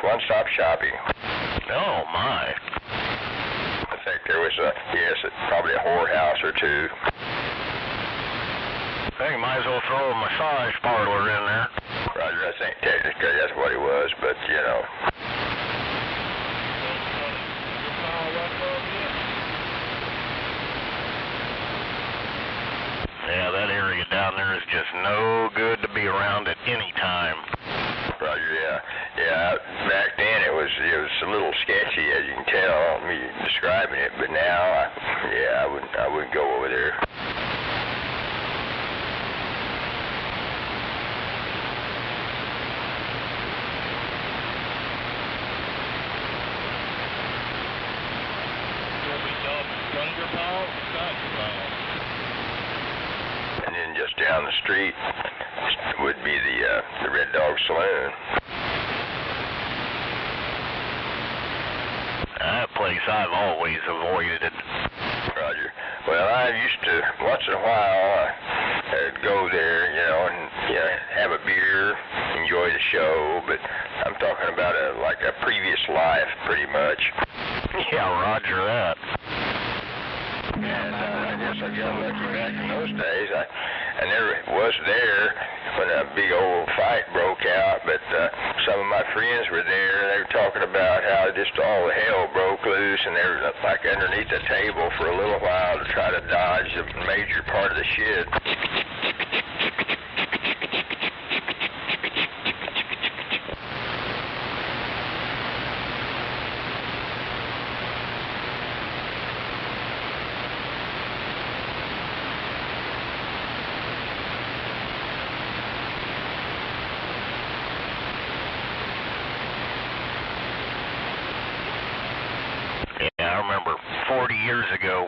one-stop shopping. Oh, my. I think there was probably a whorehouse or two. I think you might as well throw a massage parlor in there. Roger, I think technically that's what it was, but, you know. Yeah, that area down there is just no good to be around at any time. Roger, yeah. Yeah, back then it was a little sketchy, as you can tell, me describing it, but now, I wouldn't go over there. And then just down the street would be the Red Dog Saloon. That place I've always avoided it. Roger. Well, I used to, once in a while, I'd go there, and have a beer, enjoy the show, but I'm talking about like a previous life, pretty much. Yeah, roger that. And I guess I got lucky back in those days. I never was there when a big old fight broke out, but some of my friends were there, and they were talking about how just all the hell broke loose, and they were like underneath the table for a little while to try to dodge the major part of the shit. Yeah, I remember 40 years ago,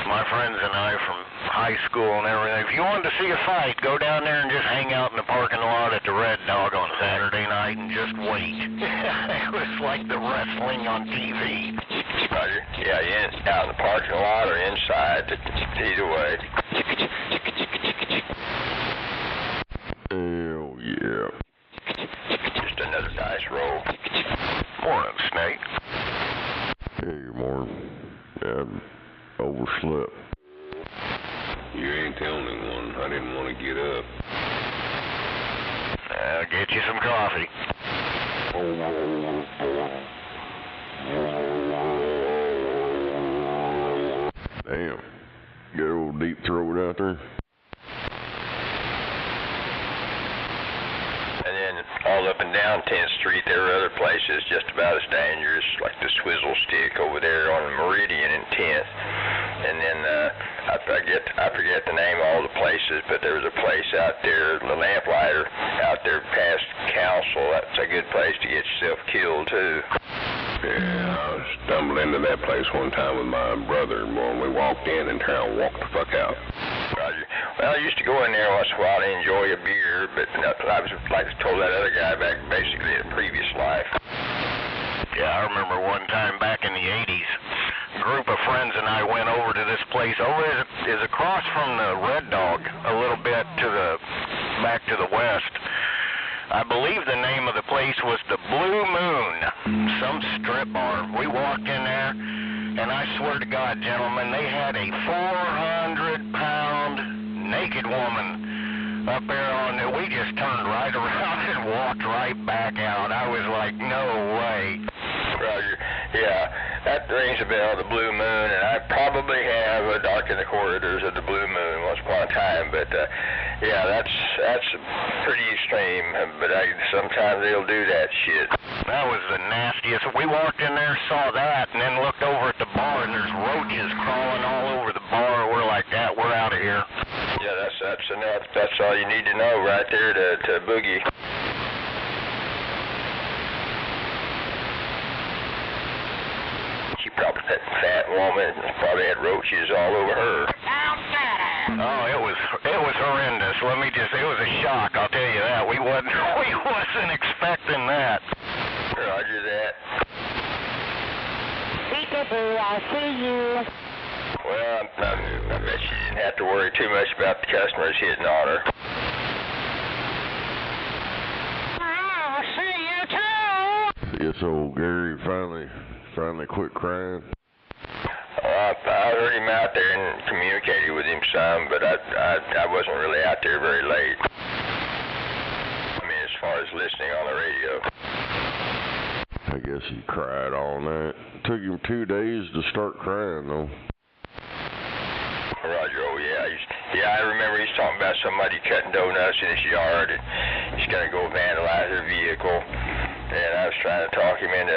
my friends and I from high school and everything, if you wanted to see a fight, go down there and just hang out in the parking lot at the Red Dog on Saturday night and just wait. It was like the wrestling on TV. Roger. Yeah, out in the parking lot or inside, either way. Hell yeah. Just another dice roll. Morning, Snake. Hey, good morning. I overslept. You ain't the only one. I didn't want to get up. I'll get you some coffee. Damn. Got a little deep throat out there. And then all up and down 10th Street, there were other places just about as dangerous, like the Swizzle Stick over there on Meridian and 10th. And then I forget the name of all the places, but there was a place out there, the Lamplighter, out there past Council. That's a good place to get yourself killed too. Yeah, I stumbled into that place one time with my brother, and when we walked in and turned to walk the fuck out. Roger. Well, I used to go in there once in a while to enjoy a beer, but I was like I told that other guy back basically in a previous life. Yeah, I remember one time back in the 80s, a group of friends and I went over to this place. Over is across from the Red Dog, a little bit back to the west. I believe the name of the place was the Blue Moon, some strip bar. We walked in there, and I swear to God, gentlemen, they had a 400-pound naked woman up there on there. We just turned right around and walked right back out. I was like, no way. Roger. Yeah, that rings a bell, the Blue Moon, and I probably have a Dark in the Corridors of the Blue Moon once upon a time, but yeah, that's pretty extreme, but sometimes they'll do that shit. That was the nastiest. We walked in there, saw that, and then looked over at the bar, and there's roaches crawling all over the bar. We're like, we're out of here. Yeah, that's enough. That's all you need to know right there to boogie. She probably, that fat woman, probably had roaches all over her. Oh, it was horrendous. It was a shock, I'll tell you that. We wasn't expecting that. Roger that. Peekaboo, I see you. Well, I bet she didn't have to worry too much about the customers hitting on her. I'll see you too. Guess old Gary finally quit crying. I heard him out there and communicated with him some, but I wasn't really out there very late. I mean, as far as listening on the radio. I guess he cried all night. Took him 2 days to start crying, though. Roger, oh yeah. I remember he's talking about somebody cutting donuts in his yard, and he's going to go vandalize their vehicle. And I was trying to talk him into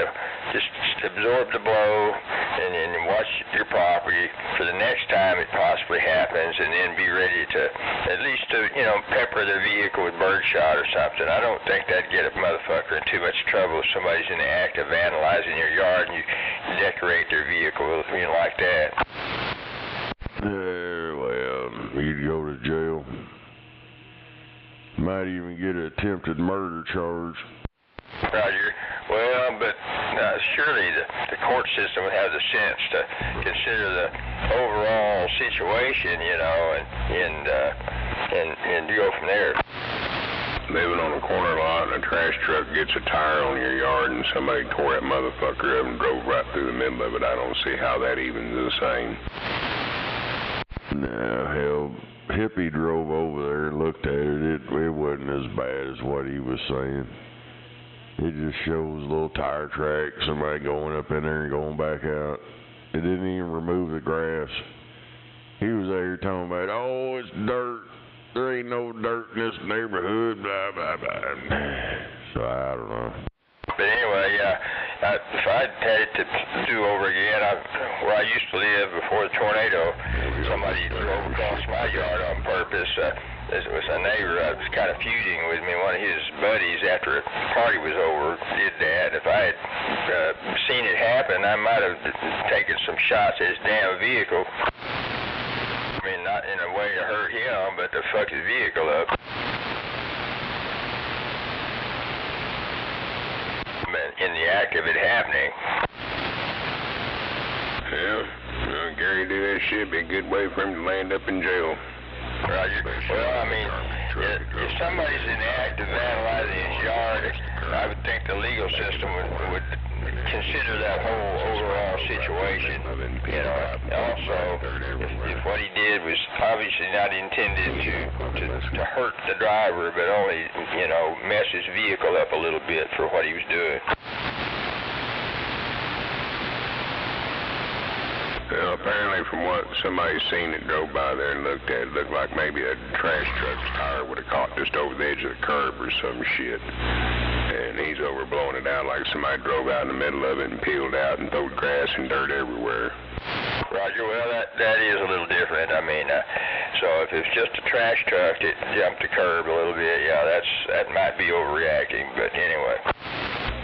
just absorb the blow and watch your property for the next time it possibly happens, and then be ready to at least pepper their vehicle with birdshot or something. I don't think that'd get a motherfucker in too much trouble if somebody's in the act of vandalizing your yard and you decorate their vehicle like that. Well, you'd go to jail. Might even get an attempted murder charge. Roger. Well, but surely the court system would have the sense to consider the overall situation, and go from there. Living on a corner lot and a trash truck gets a tire on your yard and somebody tore that motherfucker up and drove right through the middle of it. I don't see how that even's the same. No, hell, Hippie drove over there and looked at it. It wasn't as bad as what he was saying. It just shows a little tire track, somebody going up in there and going back out. It didn't even remove the grass. He was there talking about, oh, it's dirt. There ain't no dirt in this neighborhood, blah, blah, blah. So, I don't know. But anyway, if I had it to do over again, where I used to live before the tornado, somebody drove across my yard on purpose. It was a neighbor that was kind of feuding with me. One of his buddies, after a party was over, did that. If I had seen it happen, I might have taken some shots at his damn vehicle. I mean, not in a way to hurt him, but to fuck his vehicle up. In the act of it happening. Yeah, Gary do that shit, be a good way for him to land up in jail. Roger. Well, I mean, if somebody's in the act of vandalizing his yard, I would think the legal system would consider that whole overall situation. Also, if what he did was obviously not intended to hurt the driver, but only, mess his vehicle up a little bit for what he was doing. Well, apparently from what somebody's seen that drove by there and looked at it, looked like maybe a trash truck's tire would have caught just over the edge of the curb or some shit. And he's over blowing it out like somebody drove out in the middle of it and peeled out and threw grass and dirt everywhere. Roger, well, that is a little different. I mean, so if it's just a trash truck that jumped the curb a little bit, that might be overreacting, but anyway.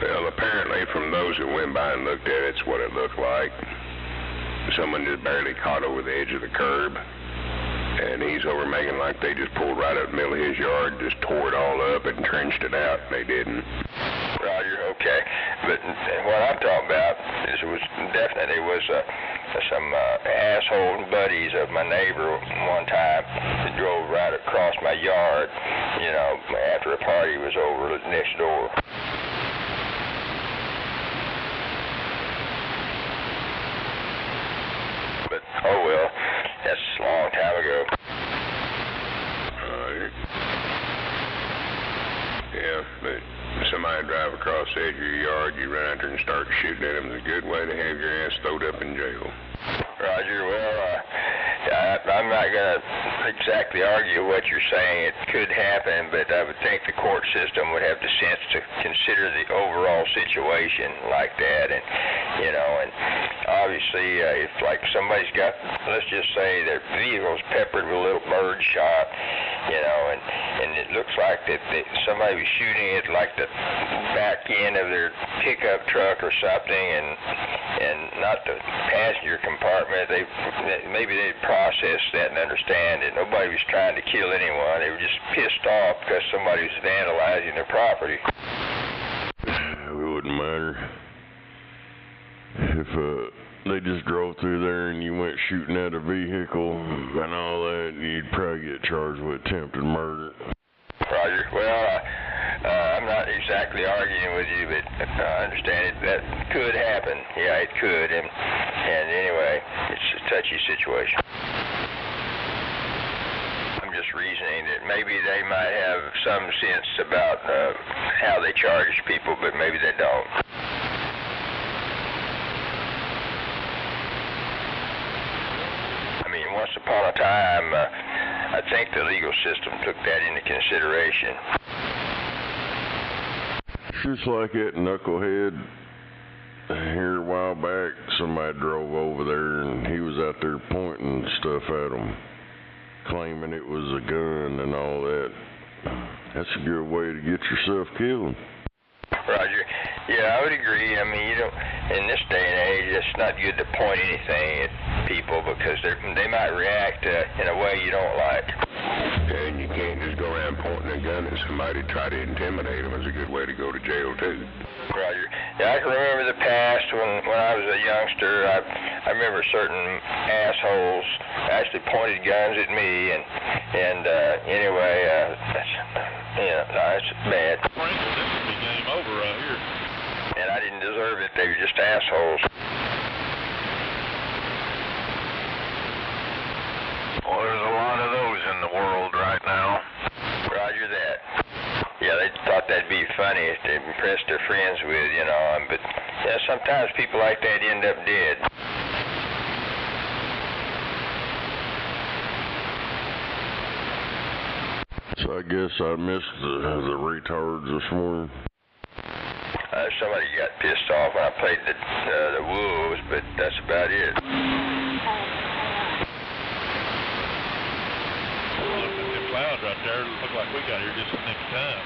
Well, apparently from those that went by and looked at it, it's what it looked like. Someone just barely caught over the edge of the curb, and he's over making like they just pulled right up the middle of his yard, just tore it all up and trenched it out. They didn't. Roger, okay. But what I'm talking about is definitely was some asshole buddies of my neighbor one time that drove right across my yard, after a party was over next door. Oh well, that's a long time ago. Yeah, but somebody drive across the edge of your yard, you run out there and start shooting at them. It's a good way to have your ass throwed up in jail. Roger, well, I'm not going to exactly argue what you're saying. It could happen, but I would think the court system would have the sense to consider the overall situation like that. And, and obviously, if like somebody's got, let's just say their vehicle's peppered with a little bird shot, and it looks like that somebody was shooting it like the back end of their pickup truck or something, and not the passenger compartment. Maybe they processed that and understand it. Nobody was trying to kill anyone. They were just pissed off because somebody was vandalizing their property. It wouldn't matter if they just drove through there and you went shooting at a vehicle and all that. You'd probably get charged with attempted murder. Roger. Well, I'm not exactly arguing with you, but I understand it. That could happen. Yeah, it could. And anyway, it's a touchy situation. I'm just reasoning that maybe they might have some sense about how they charge people, but maybe they don't. I mean, once upon a time, I think the legal system took that into consideration. Just like that knucklehead here a while back, somebody drove over there and he was out there pointing stuff at them, claiming it was a gun and all that. That's a good way to get yourself killed. Roger. Yeah, I would agree. I mean, you don't, in this day and age, it's not good to point anything at people because they might react in a way you don't like. And you can't just go around pointing a gun at somebody, try to intimidate them. It's a good way to go to jail, too. Roger. Yeah, I can remember the past when I was a youngster. I remember certain assholes actually pointed guns at me, and anyway, that's bad. Frank, this would be game over right here. And I didn't deserve it. They were just assholes. Well, there's a lot of those in the world right now. Roger that. Yeah, they thought that'd be funny if they impressed their friends with, but yeah, sometimes people like that end up dead. So I guess I missed the retards this morning. Somebody got pissed off when I played the Wolves, but that's about it. Look at the clouds right there. Look like we got here just in the nick of time.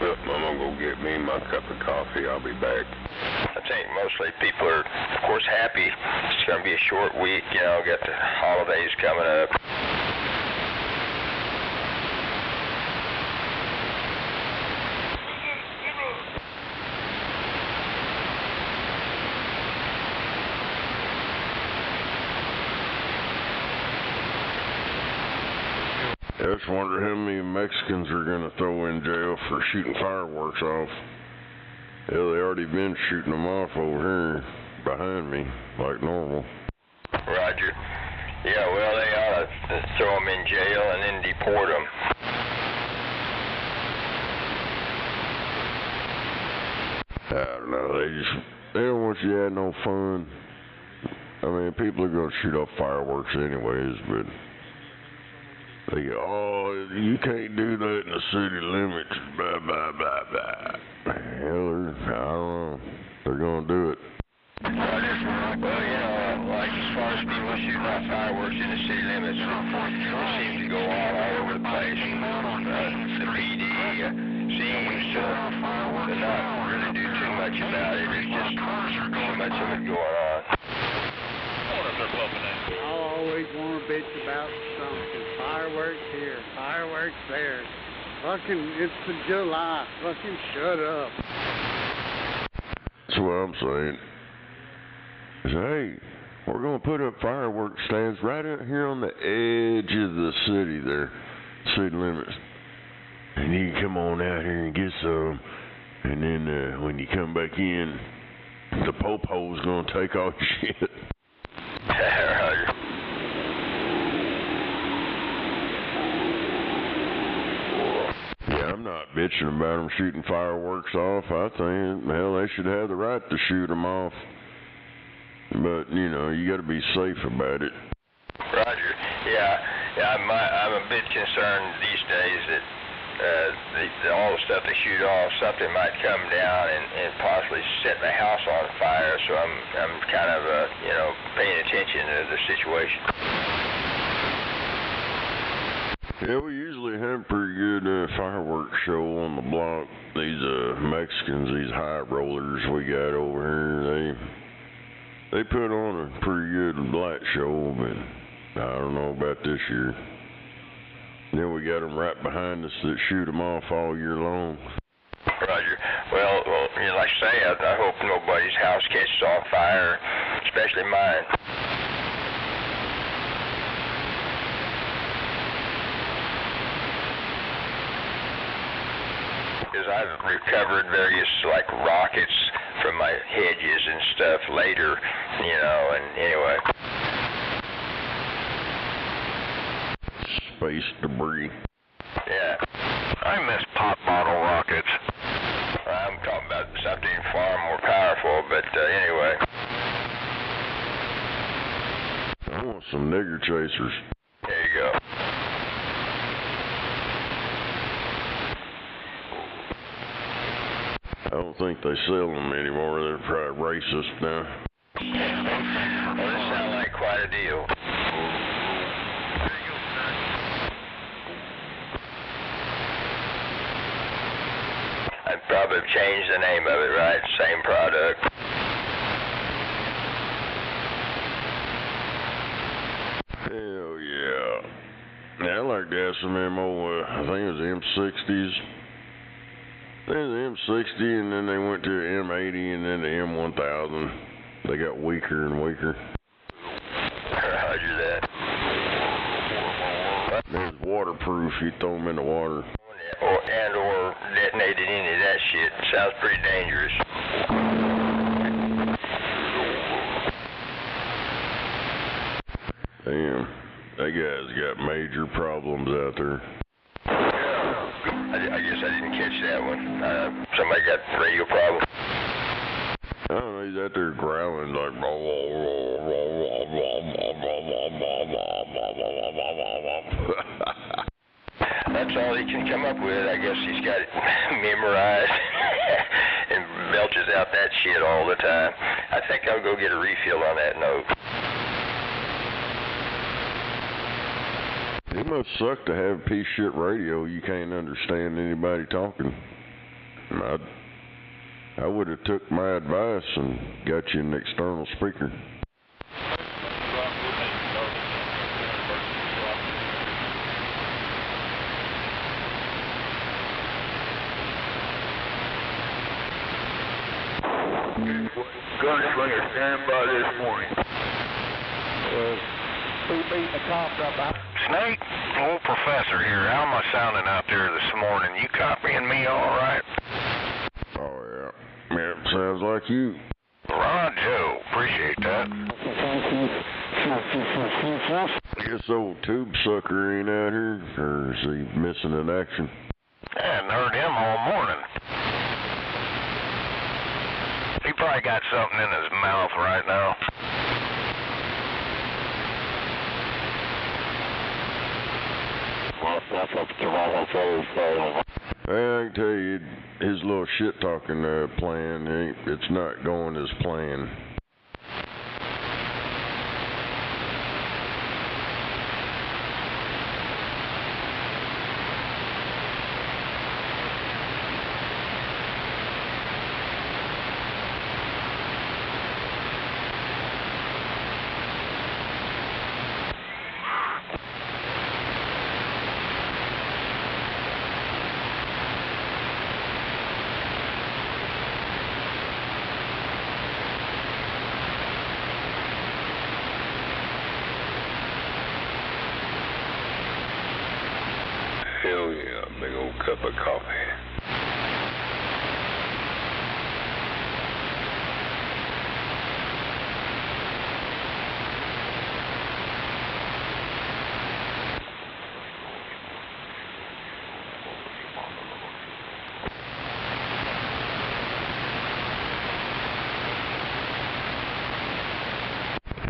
Well, I'm going to go get me my cup of coffee. I'll be back. I think mostly people are, of course, happy. It's going to be a short week, got the holidays coming up. I just wonder how many Mexicans are going to throw in jail for shooting fireworks off. Hell, they already been shooting them off over here behind me, like normal. Roger. Yeah, well, they ought to throw them in jail and then deport them. I don't know, they don't want you to have no fun. I mean, people are going to shoot off fireworks anyways, but they go, oh, you can't do that in the city limits, blah, blah, blah, blah. Hell, I don't know. They're going to do it. Roger. Well, like as far as people shooting off fireworks in the city limits, it seems to go all over the place. The PD seems to not really do too much about it. There's just too much of it going on. What if they're pumping in? I always want to bitch about something. Fireworks here, fireworks there. Fucking, it's the July. Fucking shut up. That's what I'm saying. Is, hey, we're going to put up fireworks stands right out here on the edge of the city there, city limits. And you can come on out here and get some. And then when you come back in, the popo's going to take all your shit. Roger. Yeah, I'm not bitching about them shooting fireworks off. I think, hell, they should have the right to shoot them off. But, you got to be safe about it. Roger. Yeah, I'm a bit concerned these days that all the stuff they shoot off, something might come down and possibly set the house on fire. So I'm kind of paying attention to the situation. Yeah, we usually have a pretty good fireworks show on the block. These Mexicans, these high rollers we got over here, they put on a pretty good light show, but I don't know about this year. Then we got them right behind us that shoot them off all year long. Roger. Well, like I say, I hope nobody's house catches on fire, especially mine. because I've recovered various, like, rockets from my hedges and stuff later, you know, and anyway. Space debris. Yeah. I miss pop bottle rockets. I'm talking about something far more powerful, but anyway. I want some nigger chasers. There you go. I don't think they sell them anymore. They're probably racist now. Well, this sounds like quite a deal. I'd probably change the name of it, right? Same product. Hell yeah. Yeah, I like to have some ammo. I think it was M60s. They was the M60, and then they went to the M80, and then the M1000. They got weaker and weaker. Roger that. There's waterproof. You throw them in the water. Or detonated any of that shit. Sounds pretty dangerous. Damn, that guy's got major problems out there. I guess I didn't catch that one. Somebody got a radio problem. I don't know, he's out there growling like... That's all he can come up with. I guess he's got it memorized and belches out that shit all the time. I think I'll go get a refill on that note. It must suck to have piece shit radio. You can't understand anybody talking. I would have took my advice and got you an external speaker. Gunslinger, stand by this morning. Who beat the cop right by? Snake, old professor here. How am I sounding out there this morning? You copying me all right? Oh, yeah. Yeah, sounds like you. Roger, appreciate that. This old tube sucker ain't out here, or is he missing in action? I hadn't heard him all morning. He probably got something in his mouth right now. Well, I can tell you, his little shit-talking plan, it's not going as planned. Hell yeah, big old cup of coffee.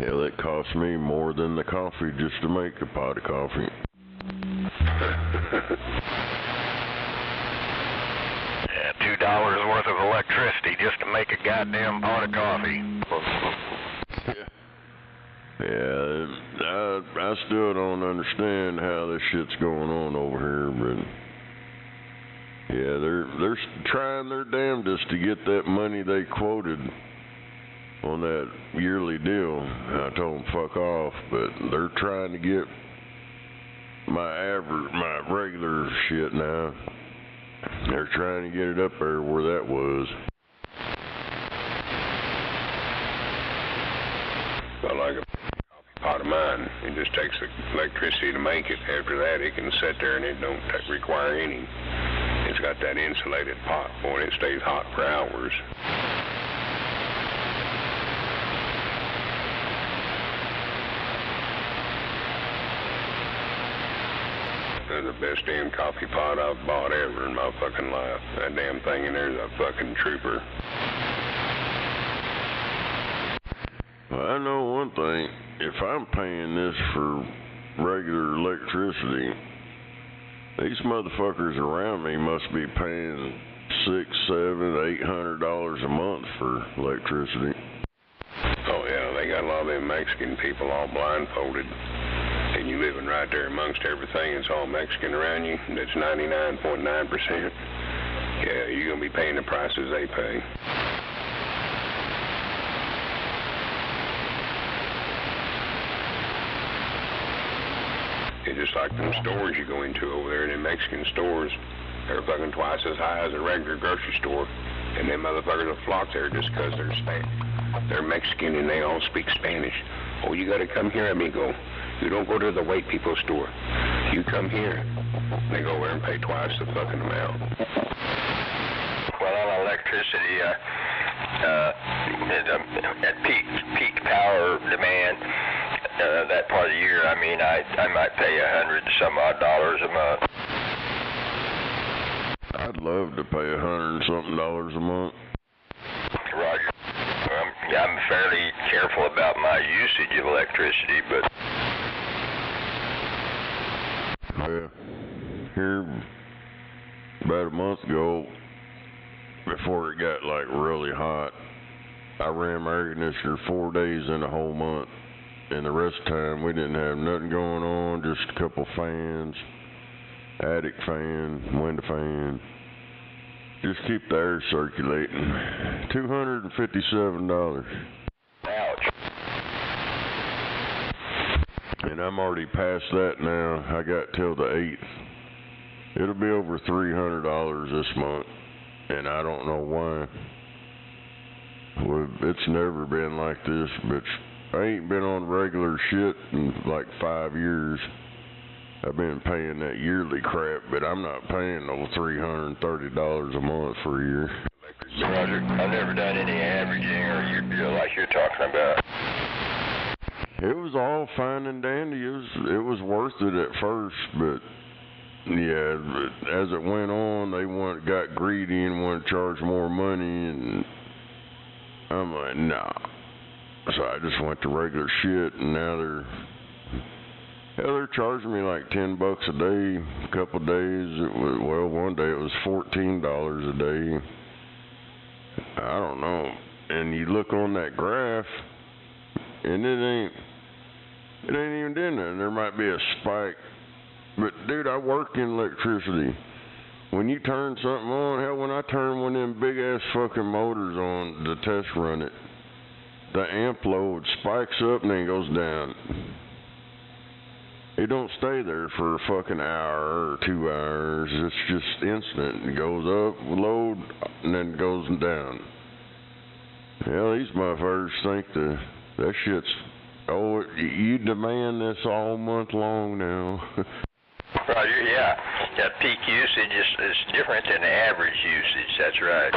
Hell, it cost me more than the coffee just to make a pot of coffee. Yeah, $2 worth of electricity just to make a goddamn pot of coffee. Yeah, I still don't understand how this shit's going on over here, but yeah, they're trying their damnedest to get that money they quoted on that yearly deal. I told them fuck off, but they're trying to get my regular shit now. They're trying to get it up there where that was. I like a pot of mine. It just takes the electricity to make it. After that, it can sit there and it don't require any. It's It's got that insulated pot, boy, and it stays hot for hours. That's the best damn coffee pot I've bought ever in my fucking life. That damn thing in there's a fucking trooper. Well, I know one thing. If I'm paying this for regular electricity, these motherfuckers around me must be paying $600, $700, $800 a month for electricity. Oh yeah, they got a lot of them Mexican people all blindfolded. And you living right there amongst everything, it's all Mexican around you, that's 99.9%. Yeah, you're gonna be paying the prices they pay. It's just like them stores you go into over there, them Mexican stores. They're fucking twice as high as a regular grocery store. And them motherfuckers will flock there just 'cause they're Mexican and they all speak Spanish. Oh, you gotta come here, amigo. You don't go to the white people's store. You come here. They go over and pay twice the fucking amount. Well, on electricity, at peak power demand, that part of the year, I mean, I might pay $100-some-odd a month. I'd love to pay $100-something a month. Roger. I'm fairly careful about my usage of electricity, but yeah, here about a month ago, before it got like really hot, I ran my air conditioner 4 days in a whole month, and the rest of the time we didn't have nothing going on, just a couple fans, attic fan, window fan. Just keep the air circulating. $257. ouch. And I'm already past that now. I got till the 8th. It'll be over $300 this month, and I don't know why. Well, it's never been like this, but I ain't been on regular shit in like 5 years. I've been paying that yearly crap, but I'm not paying no $330 a month for a year. Roger, I've never done any averaging or like you're talking about. It was all fine and dandy. It was worth it at first, but yeah, but as it went on, they got greedy and wanted to charge more money, and I'm like, nah. So I just went to regular shit, and now they're charging me like $10 a day. A couple days, one day it was $14 a day. I don't know. And you look on that graph, and it ain't even doing nothing. There might be a spike, but dude, I work in electricity. When you turn something on, hell, when I turn one of them big ass fucking motors on to test run it, the amp load spikes up and then goes down. It don't stay there for a fucking hour or 2 hours. It's just instant. It goes up, load, and then goes down. Hell, these motherfuckers think that shit's, oh, you demand this all month long now. Roger, yeah. That peak usage is different than average usage, that's right.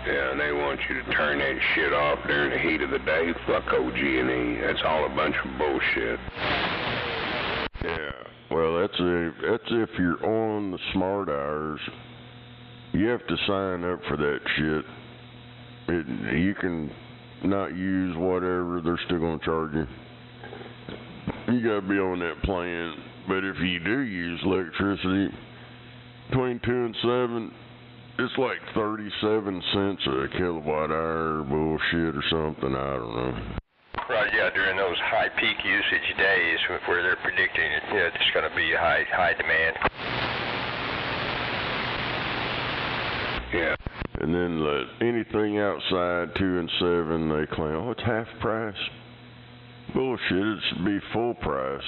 Yeah, and they want you to turn that shit off during the heat of the day. Fuck OG&E. That's all a bunch of bullshit. Yeah, well, that's if you're on the smart hours. You have to sign up for that shit. You can not use whatever, they're still gonna charge you. You gotta be on that plan. But if you do use electricity, between 2 and 7, it's like 37 cents a kilowatt hour bullshit or something, I don't know. Right, yeah, during those high peak usage days where they're predicting it's going to be high demand. Yeah. And then anything outside 2 and 7, they claim, oh, it's half price. Bullshit, it should be full price.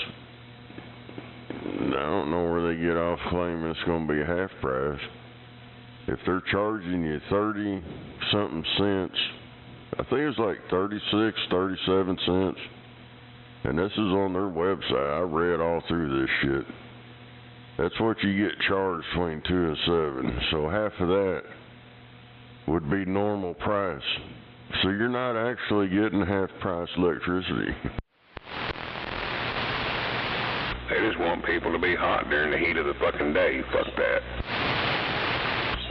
I don't know where they get off claiming it's going to be half price. If they're charging you 30-something cents, I think it's like 36, 37 cents, and this is on their website. I read all through this shit. That's what you get charged between 2 and 7. So half of that would be normal price. So you're not actually getting half price electricity. They just want people to be hot during the heat of the fucking day. Fuck that.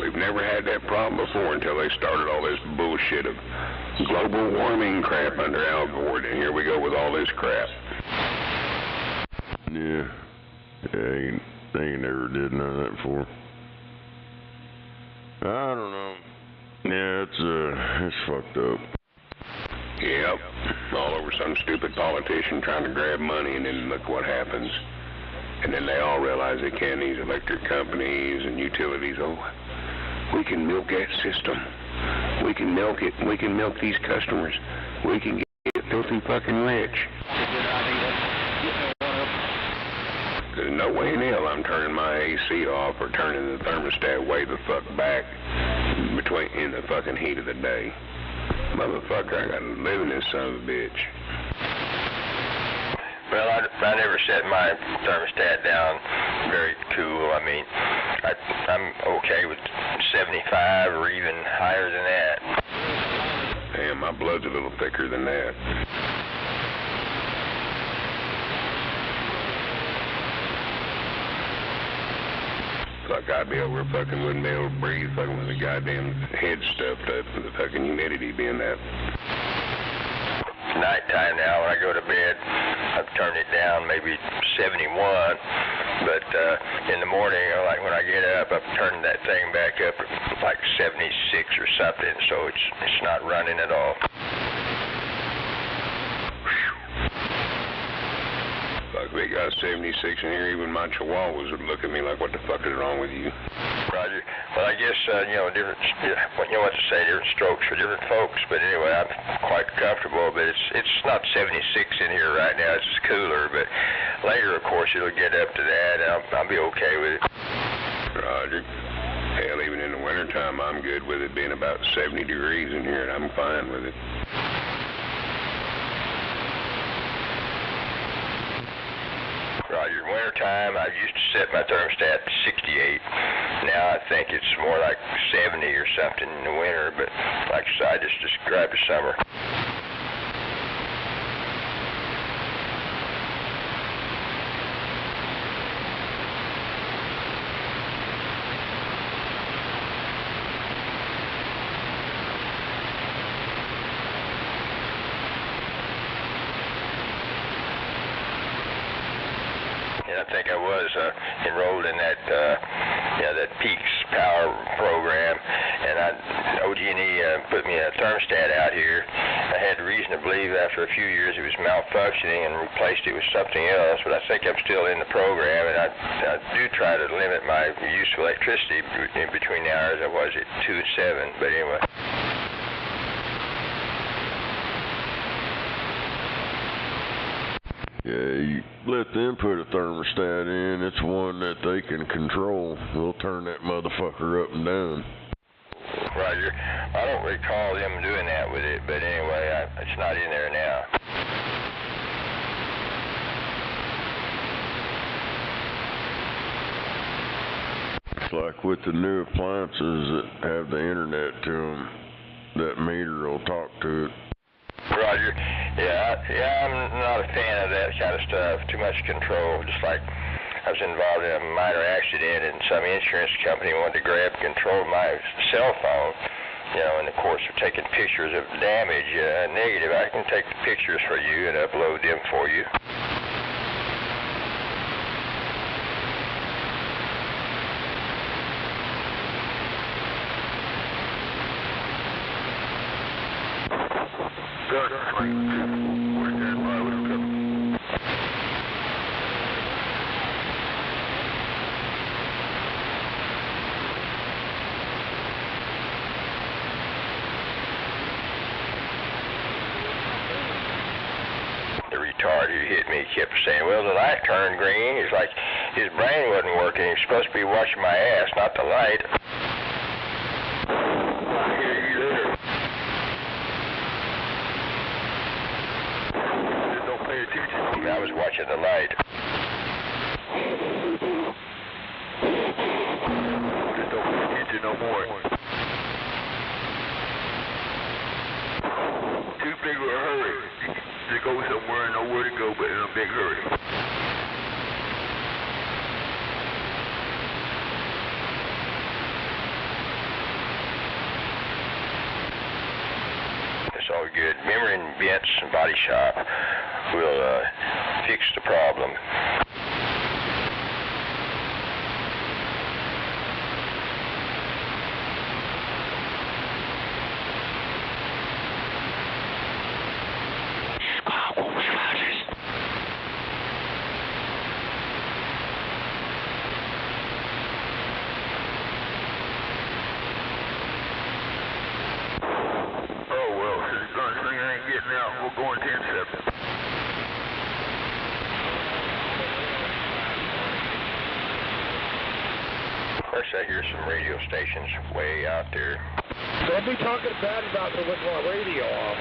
We've never had that problem before until they started all this bullshit of global warming crap under Al Gore, and here we go with all this crap. Yeah. They ain't never did none of that before. I don't know. Yeah, it's fucked up. Yep. All over some stupid politician trying to grab money, and then look what happens. And then they all realize they can, these electric companies and utilities. Oh, we can milk that system. We can milk it. We can milk these customers. We can get filthy fucking rich. There's no way in hell I'm turning my AC off or turning the thermostat way the fuck back in the fucking heat of the day. Motherfucker, I gotta live in this son of a bitch. Well, I never set my thermostat down very cool. I mean, I'm okay with 75 or even higher than that. Damn, my blood's a little thicker than that. Fuck, I'd be over fucking wouldn't be able to breathe fucking with the goddamn head stuffed up and the fucking humidity being that. Nighttime now, when I go to bed, I've turned it down maybe 71, but in the morning, like when I get up, I've turned that thing back up like 76 or something, so it's not running at all. Fuck, they got 76 in here. Even my chihuahuas would look at me like, what the fuck is wrong with you? Roger. Well, I guess, different, what to say, different strokes for different folks, but anyway, I'm quite comfortable, but it's not 76 in here right now. It's just cooler, but later, of course, it'll get up to that, and I'll be okay with it. Roger. Hell, even in the wintertime, I'm good with it being about 70 degrees in here, and I'm fine with it. Roger. Wintertime, I used to set my thermostat to 68. Now I think it's more like 70 or something in the winter, but like I said, I just described the summer. I think I was enrolled in that, that Peaks Power program, and OG&E put me a thermostat out here. I had reason to believe after a few years it was malfunctioning and replaced it with something else, but I think I'm still in the program, and I do try to limit my use of electricity in between the hours I was at 2 and 7, but anyway. Yeah, you let them put a thermostat in. It's one that they can control. They'll turn that motherfucker up and down. Roger. I don't recall them doing that with it, but anyway, it's not in there now. It's like with the new appliances that have the internet to them, that meter will talk to it. Roger. Yeah, I'm not a fan of that kind of stuff. Too much control. Just like I was involved in a minor accident, and some insurance company wanted to grab control of my cell phone. And of course, they're taking pictures of damage. Negative. I can take the pictures for you and upload them for you. The retard who hit me kept saying, well, the light turned green. He's like, his brain wasn't working. He was supposed to be watching my ass, not the light. I was watching the light. you no more. Too big of a hurry to go somewhere and know where to go, but in a big hurry. That's all good. Memory and Vents and Body Shop will fix the problem. We're going 10-7. Of course, I hear some radio stations way out there. Don't be talking bad about the with my radio off.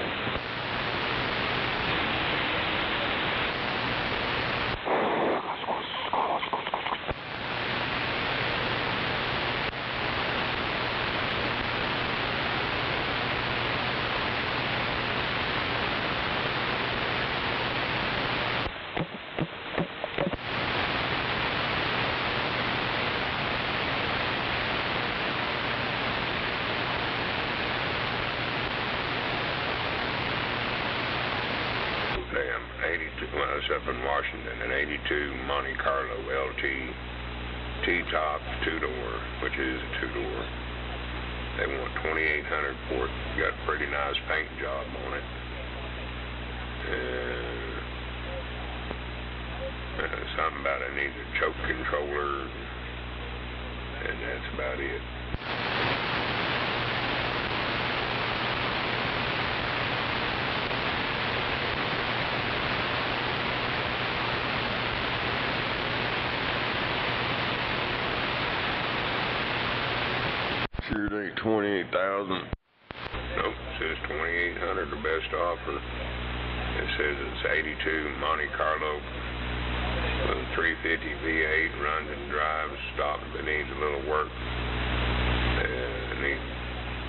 Damn, 82, when I was up in Washington, an 82 Monte Carlo LT T-top 2-door, which is a 2-door. They want $2,800 for it. Got a pretty nice paint job on it. Something about it needs a choke controller, and that's about it. Sure it ain't 28,000. Nope, it says 2,800, the best offer. It says it's 82 Monte Carlo with a 350 V8, runs and drives, stops, but needs a little work.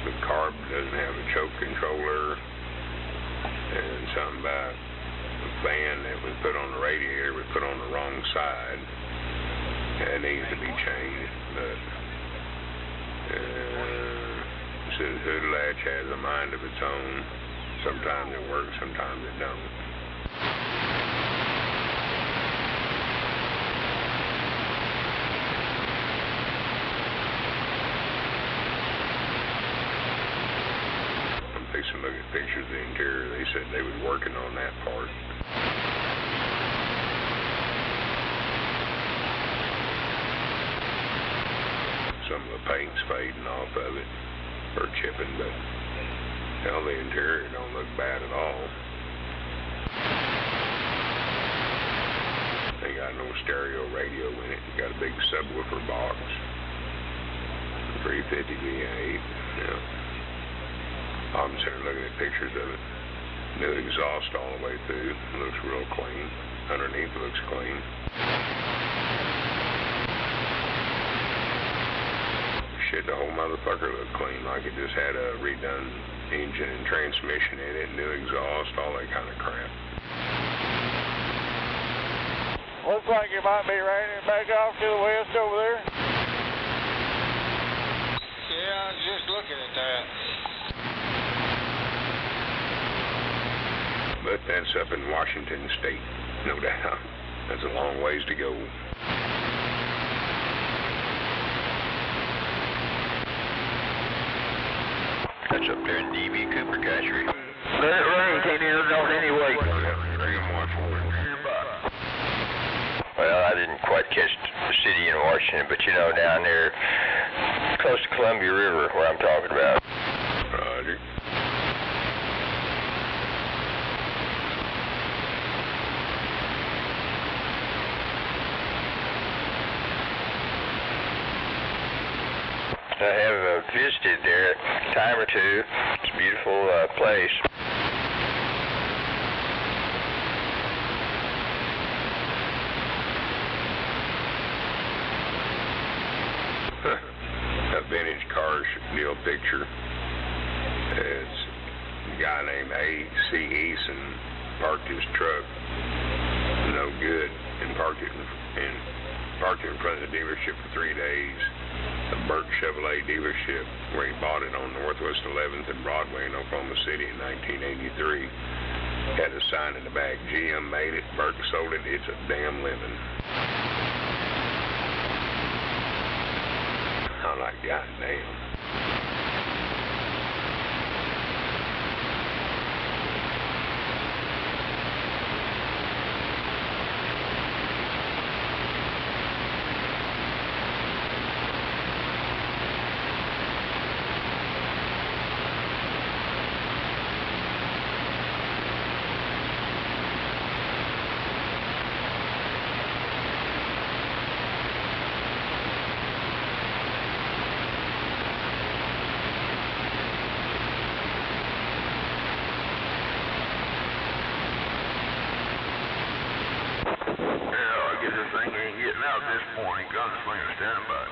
The carb doesn't have a choke controller, and something about the fan that we put on the radiator, we put on the wrong side. That needs to be changed, but it says hood latch has a mind of its own. Sometimes it works, sometimes it don't. I'm fixing to look at pictures of the interior. They said they was working on that part. Some of the paint's fading off of it, or chipping, but hell, the interior don't look bad at all. They got no stereo radio in it. Got a big subwoofer box. 350 V8. Yeah. I'm sitting looking at pictures of it. New exhaust all the way through. It looks real clean. Underneath it looks clean. Shit, the whole motherfucker looked clean, like it just had a redone engine and transmission in it, new exhaust, all that kind of crap. Looks like it might be raining back off to the west over there. Yeah, I was just looking at that. But that's up in Washington State, no doubt. That's a long ways to go. That's up there in D.B. Cooper country. That rain came in on anyway. Well, I didn't quite catch the city in Washington, but you know, down there, close to Columbia River, where I'm talking about. Roger. I have visited there a time or two. It's a beautiful place. A vintage car deal picture. It's a guy named A.C. Eason parked his truck, no good, and parked it in front of the dealership for 3 days. The Burke Chevrolet dealership, where he bought it on Northwest 11th and Broadway in Oklahoma City in 1983. Had a sign in the back, GM made it, Burke sold it, it's a damn living. I'm like, goddamn. Out at this point, gunslinger standing by.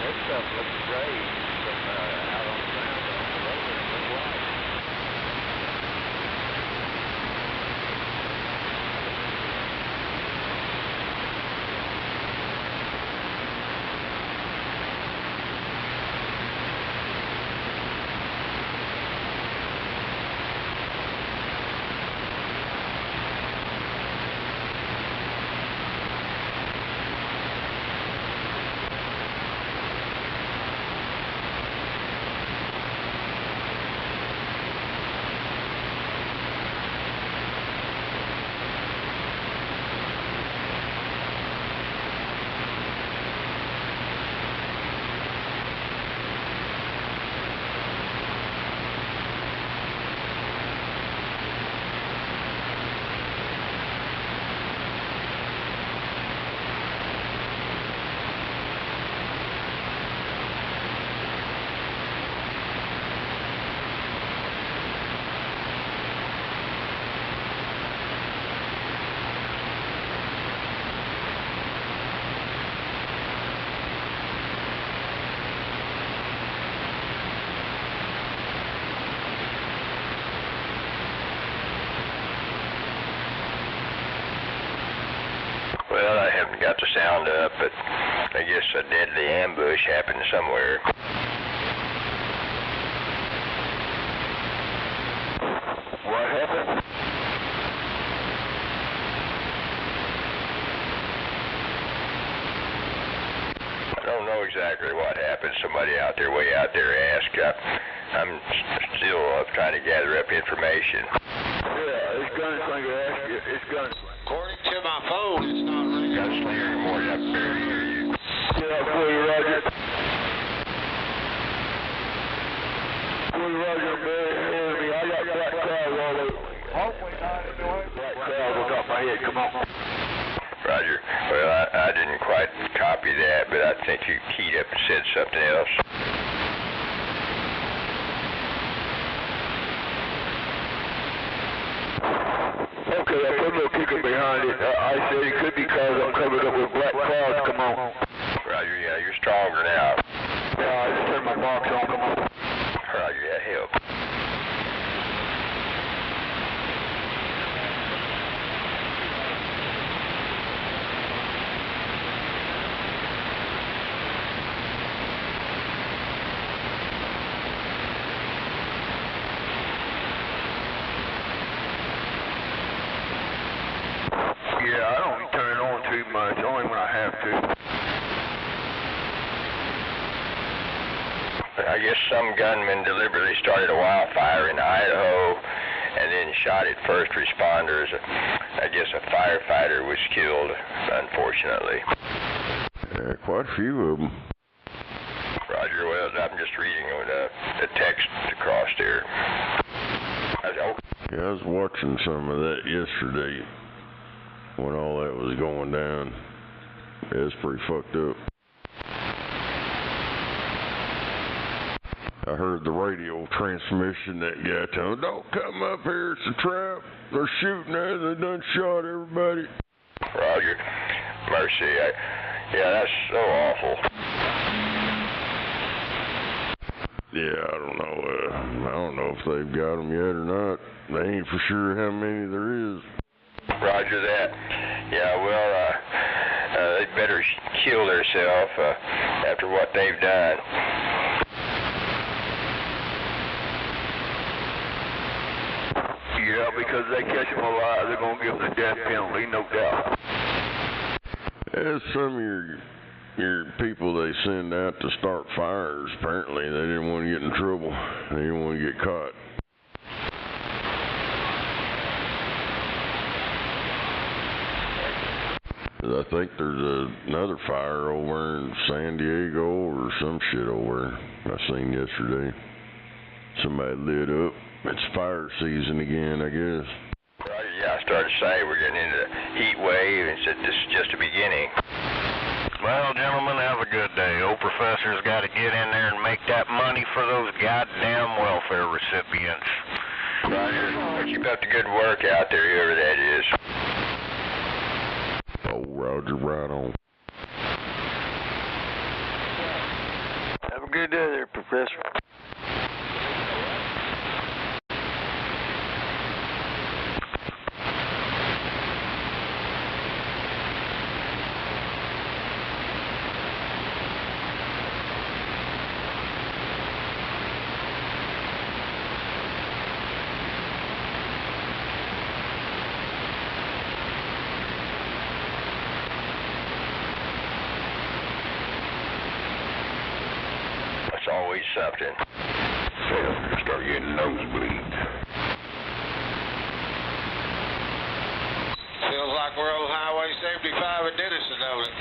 This stuff looks great. Out on the ground, on the road, it looks like. Well, I haven't got the sound up, but I guess a deadly ambush happened somewhere. What happened? I don't know exactly what happened. Somebody out there, way out there, asked. I'm still trying to gather up information. Yeah, this gunslinger asked you. It's gunslinger. According to my phone, it's not ringing. Gunslinger anymore. I can barely hear you. Yeah, fully Roger. Fully Roger, man. I got black clouds all over. Hopefully not anyway. Black clouds on top of my head. Come on. Roger. Well, I didn't quite copy that, but I think you keyed up and said something else. Okay, I put a little kicker behind it. I said it could be because I'm covered up with black clouds. Come on. Roger, yeah, you're stronger now. Yeah, I just turned my box on. Come on. Roger, that helped. Yeah, I don't turn it on too much, only when I have to. I guess some gunman deliberately started a wildfire in Idaho and then shot at first responders. I guess a firefighter was killed, unfortunately. Quite a few of them. Roger, well, I'm just reading the text across there. Yeah, I was watching some of that yesterday when all that was going down. Yeah, it's pretty fucked up. I heard the radio transmission, that guy telling, don't come up here, it's a trap. They're shooting at us, they done shot everybody. Roger. Mercy. Yeah, that's so awful. Yeah, I don't know. I don't know if they've got them yet or not. They ain't for sure how many there is. Roger that. Yeah, well, they better kill themselves after what they've done. Yeah, because they catch them alive, they're going to give them the death penalty, no doubt. As some of your people they send out to start fires, apparently they didn't want to get in trouble. They didn't want to get caught. I think there's another fire over in San Diego or some shit over there I seen yesterday. Somebody lit up. It's fire season again, I guess. Roger, yeah, I started to say we're getting into the heat wave and said this is just the beginning. Well, gentlemen, have a good day. Old professor's got to get in there and make that money for those goddamn welfare recipients. Roger. Well, keep up the good work out there, whoever that is. Oh, Roger, right on. Have a good day there, Professor. It's always something. Hell, start getting nosebleeds. Feels like we're on Highway 75 at Denison, don't it?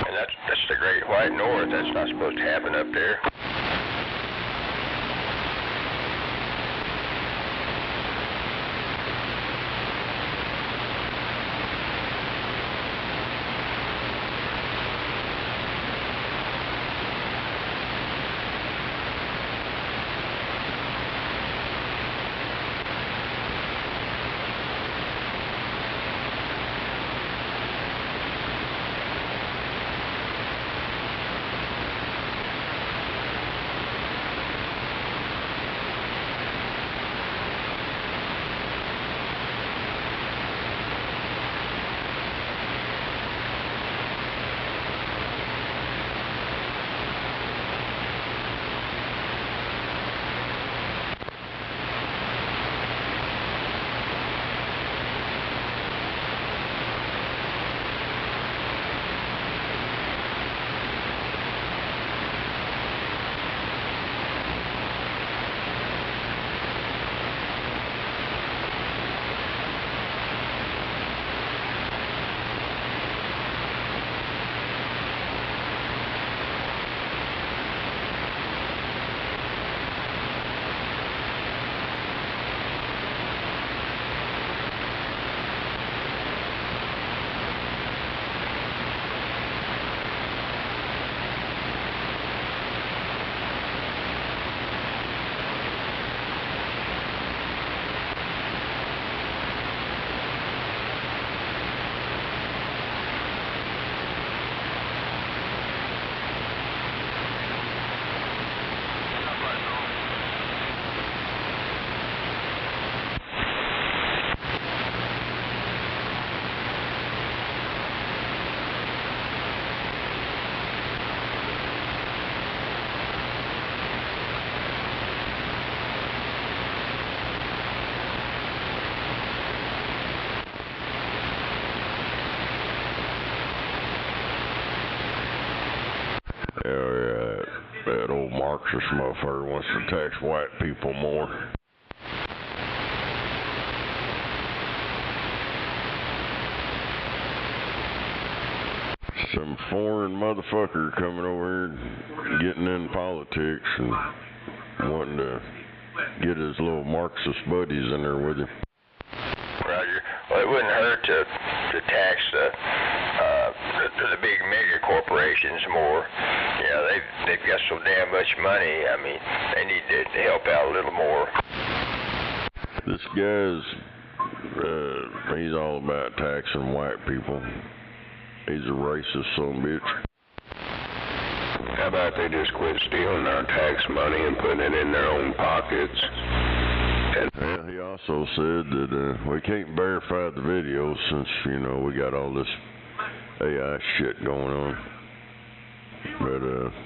And that's the Great White North. That's not supposed to happen up there. Yeah, that old Marxist motherfucker wants to tax white people more. Some foreign motherfucker coming over here and getting in politics and wanting to get his little Marxist buddies in there with him. Roger. Well, it wouldn't hurt to tax the big mega corporations more. You know, they've got so damn much money. I mean, they need to help out a little more. This guy's, he's all about taxing white people. He's a racist son of a bitch. How about they just quit stealing our tax money and putting it in their own pockets? Well, he also said that we can't verify the video since, you know, we got all this AI shit going on. But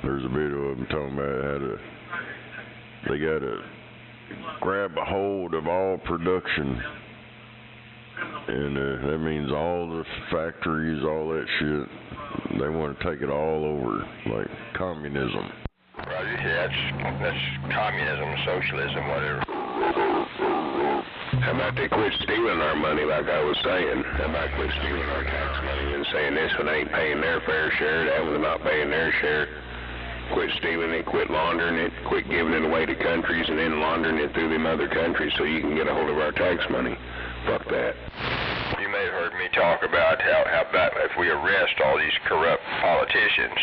there's a video of them talking about how they got to grab a hold of all production. And that means all the factories, all that shit. They want to take it all over, like communism. Roger, yeah, that's communism, socialism, whatever. How about they quit stealing our money like I was saying? How about quit stealing our tax money and saying this one ain't paying their fair share, that one's not paying their share? Quit stealing it, quit laundering it, quit giving it away to countries and then laundering it through them other countries so you can get a hold of our tax money. Fuck that. You may have heard me talk about how about if we arrest all these corrupt politicians,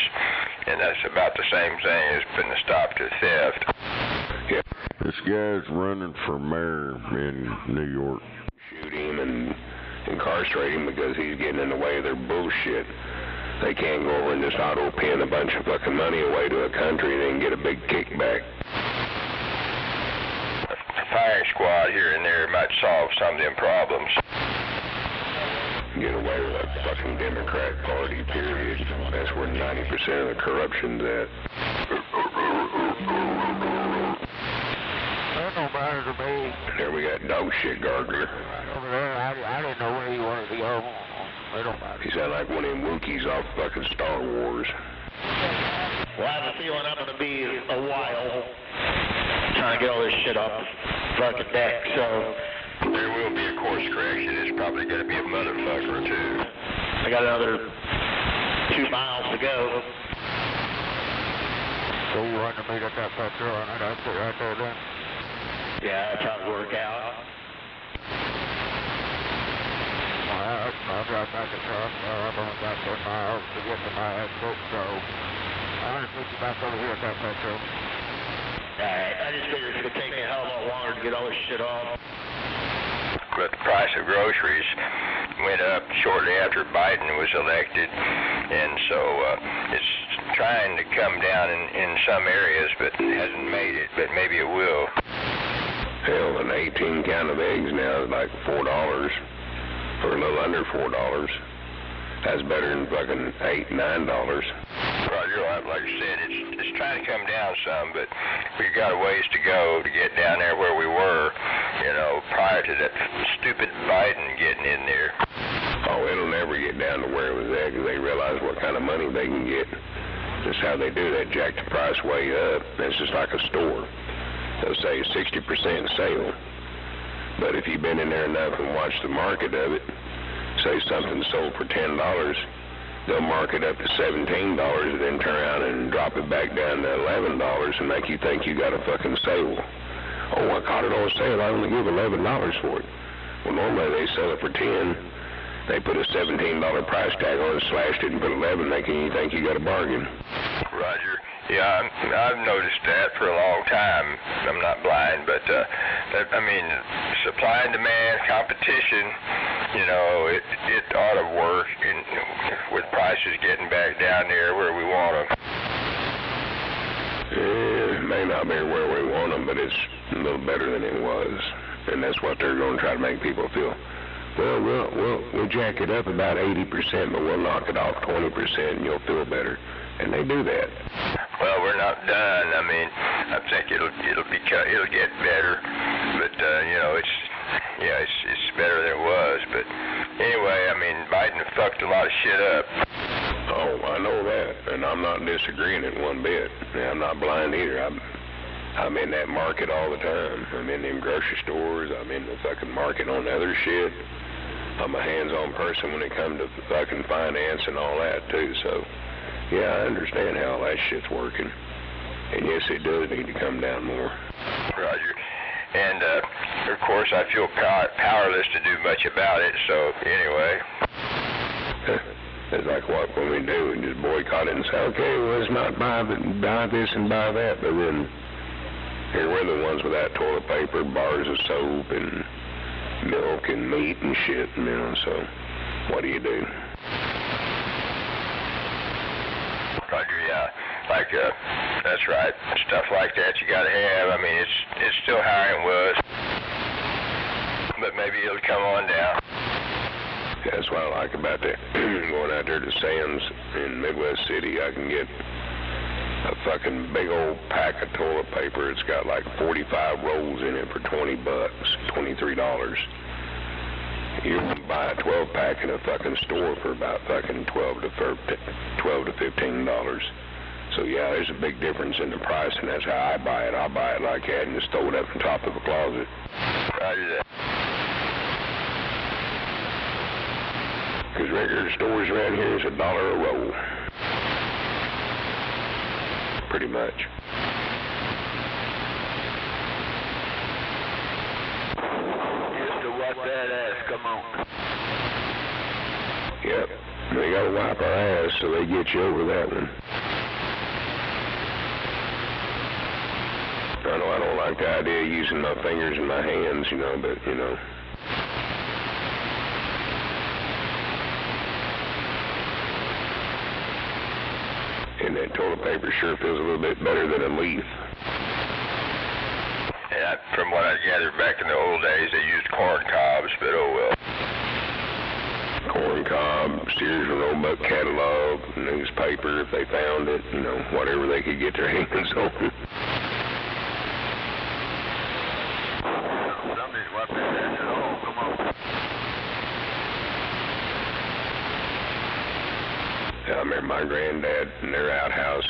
and that's about the same thing as putting a stop to theft. Yeah. This guy's running for mayor in New York. Shoot him and incarcerate him because he's getting in the way of their bullshit. They can't go over and just auto-pin a bunch of fucking money away to a country and then get a big kickback. A firing squad here and there might solve some of them problems. Get away with that fucking Democrat Party, period. That's where 90% of the corruption's at. That don't matter to me. There we got dog shit gargler. Over there, I didn't know where he wanted to go. It don't matter. He sound like one of them Wookiees off fucking Star Wars. Well, I have a feeling I'm going to be a while trying to get all this shit off the fucking deck, so... There will be a course correction. It's probably going to be a motherfucker or two. I got another 2 miles to go. So you want to meet at that petrol and that's it right there then? Yeah, that's how it work out. I'll drive back to truck. I've only got 10 miles to get to my exit, so I'll just meet you back over here at that petrol. Alright, I just figured it's going to take me a hell of a lot longer to get all this shit off. But the price of groceries went up shortly after Biden was elected, and so it's trying to come down in some areas, but it hasn't made it, but maybe it will. Hell, an 18 count of eggs now is like $4, or a little under $4. That's better than fucking $8, $9. Roger, like I said, it's trying to come down some, but we've got a ways to go to get down there where we were, you know, prior to that stupid Biden getting in there. Oh, it'll never get down to where it was at because they realize what kind of money they can get. Just how they do that, jack the price way up. It's just like a store. They'll say 60% sale. But if you've been in there enough and watched the market of it, say something sold for $10, they'll mark it up to $17 and then turn around and drop it back down to $11 and make you think you got a fucking sale. Oh, I caught it on sale. I only give $11 for it. Well, normally they sell it for $10. They put a $17 price tag on it, slashed it, and put $11, making you think you got a bargain. Roger. Yeah, I've noticed that for a long time. I'm not blind, but I mean, supply and demand, competition. You know, it ought to work with prices getting back down there where we want them. It may not be where we want them, but it's a little better than it was, and that's what they're going to try to make people feel. Well, we'll jack it up about 80%, but we'll knock it off 20%, and you'll feel better. And they do that. Well, we're not done. I mean, I think it'll get better, but you know, it's better than it was. But anyway, I mean, Biden fucked a lot of shit up. Oh, I know that, and I'm not disagreeing it one bit. I'm not blind either. I'm in that market all the time. I'm in them grocery stores. I'm in the fucking market on other shit. I'm a hands-on person when it comes to fucking finance and all that too. So, yeah, I understand how all that shit's working. And yes, it does need to come down more. Roger. And of course, I feel powerless to do much about it. So anyway. It's like what when we do and just boycott it and say, okay, well, let's not buy this and buy that. But then here we're the ones without toilet paper, bars of soap, and milk and meat and shit, you know. So what do you do? Roger, yeah. Like, that's right. Stuff like that you gotta have. I mean, it's still higher than it was, but maybe it'll come on down. Yeah, that's what I like about that. Going out there to Sam's in Midwest City, I can get a fucking big old pack of toilet paper. It's got like 45 rolls in it for $20, $23. You can buy a 12-pack in a fucking store for about fucking $12 to $15. So yeah, there's a big difference in the price, and that's how I buy it. I buy it like that and just throw it up on top of a closet. Roger that. Because regular stores around here is $1 a roll. Pretty much. Just to wipe that ass, come on. Yep. They gotta wipe our ass so they get you over that one. I know I don't like the idea of using my fingers and my hands, you know, but, you know. And that toilet paper sure feels a little bit better than a leaf. Yeah, from what I gathered back in the old days, they used corn cobs, but oh well. Corn cob, Sears and Roebuck catalog, newspaper if they found it, you know, whatever they could get their hands on. Somebody's wiping that ass at all, come on. I remember my granddad in their outhouse.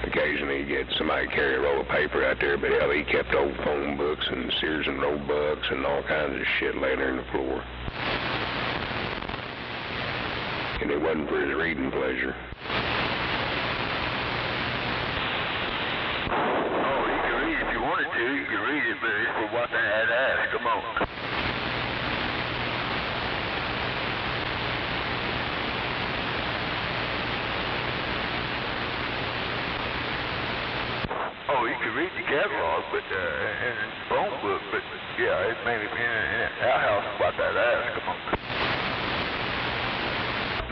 Occasionally he'd get somebody carry a roll of paper out there, but hell, he kept old phone books and Sears and Roebucks and all kinds of shit laying there on the floor. And it wasn't for his reading pleasure. Oh, you can read if you wanted to. You can read it, but it's for wiping that ass, come on. Oh, you can read the catalog, but and the phone book, but yeah, it's mainly in our house about that ass. Come on.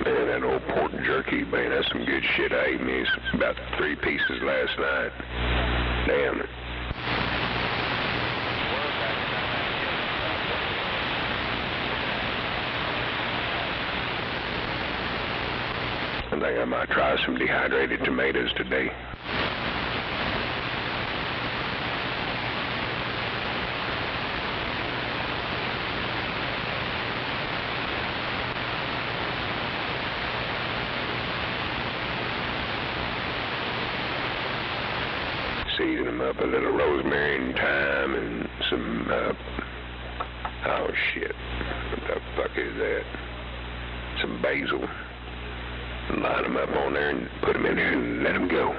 Man, that old pork jerky, man, that's some good shit. I ate me about 3 pieces last night. Damn it. I think I might try some dehydrated tomatoes today. Season them up a little rosemary and thyme and some, oh shit, what the fuck is that? Some basil. Line them up on there and put them in there and let them go.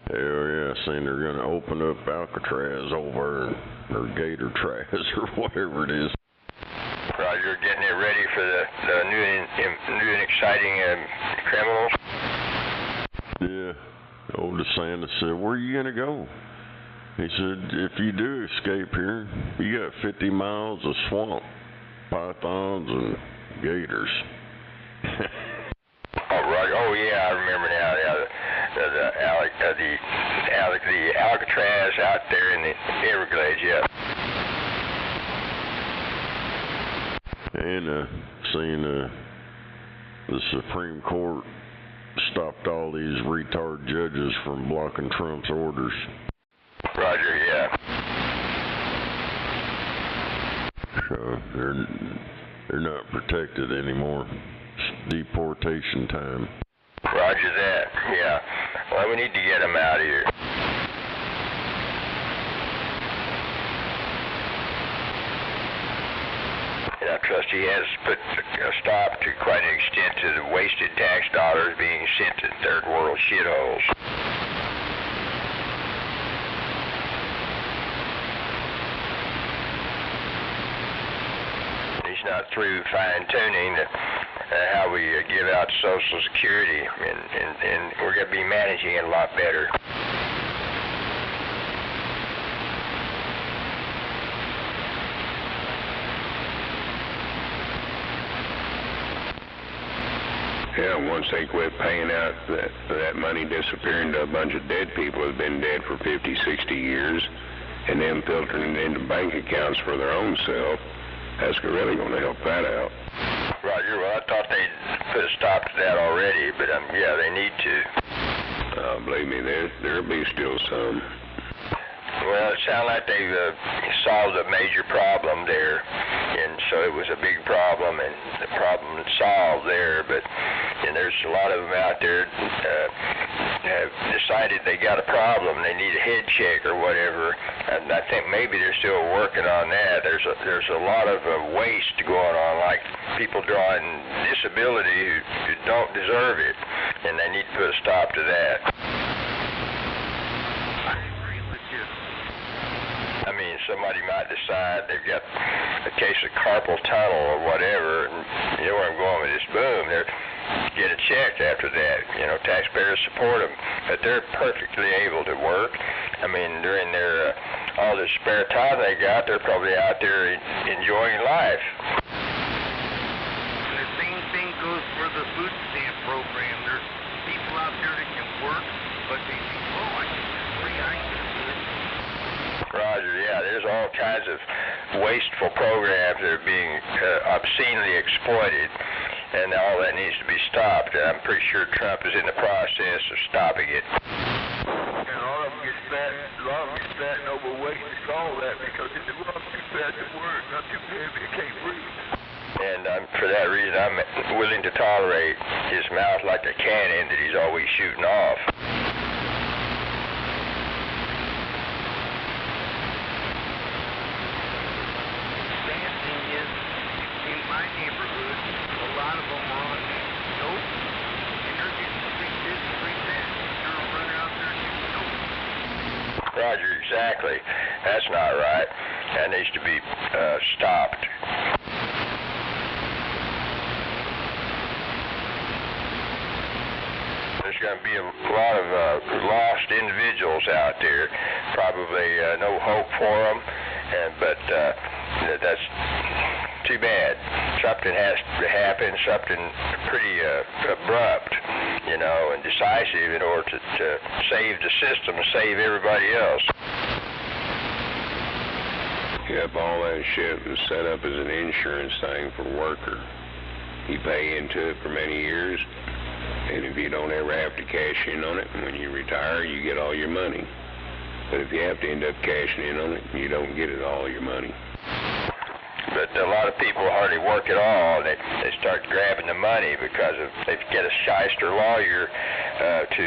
Hell yeah, I seen they're gonna open up Alcatraz over or Gator Traz or whatever it is. Roger, getting it ready for the new and exciting criminals. Yeah, old DeSantis said, "Where are you gonna go?" He said, "If you do escape here, you got 50 miles of swamp, pythons and gators." Oh, right. Oh, yeah, I remember now. Yeah, the Alcatraz out there in the Everglades. Yeah. And seeing the Supreme Court stopped all these retard judges from blocking Trump's orders. Roger, yeah. So they're not protected anymore. It's deportation time. Roger that, yeah. Well, we need to get them out of here. And I trust he has put a stop to quite an extent to the wasted tax dollars being sent to third world shitholes. Not through fine-tuning how we give out Social Security, and we're going to be managing it a lot better. Yeah, once they quit paying out that money disappearing to a bunch of dead people who've been dead for 50, 60 years, and then filtering it into bank accounts for their own self, that's really going to help that out. Roger, well, I thought they'd put a stop to that already, but yeah, they need to. Believe me, there'll be still some. Well, it sounds like they've solved a major problem there, and so it was a big problem, and the problem is solved there, but there's a lot of them out there have decided they got a problem, they need a head check or whatever, and I think maybe they're still working on that. There's a lot of waste going on, like people drawing disability who don't deserve it, and they need to put a stop to that. I mean, somebody might decide they've got a case of carpal tunnel or whatever, and you know where I'm going with this, boom, they're get a check after that. You know, taxpayers support them, but they're perfectly able to work. I mean, during their all the spare time they got, they're probably out there enjoying life. And the same thing goes for the food stamp program. There's people out there that can work, but they think, oh, I can get free, I can do it. Roger, yeah, there's all kinds of wasteful programs that are being obscenely exploited, and all that needs to be stopped. And I'm pretty sure Trump is in the process of stopping it. And a lot of them get fat and overweight and all that because it's too fat to work, not too heavy, they can't breathe. And for that reason, I'm willing to tolerate his mouth like a cannon that he's always shooting off. Roger, exactly. That's not right. That needs to be stopped. There's going to be a lot of lost individuals out there. Probably no hope for them, but that's too bad. Something has to happen, something pretty abrupt, you know, and decisive in order to save the system and save everybody else. Yep, all that shit was set up as an insurance thing for worker. You pay into it for many years, and if you don't ever have to cash in on it, when you retire, you get all your money. But if you have to end up cashing in on it, you don't get it all your money. But a lot of people hardly work at all. They start grabbing the money because they get a shyster lawyer to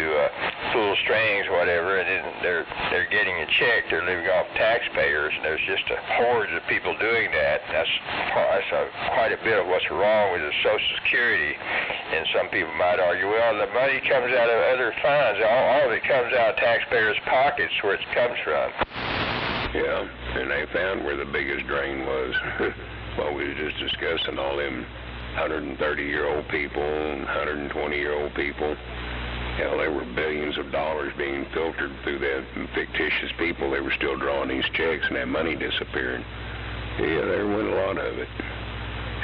pull strings, whatever, and then they're getting a check. They're living off taxpayers, and there's just a horde of people doing that. That's quite a bit of what's wrong with the Social Security. And some people might argue, well, the money comes out of other funds. All of it comes out of taxpayers' pockets, where it comes from. Yeah, and they found where the biggest drain was. Well, we were just discussing all them 130-year-old people and 120-year-old people. Hell, there were billions of dollars being filtered through the fictitious people. They were still drawing these checks, and that money disappeared. Yeah, there went a lot of it.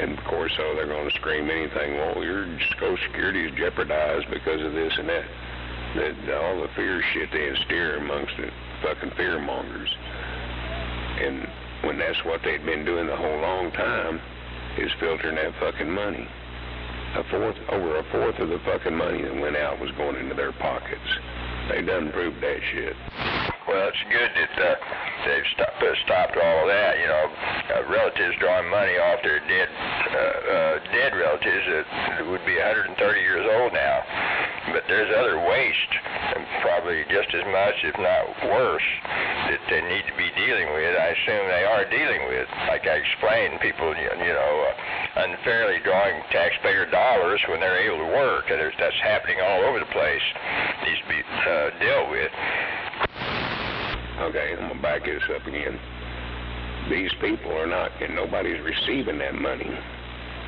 And, of course, so they're going to scream anything, well, your Social Security is jeopardized because of this and that. All the fear shit they instill amongst the fucking fearmongers. And when that's what they'd been doing the whole long time, is filtering that fucking money. Over a fourth of the fucking money that went out was going into their pockets. They done proved that shit. Well, it's good that they've put a stop to all of that. You know, relatives drawing money off their dead relatives that would be 130 years old now. But there's other waste, probably just as much, if not worse, that they need to be dealing with. I assume they are dealing with. Like I explained, people, unfairly drawing taxpayer dollars when they're able to work. And that's happening all over the place. Needs to be dealt with. Okay, I'm going to back this up again. These people are not, and nobody's receiving that money.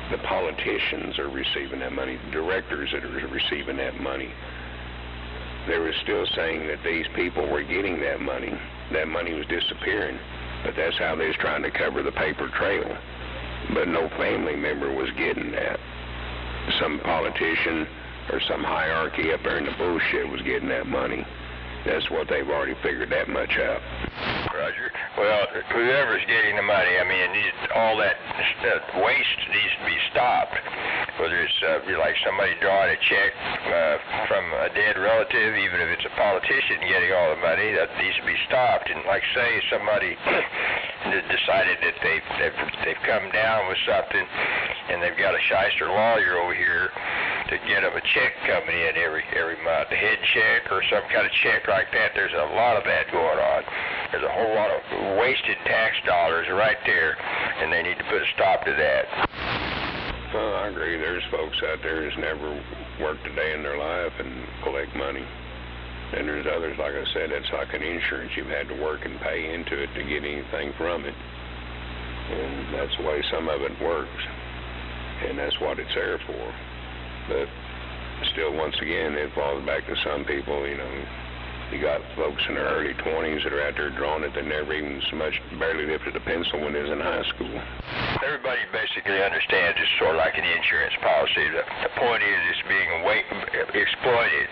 The politicians are receiving that money. The directors that are receiving that money. They were still saying that these people were getting that money. That money was disappearing. But that's how they was trying to cover the paper trail. But no family member was getting that. Some politician or some hierarchy up there in the bullshit was getting that money. That's what they've already figured that much out. Roger. Well, whoever's getting the money, I mean, all that waste needs to be stopped. Whether it's like somebody drawing a check from a dead relative, even if it's a politician getting all the money, that needs to be stopped. And like say somebody decided that they've come down with something, and they've got a shyster lawyer over here to get them a check coming in every month, a head check or some kind of check like that. There's a lot of that going on. There's a whole lot of wasted tax dollars right there, and they need to put a stop to that. Well, I agree. There's folks out there that's never worked a day in their life and collect money. And there's others, like I said, it's like an insurance. You've had to work and pay into it to get anything from it. And that's the way some of it works. And that's what it's there for. But still, once again, it falls back to some people, you got folks in their early 20s that are out there drawing it that never even so much barely lifted a pencil when they was in high school. Everybody basically understands it's sort of like an insurance policy. The point is it's being exploited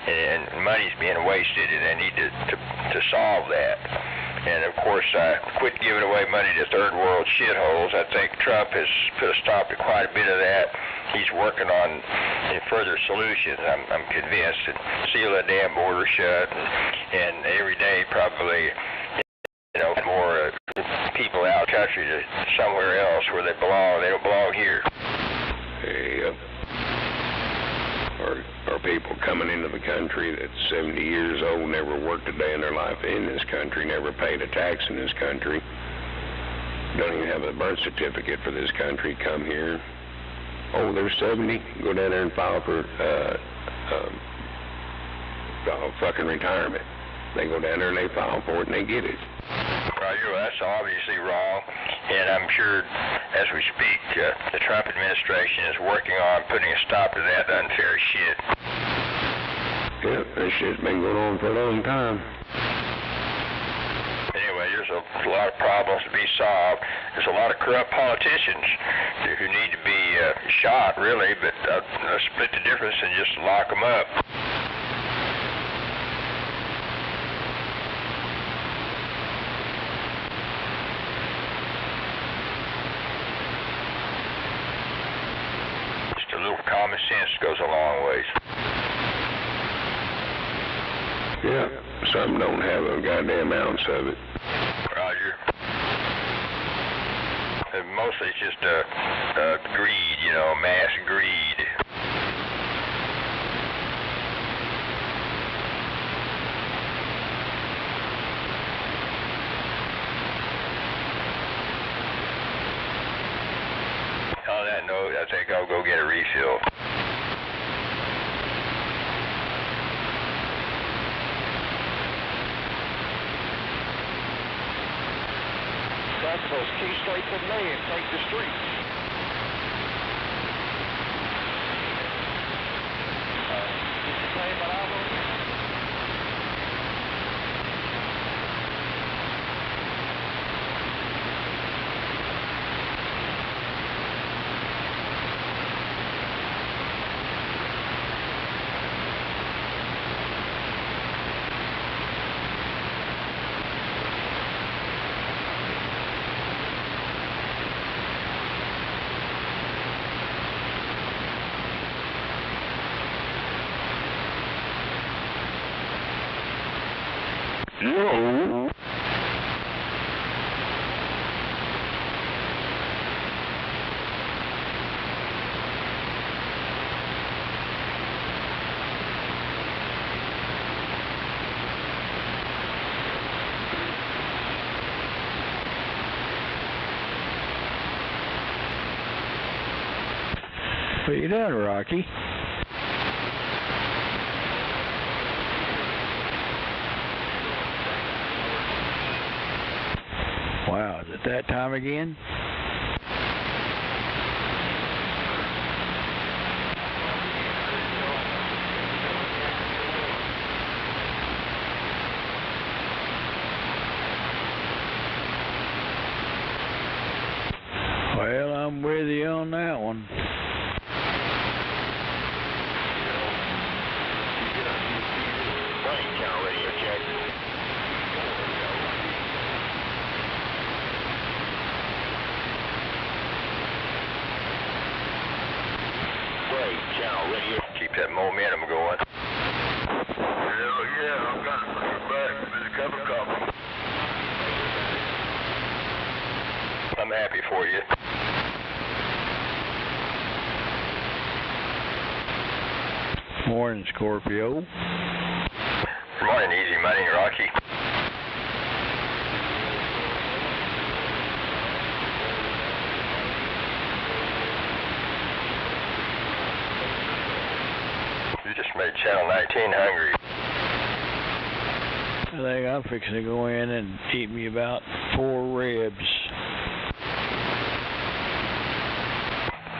and money's being wasted, and they need to solve that. And of course, quit giving away money to third world shitholes. I think Trump has put a stop to quite a bit of that. He's working on further solutions, I'm convinced, and seal the damn border shut, and every day probably, more people out of the country to somewhere else where they belong. They don't belong here. Yep. Or people coming into the country that's 70 years old, never worked a day in their life in this country, never paid a tax in this country, don't even have a birth certificate for this country, come here. Oh, they're 70, go down there and file for fucking retirement. They go down there and they file for it and they get it. Roger, well, that's obviously wrong, and I'm sure as we speak, the Trump administration is working on putting a stop to that unfair shit. Yep, that shit's been going on for a long time. Anyway, there's a lot of problems to be solved. There's a lot of corrupt politicians who need to be shot, really, but let's split the difference and just lock them up. Just a little common sense goes a long ways. Yeah, some don't have a goddamn ounce of it. Roger. And mostly it's just greed, mass greed. On that note, I think I'll go get a refill. That's key straight to me and take the streets. Same, but I will. Yo. What you doing, Rocky? Wow, is it that time again? Well, I'm with you on that one. Keep that momentum going. Hell yeah, I've got it from your back. There's a couple of them. I'm happy for you. Morning, Scorpio. Good morning, Easy Money, Rocky. You just made Channel 19 hungry. I think I'm fixing to go in and eat me about 4 ribs.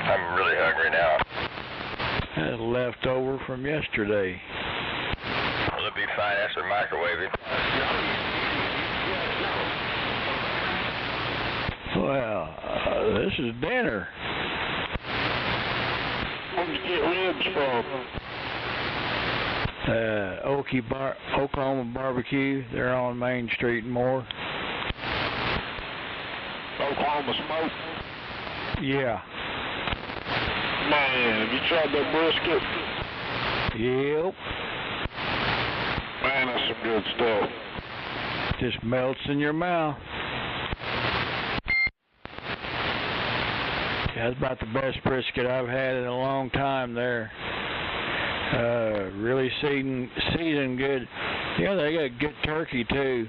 I'm really hungry now. That's left over from yesterday. Well, it'll be fine after microwave it. Well, this is dinner. Where'd you get ribs from? Oklahoma Barbecue. They're on Main Street and more. Oklahoma Smoke? Yeah. Man, have you tried that brisket? Yep. Man, that's some good stuff. Just melts in your mouth. Yeah, that's about the best brisket I've had in a long time there. Really seasoned good. Yeah, they got good turkey too.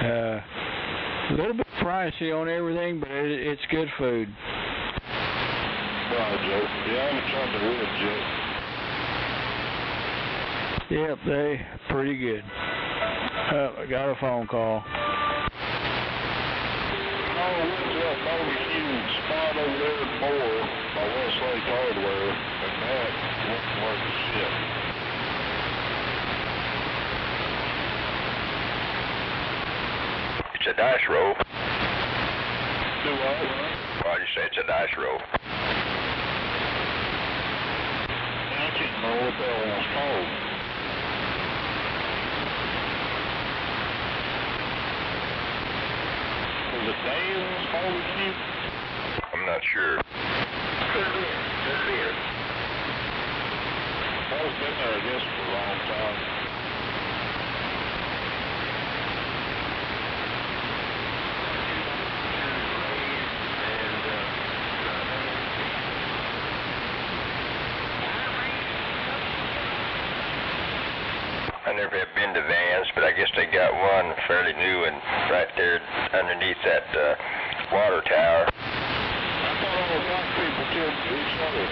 A little bit pricey on everything, but it's good food. Right, Joe. Yeah, I haven't tried the ribs yet. Yep, they pretty good. I got a phone call. I went to that barbecue spot over there in Moore by Westlake Hardware, and that wasn't worth the shit. It's a dice roll. Do what? Why'd you say it's a dice roll? I can't remember what that one's called. Was it Dan's Barbecue? I'm not sure. Could be. I've been there, I guess, for a long time. I never have been to Vans, but I guess they got one fairly new and right there underneath that water tower. I thought all the black people killed each other.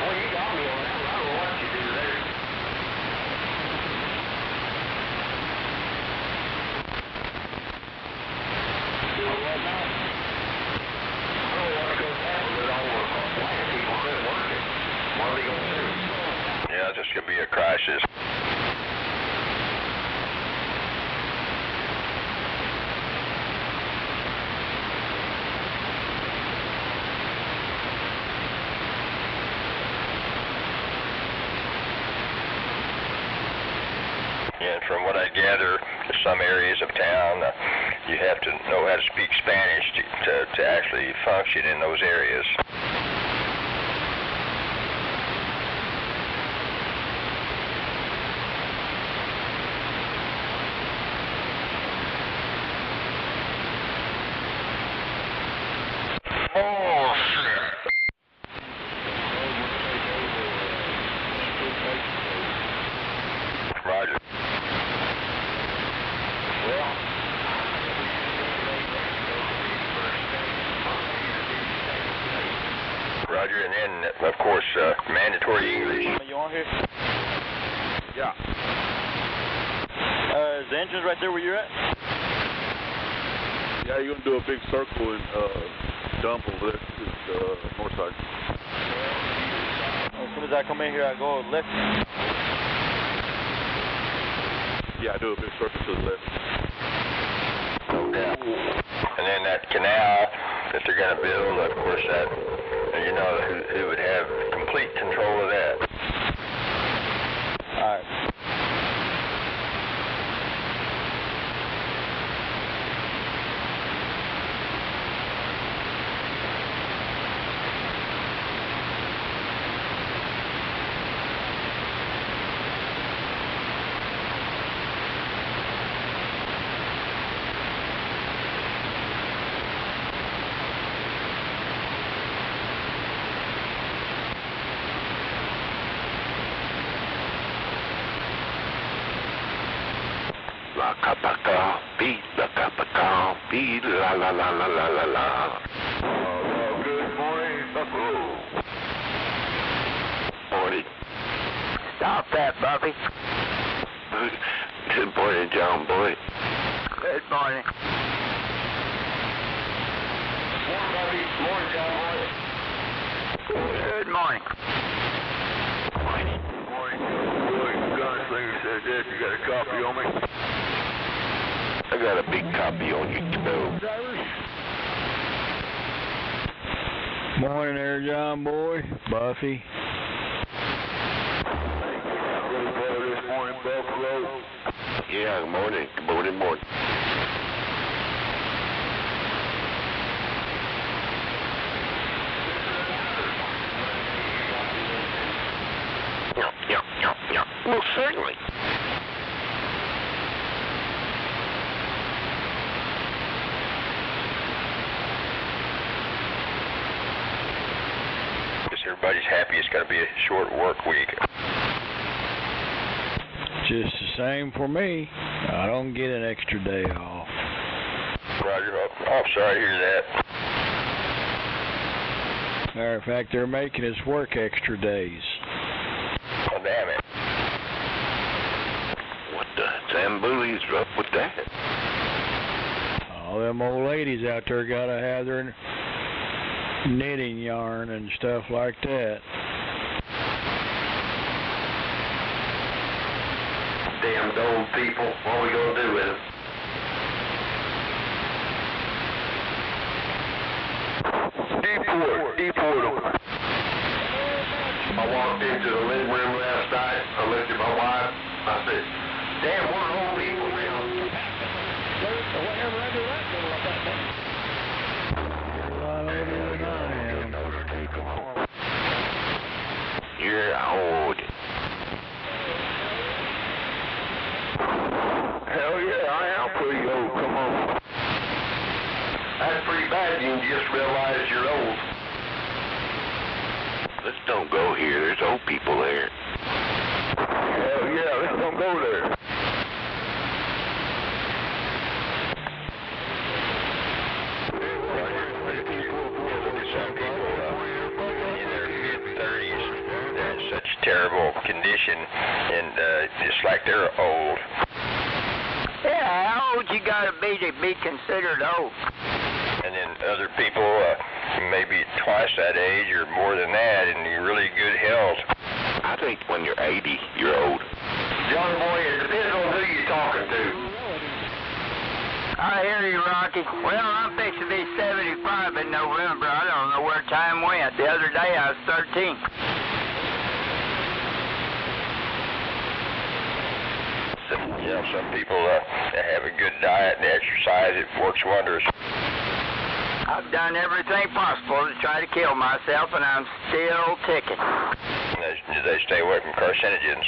Well, you got me on that one. I don't know what you do there. What now? I don't want to go down with all the black people quit working. What are we going to do? Yeah, this could be a crisis. And from what I gather, some areas of town, you have to know how to speak Spanish to actually function in those areas. Roger, and then, of course, mandatory English. You on here? Yeah. Is the engine's right there where you're at? Yeah, you're going to do a big circle and dump over there to the north side. As soon as I come in here, I go left. Yeah, do a big circle to the left. Yeah. And then that canal that they're going to build, of course, that, you know, who would have complete control of that. All right. La kapaka, beat la kapaka, beat la la la la la la la. Good morning, Buffalo. Morning. Stop that, Buffy. Good morning, John boy. Good morning. Morning, Buffy. Morning, John boy. Good morning. Morning, boy. Gunslinger said that. You got a copy on me? I got a big copy on you, too. Morning there, John boy. Buffy. This morning, Buffalo. Yeah, good morning. Good morning, morning. Yeah. Well, certainly. Everybody's happy it's going to be a short work week. Just the same for me. I don't get an extra day off. Roger. Oh, I'm sorry to hear that. Matter of fact, they're making us work extra days. Oh, damn it. What the Zambooli's up with that? All them old ladies out there got to have their knitting yarn and stuff like that. Damned old people. What are we going to do with them? Deport them. I walked into the living room last night. I looked at my wife. I said, damn, what are old people now? Whatever under that door up there. A lot older than I am. You're old. Hell yeah, I am pretty old. Come on. That's pretty bad. You just realize you're old. Let's don't go here. There's old people there. Hell yeah, let's don't go there. Some people in their mid-30s, they're in such terrible condition, and it's like they're old. Yeah, how old you gotta be to be considered old? And then other people, maybe twice that age or more than that, in really good health. I think when you're 80, you're old. Young boy, it depends on who you're talking to. I hear you, Rocky. Well, I'm fixing to be 75 in November. I don't know where time went. The other day I was 13. Some people have a good diet and exercise. It works wonders. I've done everything possible to try to kill myself, and I'm still ticking. They stay away from carcinogens.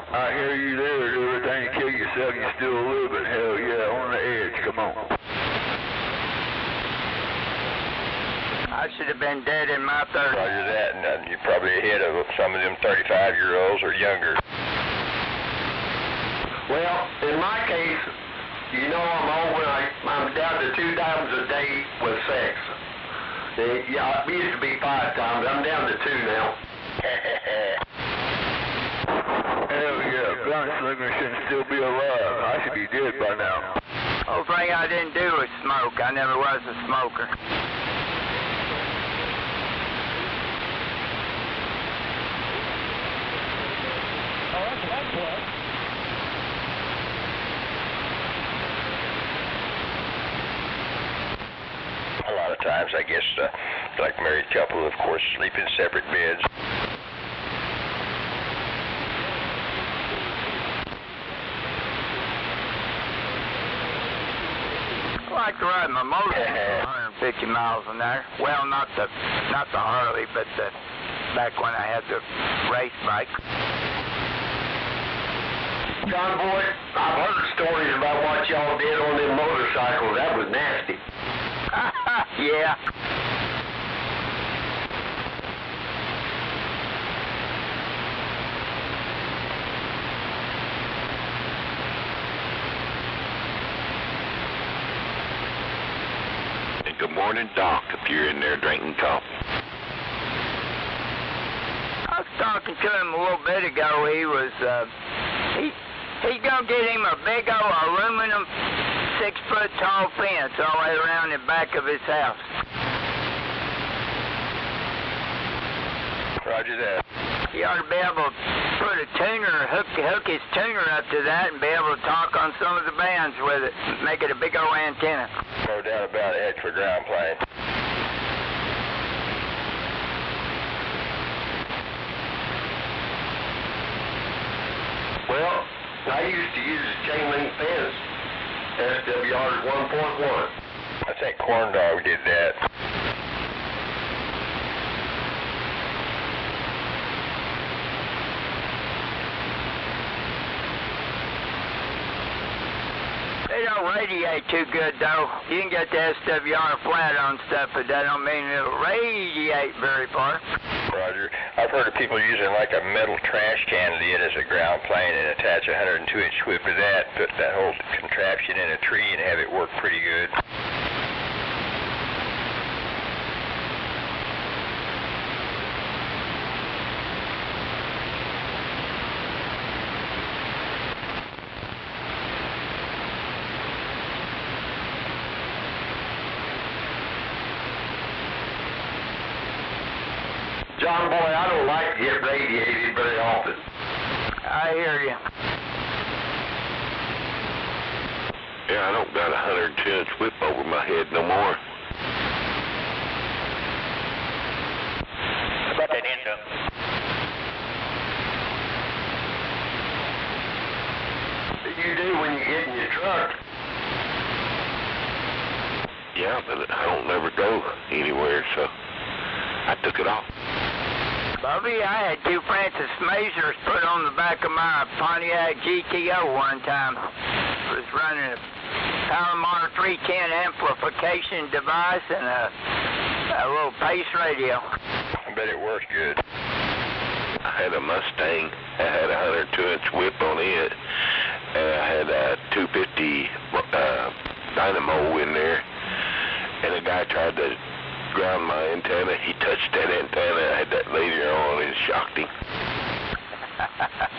I hear you there. Do everything to kill yourself. You're still a little bit, hell yeah, on the edge. Come on. I should have been dead in my 30s. Roger that, and you're probably ahead of some of them 35-year-olds or younger. Well, in my case, you know I'm old when I'm down to 2 times a day with sex. Yeah, it used to be 5 times. I'm down to 2 now. Hell yeah, Gunslinger shouldn't still be alive. I should be dead by now. Whole thing I didn't do was smoke. I never was a smoker. A lot of times, I guess, like married couple, of course, sleep in separate beds. I like to ride my motorcycle 150 miles an hour. Well, not the Harley, but back when I had the race bike. John Boy, I've heard stories about what y'all did on them motorcycles. That was nasty. Yeah. And good morning, Doc, if you're in there drinking coffee. I was talking to him a little bit ago. He was, he's gonna get him a big old aluminum 6-foot tall fence all the way around the back of his house. Roger that. He ought to be able to put a tuner, hook his tuner up to that and be able to talk on some of the bands with it, make it a big old antenna. No doubt about it, head for ground plane. Well, I used to use a chain link fence. SWR's 1.1. I think Corn Dog did that. They don't radiate too good, though. You can get the SWR flat on stuff, but that don't mean it'll radiate very far. Roger. I've heard of people using like a metal trash can lid as a ground plane and attach a 102-inch whip to that, put that whole contraption in a tree and have it work pretty good. John Boy, I don't like to get radiated very often. I hear you. Yeah, I don't got a 110-inch whip over my head no more. How about that end up? What do you do when you get in your truck? Yeah, but I don't never go anywhere, so I took it off. Bubby, I had 2 Francis Mazers put on the back of my Pontiac GTO one time. I was running a Palomar 310 amplification device and a little pace radio. I bet it works good. I had a Mustang. I had a 102-inch whip on it, and I had a 250 dynamo in there, and a guy tried to ground my antenna. He touched that antenna. I had that laser on and it shocked him.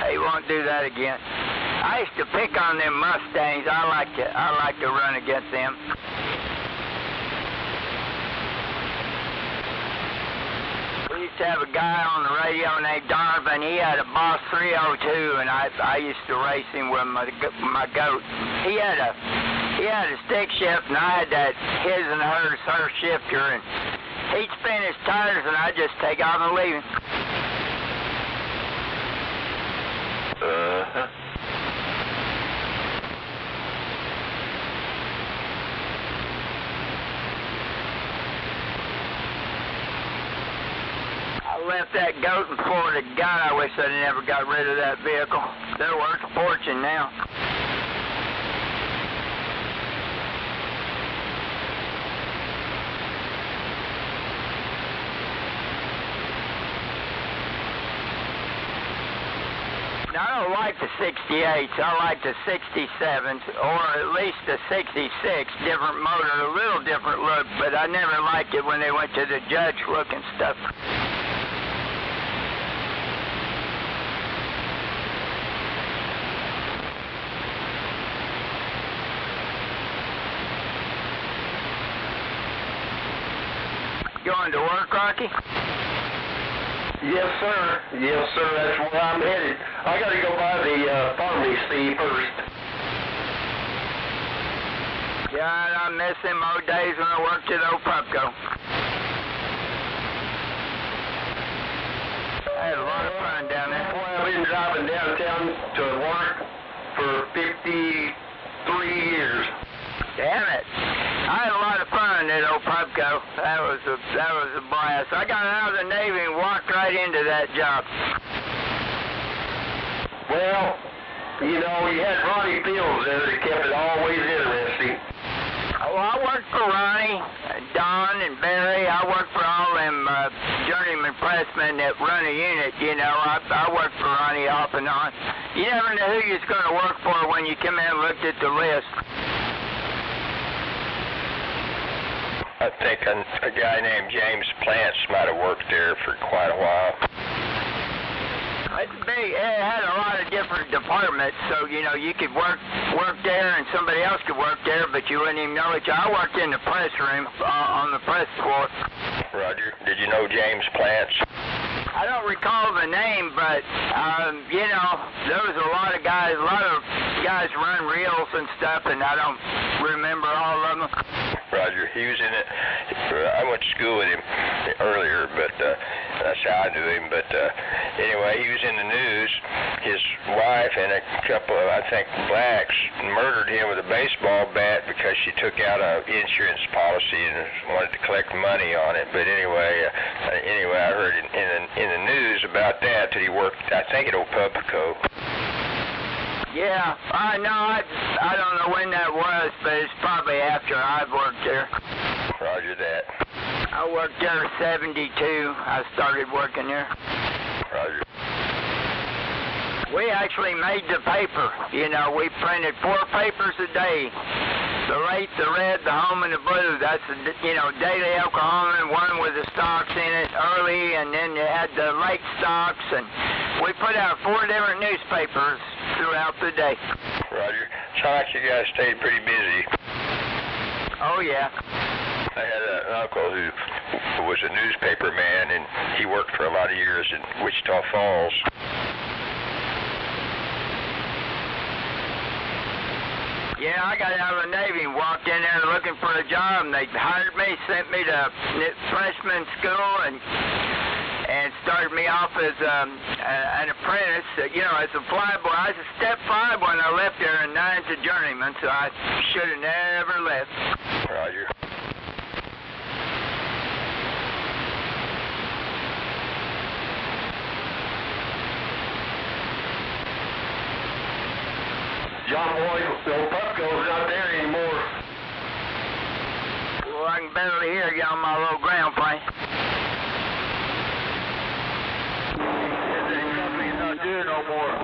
He won't do that again. I used to pick on them Mustangs. I like to run against them. We used to have a guy on the radio named Donovan. He had a Boss 302, and I used to race him with my goat. He had a stick shift, and I had that his and her shifter, and he'd spin his tires, and I'd just take off and leave him. Uh-huh. I left that goat in Florida. God, I wish I'd never got rid of that vehicle. They're worth a fortune now. I don't like the 68s. I like the 67s, or at least the 66. Different motor, a little different look, but I never liked it when they went to the Judge look and stuff. Going to work, Rocky? Yes, sir. Yes, sir. That's where I'm headed. I got to go by the pharmacy first. God, I miss them old days when I worked at old Pupco. I had a lot of fun down there. Boy, I've been driving downtown to work for 53 years. Damn it. I had a lot of fun at old Pupco. That was a blast. I got out of the Navy and walked right into that job. Well, you know, you had Ronnie Fields there that kept it always interesting. Well, I worked for Ronnie, Don, and Barry. I worked for all them journeyman pressmen that run a unit, you know. I worked for Ronnie off and on. You never know who you're going to work for when you come in and looked at the list. I think a guy named James Plants might have worked there for quite a while. It had a lot of different departments, so, you know, you could work there and somebody else could work there, but you wouldn't even know it. I worked in the press room on the press floor. Roger. Did you know James Plants? I don't recall the name, but, you know, there was a lot of guys run reels and stuff, and I don't remember all of them. Roger. He was in it. I went to school with him earlier, but that's how I knew him. But anyway, he was in the news. His wife and a couple of, I think, blacks murdered him with a baseball bat because she took out an insurance policy and wanted to collect money on it. But anyway, I heard in the news about that he worked, I think, at old Pupco. Yeah, I don't know when that was, but it's probably after I've worked there. Roger that. I worked there in 72. I started working there. Roger. We actually made the paper. You know, we printed 4 papers a day. The late, the red, the home, and the blue. That's the, you know, daily Oklahoman, one with the stocks in it early, and then you had the late stocks, and we put out 4 different newspapers throughout the day. Roger. Sounds like you guys stayed pretty busy. Oh, yeah. I had an uncle who was a newspaper man, and he worked for a lot of years in Wichita Falls. Yeah, I got out of the Navy and walked in there looking for a job, and they hired me, sent me to freshman school, and started me off as an apprentice, you know, as a flyboy. I was a step 5 when I left there, and 9's a journeyman, so I should have never left. Roger. John Boy, old Pupco's not there anymore. Well, I can barely hear you on my little ground plane. That company's not there no more.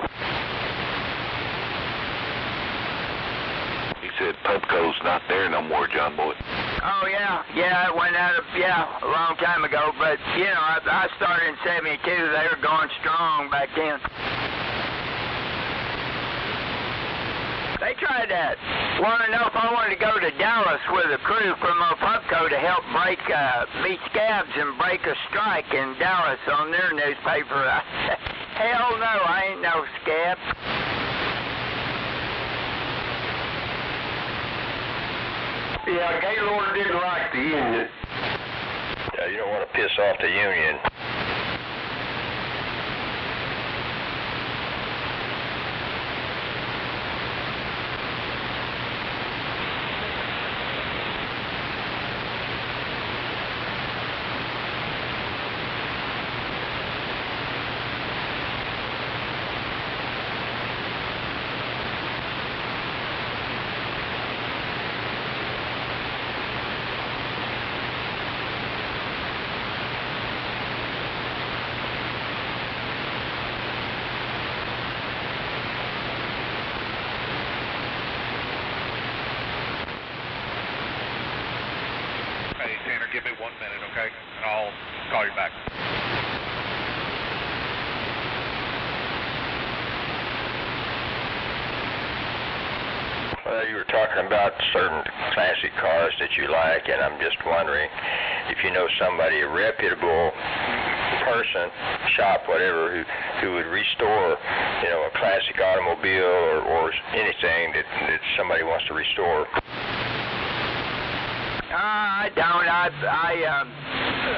He said Pupco's not there no more, John Boy. Oh, yeah, it went out of, a long time ago, but, you know, I started in 72, they were going strong back then. They tried to want to know if I wanted to go to Dallas with a crew from Pupco to help beat scabs and break a strike in Dallas on their newspaper. Hell no, I ain't no scab. Yeah, Gaylord didn't like the union. Yeah, you don't want to piss off the union. talking about certain classic cars that you like, and I'm just wondering if you know somebody, a reputable person, shop, whatever, who would restore, you know, a classic automobile or anything that somebody wants to restore. I don't. I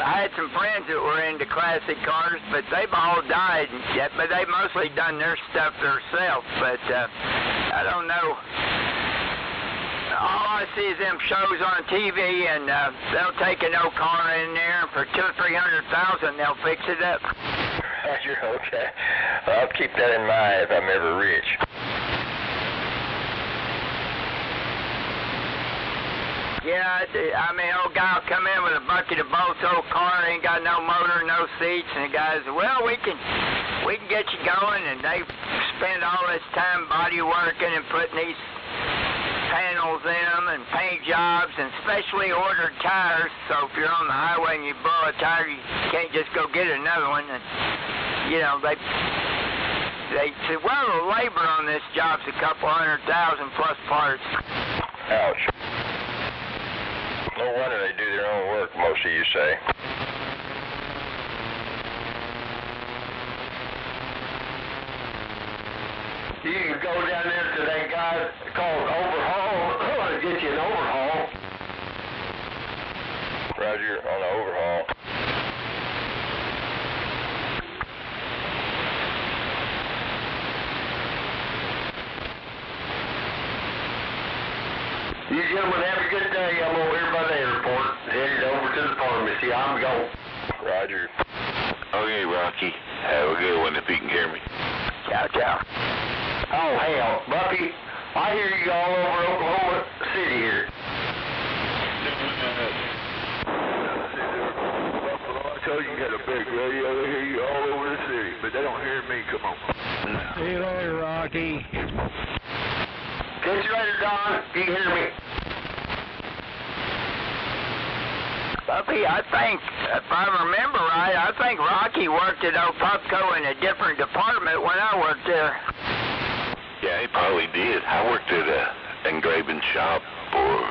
had some friends that were into classic cars, but they've all died. But they mostly done their stuff themselves. But I don't know. All I see is them shows on TV, and they'll take an old car in there, and for $200,000 or $300,000, they'll fix it up. Okay. I'll keep that in mind if I'm ever rich. Yeah, I mean, old guy will come in with a bucket of bolts, old car, ain't got no motor, no seats, and the guy says, well, we can get you going, and they spend all this time body working and putting these panels in them and paint jobs and specially ordered tires, so if you're on the highway and you blow a tire, you can't just go get another one. And, you know, they say, well, the labor on this job's $200,000 plus parts. Ouch. No wonder they do their own work, most of you say. You can go down there to that guy called Overhaul and get you an overhaul. Roger, on the overhaul. You gentlemen have a good day. I'm over here by the airport, headed over to the pharmacy. I'm going. Roger. Okay, Rocky. Have a good one if you can hear me. Ciao, ciao. Oh, hell, Bucky, I hear you all over Oklahoma City here. I told you had a big radio. They hear you all over the city, but they don't hear me. Come on. See you later, Rocky. Catch you later, Don. You can hear me. Buffy, I think, if I remember right, I think Rocky worked at Opupco in a different department when I worked there. Yeah, he probably did. I worked at an engraving shop for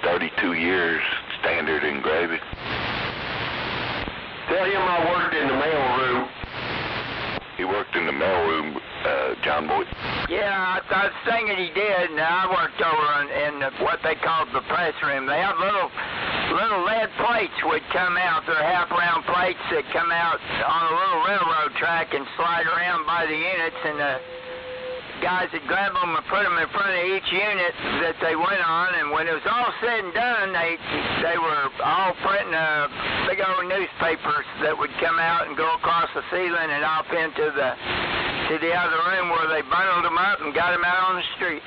32 years, standard engraving. Tell him I worked in the mail room. He worked in the mail room, John Boy. Yeah, I was thinking he did, and I worked over in what they called the press room. They have little lead plates would come out. They're half-round plates that come out on a little railroad track and slide around by the units, and the guys would grab them and put them in front of each unit that they went on, and when it was all said and done, they were all printing big old newspapers that would come out and go across the ceiling and off into the other room where they bundled them up and got them out on the street.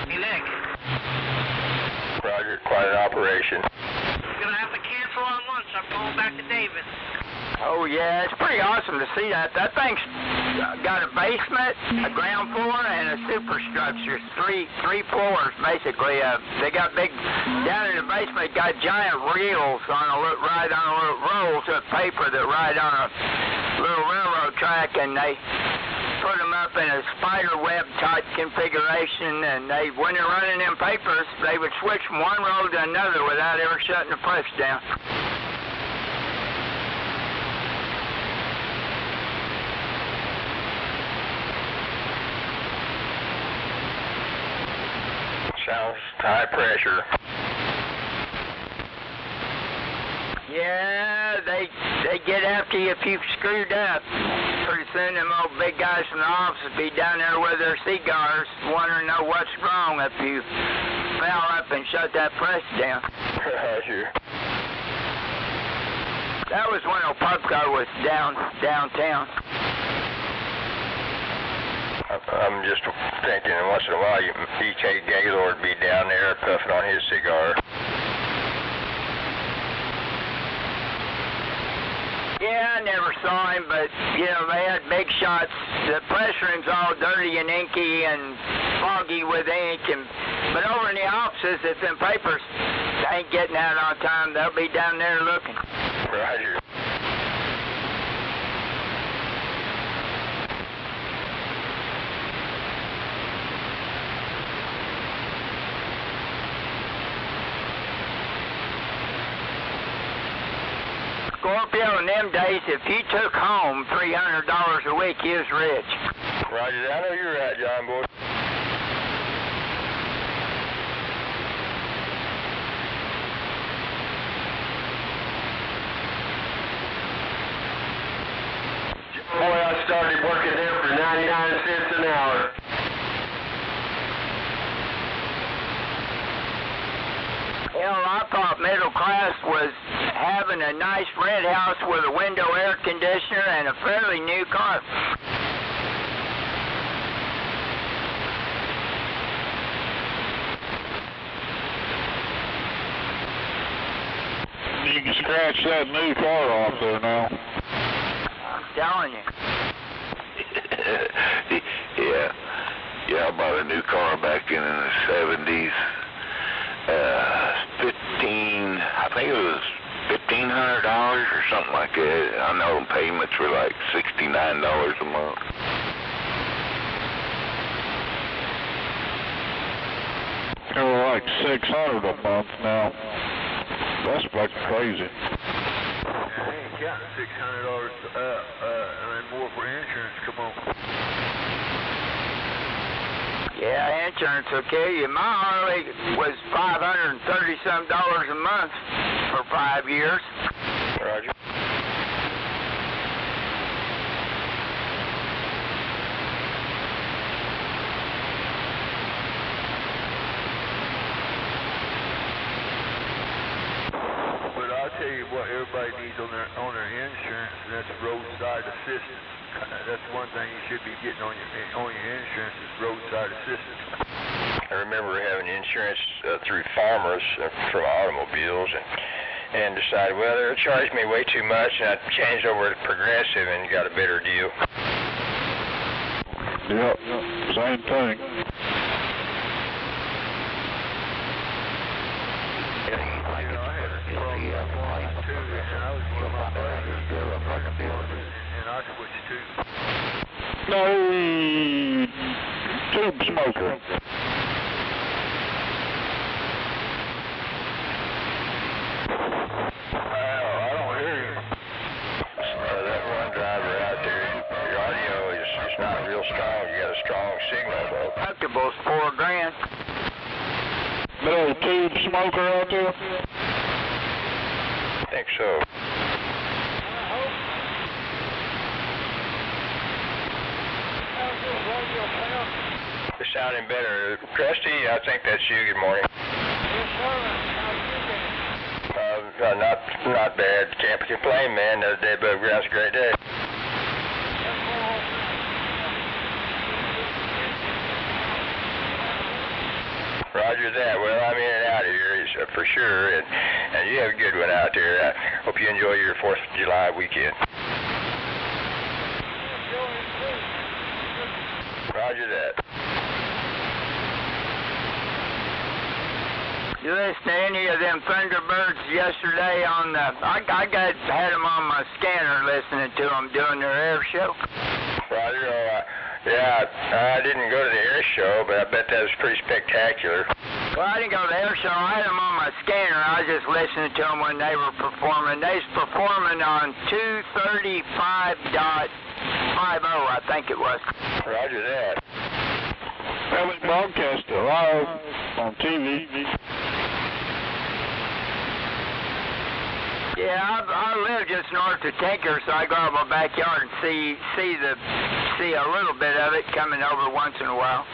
Hey, Nick. Roger, quite an operation. I'm going to have to cancel on lunch. I'm going back to Davis. Oh, yeah, it's pretty awesome to see that. That thing's got a basement, a ground floor, and a superstructure. Three floors, basically. They got down in the basement, got giant reels ride on a little rolls of paper that ride on a little railroad track, and they put them up in a spider web type configuration, and when they're running them papers, they would switch from one roll to another without ever shutting the press down. Sounds high pressure. Yeah, they get after you if you've screwed up. Pretty soon them old big guys from the office will be down there with their cigars wanting to know what's wrong if you foul up and shut that press down. Roger. That was when Opupco was downtown. I'm just thinking once in a while E.K. Gaylord would be down there puffing on his cigar. Yeah, I never saw him, but, you know, they had big shots. The press room's all dirty and inky and foggy with ink, but over in the offices, if them papers ain't getting out on time, they'll be down there looking. Roger. Scorpio in them days, if you took home $300 a week, you was rich. Roger that. I know you're right, John boy. Boy, I started working there for 99 cents an hour. Hell, I thought middle class was having a nice red house with a window air conditioner and a fairly new car. You can scratch that new car off there now. I'm telling you. Yeah, I bought a new car back in the 70s. I think it was $1,500 or something like that. I know the payments were like $69 a month. They're like $600 a month now. That's like crazy. I ain't counting $600 and more for insurance. Come on. Yeah, insurance will kill you. My Harley was $530-some a month for 5 years. Roger. But I'll tell you what everybody needs on their insurance, and that's roadside assistance. That's one thing you should be getting on your insurance is roadside assistance. I remember having insurance through Farmers for automobiles, and decided, well, they're charging me way too much, and I changed over to Progressive and got a better deal. Yep, same thing. I switched to No, tube smoker. I don't hear you. That one driver out there, your audio is not real strong. You got a strong signal, though. Deductible's $4,000. No tube smoker out there? I think so. You're sounding better. Krusty, I think that's you. Good morning. Not bad. Can't complain, man. The day above ground's a great day. Roger that. Well, I'm in and out of here for sure, and you have a good one out there. I hope you enjoy your 4th of July weekend. Roger that. You listen to any of them Thunderbirds yesterday on the... I had them on my scanner listening to them doing their air show. Roger, yeah, I didn't go to the air show, but I bet that was pretty spectacular. Well, I didn't go to the air show. I had them on my scanner. I was just listening to them when they were performing. They was performing on 235.50, I think it was. Roger that. Well, we broadcast it live on TV. Yeah, I live just north of Tinker, so I go out my backyard and see a little bit of it coming over once in a while.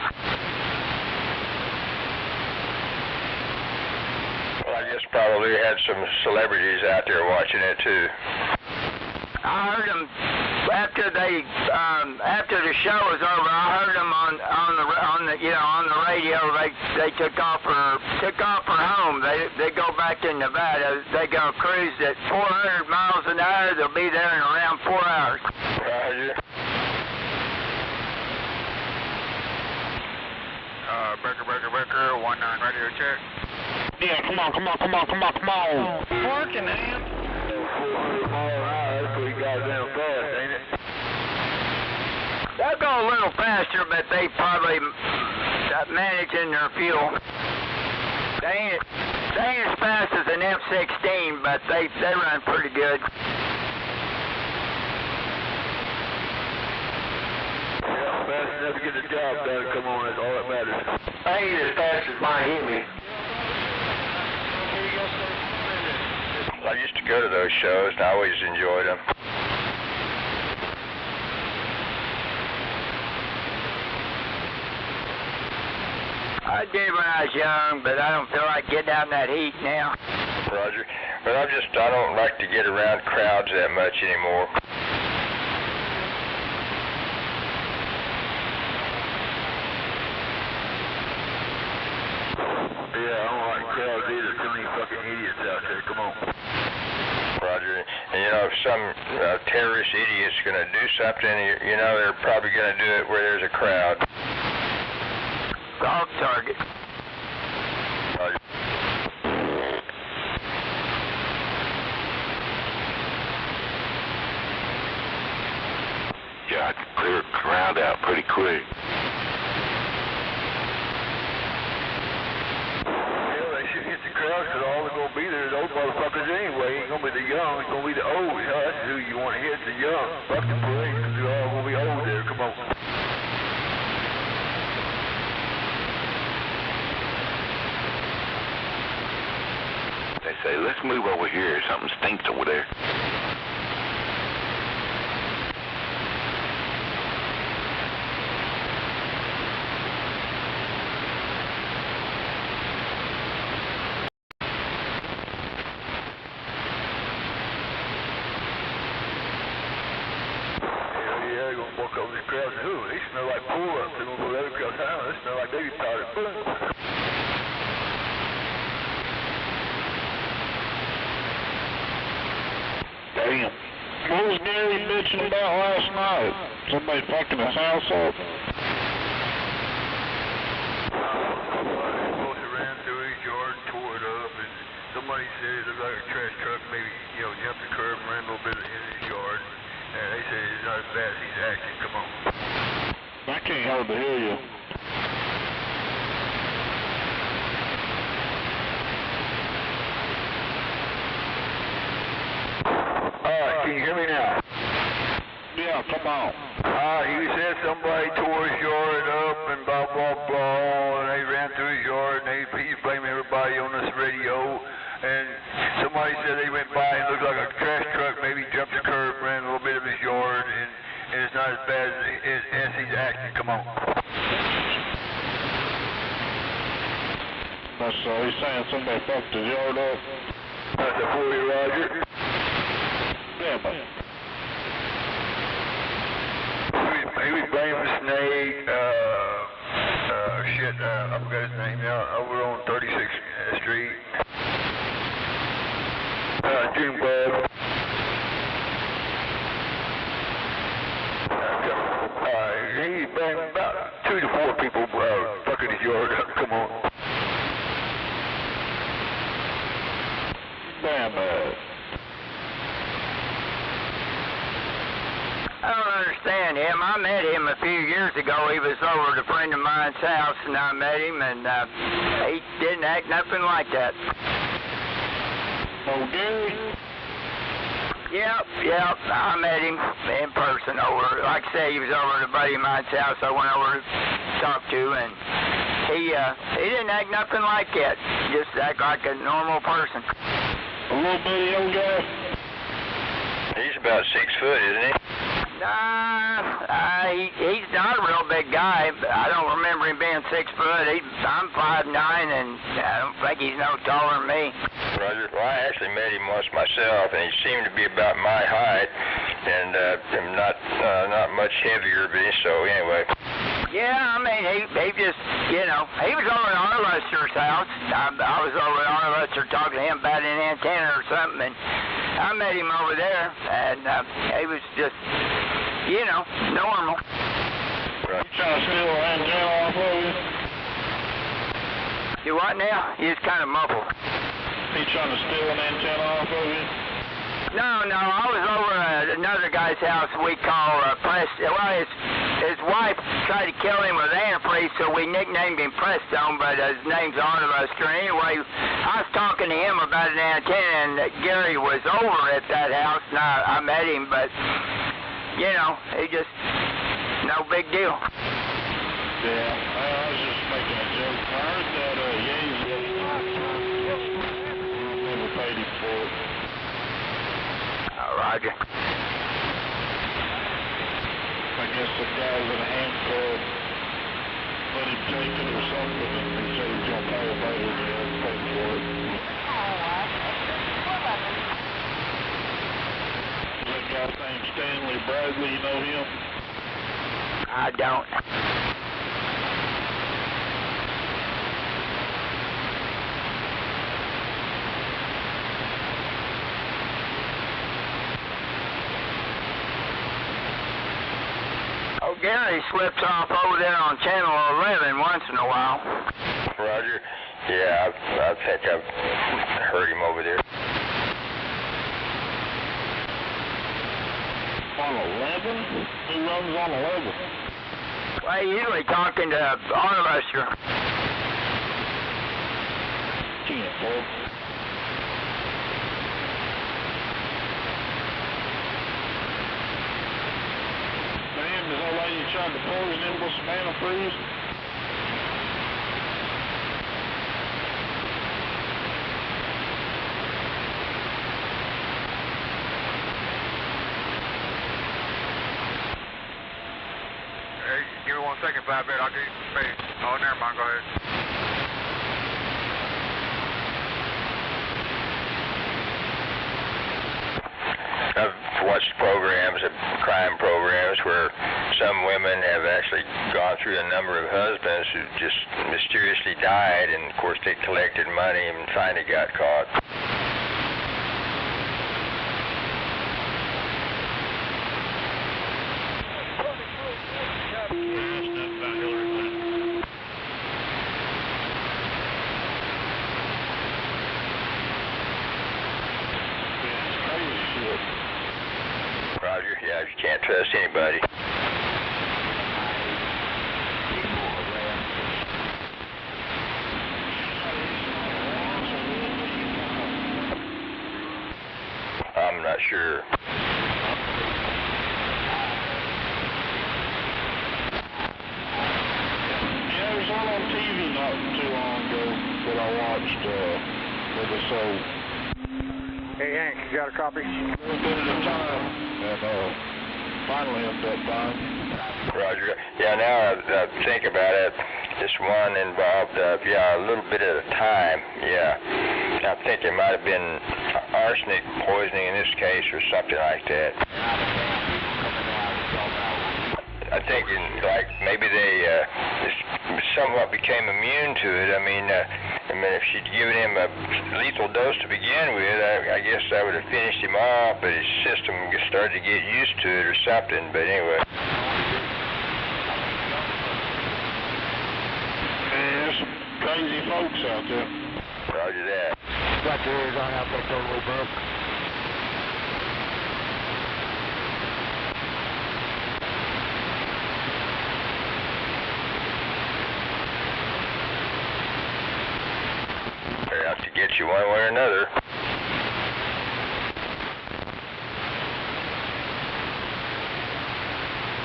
Well, I guess probably had some celebrities out there watching it too. I heard them after the show was over. I heard them on the radio. They took off for home. They go back to Nevada. They go cruise at 400 miles an hour. They'll be there in around 4 hours. Roger. Breaker, 19 radio check. Yeah, come on. Working, man. 400 mile an hour, that's pretty goddamn fast, ain't it? They'll go a little faster, but they probably managing their fuel. They ain't They ain't as fast as an F-16, but they run pretty good. Yeah, fast enough to get the job done. Come on, that's all that matters. I ain't as fast as my Hemi. I used to go to those shows, and I always enjoyed them. I did when I was young, but I don't feel like getting out in that heat now. Roger. But I don't like to get around crowds that much anymore. Yeah, I don't like crowds either. Too many fucking idiots out there. Come on. Roger. And you know, if some terrorist idiot's going to do something, you know, they're probably going to do it where there's a crowd. Soft target. Roger. Yeah, I can clear a crowd out pretty quick. Because all they're going to be there is old motherfuckers anyway. Ain't going to be the young, it's going to be the old. That's who you want to hit, the young. Fuck the parade, because they're all going to be old there. Come on. They say, let's move over here. Something stinks over there. Walk over these crowds and they smell like pull-ups. They're going to go to other crowds. They smell like baby powder. Damn. What was Gary bitching about last night? Somebody fucking his house up? Somebody ran through his yard and tore it up, and somebody said it looked like a trash truck maybe, jumped the curb and ran a little bit in his yard. And they say it's not as bad as he's acting. Come on. I can't hardly hear you. Alright, can you hear me now? Yeah, come on. He said somebody tore his yard up and blah, blah, blah, and they ran through his yard, and he's blaming everybody on this radio. And somebody said they went by and looked like a trash truck, maybe jumped the curb, ran a little bit of his yard, and it's not as bad as he's acting. Come on. He's saying somebody fucked his yard up. That's a 40, Roger. Yeah, but he was blaming Snake, I forgot his name now, over on 36th Street. Junebug. He blamed about 2 to 4 people fucking his yard. Come on. damn I don't understand him. I met him a few years ago. He was over at a friend of mine's house, and I met him, and he didn't act nothing like that. Oh, Gary? Yep. I met him in person over. Like I say, he was over at a buddy of mine's house. I went over to talk to, and he didn't act nothing like that. Just act like a normal person. A little bitty old guy? He's about 6 foot, isn't he? He's not a real big guy. I don't remember him being 6 foot. I'm 5'9", and I don't think he's no taller than me. Roger. Well, I actually met him once myself, and he seemed to be about my height, and not much heavier than me. So anyway. Yeah, I mean, he just, he was over at Arlester's house. I was over at Arlester talking to him about an antenna or something, and I met him over there, and he was just, normal. You trying to steal an antenna off of you? You what now? He's kind of muffled. He trying to steal an antenna off of you? No, I was over at another guy's house we call Preston. Well, his wife tried to kill him with antifreeze, so we nicknamed him Preston, but his name's Arnibuster. Anyway, I was talking to him about an antenna, and Gary was over at that house, and I met him, but, you know, he just, no big deal. Yeah, I was just making a joke. I heard that Yates never paid him for it. Roger. I guess the guys in a handcuff let him take it or something, and they said he was going to pay it later, and he hadn't paid for it. That guy's named Stanley Bradley, you know him? I don't. Oh, Gary slips off over there on Channel 11 once in a while. Roger. Yeah, I think I've heard him over there. On 11? Who runs on 11? Well, he's usually talking to Arnibuster. Can't, folks. Man, is that lady trying to poison him with some antifreeze? Hey, give me 1 second, Flatbed. I'll give you some space. Oh, never mind. Go ahead. I've watched programs, crime programs, where some women have actually gone through a number of husbands who just mysteriously died, and of course they collected money and finally got caught. Roger, yeah, you can't trust anybody. I'm not sure. Yeah, there's one on TV not too long ago that I watched with the soul. Hey, Hank, you got a copy? A little bit at a time, and finally ended up buying. Roger. Yeah, now I think about it, this one involved, yeah, a little bit at a time, yeah. I think it might have been arsenic poisoning in this case or something like that. I think, like, maybe they somewhat became immune to it. I mean, if she'd given him a lethal dose to begin with, I guess that would have finished him off, but his system started to get used to it or something. But anyway. Man, there's some crazy folks out there. Roger that. Got your ears on out there totally broke. They're out to get you one way or another.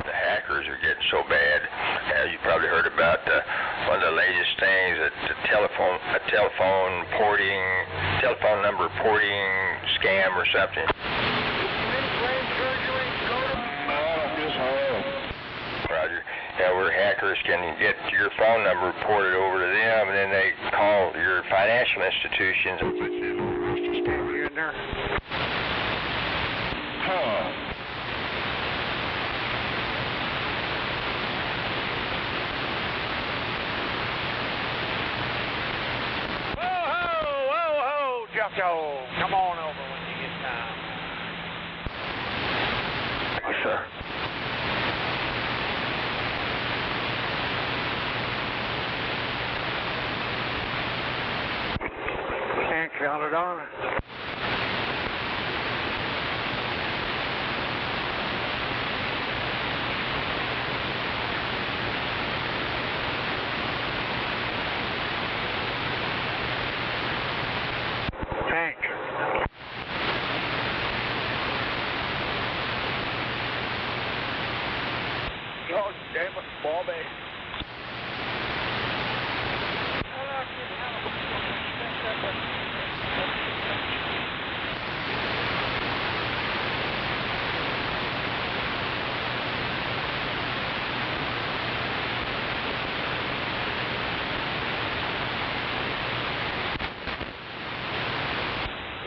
The hackers are getting so bad. You probably heard about one of the latest things, a telephone number porting scam or something. Roger. Yeah, where hackers can get your phone number ported over to them, and then they call your financial institutions. You in there? Huh. Whoa, Jocko. Come on over when you get time. Yes, sir. Can't count it on. Oh, damn it, ball bag.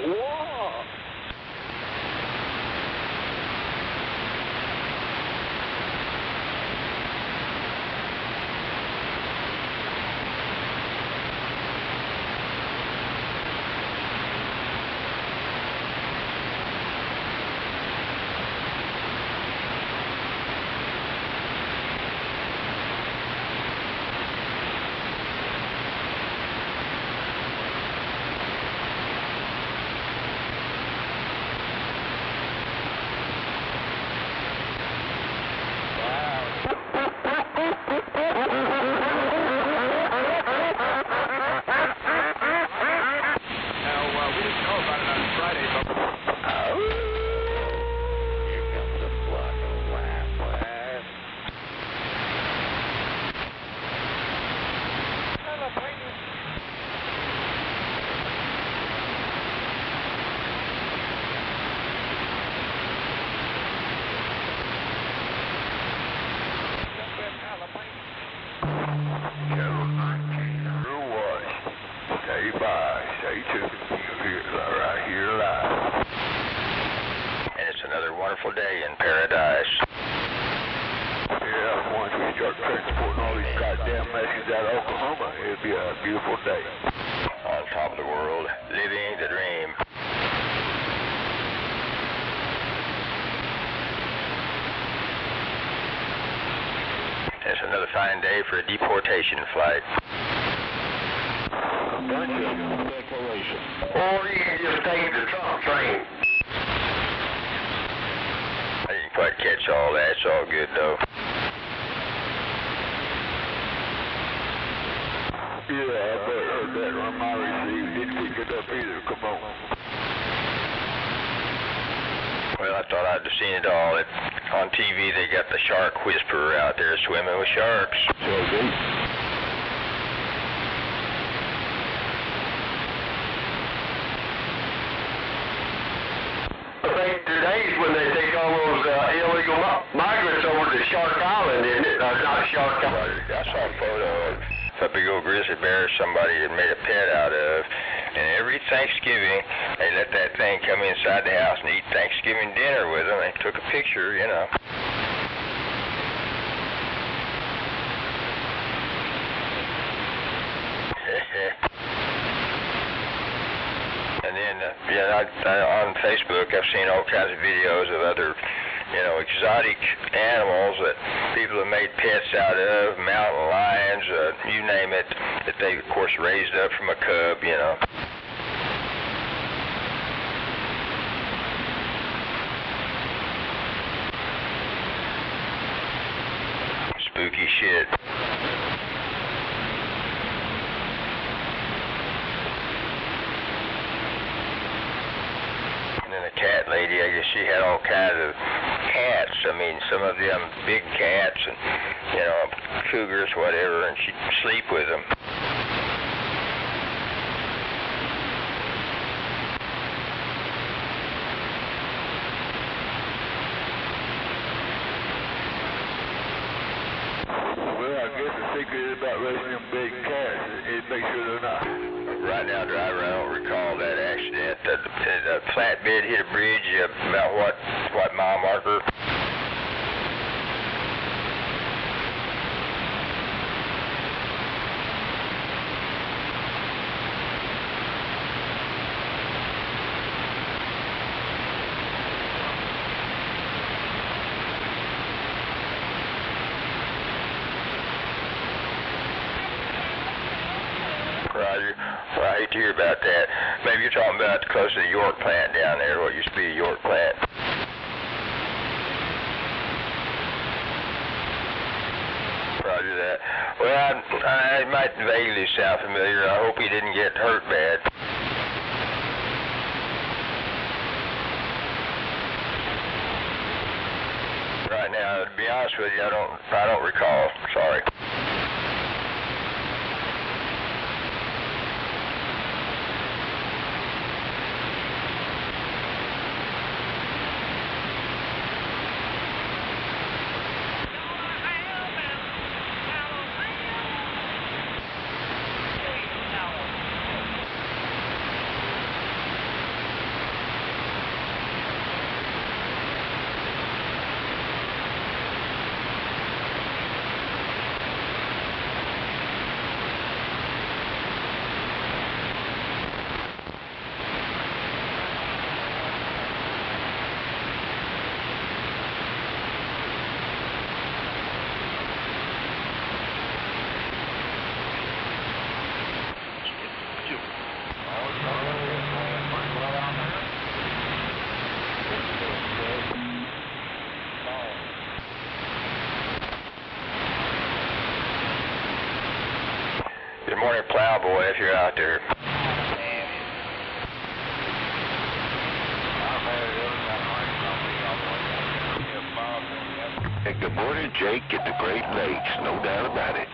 Whoa! Stay by, stay tuned. You'll hear it right here live. And it's another wonderful day in paradise. Yeah, once we start transporting all these goddamn messes out of Oklahoma, it'll be a beautiful day. On top of the world, living the dream. It's another fine day for a deportation flight. Declaration. Or you can just take the Trump train. I didn't quite catch all that. It's all good, though. Yeah, I heard that on my receive. Didn't pick it up either. Come on. Well, I thought I'd have seen it all. On TV, they got the shark whisperer out there swimming with sharks. So deep. I think today's when they take all those illegal migrants over to Shark Island, isn't it? Or not Shark Island. I saw a photo of a big old grizzly bear somebody had made a pet out of. And every Thanksgiving, they let that thing come inside the house and eat Thanksgiving dinner with them. They took a picture, you know. And then, on Facebook, I've seen all kinds of videos of other, exotic animals that people have made pets out of, mountain lions, you name it, that they, of course, raised up from a cub, Spooky shit. And then a cat lady, I guess she had all kinds of cats. I mean, some of them big cats and, cougars, whatever, and she'd sleep with them. Well, I guess the secret is about raising them big cats is make sure they're not. Right now, driver, I don't recall that accident. The flatbed hit a bridge about what mile marker? Roger. Well, I hate to hear about that. Maybe you're talking about close to the York plant down there, what used to be a York plant. Roger that. Well, I might vaguely sound familiar. I hope he didn't get hurt bad. Right right now. To be honest with you, I don't recall. Sorry. Good morning, Plowboy, if you're out there. Hey, good morning, Jake, at the Great Lakes, no doubt about it.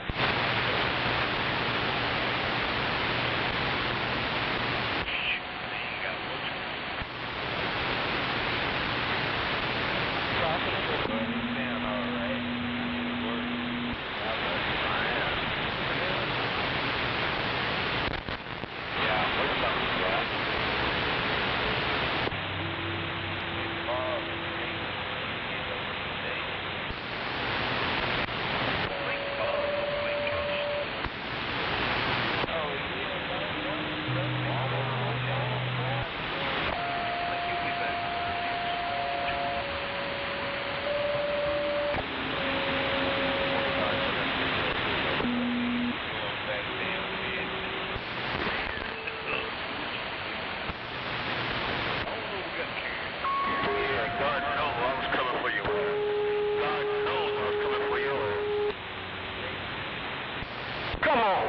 Come on.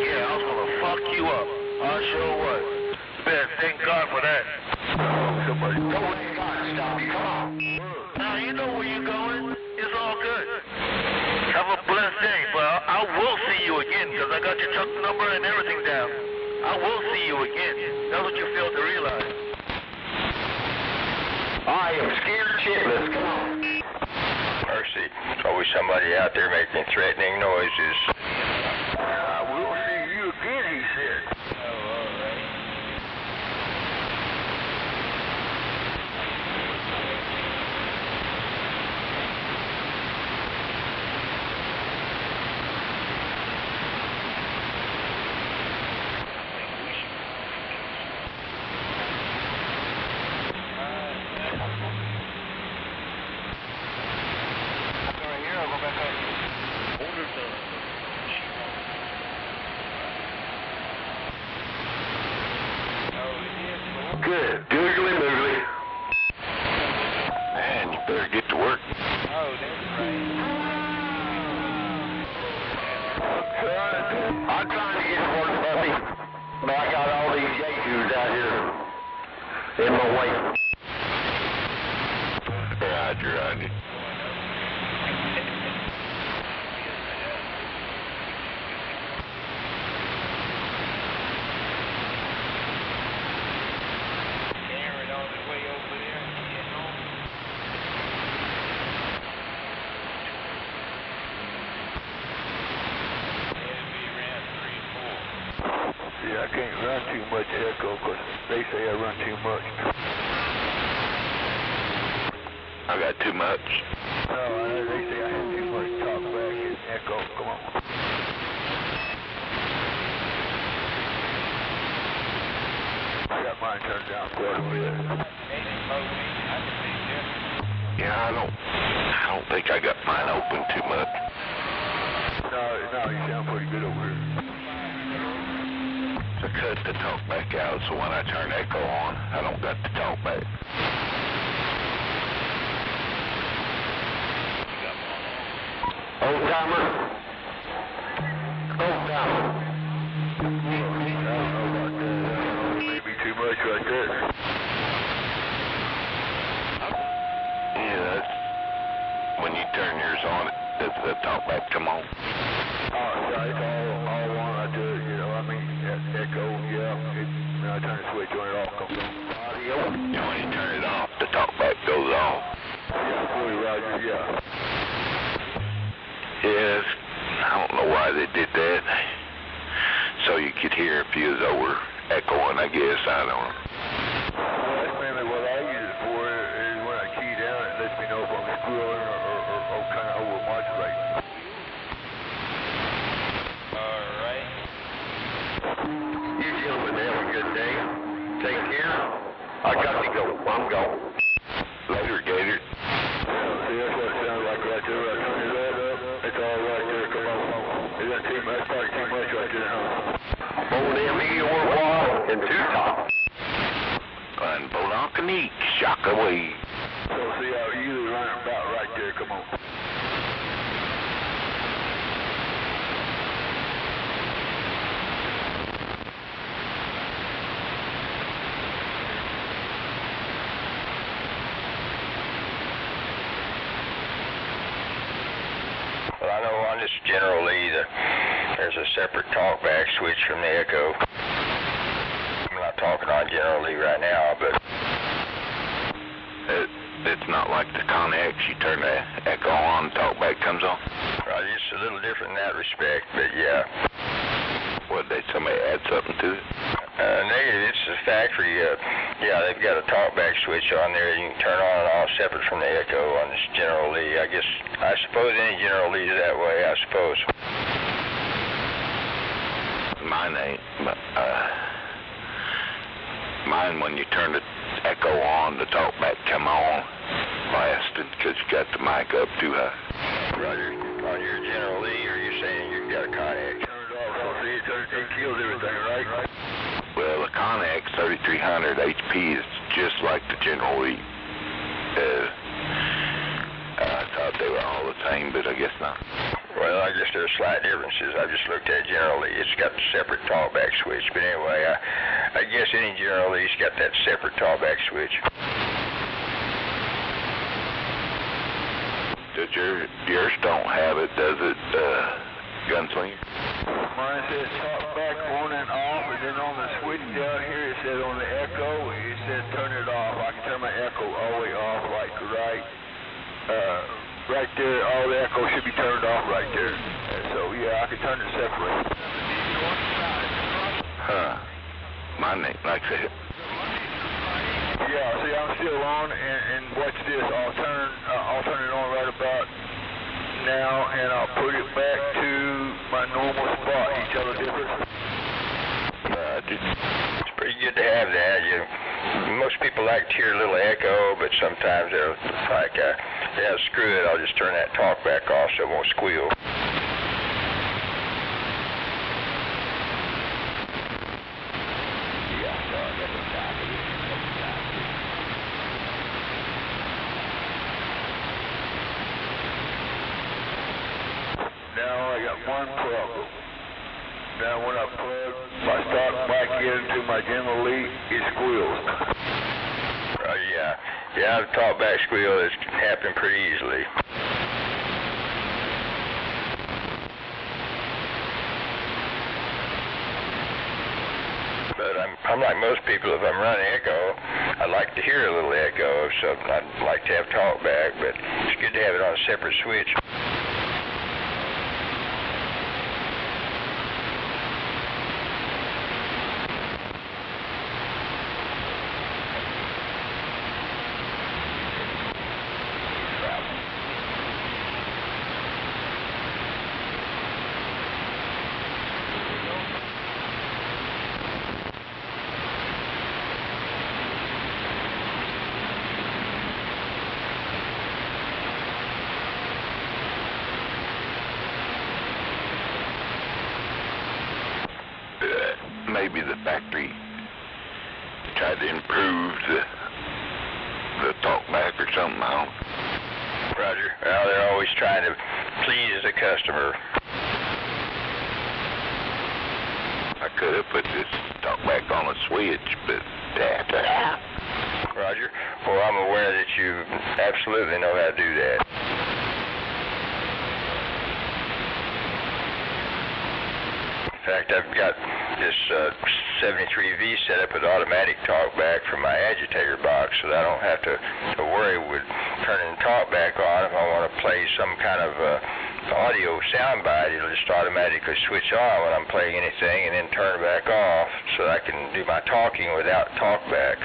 Yeah, I was gonna fuck you up. I sure was. Better thank God for that. Somebody told you God stop you. Come on. Now you know where you're going. It's all good. Have a blessed day, but I will see you again because I got your truck number and everything down. I will see you again. That's what you failed to realize. I am scared shitless. Come on. Mercy. There's always somebody out there making threatening noises. I will see you again, he said. Oh, all right. Good. Googly moogly. Man, you better get to work. Oh, that's right. I'm trying to get to work, puppy, but I got all these yahoos out here in my way. Roger, Roger. Yeah, I can't run too much echo because they say I run too much. I got too much. No, they say I have too much talk back and echo. Come on. I got mine turned down quite a bit. Yeah, I don't think I got mine open too much. No, you sound pretty good over here. I cut the talk back out, so when I turn echo on, I don't got the talk back. Old timer. Old timer. I don't know about that. Maybe too much right there. Yeah, Yeah. Yes, I don't know why they did that. So you could hear if you was over echoing, I guess. I don't know. Well, that's mainly what I use it for, is when I key down, it lets me know if I'm squealing or kind of over-modulating. Alright. You gentlemen have a good day. Take care. I got to go. I'm gone. Later, Gator. See, that's what it sounds like right there. I turn your that up. It's all right there. Come on. Is that too much? That's probably too much right there, huh? O&M or and two top. And Bolonkaneek, shock away. So see how you run about right there. Come on. Well, I know on this General Lee, there's a separate talkback switch from the echo. I'm not talking on General Lee right now, but it's not like the Connex. You turn the echo on, talkback comes on. Well, it's a little different in that respect, but yeah. What, somebody add something to it? Negative. It's the factory. Yeah, they've got a talkback switch on there. You can turn on and off separate from the echo on this General Lee. I suppose any General Lee is that way, I suppose. Mine ain't, but mine, when you turn the echo on, the talkback come on blasted because you got the mic up too high. Roger. On your General Lee, or you're saying you've got a Connex? Turn it off. It kills everything, right? Well, the Connex 3300 HP is just like the General Lee. I thought they were all the same, but I guess not. Well, I guess there's slight differences. I've just looked at General Lee. It's got the separate talkback switch. But anyway, I guess any General Lee's got that separate talkback switch. Does yours don't have it, does it, Gunslinger? Mine says talkback on and off, and then on the switch down here it says on the echo, it says turn it off. I can turn my echo all the way off, like right there, all the echo should be turned off right there. So yeah, I can turn it separate. Huh. Mine ain't like that. Yeah, see, I'm still on, and watch this. I'll turn it on right about now, and I'll put it back to my normal spot. You tell the difference? It's pretty good to have that. Most people like to hear a little echo, but sometimes they're like, yeah, screw it, I'll just turn that talk back off so it won't squeal. Now I got one problem. Now when I plug my stock back into my General Lee, it squeals. Yeah, the talkback squeal has happened pretty easily. But I'm like most people, if I'm running echo, I like to hear a little echo, so I'd like to have talkback, but it's good to have it on a separate switch. Maybe the factory tried to improve the talkback or something. I don't. Roger. Well, they're always trying to please the customer. I could have put this talkback on a switch, but Roger. Well, I'm aware that you absolutely know how to do that. In fact, I've got this 73V set up with automatic talkback from my agitator box. so that I don't have to worry with turning the talkback on. If I want to play some kind of audio soundbite, it'll just automatically switch on when I'm playing anything and then turn it back off, so I can do my talking without talkback.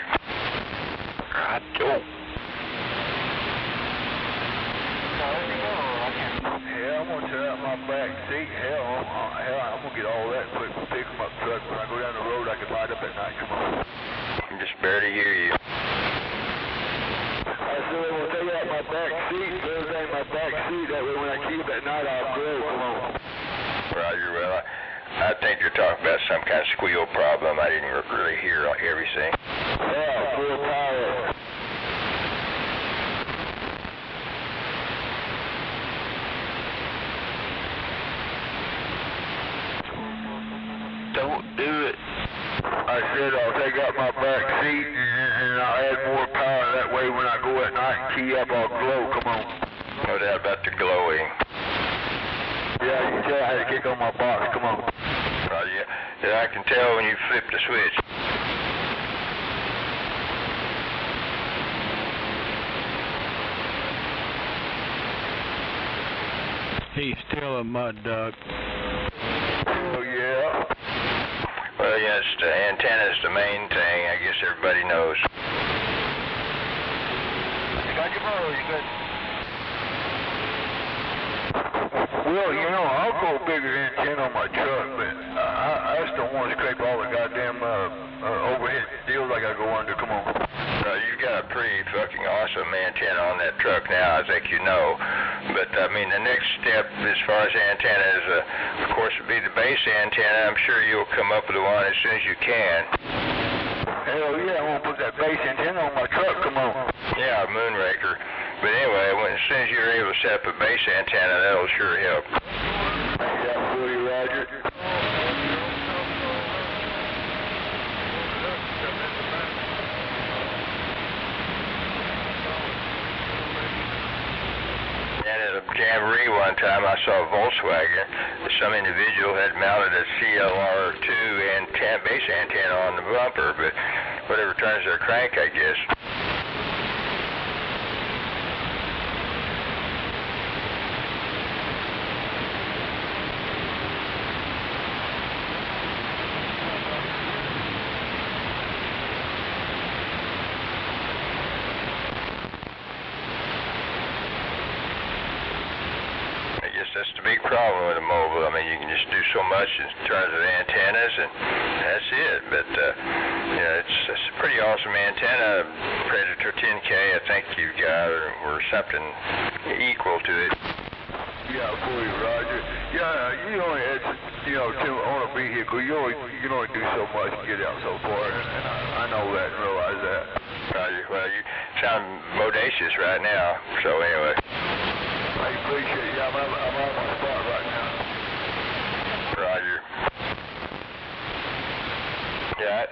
Hell, I'm gonna tear out my back seat. Hell, I'm gonna get all that and put my pick-em-up truck. When I go down the road, I can light up at night. Come on. I can just barely hear you. I said I'm gonna take out my back seat, put everything in my back seat. That way, when I keep at night, I'll glow. Come on. Roger. Well, I think you're talking about some kind of squeal problem. I didn't really hear everything. Yeah, full power. Don't do it. I said I'll take out my back seat and I'll add more power. That way when I go at night and key up, I'll glow. Come on. No doubt about the glowing. Yeah, you can tell I had to kick on my box. Come on. Yeah, I can tell when you flip the switch. He's still a mud duck. Oh, yeah. Well, yes, the antenna's the main thing. I guess everybody knows. Got your motor, you good? Well, you know, I'll go bigger antenna on my truck, but I just don't want to scrape all the goddamn overhead deals I gotta go under. Come on. You've got a pretty fucking awesome antenna on that truck now, I think you know. But, I mean, the next step as far as antennas, of course, would be the base antenna. I'm sure you'll come up with one as soon as you can. Hell yeah, I want to put that base antenna on my truck. Come on. Yeah, Moonraker. But anyway, as soon as you're able to set up a base antenna, that'll sure help. Yeah, Willie Roger. And at a jamboree one time, I saw a Volkswagen. Some individual had mounted a CLR2 base antenna on the bumper, but whatever turns their crank, I guess. That's the big problem with a mobile. I mean, you can just do so much in terms of antennas, and that's it. But, it's a pretty awesome antenna. Predator 10K, I think you've got, or something equal to it. Yeah, boy, Roger. Yeah, you only had, on a vehicle, you can only do so much and get out so far, and I know that and realize that. Roger. Well, you sound bodacious right now, so anyway. I appreciate it. Yeah, I'm on my spot right now. Roger. Yeah,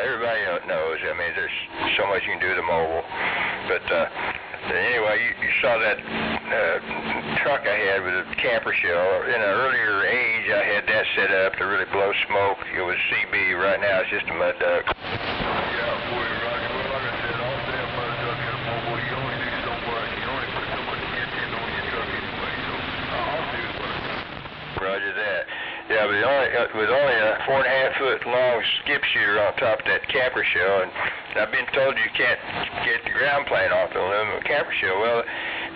everybody knows. I mean, there's so much you can do with a mobile. But anyway, you saw that truck I had with a camper shell. In an earlier age, I had that set up to really blow smoke. It was CB. Right now, it's just a mud duck. Yeah, boy, Roger. Well, like I said, all damn mud duck in a mobile, you only do so much. You only put so much antenna on your truck anyway, so I'll do what I can. Roger that. Yeah, but with only a 4.5-foot long skip shooter on top of that camper shell, and I've been told you can't get the ground plane off the aluminum camper shell. Well,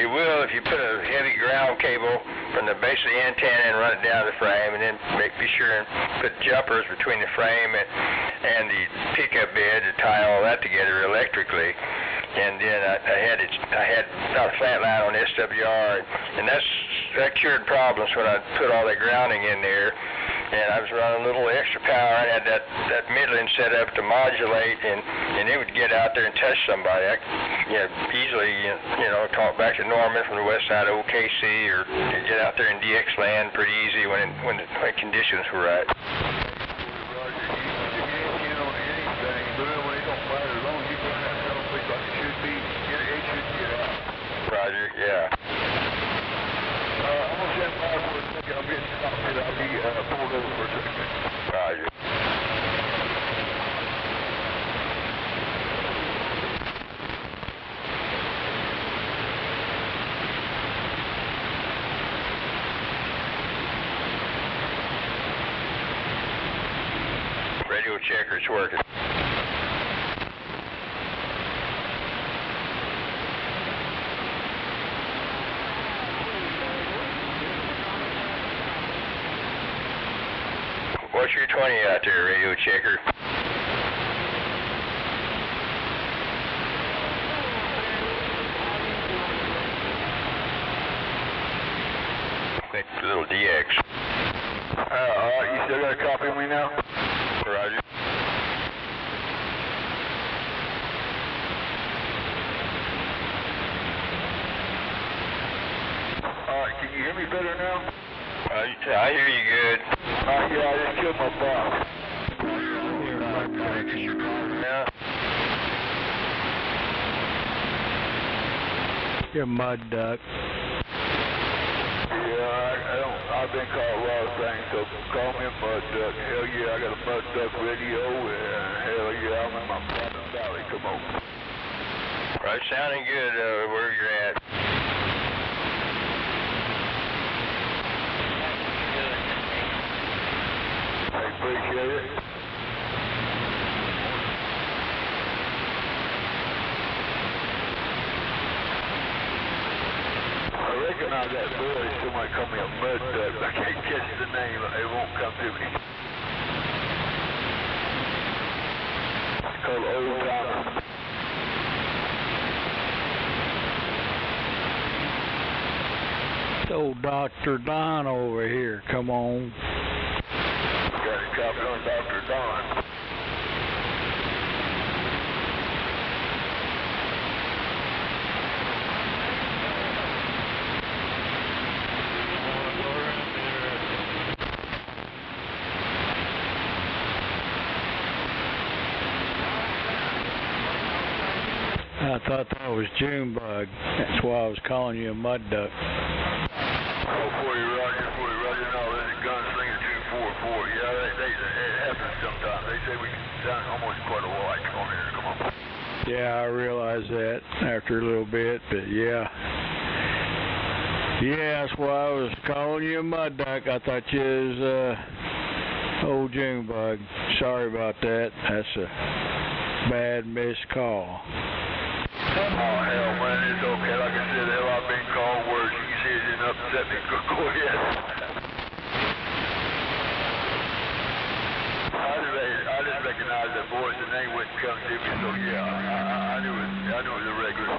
it will if you put a heavy ground cable from the base of the antenna and run it down the frame, and then be sure and put jumpers between the frame and the pickup bed to tie all that together electrically. And then I had a flat line on SWR, and that cured problems when I put all that grounding in there. And I was running a little extra power. I had that midland set up to modulate, and it would get out there and touch somebody. I easily talk back to Norman from the west side of OKC, or get out there in DX land pretty easy when conditions were right. Roger, yeah. I'm going to stand by for a second. I'm getting stopped here. I'll be pulled over for a second. Roger. radio checker's working. What's your 20 out there, radio checker? Little DX. Alright, you still got a copy of me now? Roger. Alright, can you hear me better now? I hear you good. Yeah, I just killed my box. Yeah. You're a mud duck. I've been called a lot of things, so call me a mud duck. Hell yeah, I got a mud duck radio, and hell yeah, I'm in my private valley. Come on. Right, sounding good where you're at. I appreciate it. I recognize that voice. Somebody call me a mud duck, but I can't catch the name. It won't come to me. It's called Old Timer. It's old Dr. Don over here. Come on. Got a copy on Dr. Don. I thought that was Junebug. That's why I was calling you a mud duck. Oh, for you, Roger. No, this is Gunslinger 244. Yeah, it happens sometimes. They say we sound almost quite alike on here. Come on. Yeah, I realize that after a little bit, but yeah. Yeah, that's why I was calling you a mud duck. I thought you was old Junebug. Sorry about that. That's a bad missed call. Oh, hell, man, it's okay. Like I said, hell, I've been called words. You can see it didn't upset me. Go ahead. I just recognized that voice, and they wouldn't come to me, so yeah, I knew it was a regular.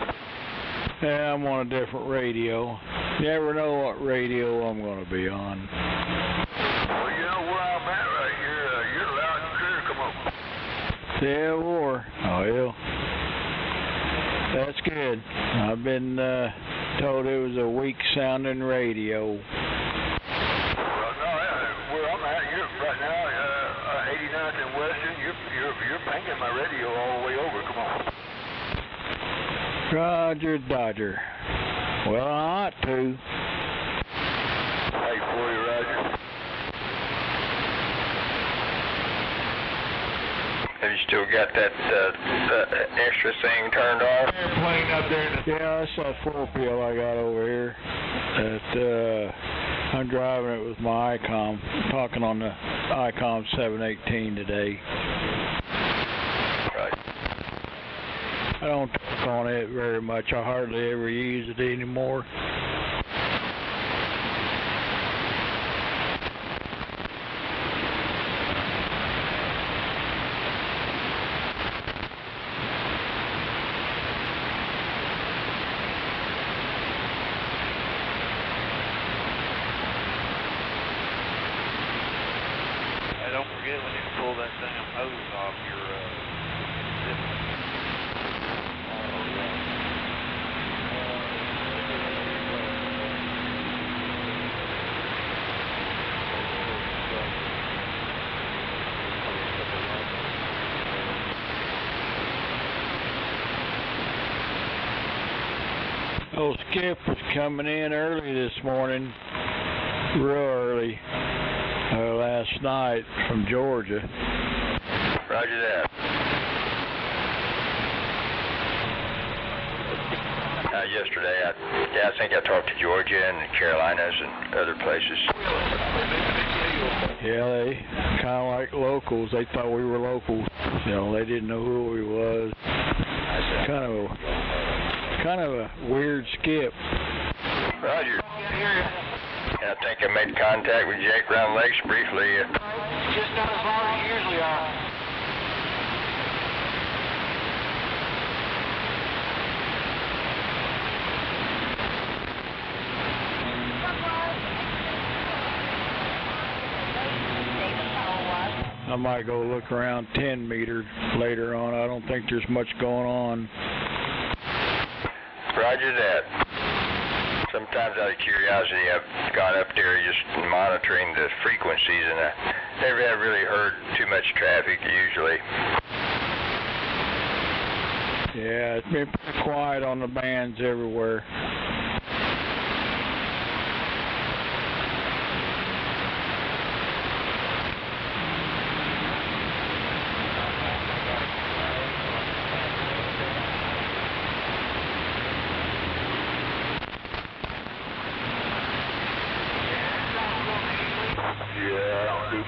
Yeah, I'm on a different radio. Never know what radio I'm going to be on. Well, you know where I'm at right here. You're loud and clear. Come on. Yeah, war. Oh, yeah. That's good. I've been told it was a weak-sounding radio. Well, no, where I'm at, you're right now, 89th and Western. You're pinging my radio all the way over. Come on. Roger, Dodger. Well, I ought to. Hey, for you, Roger. Have you still got that extra thing turned off? Plane up there. Yeah, that's that 4-pill I got over here. That I'm driving it with my ICOM. Talking on the ICOM 718 today. Right. I don't talk on it very much. I hardly ever use it anymore. Don't forget when you pull that damn hose off your Old Skip was coming in early this morning, real early, last night from Georgia. Roger that. Yesterday, I think I talked to Georgia and the Carolinas and other places. Yeah, they kind of like locals. They thought we were locals. You know, they didn't know who we was. Kind of a weird skip. Roger. I think I made contact with Jake Round Lakes briefly. Just not as long as you usually are. I might go look around 10 meter later on. I don't think there's much going on. Roger that. Sometimes out of curiosity, I've gone up there just monitoring the frequencies, and I never have really heard too much traffic usually. Yeah, it's been pretty quiet on the bands everywhere.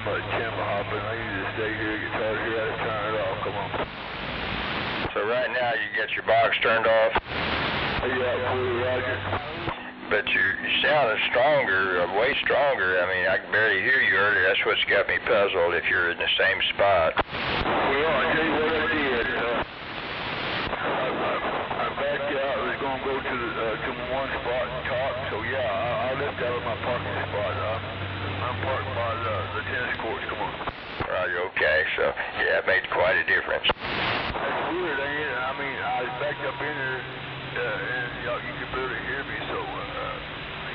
Much timber hopping. I usually stay here, get tired of here, I turn it off. Come on. So right now you got your box turned off? Yeah, fully, Roger. But you sounded stronger, way stronger. I mean, I could barely hear you earlier. That's what's got me puzzled if you're in the same spot. Well, I tell you what I did. I backed out. I was going to go to one spot and talk. So yeah, I left out of my parking spot. I'm parked by the tennis courts. Come on. Roger, okay. So, yeah, it made quite a difference. That's weird, ain't it? I mean, I backed up in there, and you could barely hear me, so,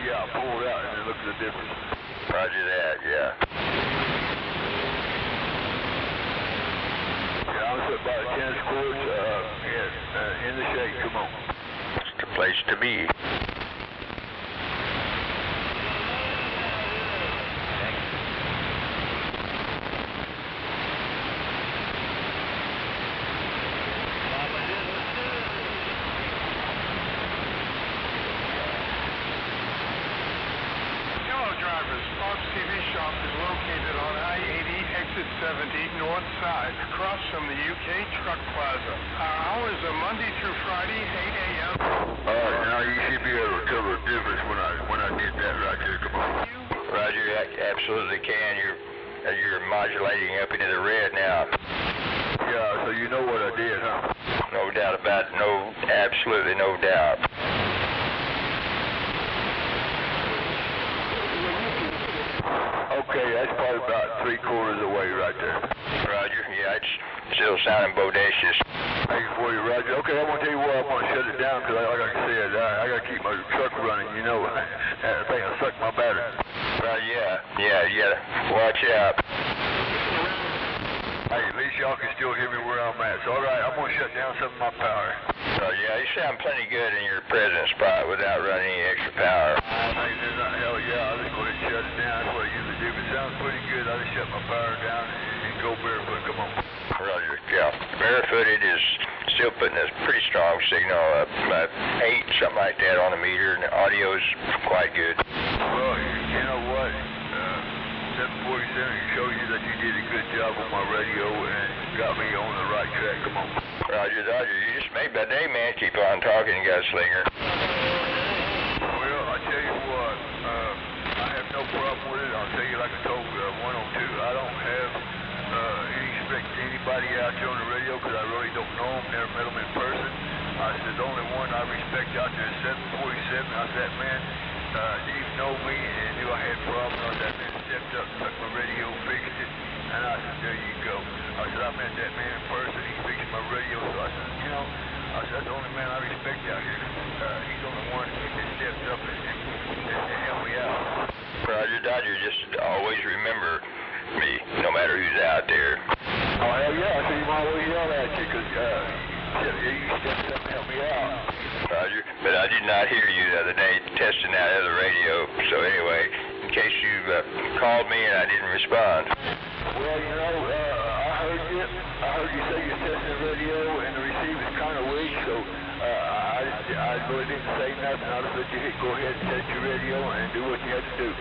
yeah, I pulled out, and look at the difference. Roger that, yeah. Yeah, I was up by the tennis courts, in the shade. Come on. It's the place to be. North side, across from the UK Truck Plaza. Our hours are Monday through Friday, 8 a.m. Now you should be able to tell the difference when I did that right there. Come on. Roger, I absolutely can. You're modulating up into the red now. Yeah, so you know what I did, huh? No doubt about it. No, absolutely no doubt. Okay, that's probably about 3/4 away right there. Roger, yeah, it's still sounding bodacious. Thank you for you, Roger. Okay, I'm going to tell you what, I'm going to shut it down because, like I said, I got to keep my truck running, you know. I think I sucked my battery. Yeah, you got to watch out. Hey, at least y'all can still hear me where I'm at. So, all right, I'm going to shut down some of my power. Yeah, you sound plenty good in your present spot without running any extra power. Hell yeah, I'll just go ahead and shut it down. That's what I usually do. If it sounds pretty good, I'll just shut my power down and go barefoot. Come on. Roger, yeah. Barefooted is still putting a pretty strong signal, about 8, something like that on the meter, and the audio's quite good. Well, you know what? 747 shows you that you did a good job on my radio and got me on the right track. Come on. Roger, you just made my day, man. Keep on talking, gunslinger. Well, I tell you what, I have no problem with it. I'll tell you like I told 102, I don't have any respect to anybody out there on the radio because I really don't know them, never met them in person. I said the only one I respect out there is 747. I said, man, you know me and knew I had problems. That man stepped up, took my radio, fixed it, and I said, there you go. I said, I met that man in person. He fixed my radio. So I said, you know, that's the only man I respect out here. He's the only one that stepped up and helped me out. Roger, Dodger, just always remember me, no matter who's out there. Oh, hell yeah. So you might always yell at you because you stepped up and helped me out. Roger, but I did not hear you the other day testing out of the radio. So anyway, in case you called me and I didn't respond. Well, you know, I heard you say you're testing the radio and the receiver's kind of weak, so I really didn't say nothing. I just let you go ahead and test your radio and do what you had to do.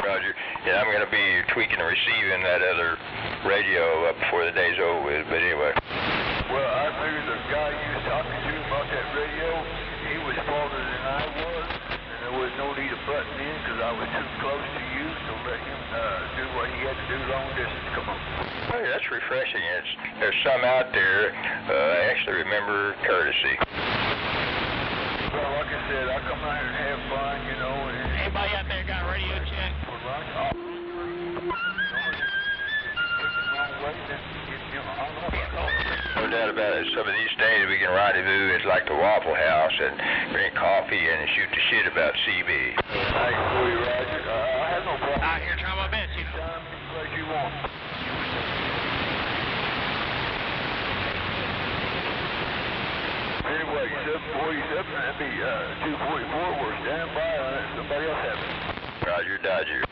Roger. Yeah, I'm going to be tweaking and receiving that other radio up before the day's over with, but anyway. Well, I figured the guy you was talking to about that radio, he was farther than I was, and there was no need of butting in because I was too close to you, so let him do what he had to do long distance. Come on. Hey, that's refreshing. There's some out there, I actually remember courtesy. Well, like I said, I come out here and have fun, you know. And anybody out there got a radio check? No doubt about it. Some of these days we can rendezvous at like the Waffle House and drink coffee and shoot the shit about CB. Nice for you, Roger. I have no problem. Out here trying my best, you know. Like you want. Anyway, 747, that'd be 244. We're standing by on it. Somebody else have it. Roger, Dodger.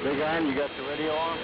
Big Iron, you got the radio on?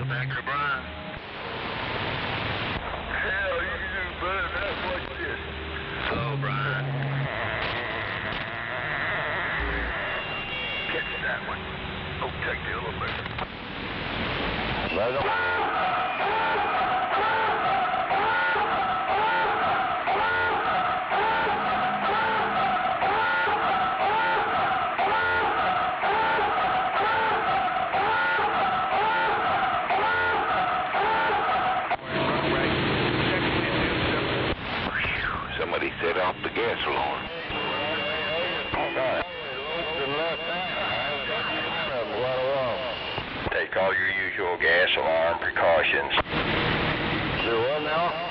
Back to Brian. Hell, you can do better than that. Watch this. Oh, Brian. Catch that one. Oh, take the elevator. Let him. Somebody set off the gas alarm. Take all your usual gas alarm precautions. Do what now?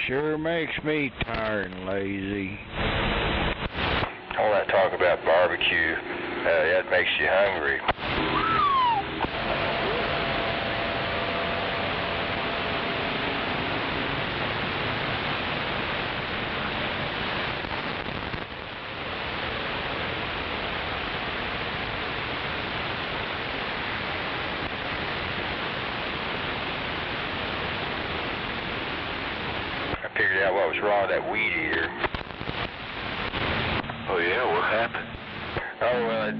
Sure makes me tired and lazy. All that talk about barbecue, that makes you hungry. Figured out what was wrong with that weed eater. Oh yeah, what happened? Oh, well,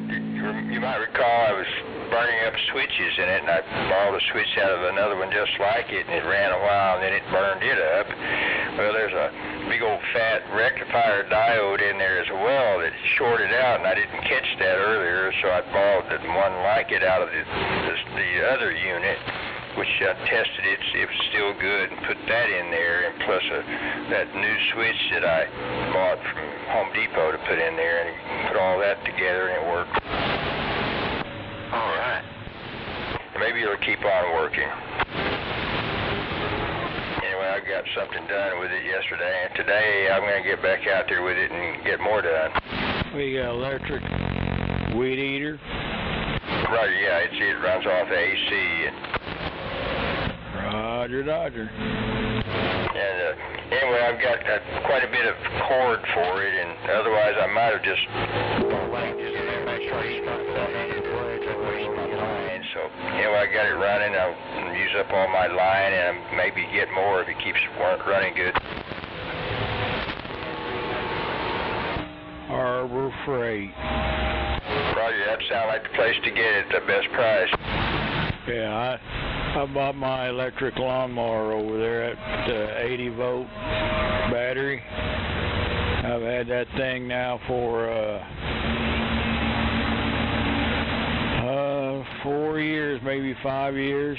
you might recall I was burning up switches in it, and I borrowed a switch out of another one just like it, and it ran a while, and then it burned it up. Well, there's a big old fat rectifier diode in there as well that shorted out, and I didn't catch that earlier, so I borrowed the one like it out of the other unit, which I tested it, see if it's still good, and put that in there, and plus that new switch that I bought from Home Depot to put in there, and put all that together, and it worked. All right. Maybe it'll keep on working. Anyway, I got something done with it yesterday, and today I'm going to get back out there with it and get more done. We got electric weed eater. Right, yeah, it runs off AC. Roger, Dodger. And anyway, I've got quite a bit of cord for it, and otherwise I might have just. So anyway, I got it running. I'll use up all my line, and maybe get more if it keeps running good. Harbor Freight. Roger, that sounds like the place to get it at the best price. Yeah, I bought my electric lawnmower over there at the 80 volt battery. I've had that thing now for 4 years, maybe 5 years,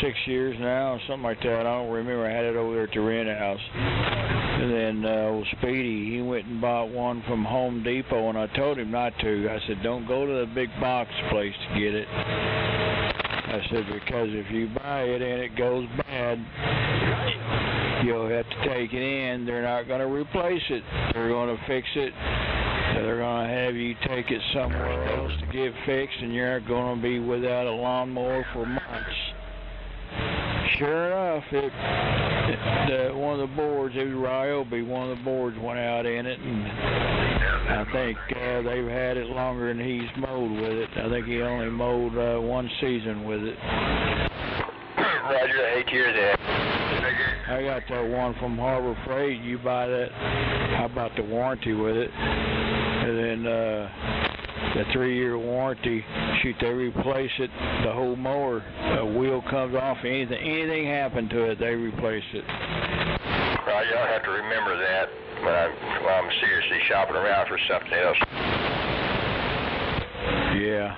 6 years now, something like that. I don't remember. I had it over there at the rent house. And then old Speedy, he went and bought one from Home Depot, and I told him not to. I said, don't go to the big box place to get it. I said, because if you buy it and it goes bad, you'll have to take it in. They're not going to replace it. They're going to fix it. They're going to have you take it somewhere else to get fixed, and you're going to be without a lawnmower for months. Sure enough, one of the boards, it was Ryobi, one of the boards went out in it, and I think they've had it longer than he's mowed with it. I think he only mowed one season with it. Roger, I hate to hear that. I got that one from Harbor Freight. You buy that, how about the warranty with it? And then the 3-year warranty, shoot, they replace it, the whole mower, a wheel comes off, anything happened to it, they replace it. Roger, I'll have to remember that while I'm seriously shopping around for something else. Yeah,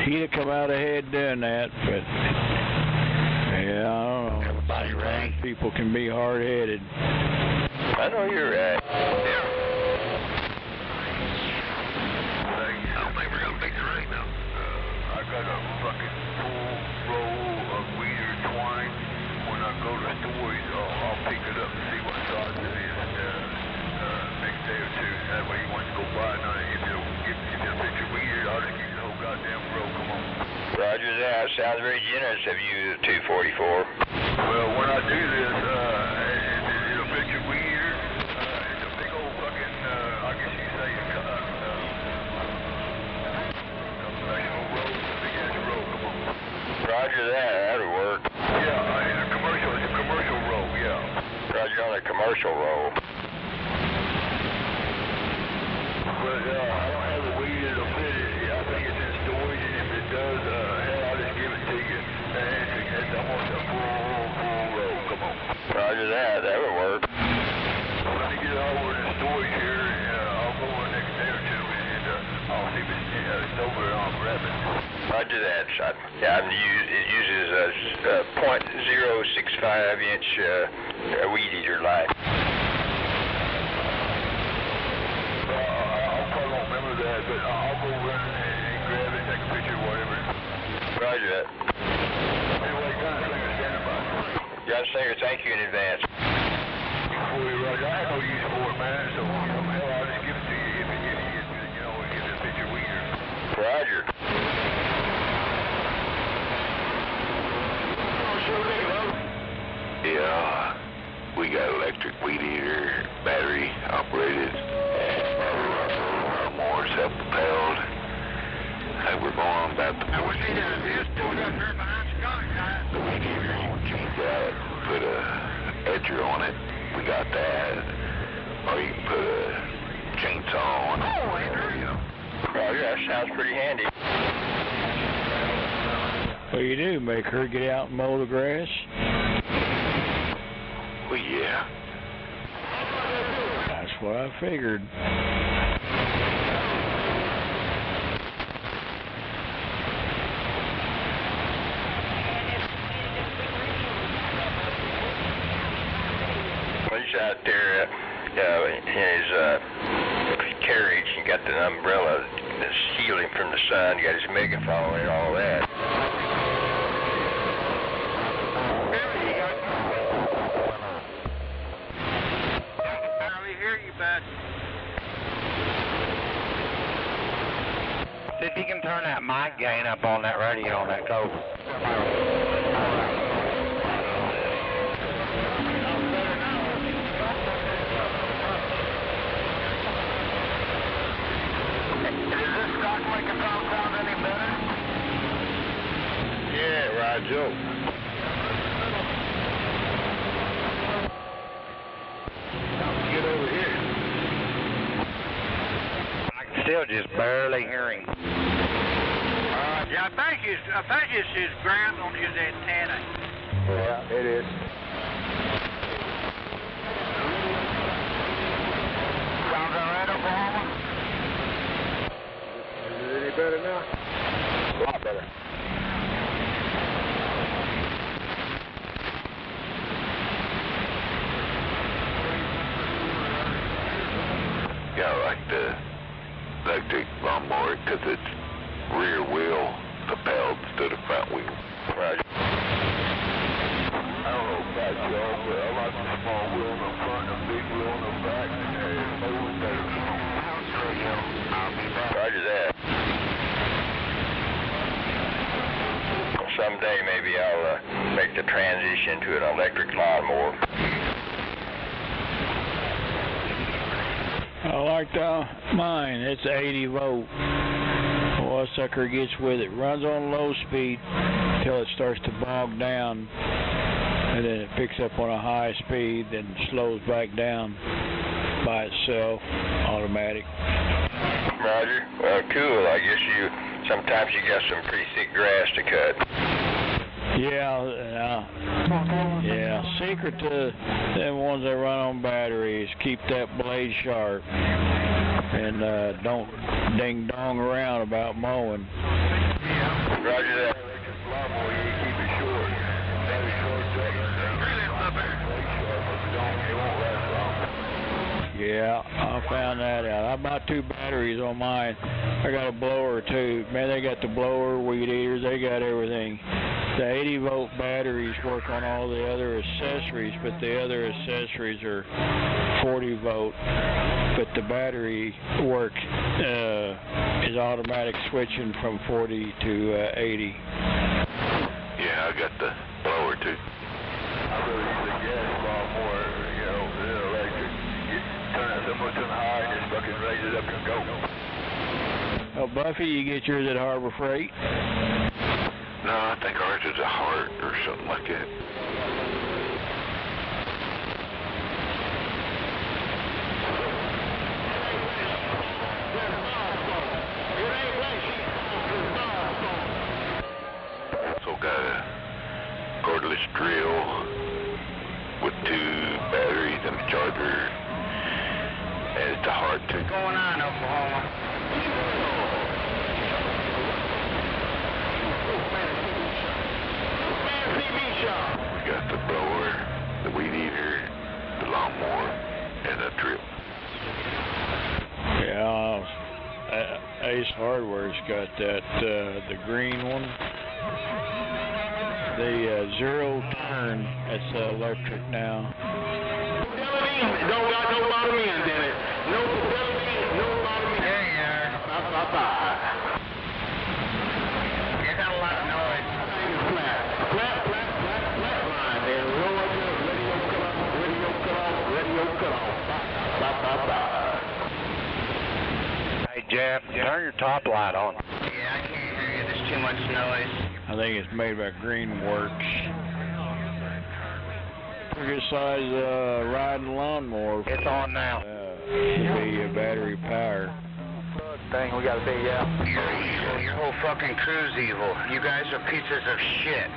he'd have come out ahead doing that, but yeah, I don't know. Everybody right. People can be hard-headed. I know you're right. I got a fucking full roll of weed or twine. When I go to stores, I'll pick it up and see what size it is next day or two. That way you want to go buy it. If you'll fix your weed, I'll just give you the whole goddamn roll. Come on. Roger that. Sounds very generous of you, 244. Well, when I do this, it'll fix your weed. It's a big old fucking, I guess you say, Roger that, that'll work. Yeah, it's a commercial roll, yeah. Roger on a commercial roll. But I don't have the weed that'll fit it. I think it's in storage, and if it does, hell, I'll just give it to you. It's almost a full roll. Come on. Roger that, that would work. Let me get it over in the storage here, and I'll go the next day or two, and I'll see if it's over and I'll grab it. Roger that, son. Yeah, it uses a .065 inch weed eater line. I'll probably won't remember that, but I'll go run and grab it, take a picture, whatever. Roger that. John Singer, thank you in advance. Roger, I had no use for it, man, so, hell, I'll just give it to you if it fits your wiener. Roger. Yeah, we got electric weed eater, battery operated, more self-propelled. And we're going about the 14 years. The weed eater, you can change that, put a edger on it. We got that. Or you can put a chainsaw on it. Roger, that sounds pretty handy. What do you do? Make her get out and mow the grass? Well, yeah. That's what I figured. He's out there in his carriage and got the umbrella that's shielding from the sun, got his megaphone and all that. See if you can turn that mic gain up on that radio on that coat. Yeah, Roger. Get over here. I can still just barely hear him. Yeah, I think it's his ground on his antenna. Yeah, it is. Sounds all right, Oklahoma? Is it any better now? A lot better. Yeah, I like the electric lawnmower because it's rear wheel propelled instead of front wheel. Roger. I don't know about y'all, but I like the small wheel on the front and the big wheel on the back. And always better. House radio. I'll be back. Roger that. Someday maybe I'll make the transition to an electric lawnmower. I like mine. It's 80 volt. Well, sucker gets with it. Runs on low speed until it starts to bog down, and then it picks up on a high speed, then slows back down by itself, automatic. Roger. Well, cool. I guess sometimes you got some pretty thick grass to cut. Yeah, secret to them ones that run on batteries, keep that blade sharp and don't ding dong around about mowing. Roger that. Keep it short. Very short Yeah, I found that out. I bought 2 batteries on mine. I got a blower too. Man, they got the blower, weed eaters, they got everything. The 80 volt batteries work on all the other accessories, but the other accessories are 40 volt. But the battery work is automatic switching from 40 to 80. Yeah, I got the blower too. I really use a gas lawnmower, than electric. Turn it so much on high and just fucking raise it up and go. Oh, Buffy, you get yours at Harbor Freight? No, I think ours is a Heart or something like that. Also got a cordless drill with 2 batteries and a charger. And it's a Heart too. What's going on, Oklahoma? We got the blower, the weed eater, the lawnmower, and a drip. Yeah, they Ace Hardware's got that, the green one. The zero turn, that's electric now. Don't got no bottom end in it. No fidelity, no bottom end. There you are. You got a lot of noise. Flat line. Then roll up, radio cut off. Hey, Jeff, turn your top light on. Yeah, I can't hear you. There's too much noise. I think it's made by Greenworks. Pretty good size riding lawnmower. It's on now. To be a battery power. Thing we got to be out. You're evil. Your whole fucking crew's evil. You guys are pieces of shit.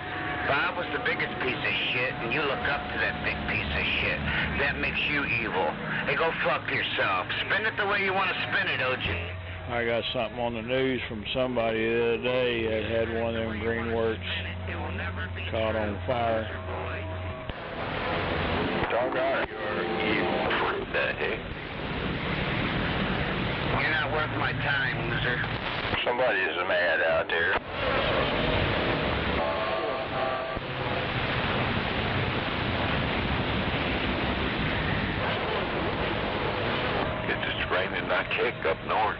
Bob was the biggest piece of shit, and you look up to that big piece of shit. That makes you evil. Hey, go fuck yourself. Spin it the way you want to spin it, OG. I got something on the news from somebody the other day that had one of them Greenworks caught on fire. Doggone it, you're evil for that, eh? You're not worth my time, loser. Somebody is mad out there. It's just raining like heck up north.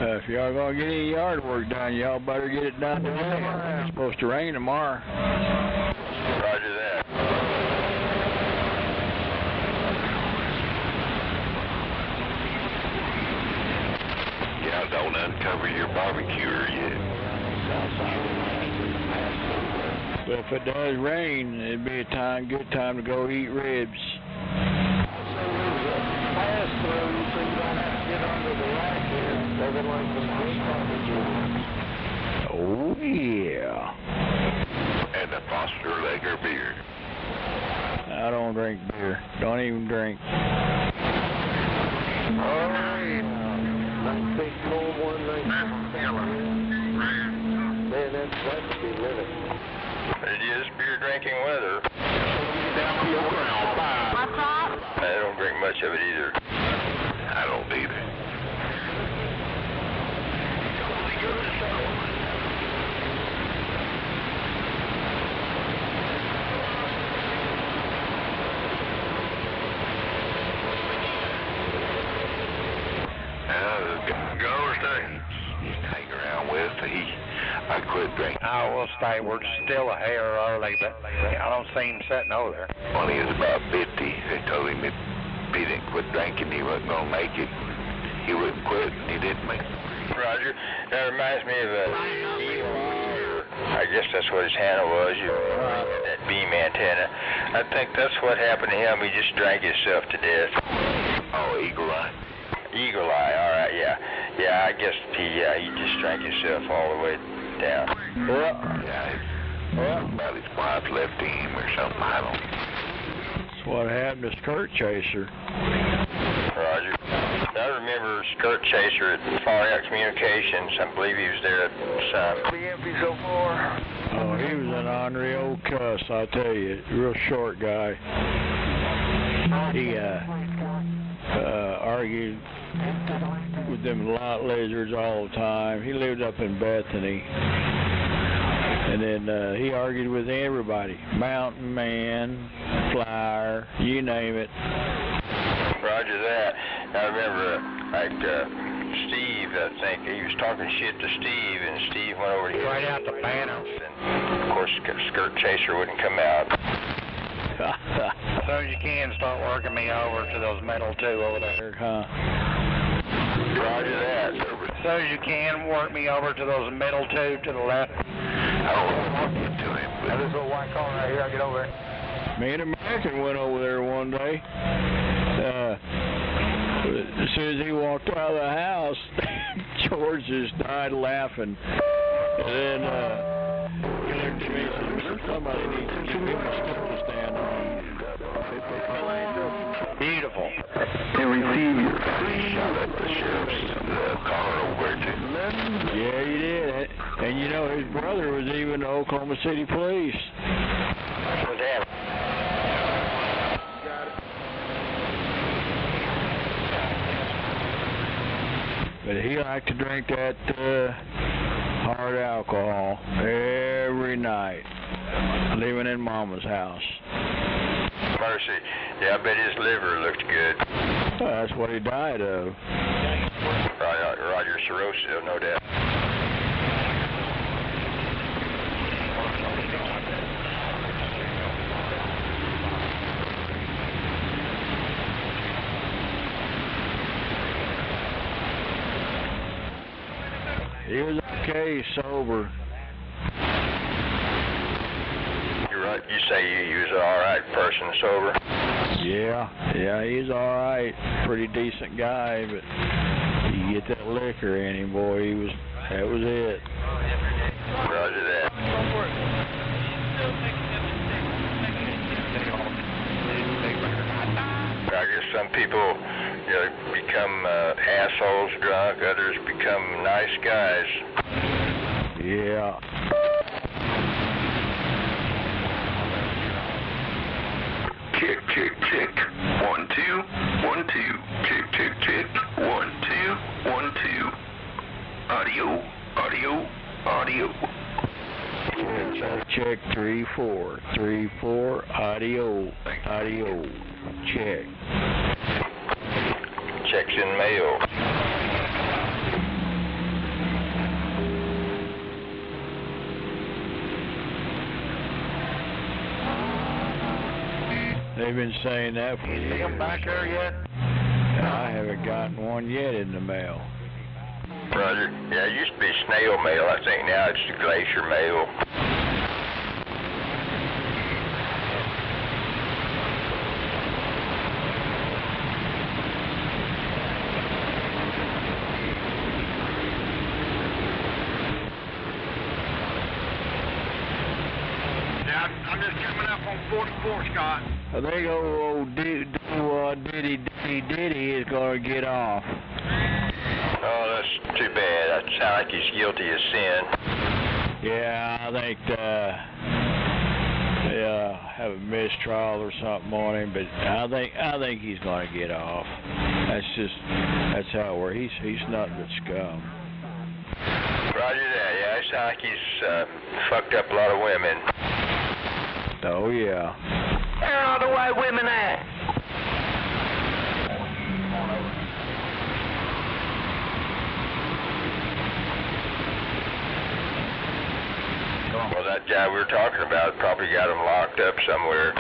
If y'all gonna get any yard work done, y'all better get it done today. It's supposed to rain tomorrow. Roger that. Y'all don't uncover your barbecuer yet. But if it does rain, it'd be a good time to go eat ribs. Oh, yeah. And a Foster Lager beer. I don't drink beer. Don't even drink. Oh, yeah. Nice big cold one, nice fella. Man, that's to be living. It is beer drinking weather. Down to your ground. Bye. What's that? I don't drink much of it either. I don't either. Hang around with. I quit drinking. I will stay. We're still a hair early, but I don't see him sitting over there. When he was about 50, they told him if he didn't quit drinking, he wasn't going to make it. He wouldn't quit, and he didn't make it. Roger, that reminds me of I guess that's what his handle was, that beam antenna. I think that's what happened to him. He just drank himself to death. Oh, Eagle Eye? Eagle Eye, all right, yeah. Yeah, I guess he just drank himself all the way down. Yeah, about his wife left him or something, I don't know. That's what happened to Skirt Chaser. Roger. I remember Skirt Chaser at Far Out Communications. I believe he was there at some. Oh, he was an ornery old cuss, I tell you. Real short guy. He argued with them lot lizards all the time. He lived up in Bethany. And then he argued with everybody. Mountain Man, Flyer, you name it. Roger that. I remember, Steve, I think, he was talking shit to Steve, and Steve went over to right out the banner. And, of course, Skirt Chaser wouldn't come out. As soon as you can, start working me over to those metal two over there. Huh? Roger that. As soon as you can, work me over to those metal two to the left. I don't want to get to him. Now, this little white car right here, I'll get over there. Me and American went over there one day. As soon as he walked out of the house, George just died laughing. And then he looked at me and said, somebody needs to give him a stick to stand on. Beautiful. And receive your shot at the sheriff's car over there. Yeah, you did. And And you know, his brother was even the Oklahoma City Police. Damn. But he liked to drink that hard alcohol every night, living in Mama's house. Mercy. Yeah, I bet his liver looked good. Well, that's what he died of. Roger cirrhosis, no doubt. He was okay sober. You're right. You say you was an all right person sober? Yeah, he's all right. Pretty decent guy, but you get that liquor in him, boy. That was it. Roger that. I guess some people, become assholes drunk. Others become nice guys. Yeah. Check, check, check. 1, 2, 1, 2. Check, check, check. 1, 2, 1, 2. Audio, audio, audio. Check 3, 4. 3, 4. Audio, audio. Check. Checks in mail. They've been saying that for You see him back there yet? I haven't gotten one yet in the mail. Roger. Yeah, it used to be snail mail, I think. Now it's the glacier mail. I'm just coming up on 44, Scott. I think old Diddy is going to get off. Oh, that's too bad. That sounds like he's guilty of sin. Yeah, I think they have a mistrial or something on him, but I think he's going to get off. That's how it works. He's nothing but scum. Roger that. Yeah, it sounds like he's fucked up a lot of women. Oh yeah. Where are the white women at? Well, that guy we were talking about probably got him locked up somewhere.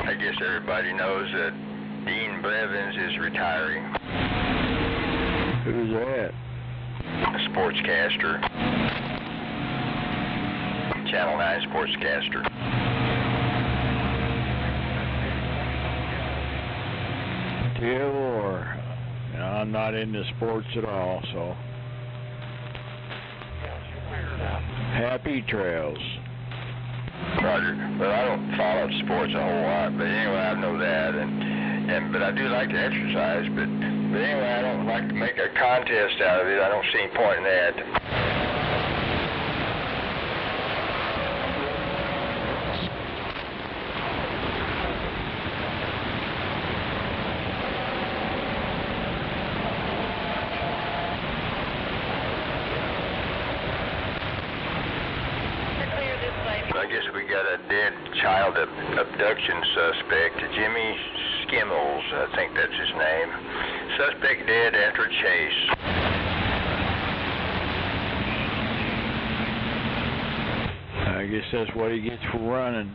I guess everybody knows that Dean Blevins is retiring. Who's that? A sportscaster. Channel 9 sportscaster. Tell or I'm not into sports at all, so happy trails. Roger. Well, I don't follow sports a whole lot, but anyway, I know that, but I do like to exercise, but anyway, I don't like to make a contest out of it. I don't see any point in that. Clear this way. a dead child abduction suspect, Jimmy Skimmels, I think that's his name. Suspect dead after a chase. I guess that's what he gets for running.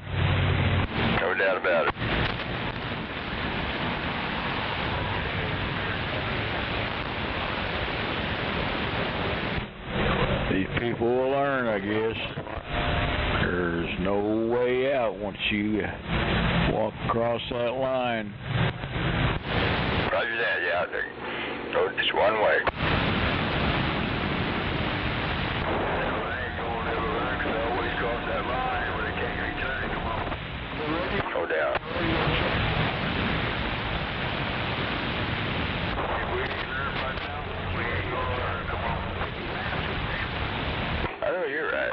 No doubt about it. These people will learn, I guess. There's no way out once you walk across that line. Roger that, yeah. Go just one way. No doubt. I know you're right.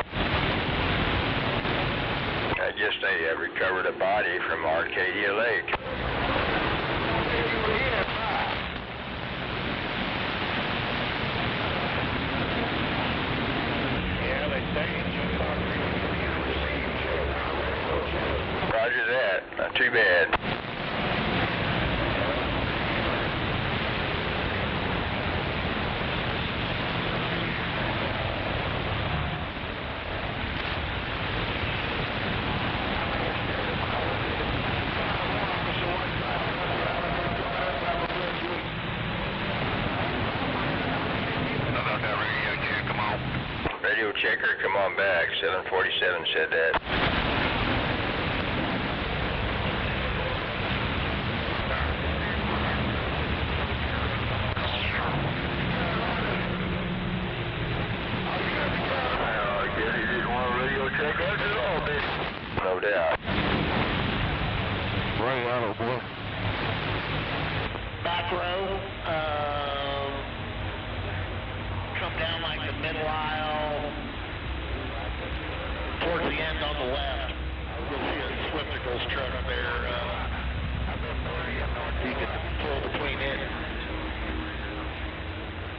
I guess they have recovered a body from Arcadia Lake. Roger that. Not too bad. Radio checker, come on back. 747 said that. No doubt. Right out, boy. Back row, come down like the middle aisle, towards the end on the left. You'll see a Swifticals truck there. You can pull between it.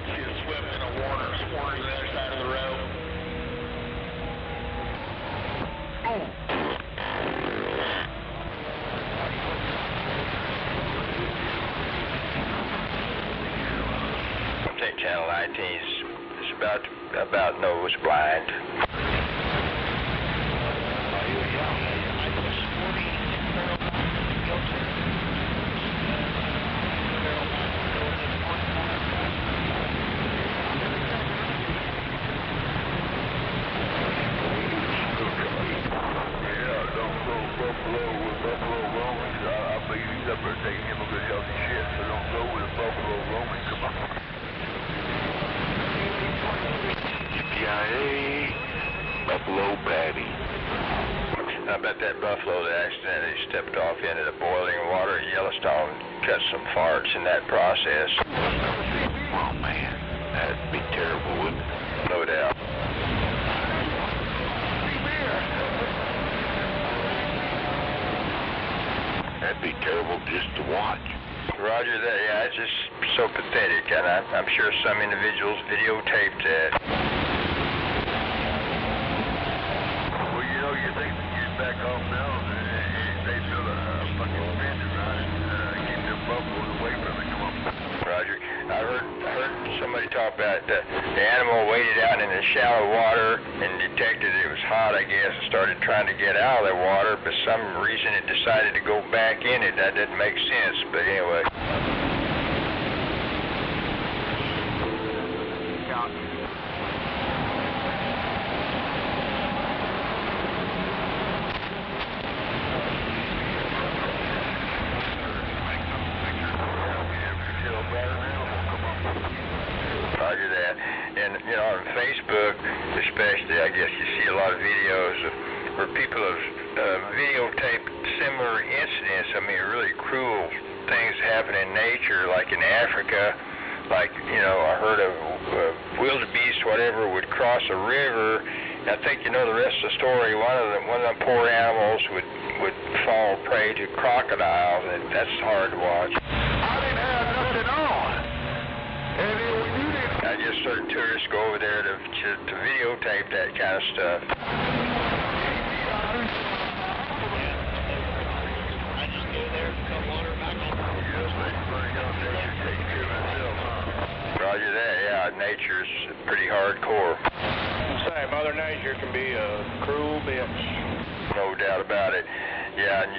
See a Swift and a Warner's. Warner's on the other side of the road. I think Channel 19's about nose blind. Buffalo Patty. I bet that buffalo that accidentally stepped off into the boiling water at Yellowstone cut some farts in that process. Oh man, that'd be terrible, wouldn't it? No doubt. That'd be terrible just to watch. Roger that. Yeah, it's just so pathetic, and I'm sure some individuals videotaped that. Well, you know, you think that you're back off now, they build a fucking fence around it, keep them buffaloes away from it. Come on. Roger. I heard somebody talk about the animal waded out in the shallow water and detected it was hot, I guess, and started trying to get out of the water, but some reason it decided to go back in it. That didn't make sense, but anyway. Roger that. And, you know, on Facebook, especially, I guess you see a lot of videos where people have videotaped similar incidents. I mean, really cruel things happen in nature, like in Africa. Like, you know, I heard of wildebeest, whatever, would cross a river. I think you know the rest of the story. One of them poor animals would fall prey to crocodiles, and that's hard to watch. I didn't have nothing on. And I guess certain tourists go over there to videotape that kind of stuff. nature's pretty hardcore. Say, Mother Nature can be a cruel bitch. No doubt about it. Yeah, and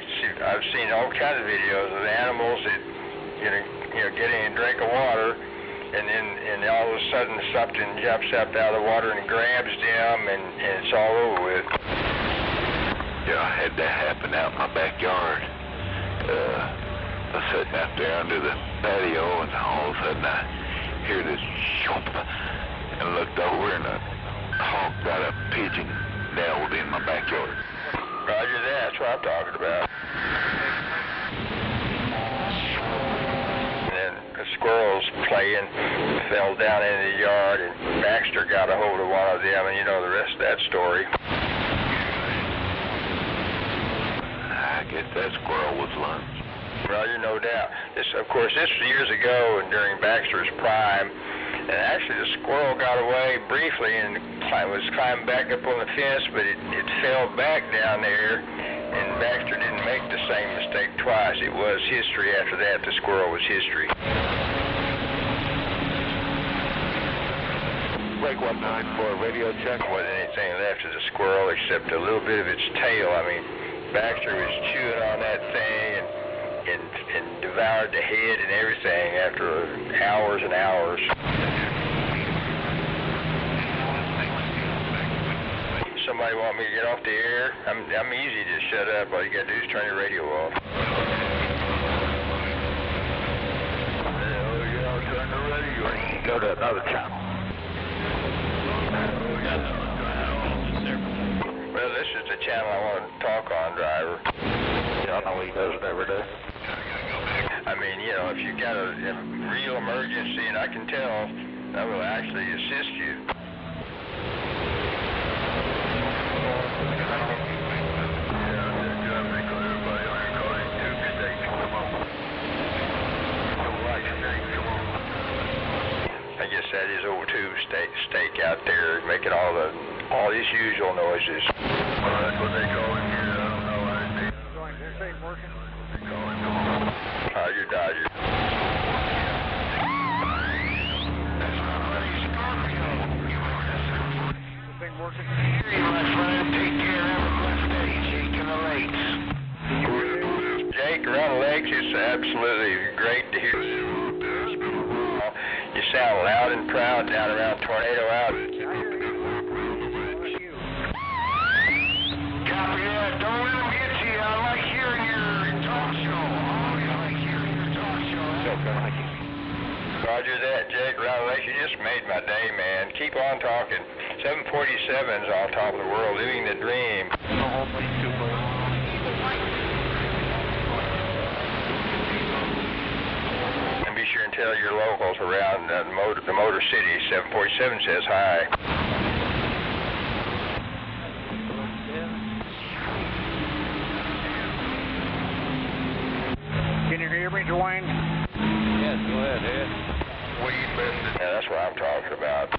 I've seen all kinds of videos of animals that, getting a drink of water, and all of a sudden something jumps up out of the water and grabs them, and it's all over with. Yeah, I had that happen out in my backyard. I was sitting out there under the patio, and all of a sudden I hear this shomp, and looked over, and a hawk got a pigeon nailed in my backyard. Roger that, that's what I'm talking about. And then the squirrels playing fell down into the yard, and Baxter got a hold of one of them, and you know the rest of that story. I guess that squirrel was lunch. Roger, no doubt. This was years ago and during Baxter's prime, and actually the squirrel got away briefly and was climbing back up on the fence, but it fell back down there, and Baxter didn't make the same mistake twice. It was history after that. The squirrel was history. Break 19 for a radio check. There wasn't anything left of the squirrel except a little bit of its tail. I mean, Baxter was chewing on that thing and devoured the head and everything after hours and hours. Somebody want me to get off the air? I'm easy to shut up. All you gotta do is turn your radio off. Turn the radio. Go to another channel. Well, this is the channel I want to talk on, driver. Yeah, I know he does it every day. I mean, if you got a real emergency, and I can tell, I will actually assist you. I guess that is old tube steak out there making all these usual noises. Well, that's what they call it here. I don't know how it is. This ain't working. Dodger, Dodger. This ain't working. Hey, my friend, take care. Have a blessed day. Jake in the Lakes. Jake, around the lakes, it's absolutely great to hear. You sound loud and proud down around Tornado Out. Copy that. Don't let them get to you. I like hearing your talk show. I like hearing your talk show. Okay. Roger that, Jake. Around the lakes, you just made my day, man. Keep on talking. 747's on top of the world, living the dream. And be sure and tell your locals around the Motor City. 747 says hi. Can you hear me, Dwayne? Yes, go ahead, Ed. Yeah, that's what I'm talking about.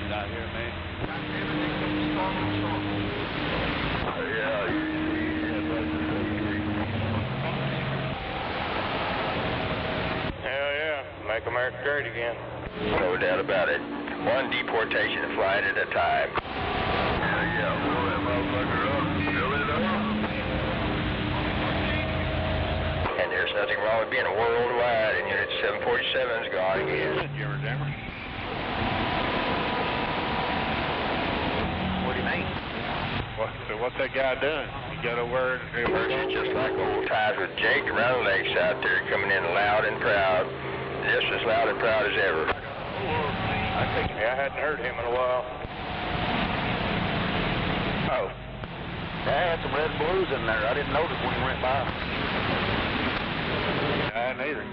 Not here, man. Hell yeah. Make America great again. No doubt about it. One deportation flight at a time. Yeah, blow that motherfucker up. Fill it up. And there's nothing wrong with being worldwide, and Unit 747's gone again. What do you mean? What's that guy doing? He got over It's just like old times with Jake around the lakes out there, coming in loud and proud, just as loud and proud as ever. I hadn't heard him in a while. Oh. I had some red blues in there. I didn't notice when he went by. I hadn't either.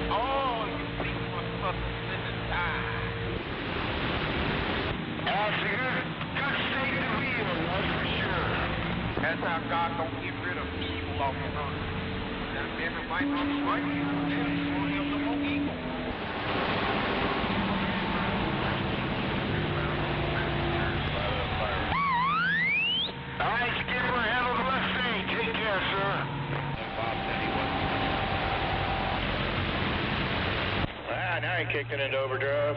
Oh, That's how God gonna get rid of evil off the earth. Now, everybody knows right evil, they won't have no more evil. All right, Skipper, handle the left thing. Take care, sir. Bob said he wasn't. Now he kicked it into overdrive.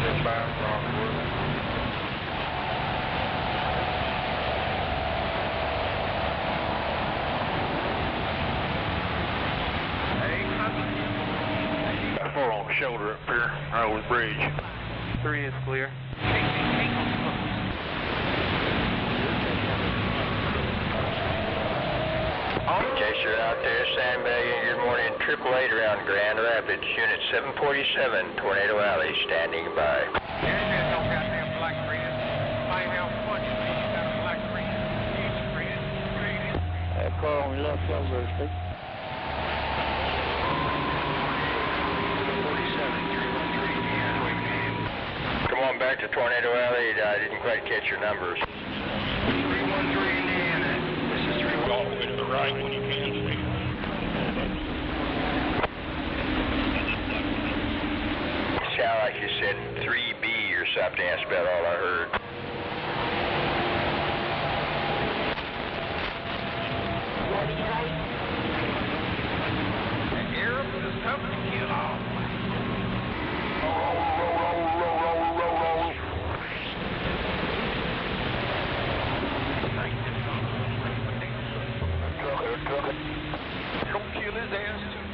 Inbound Rockwood. Got 4 on the shoulder up here, right over the bridge. 3 is clear. In case you're out there sandbagging, good morning, 888 around Grand Rapids, Unit 747, Tornado Alley, standing by. That car on the left shoulder, Steve. 47, 313, come on back to Tornado Alley, I didn't quite catch your numbers. 313, this is 313. All the way to the right when you can. Sound like you said 3B or something, that's about all I heard. The Arabs is coming to kill all. Don't kill his ass too.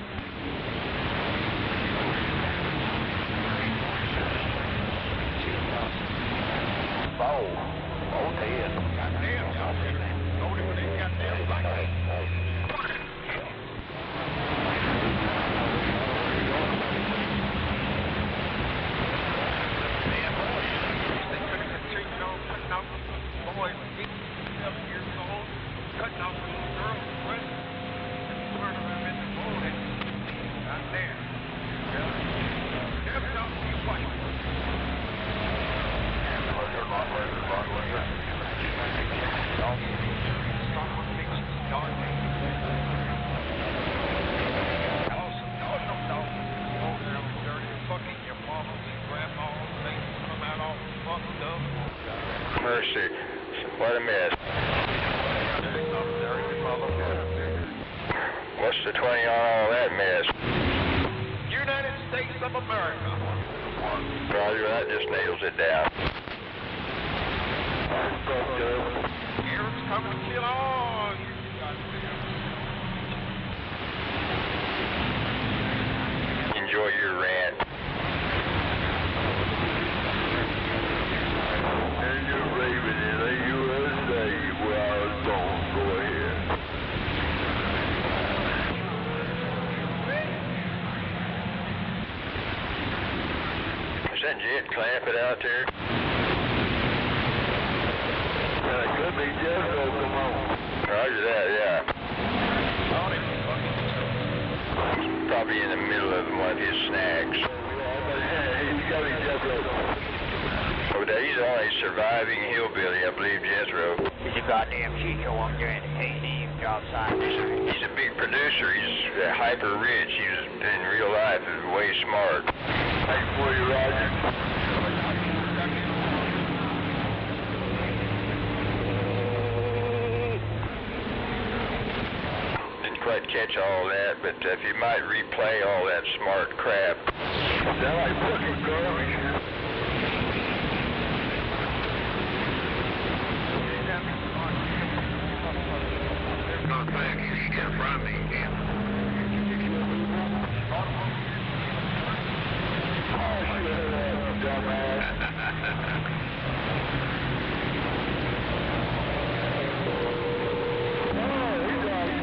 Mercy, what a mess. What's the 20 on all that mess? United States of America. Roger, that just nails it down. Arabs coming to kill all you goddamn. Enjoy your rant. And you're raving in the USA where I was born. Go ahead. Is that jet clamping out there? It could be Jethro, come on. Roger that, yeah. Probably in the middle of one of his snags. He's got to be Jethro. Oh, he's the only surviving hillbilly, I believe, Jethro. He's a goddamn Chico on doing anything job site. He's a big producer. He's hyper rich. He's in real life is way smart. Thanks for you, Roger. Didn't quite catch all that, but if you might replay all that smart crap. Sound like fucking garbage.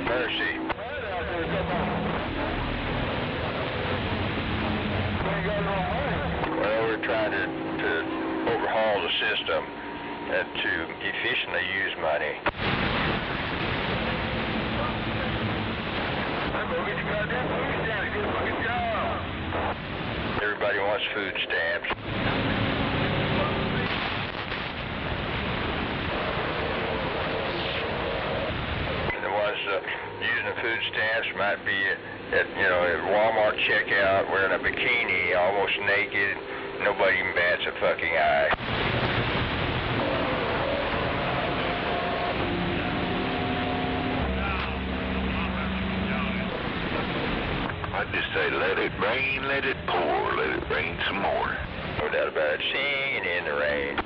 Mercy. Well, we're trying to overhaul the system and to efficiently use money. Everybody wants food stamps. food stamps, might be at Walmart checkout wearing a bikini, almost naked. Nobody even bats a fucking eye. I'd just say let it rain, let it pour, let it rain some more. No doubt about it. Singing in the rain.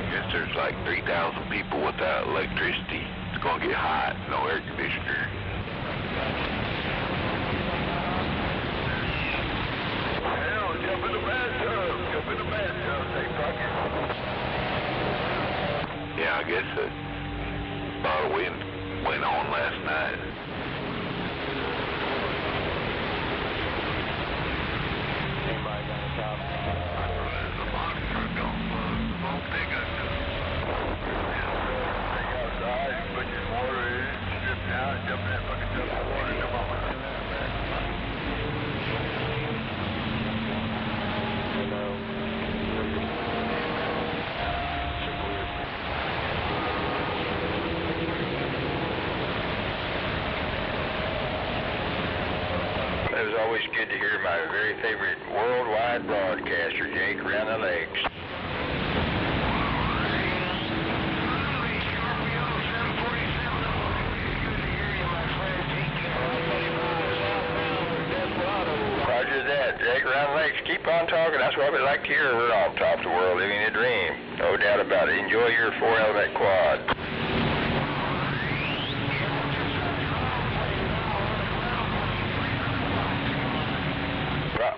Guess there's like 3,000 people without electricity. It's gonna get hot, no air conditioner. Hell, jump in the bathtub. Jump in the bathtub, say fuck it. Yeah, I guess a lot of wind went on last night. Anybody got a top? There's a box truck on smoke they got to. Take outside, you put your water in, strip down, jump in that fucking tub of water, come on. It was always good to hear my very favorite worldwide broadcaster, Jake, around the lakes. Roger that, Jake, around the lakes. Keep on talking. That's what we like to hear. We're on top of the world, living a dream. No doubt about it. Enjoy your 4-element quad.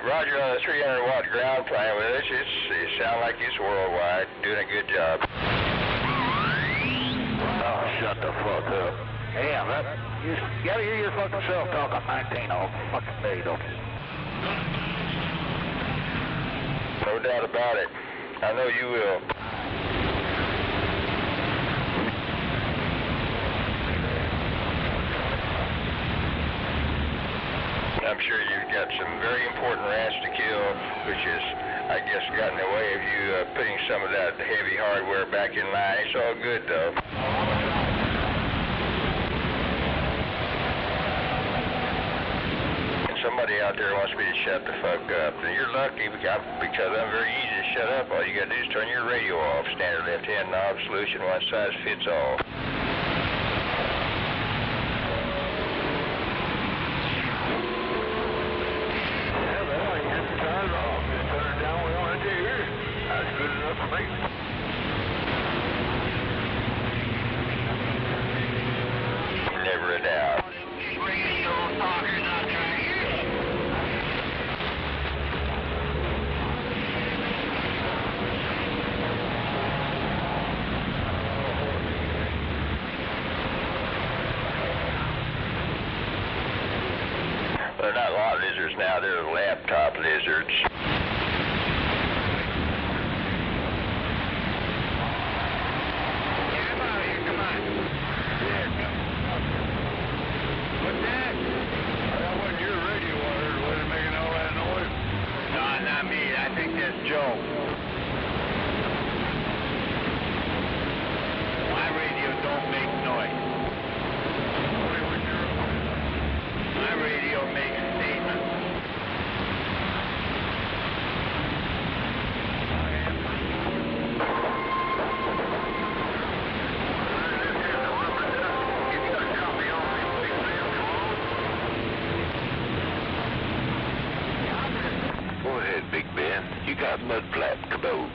Roger on the 300-watt ground plan with us. It sounds like it's worldwide. Doing a good job. Oh, shut the fuck up. Yeah, you gotta hear your fucking self talk on 19 all fucking day, don't you? No doubt about it. I know you will. I'm sure you've got some very important rats to kill, which is, I guess, got in the way of you putting some of that heavy hardware back in line. It's all good, though. And somebody out there wants me to shut the fuck up. And you're lucky because I'm very easy to shut up. All you got to do is turn your radio off. Standard left-hand knob solution, one size fits all. Never a doubt. They're not lot lizards now, they're laptop lizards. Joe. My radio don't make noise. My radio makes statements. Go ahead, Big Ben. You got mud flap cabot.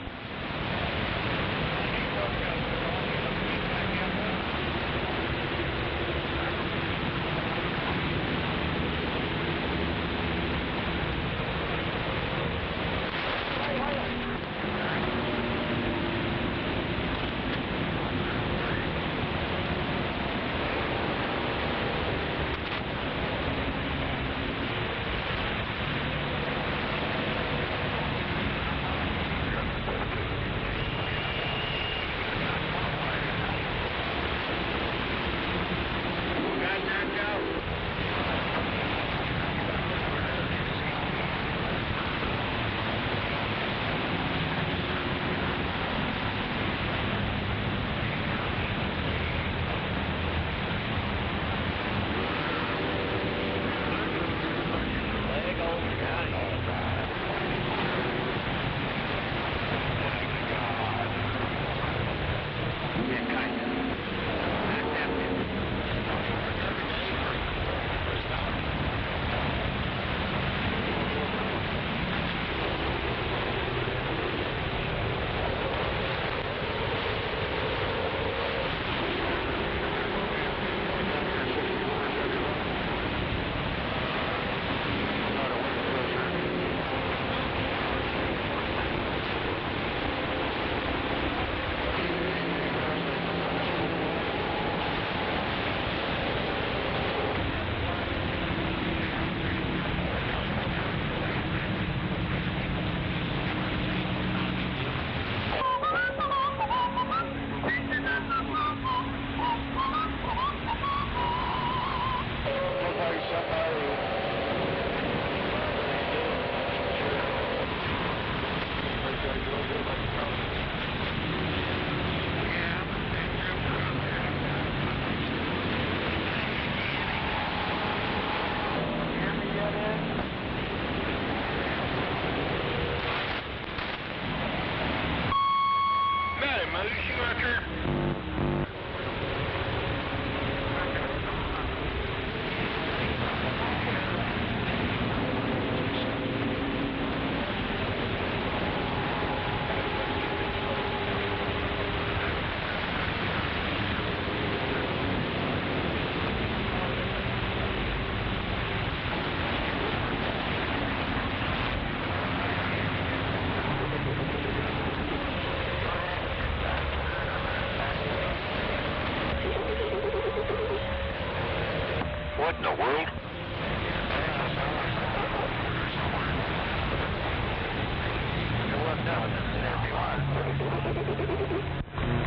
in the world?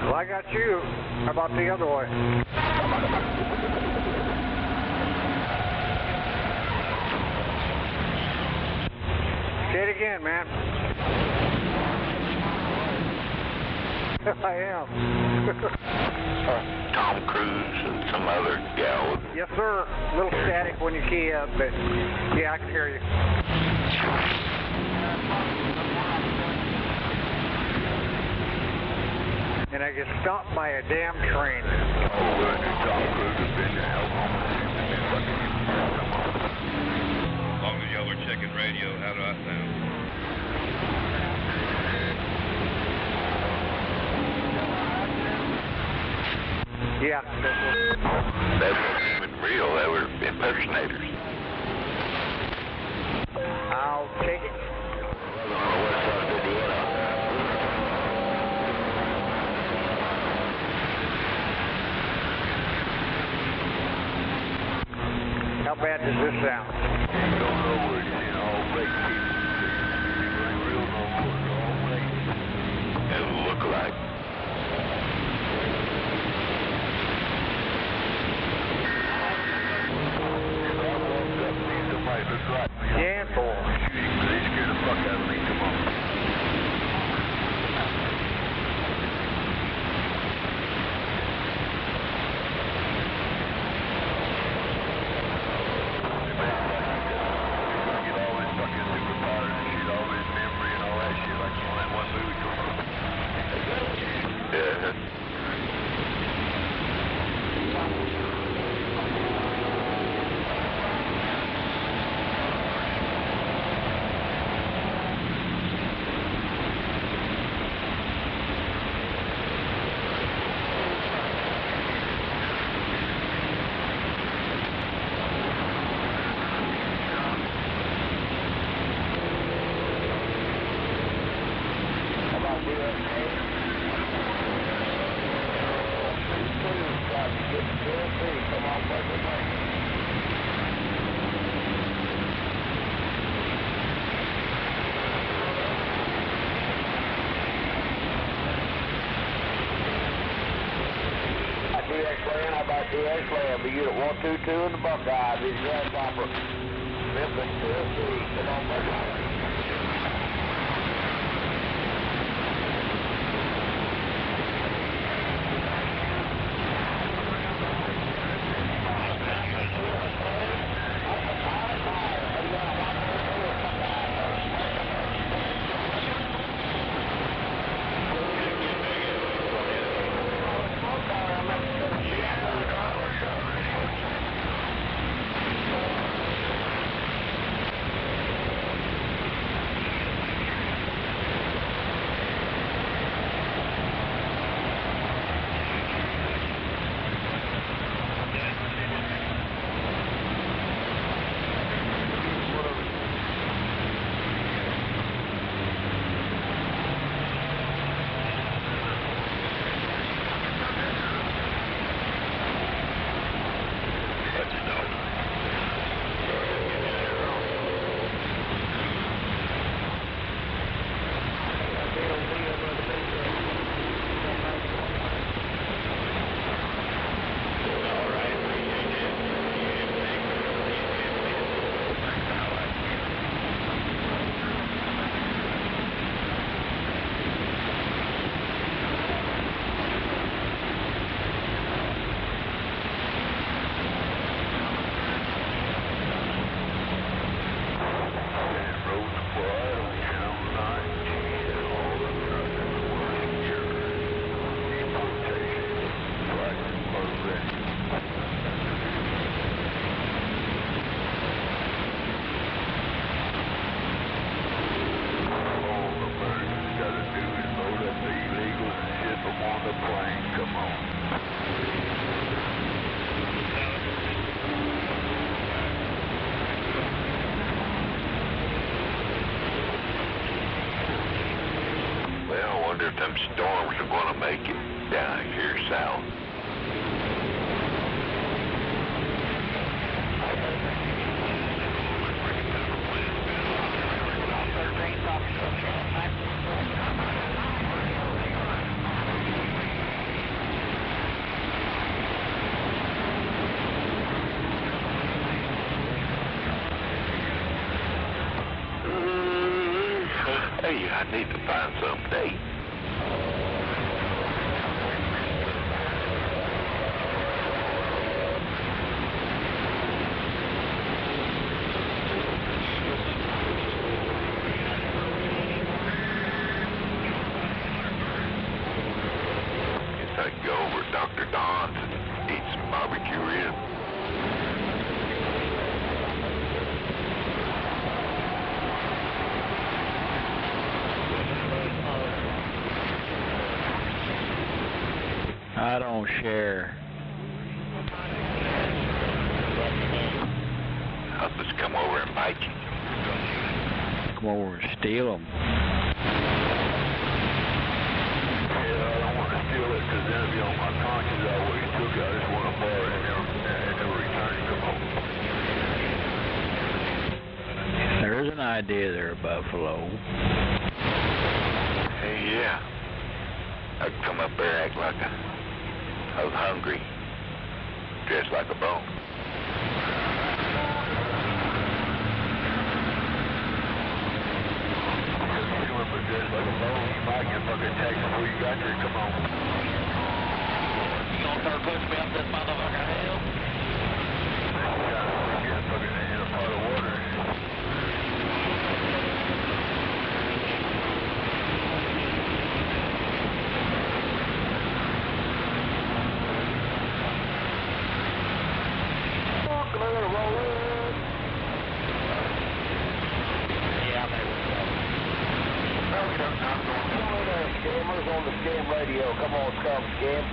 Well, I got you. How about the other way? Say it again, man. I am. Tom Cruise and some other gal. Yes, sir. A little static when you key up, but yeah, I can hear you. And I get stopped by a damn train. Oh, well, Tom Cruise has been to Oklahoma City. As long as y'all were checking radio, how do I sound? Yeah. That wasn't even real. They were impersonators. I'll take it. On the west side of Indiana. How bad does this sound? You don't know where it's in all late. It ain't real no more. It's all late. It'll look like. Somebody looks like me. Yeah, boy. They scared the fuck out of me. Come on. Be unit 122 in the Buckeye. This is Grasshopper. Memphis, Tennessee. Come on, Buckeye. Them storms are going to make it down here south. tell you, I need to find some date. Guess I can go over to Dr. Don's and eat some barbecue ribs. I don't share. I'll just come over and bite you. Come over and steal them. Yeah, I don't want to steal it because then it'll be on my conscience. I always took it. I just want to borrow it and never return it. Come on. There is an idea there, Buffalo. Hey, yeah. I'd come up there and act like I was hungry, dressed like a bone. You were dressed like a bone. You might get fucking taxed before you got there. Come on. You gonna start pushing me up this motherfucker hill? Yeah, we're getting fucking in a pot of water. Scammers on the scam radio. Come on, scum scam.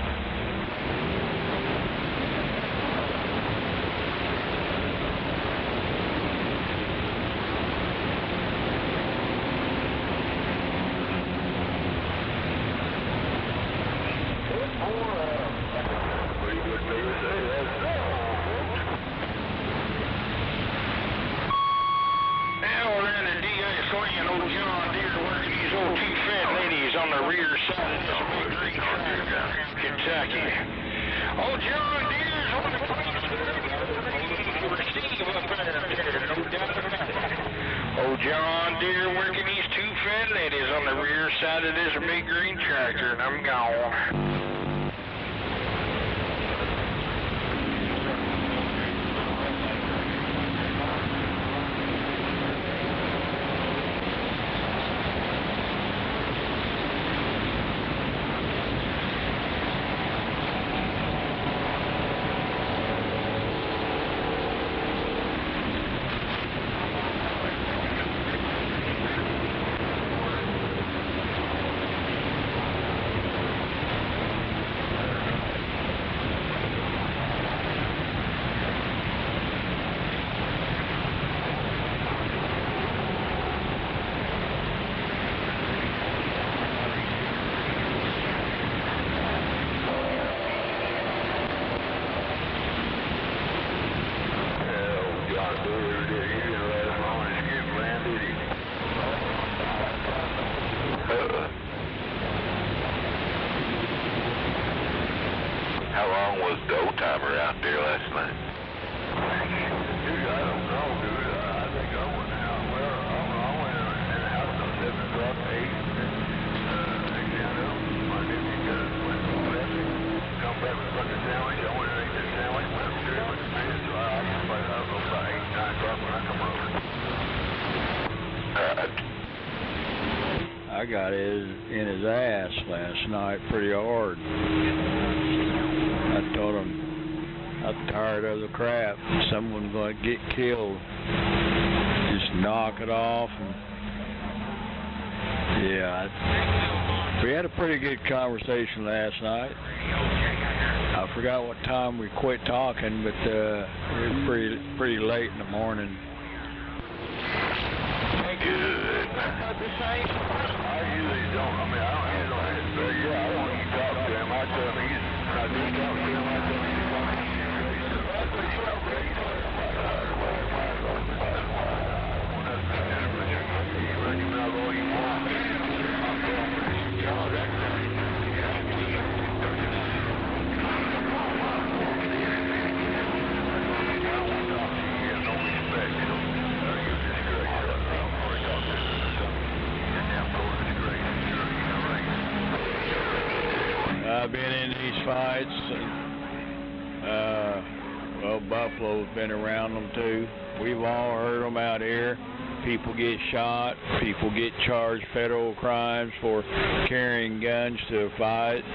Pretty good, baby. Now we're in the DA swinging old John Deere working these old two fat ladies on the rear side of this big green tractor down here in Kentucky. Old John Deere's on the receive up there, no doubt about it. Old John Deere working these two fat ladies on the rear side of this big green tractor, and I'm gone. How long was the old timer out there last night? Dude, I don't know, dude. I think I went out. Well, I went in the house till 7 o'clock, 8. Next thing I know, my nephew went to left. Come back with a fucking sandwich. I went and ate that sandwich. Went upstairs, went to bed. So I was about 8, 9 o'clock when I come over. I got in his ass last night pretty hard. I told him I'm tired of the crap. Someone's going to get killed. Just knock it off. And yeah, we had a pretty good conversation last night. I forgot what time we quit talking, but it was pretty late in the morning. Good. I usually don't. I mean, I don't have it, but yeah, I don't even talk to him. I tell him when I do talk to him, I tell him he's going I've been in these fights, well, Buffalo's been around them too. We've all heard them out here. People get shot. People get charged federal crimes for carrying guns to a fight.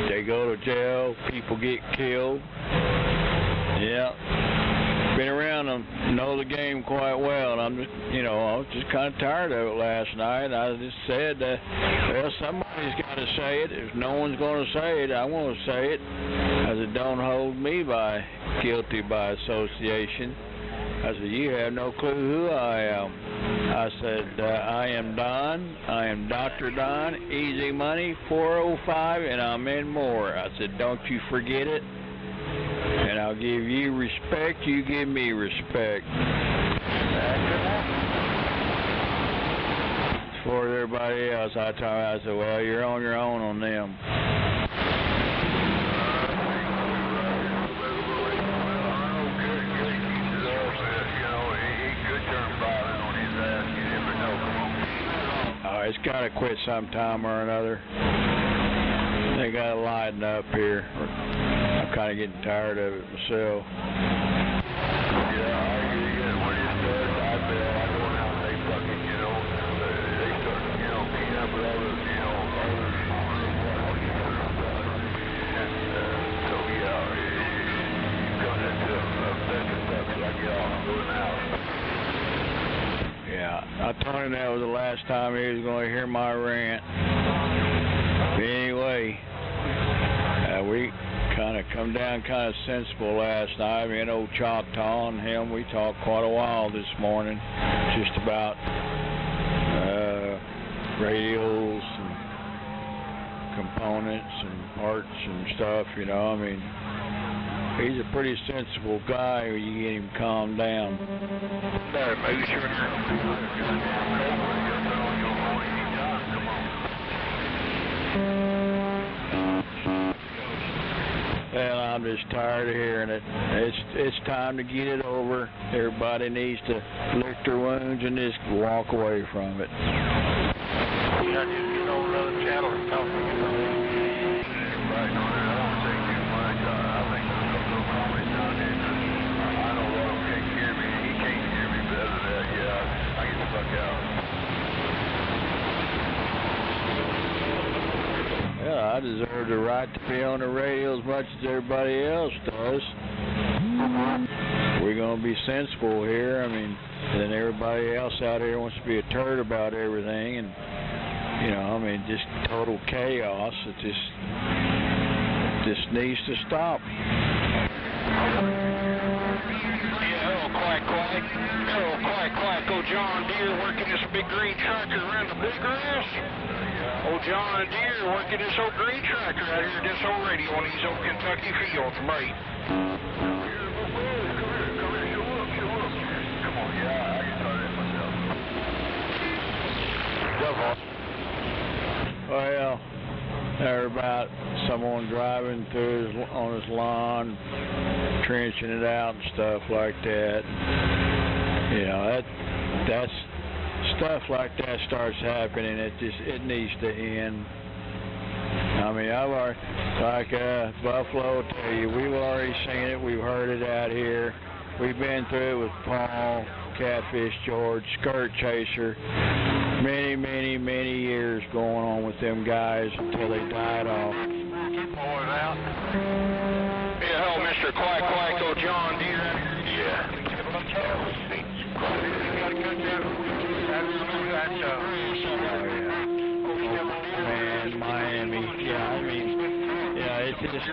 They go to jail. People get killed. Yeah. Been around them, know the game quite well, and I'm just, I was just kind of tired of it last night. I just said, well, somebody's got to say it. If no one's going to say it, I'm going to say it. I said, don't hold me guilty by association. I said, you have no clue who I am. I said, I am Don. I am Dr. Don, Easy Money, 405, and I'm in more. I said, don't you forget it. And I'll give you respect, you give me respect. For everybody else, I said, well, you're on your own on them. It's got to quit sometime or another. They got to lighten up here. I'm kind of getting tired of it myself. Yeah, I told him that was the last time he was going to hear my rant. Anyway, we kind of come down kind of sensible last night. Me and old Choctaw and him, we talked quite a while this morning, just about radios and components and parts and stuff, I mean, he's a pretty sensible guy when you get him calmed down. Well, I'm just tired of hearing it. It's time to get it over. Everybody needs to lick their wounds and just walk away from it. Yeah, just get over to the channel and talk to you. Right, no, I don't say too much. I think there's a little comments down there. I know Rob can't hear me. He can't hear me, but other than that, yeah, I get the fuck out. Yeah, I deserve the right to be on the radio as much as everybody else does. We're going to be sensible here. I mean, then everybody else out here wants to be a turd about everything, and just total chaos. It just needs to stop. Hello, quack, quack. Hello, quack, quack. Oh, John Deere working this big green tractor around the bluegrass. Oh, John Deere working this old green tractor out here, this old radio on these old Kentucky fields, mate. Come on, yeah, I can start it myself. Well, they're about someone driving through on his lawn, trenching it out and stuff like that. That's stuff like that starts happening. It needs to end. I mean, Buffalo will tell you, we've already seen it. We've heard it out here. We've been through it with Paul, Catfish George, Skirt Chaser. Many, many, many years going on with them guys until they died off. Yeah, hello, Mr. Quack Quack, oh, John Deere. Yeah. Man, Miami. Yeah, I mean, it's just,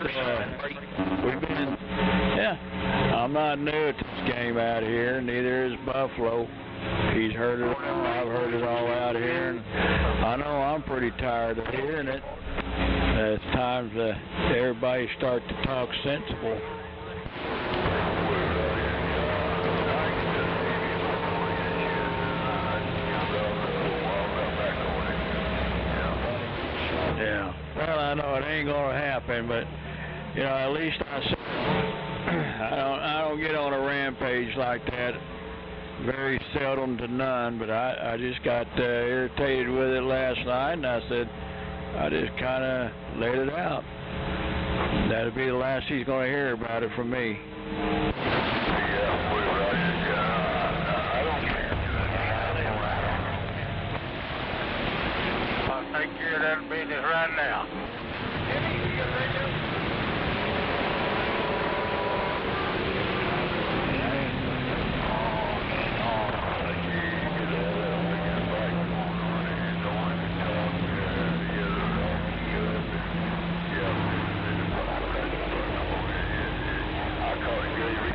I'm not new at this game out here, neither is Buffalo. He's heard it all, I've heard it all out here, and I know I'm pretty tired of hearing it. It's time to everybody start to talk sensible. Yeah. Well, I know it ain't gonna happen, but at least I don't get on a rampage like that very seldom to none, but I just got irritated with it last night, and I said, I just kind of let it out. That'll be the last he's going to hear about it from me. I'll take care of that business right now.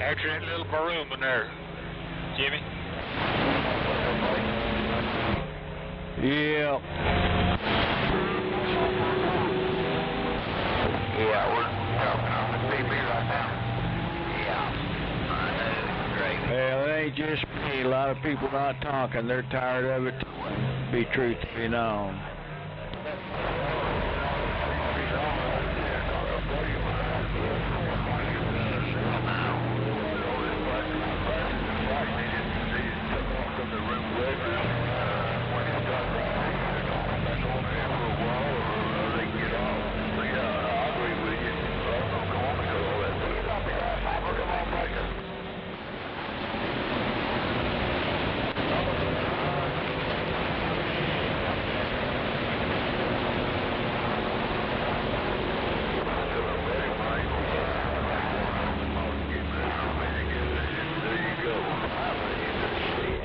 After that little baroom in there, Jimmy. Yeah. Yeah, we're talking on the TV right now. Yeah. Great. Well, it ain't just me. A lot of people not talking. They're tired of it. Be truth to be known.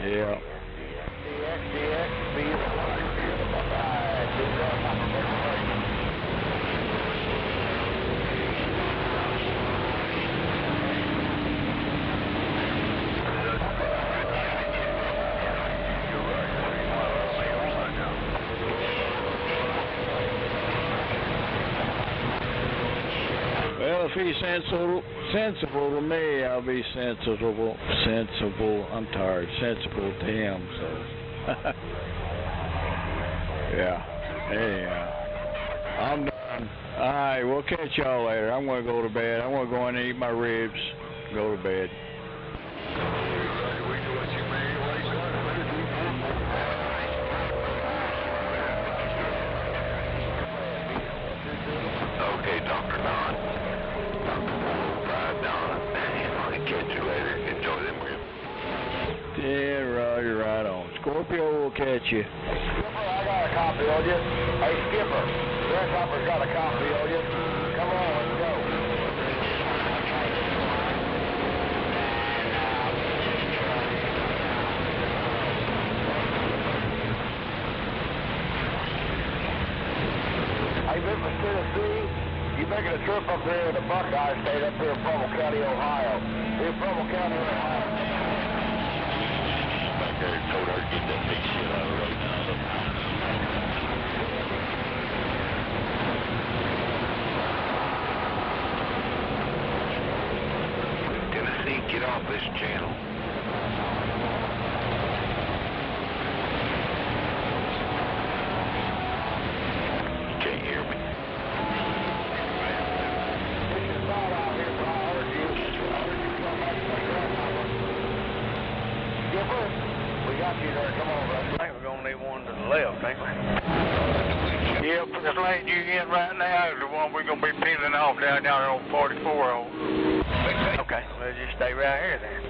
Yeah. Well, if he's sensible to me, I'll be sensible. I'm tired. Sensible to him. So, yeah. Anyhow, I'm done. All right, we'll catch y'all later. I'm gonna go to bed. I'm gonna go in and eat my ribs. Go to bed. Okay, Dr. Don. Right, Don. I'll catch you later. Enjoy them ribs. Yeah, Roger, right on. Scorpio will catch you. Skipper, I got a copy of you. Hey, Skipper, Grasshopper's got a copy of you. Come on, let's go. Hey, Memphis, Tennessee, you making a trip up there in the Buckeye State up here in Pummel County, Ohio. Here in Pummel County, Ohio. Back there and told her to get that big shit out of the road now. Tennessee, get off this channel. You can't hear me. Skipper, we got you there. Come on, buddy. I think we're going to need one to the left, ain't we? Yep, this lane you in right now is the one we're going to be peeling off down there on 44 on. Okay, we'll just stay right here then.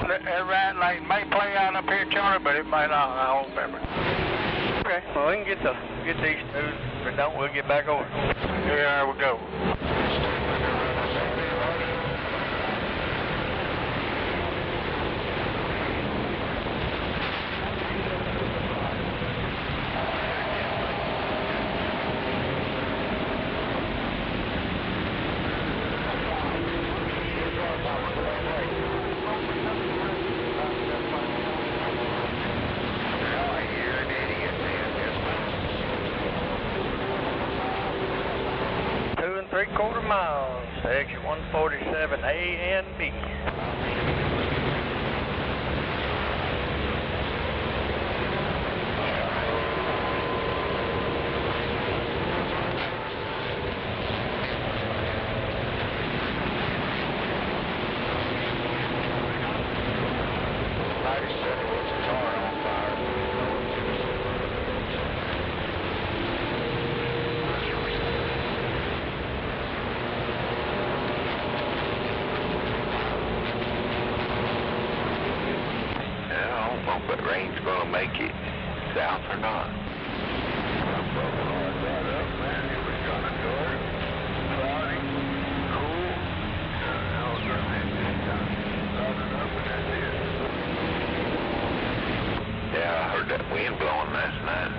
That right lane may play out up here, Charlie, but it may not. I don't remember. Okay, well, we can get these two. If it don't, we'll get back over. Here we go. Three-quarter miles to exit 147 A and B. make it south or not? Yeah, I heard that wind blowing last night.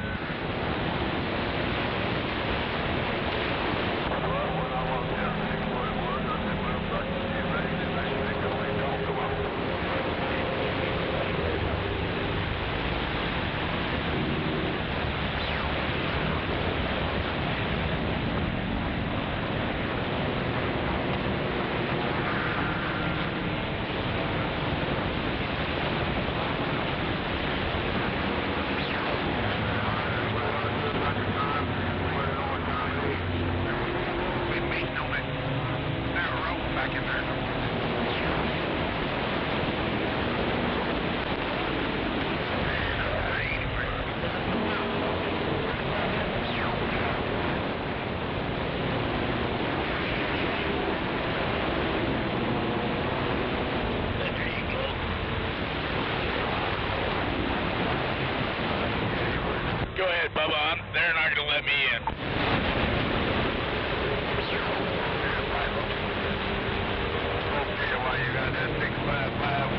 Go ahead, Bubba. They're not going to let me in. Okay, well, you got that 655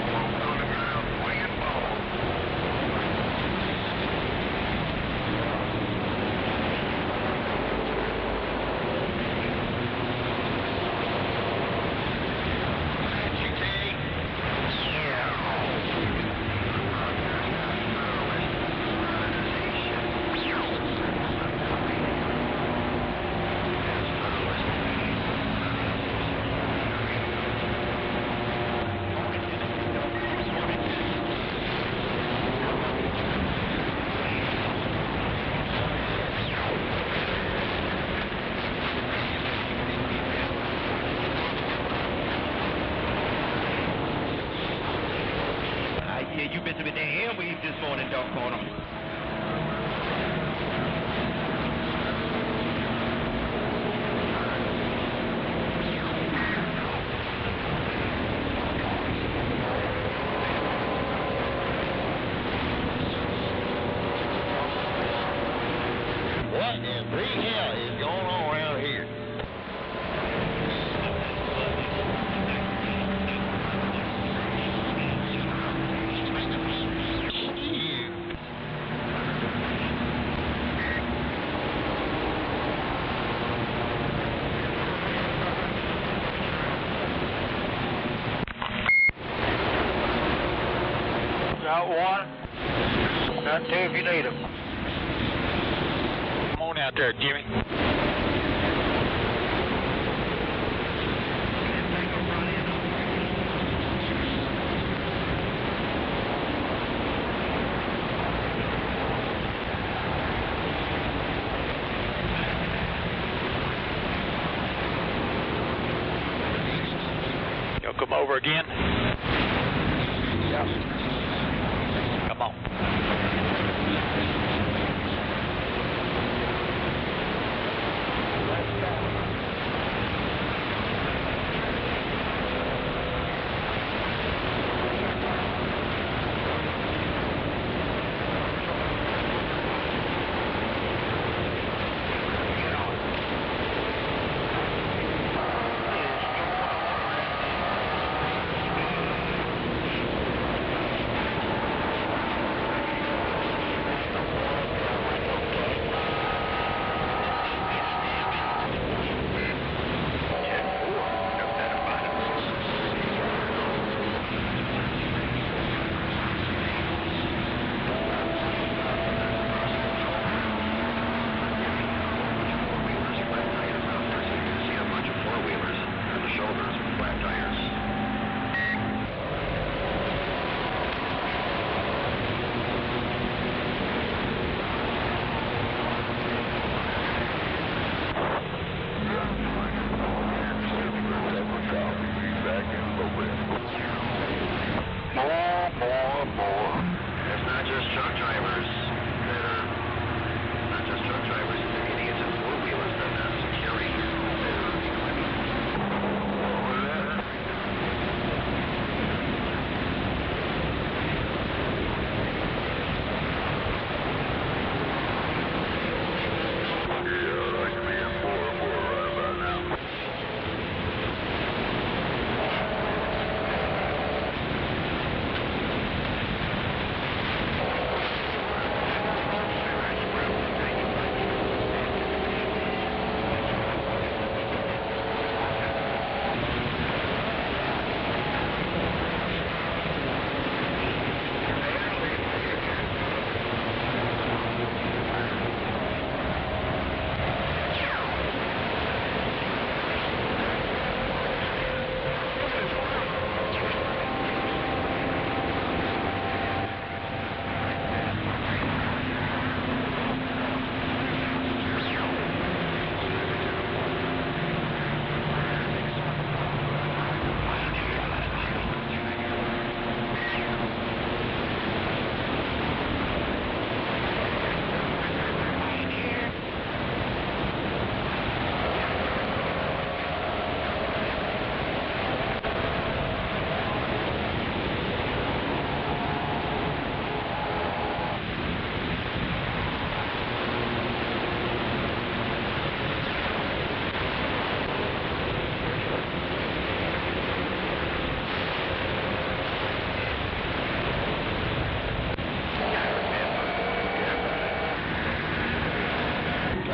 on the ground swinging ball. Yeah, you been to the damn airwaves this morning, doggone 'em. What in the hell is going on around here? Got one. Got two if you need them. Come on out there, Jimmy. You'll come over again? Yep. Come on.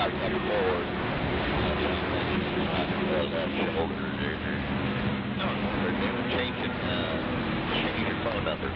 up forward. That's the older dude. They're doing changing your phone number.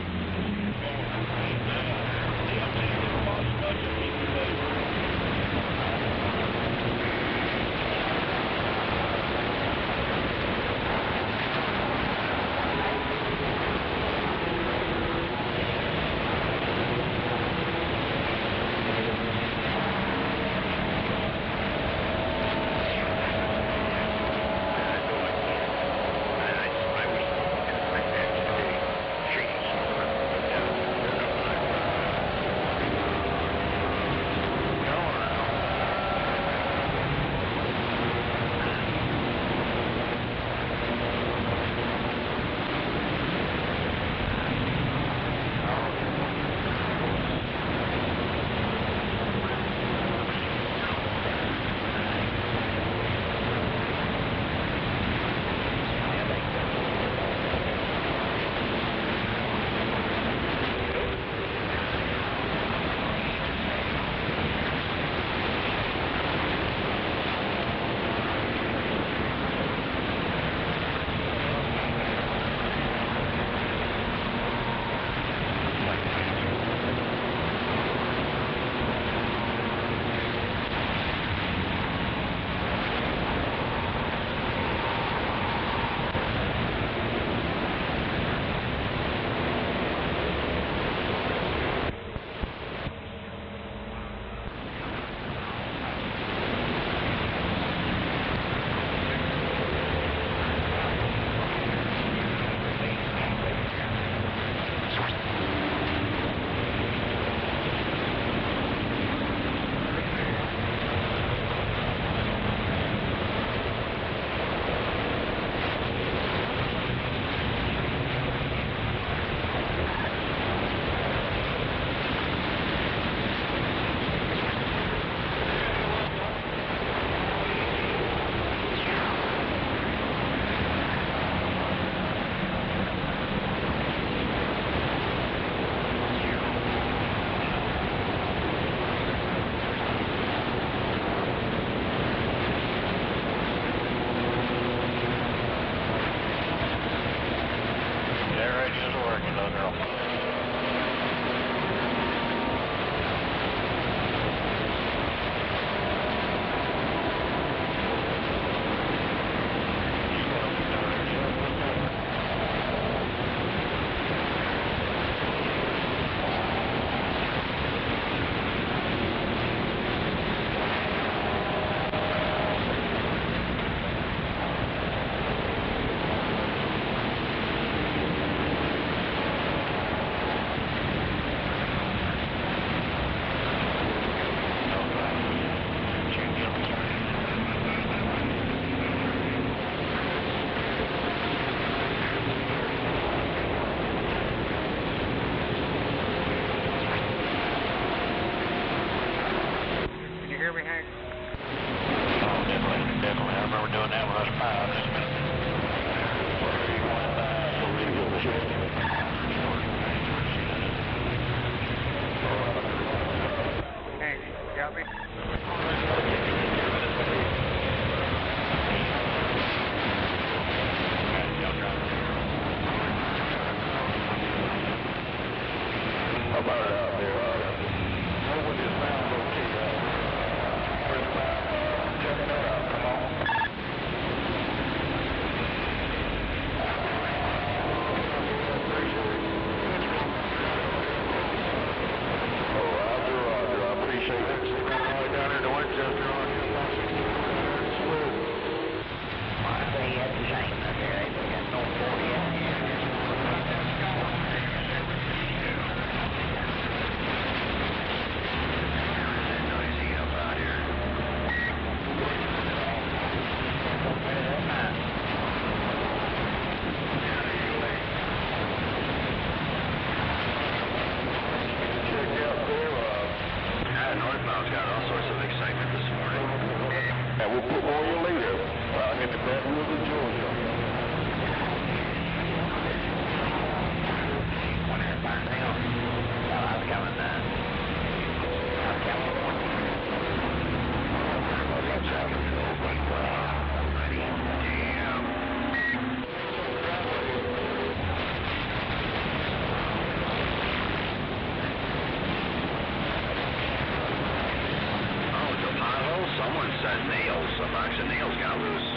nails. A box of nails got loose.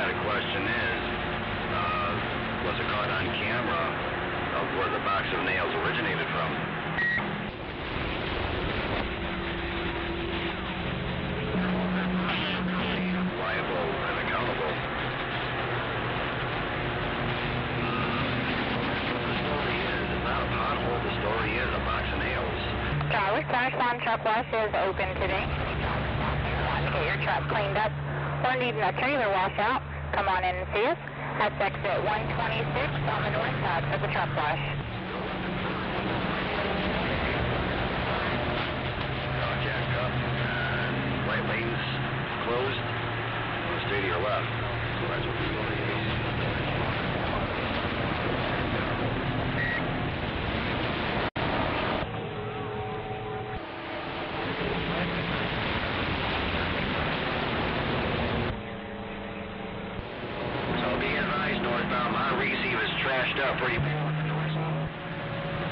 Question is, was it caught on camera of where the box of nails originated from? Liable and accountable. The story is, it's not a pothole, the story is a box of nails. Charlie, Crash Farm Truck Wash is open today. Want to get your truck cleaned up or needing a trailer washout? Come on in and see us. That's exit 126 on the north side for the truck wash. Jacked up and right lane's closed. Stay to your left. So that's what the story is. Northbound Mount Receive is trashed up pretty bad on the north side.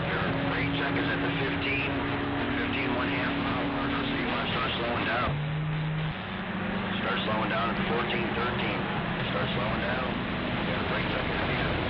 Your rate check is at the 15 1/2 mile marker, so you want to start slowing down. Start slowing down at the 14, 13. Start slowing down. You got a rate check at the end.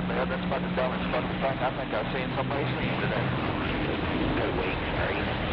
man. That's about the dumbest fucking thing I think I've seen somebody say today. Good week, sorry.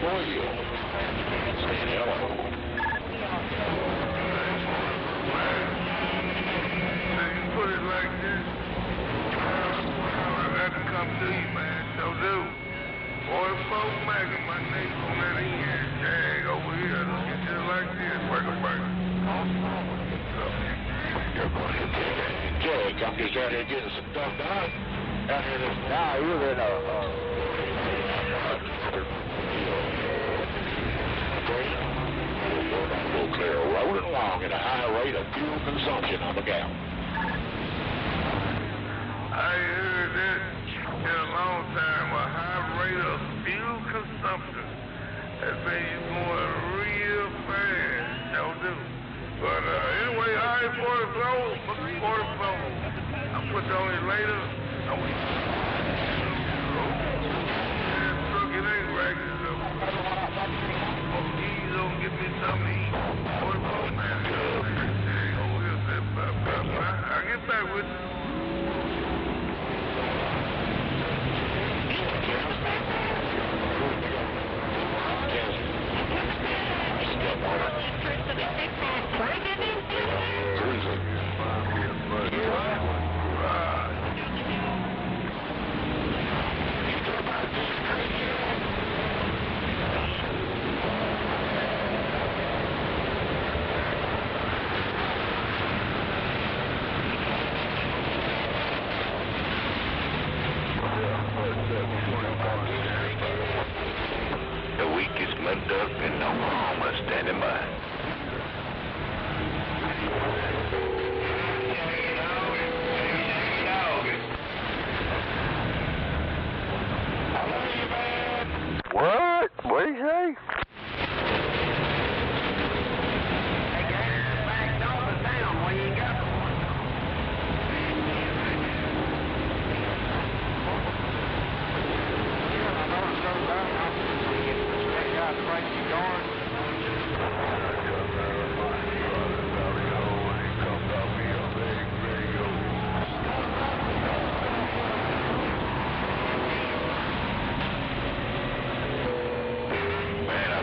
for you. Saying hello. Put it like this. I got to come to you, man. So do. Boy, folk making my name on that end. Jag over here. Looking just like this. Burger. You're going to Jag. I'm just out here getting some stuff done. Out here this. Nah, you were in a. We'll clear rolling along at a high rate of fuel consumption on the gallon. I heard that in a long time, a high rate of fuel consumption. That means you're going real fast. Don't do. But anyway, all right, 40 flow. 40 flow. I'll put it on you later. Truck, it ain't ragged. Don't get me something to eat. 40 flow, man. Over here, say bye. I'll get back with you. The weakest mugged up in Oklahoma standing by. What? What did he say? Man, I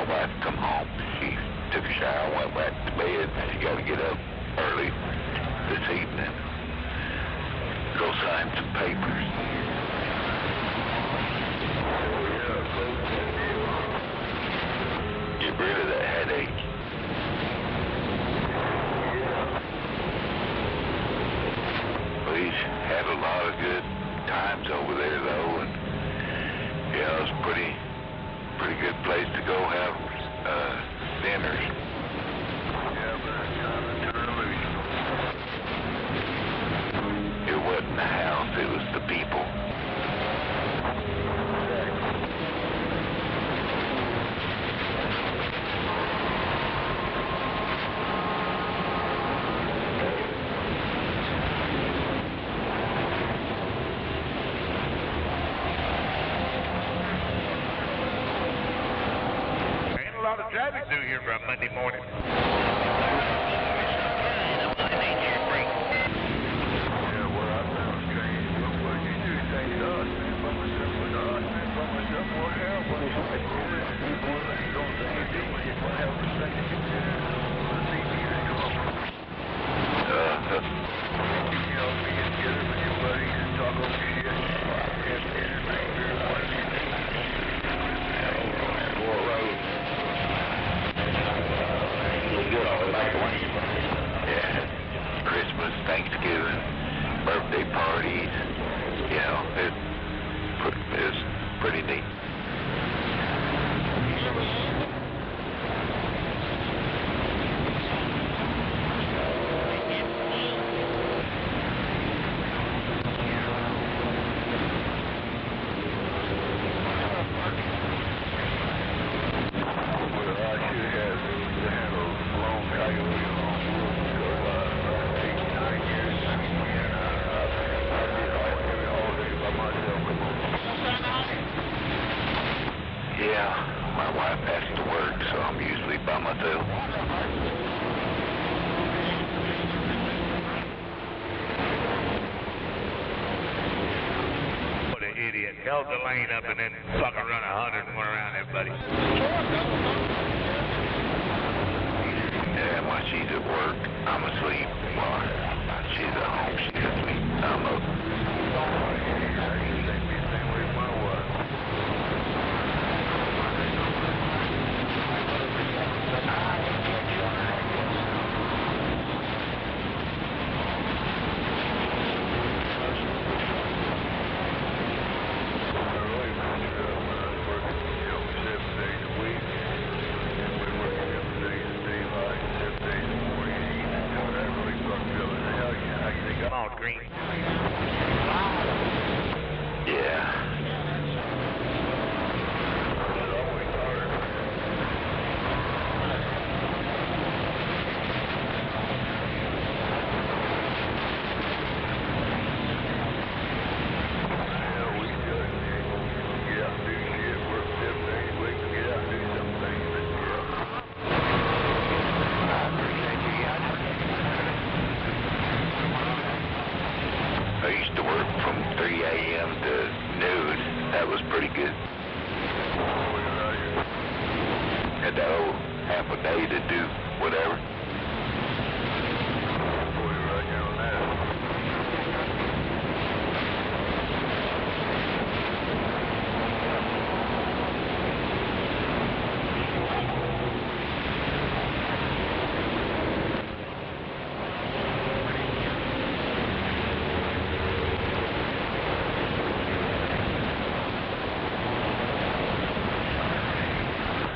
wife come home. She took a shower, went back to bed. She got to get up early this evening. Go sign some papers. Get rid of that headache. We had a lot of good times over there, though, and yeah, it was pretty good place to go have dinners. Yeah, but it's time to turn loose. It wasn't the house, it was the people. Traffic through here for a Monday morning. Yeah, well, I found strange. What you do, say to us, man, by myself, what hell? What is it? You don't think you do when you want to have this thing to do there? The CP's come up. You know, be together with your buddies and talk over shit. Have dinner, drink beer, one of these days. Fort Road. Yeah, Christmas, Thanksgiving, birthday parties, you know, it's pretty neat. Yeah, my wife has to work, so I'm usually by myself. What an idiot. Held the lane up and then fucking run 100 and went around everybody. Yeah, while she's at work, I'm asleep. While she's at home, she's asleep. I'm up. Come on, Green. Yeah. I used to work from 3 a.m. to noon. That was pretty good. Had that whole half a day to do whatever.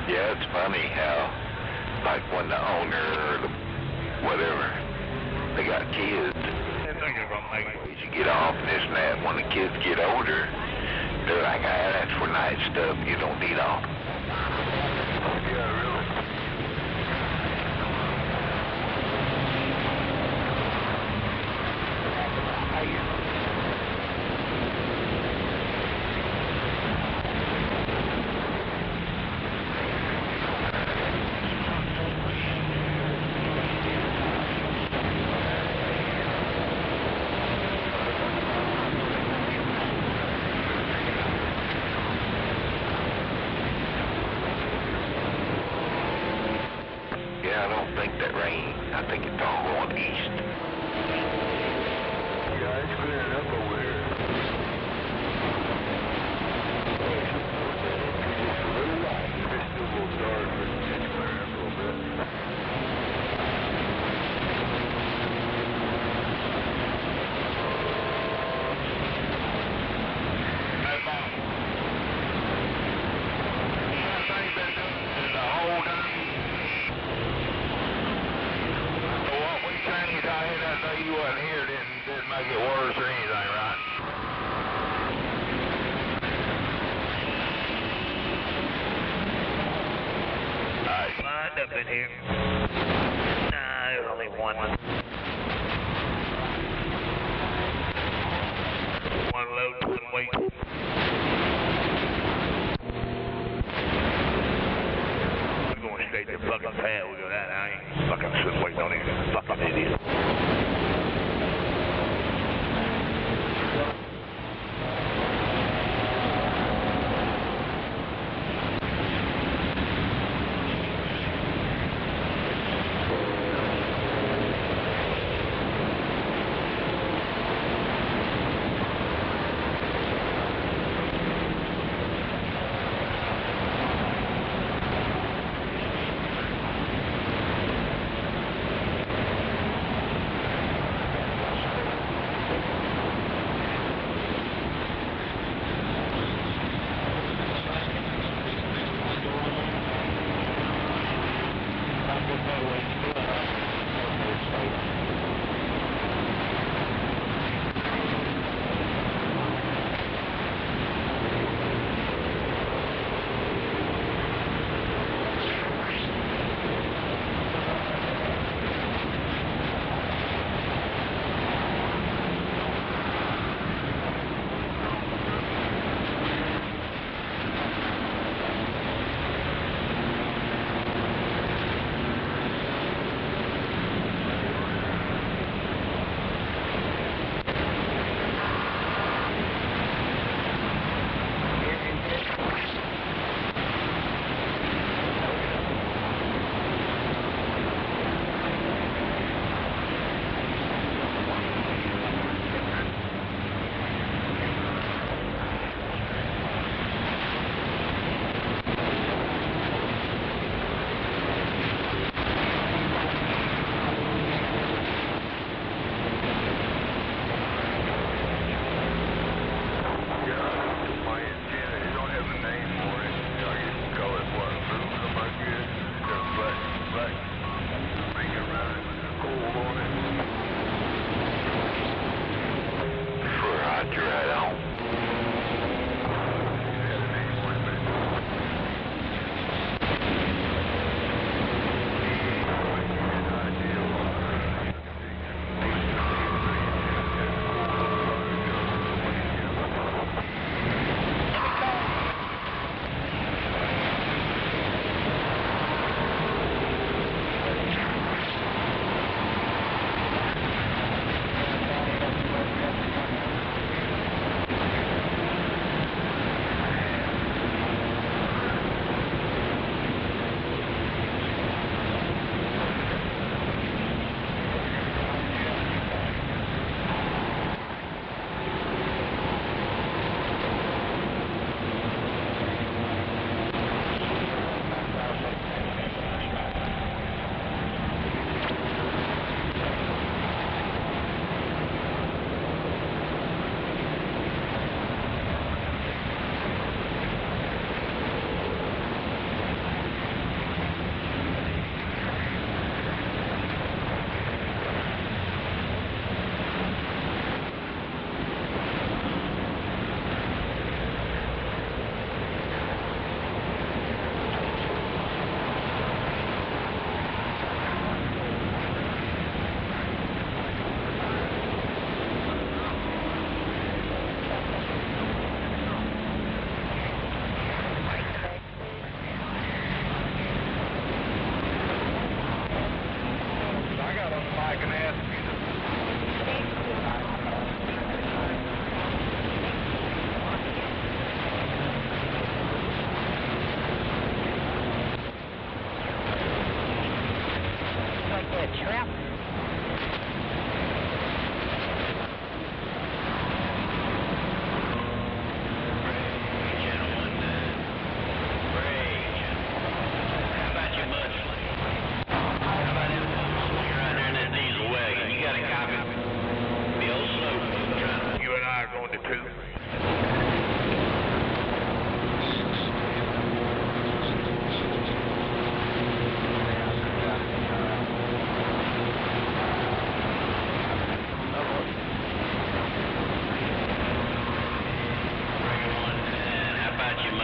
Yeah, it's funny how, like when the owner or the whatever, they got kids, you get off and this and that. When the kids get older, they're like, that's for night stuff. You don't need off. Yeah, really? I think it's all going east. Yeah, it's clearing up over here. It's a little light. It's still a little dark, but it's clearing up a little bit. Hey, Bob. That thing been doing the whole time. So what we changed out here that day you wasn't here didn't make it worse or anything, right? Lined up in here. Nah, there's only one. One load, one weight. We're going straight to fucking pad. We go that. I ain't fucking sitting waiting on any fucking idiot.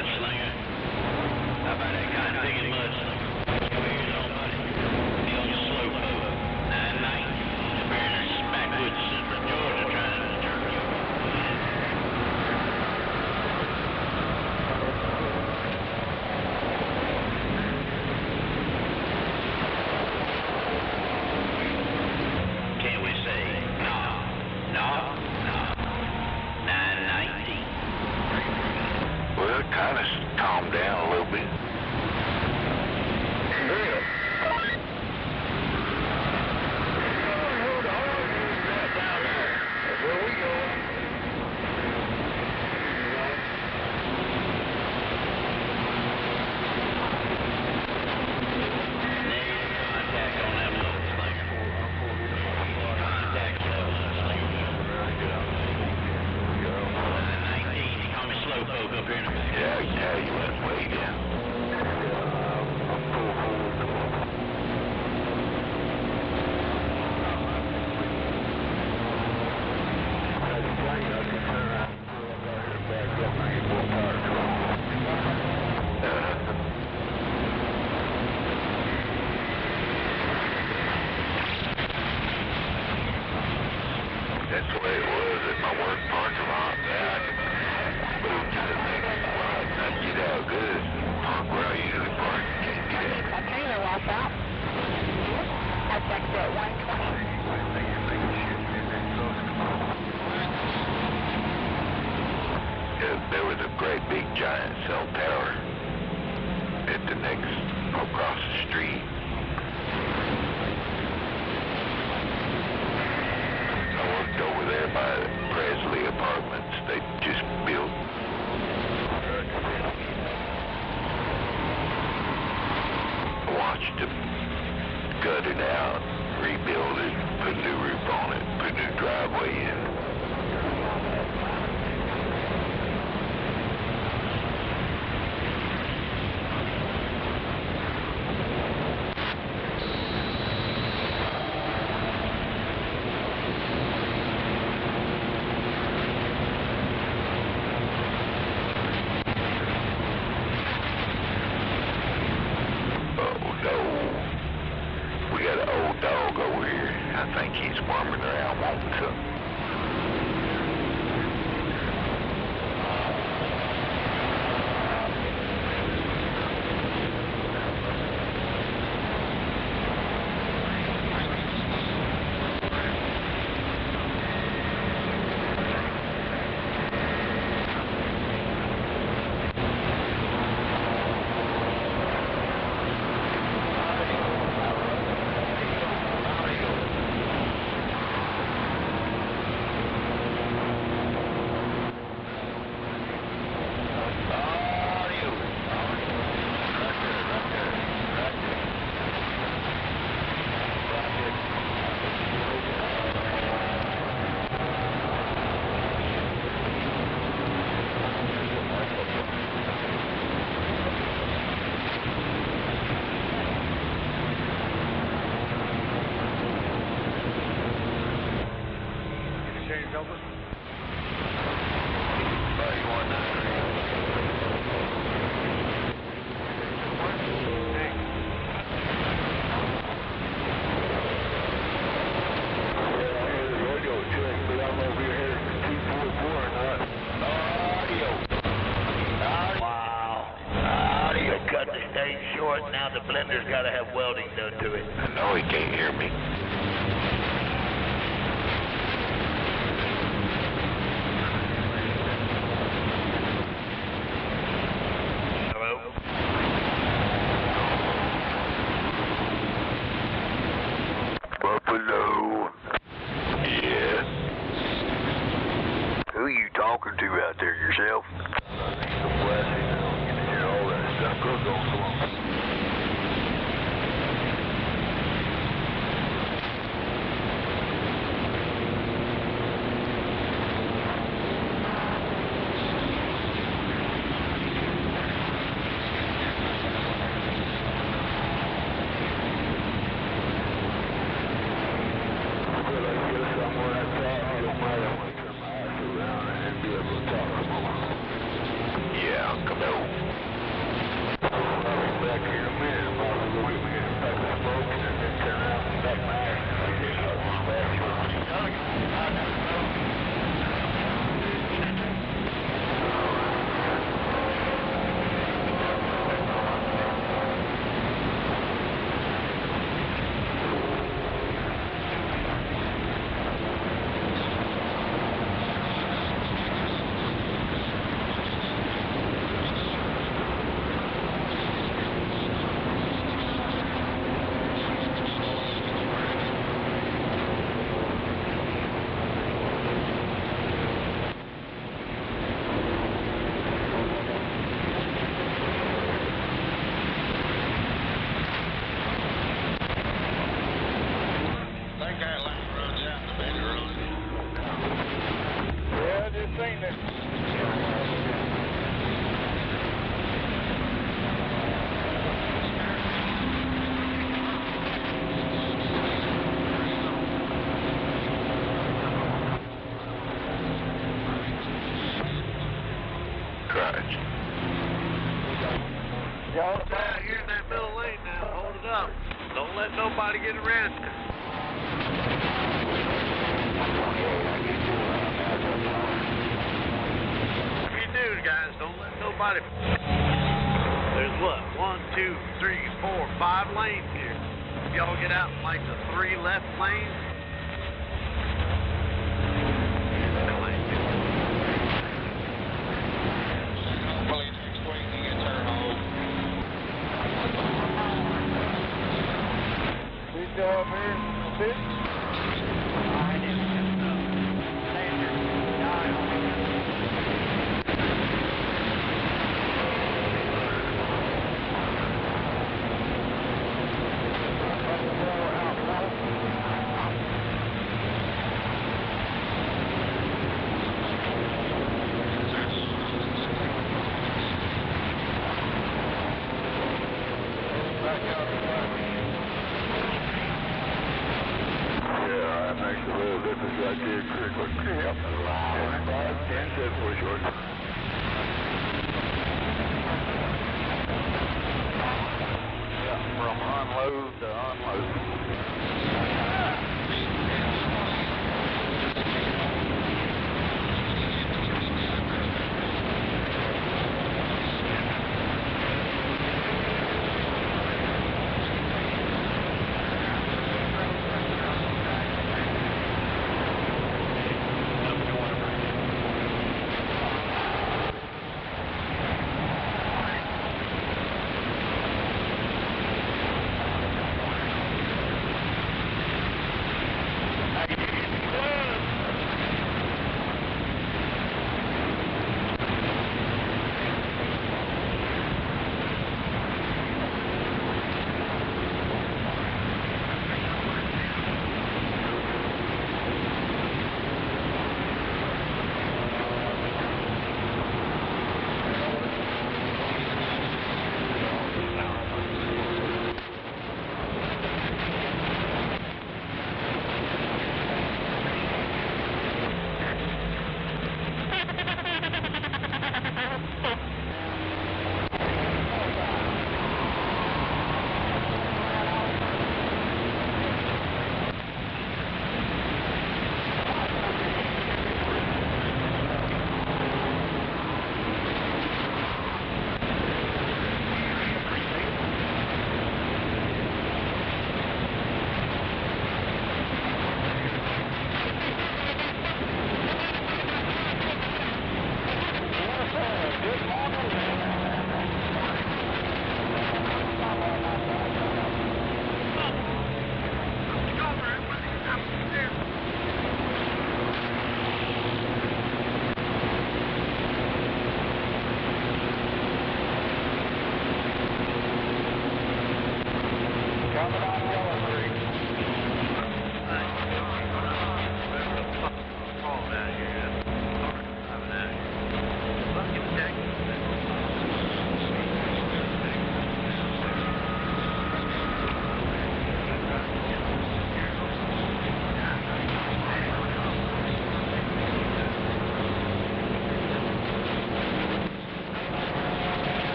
mudslinger. How about that cotton picking mudslinger? Come here, you know, buddy. Be on your slow foot. 919. Up here in this backwoods central Georgia trying to turn you over. Can we say no? No? No. 919. Well, it kind of calmed down a little bit. Yeah, you went way down. That's the way it was at my work parking lot. Yeah, I could move to the next lot and I'd get out good. Park where I usually park. Can't do that. A trailer washout. That's exit 120. There was a great big giant cell tower at the next, across the street. I worked over there by Presley Apartments. They just built. I watched them gut it out, rebuild it, put a new roof on it, put a new driveway in. We got an old dog over here. I think he's squirming around wanting something. Cut the stage short. Now the blender's got to have welding done to it. I know he can't hear me. Hello? Buffalo. Yeah. Who you talking to out there, yourself? Christ. Y'all down here in that middle lane now. Hold it up. Don't let nobody get arrested. If you do, guys, don't let nobody. There's what? 1, 2, 3, 4, 5 lanes here. If y'all get out in like the 3 left lanes. Go up here, sit.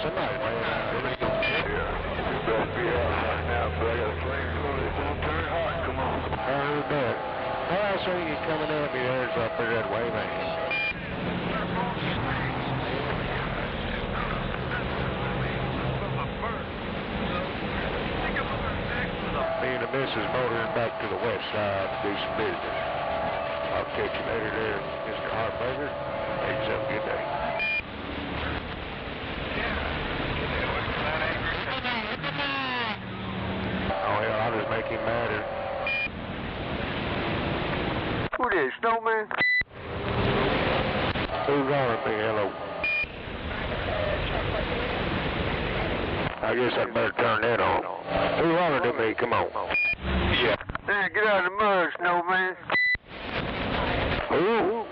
Somebody way out. You best be out right now, but I got a flamethrower. It's gonna turn hot. Come on. I heard that. Well, I see you coming up. There's up there that way, man. Me and the missus motoring back to the west side to do some business. I'll catch you later there, Mr. Hartberger. Snowman? Who's calling me? Hello. I guess I'd better turn that on. Who hollered at me? Come on. Yeah. Man, get out of the mud, Snowman. Who?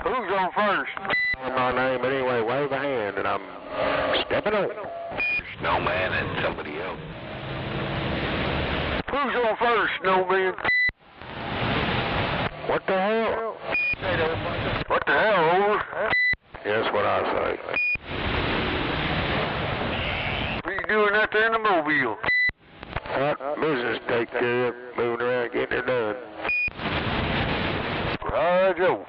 Who's on first? My name anyway. Wave a hand and I'm stepping on. Snowman and somebody else. Who's on first, Snowman? What the hell? What the hell, over? That's what I say. What are you doing out there in the mobile? Business to take care of, moving around, getting it done. Right, Joe.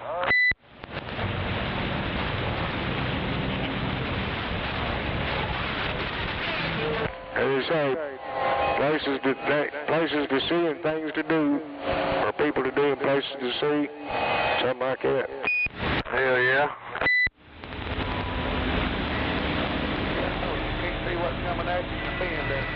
As you say, places to see and things to do, or people to do and places to see, something like that. Hell yeah. Can't see what's coming at you in the bend there.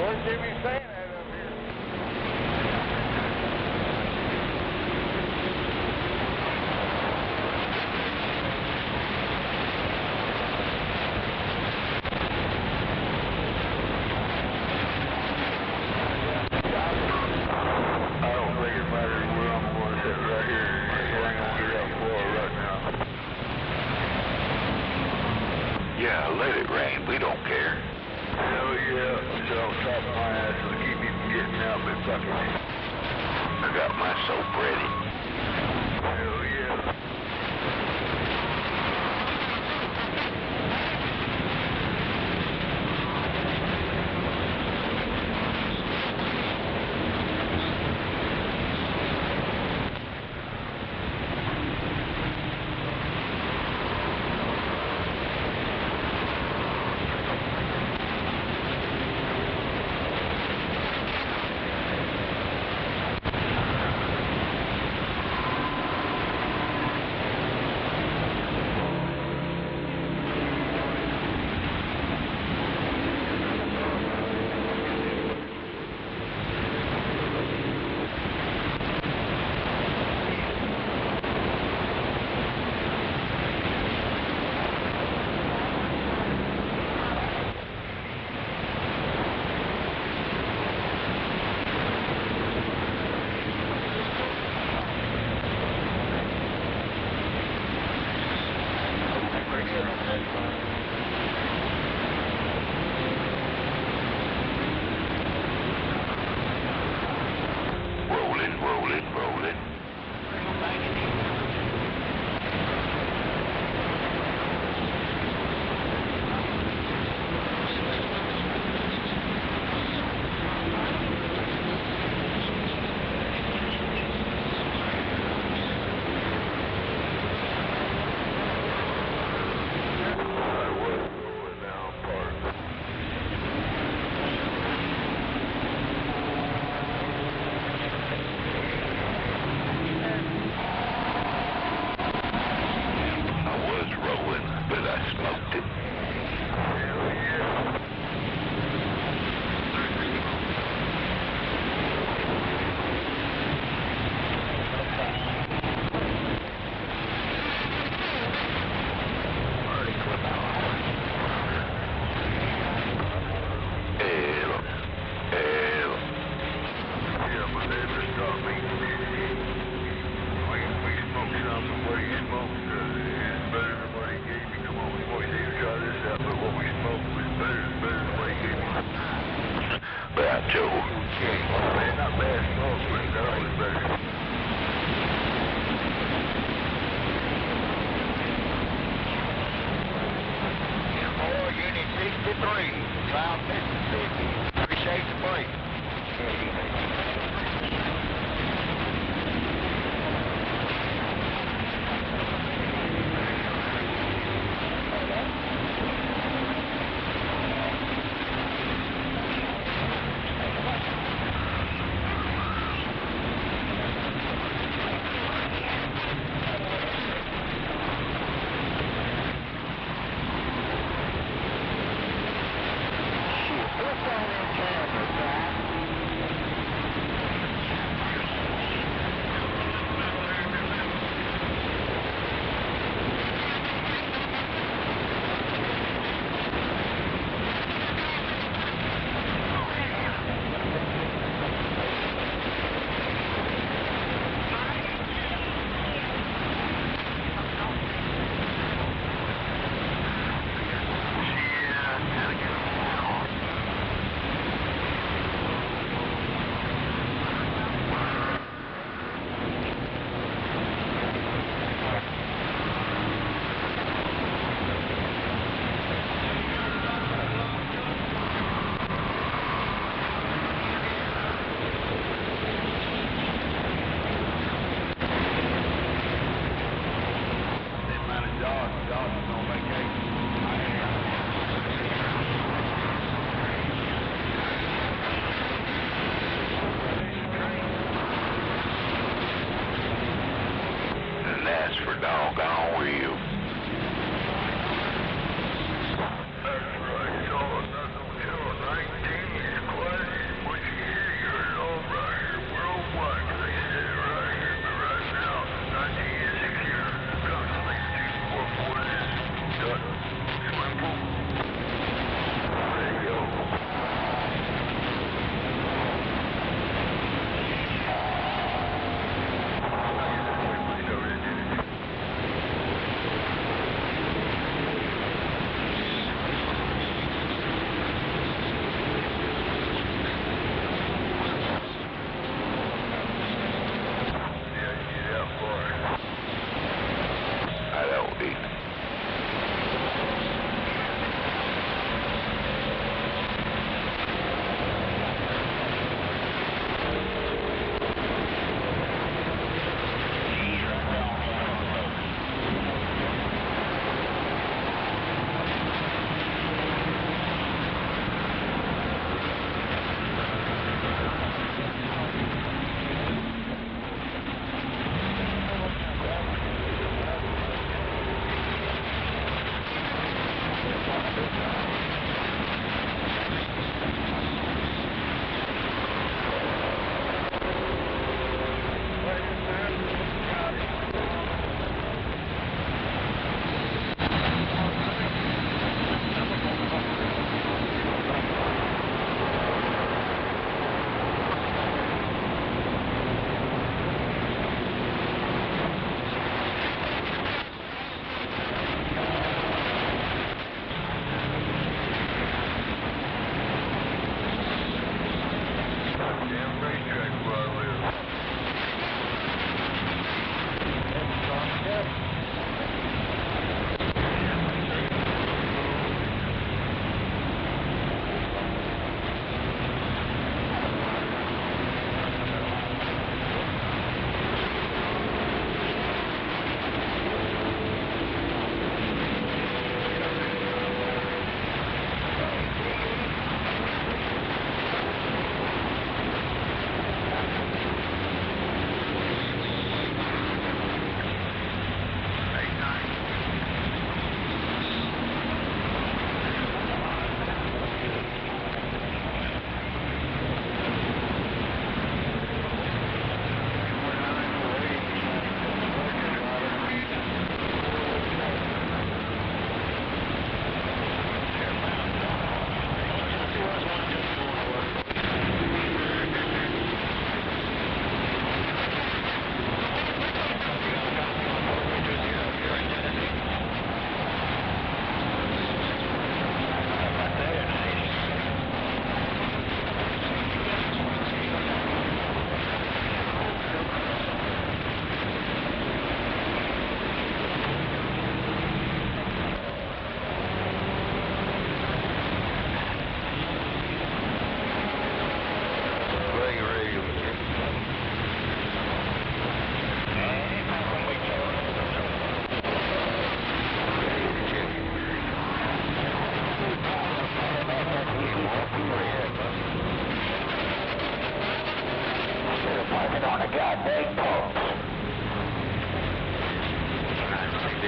Where's Jimmy staying at up here? I don't think it matters where I'm going to sit right here. I ain't going to get up for right now. Yeah, let it rain. We don't care. Hell yeah. So on top of my ass to keep me from getting out my bucket. I got my soap ready. Hell yeah.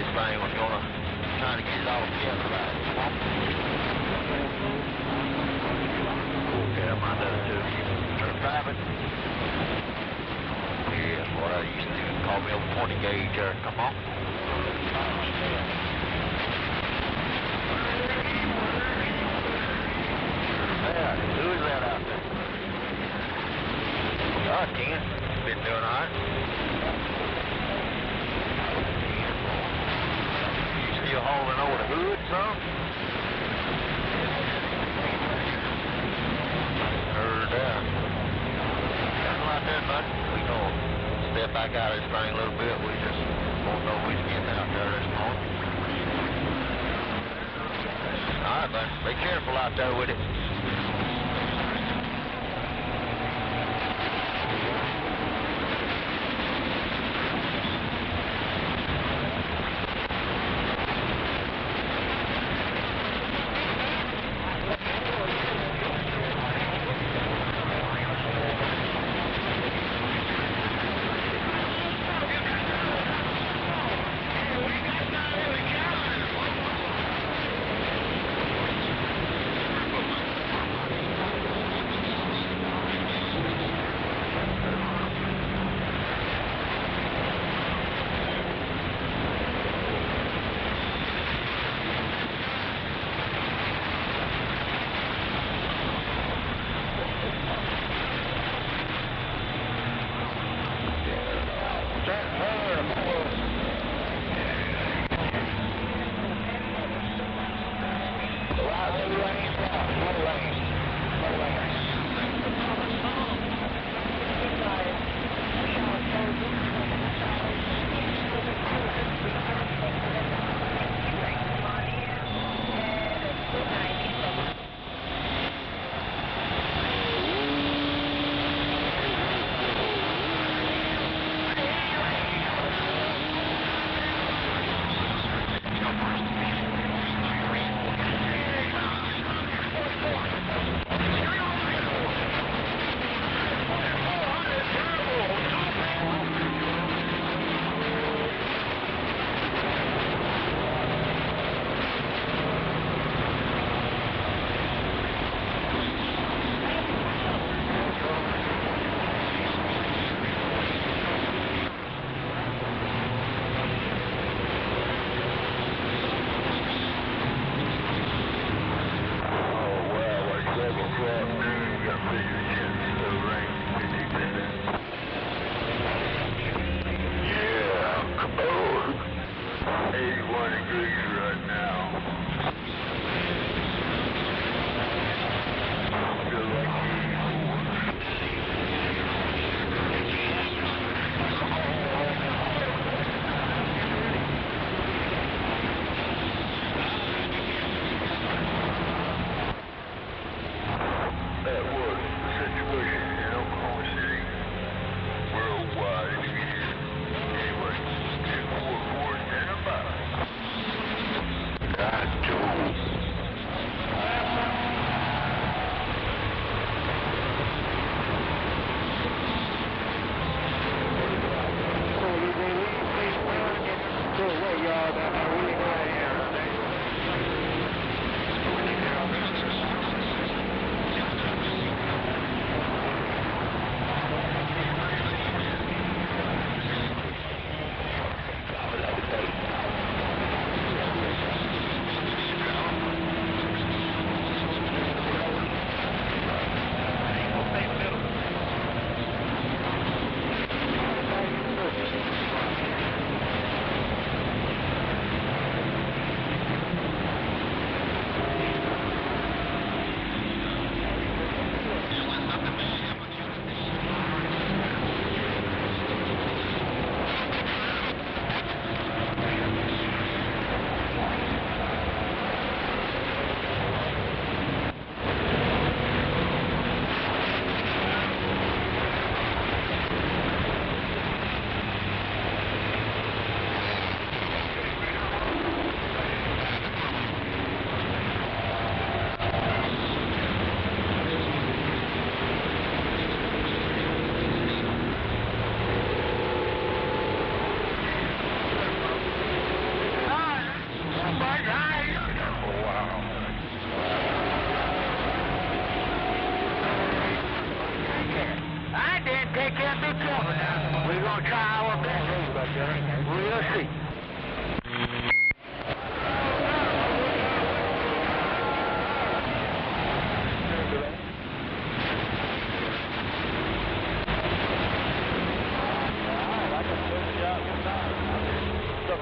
this thing was gonna try to get it all together right. Yeah, mine does too. Truck driving. Yeah, what I used to do. Call me over 20 gauge there. Come on. Yeah, who is that out there? Ken. Been doing all right. You still holding over the hood some? Heard that. Nothing like that, bud. We gonna step back out of this thing a little bit. We just won't know who's getting out there this morning. All right, bud. Be careful out there with it.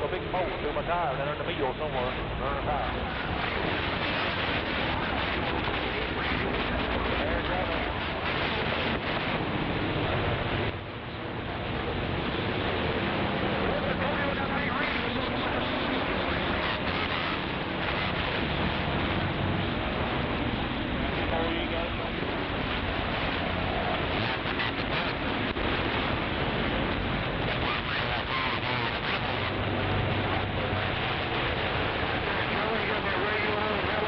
a big bolt through my tire down in the middle somewhere. Burn a tire. There's that one. Got that radio on now.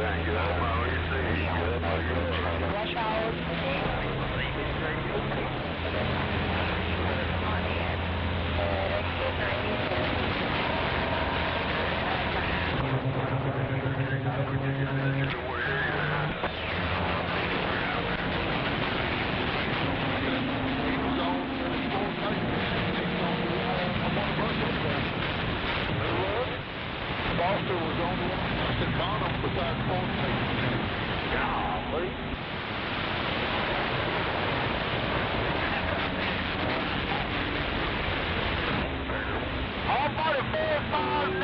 Rush hour. Foster was the only one that caught him besides Foster. Golly. I'm on a 459.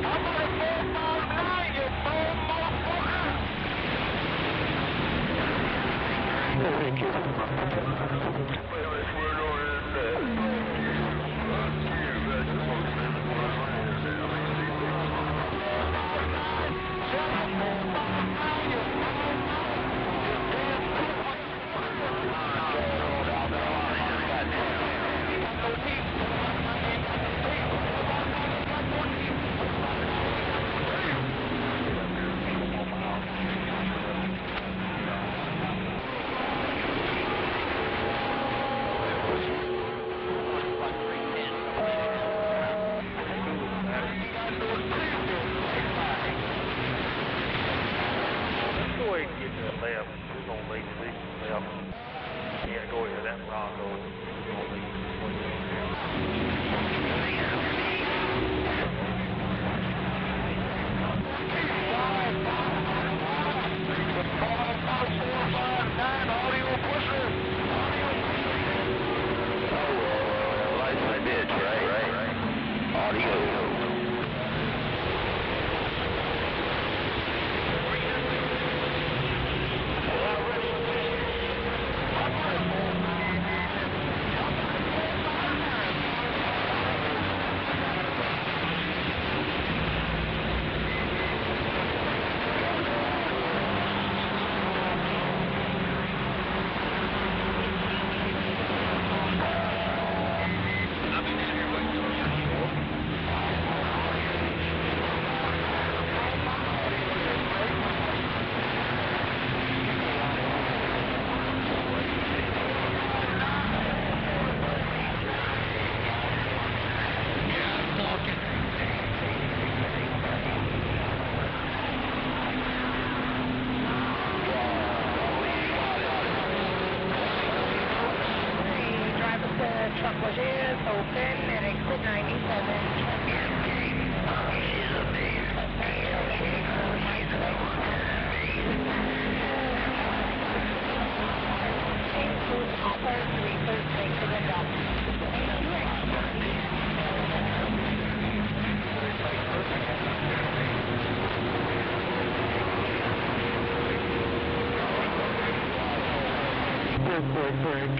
I'm on a 459, you phone motherfucker. Thank you.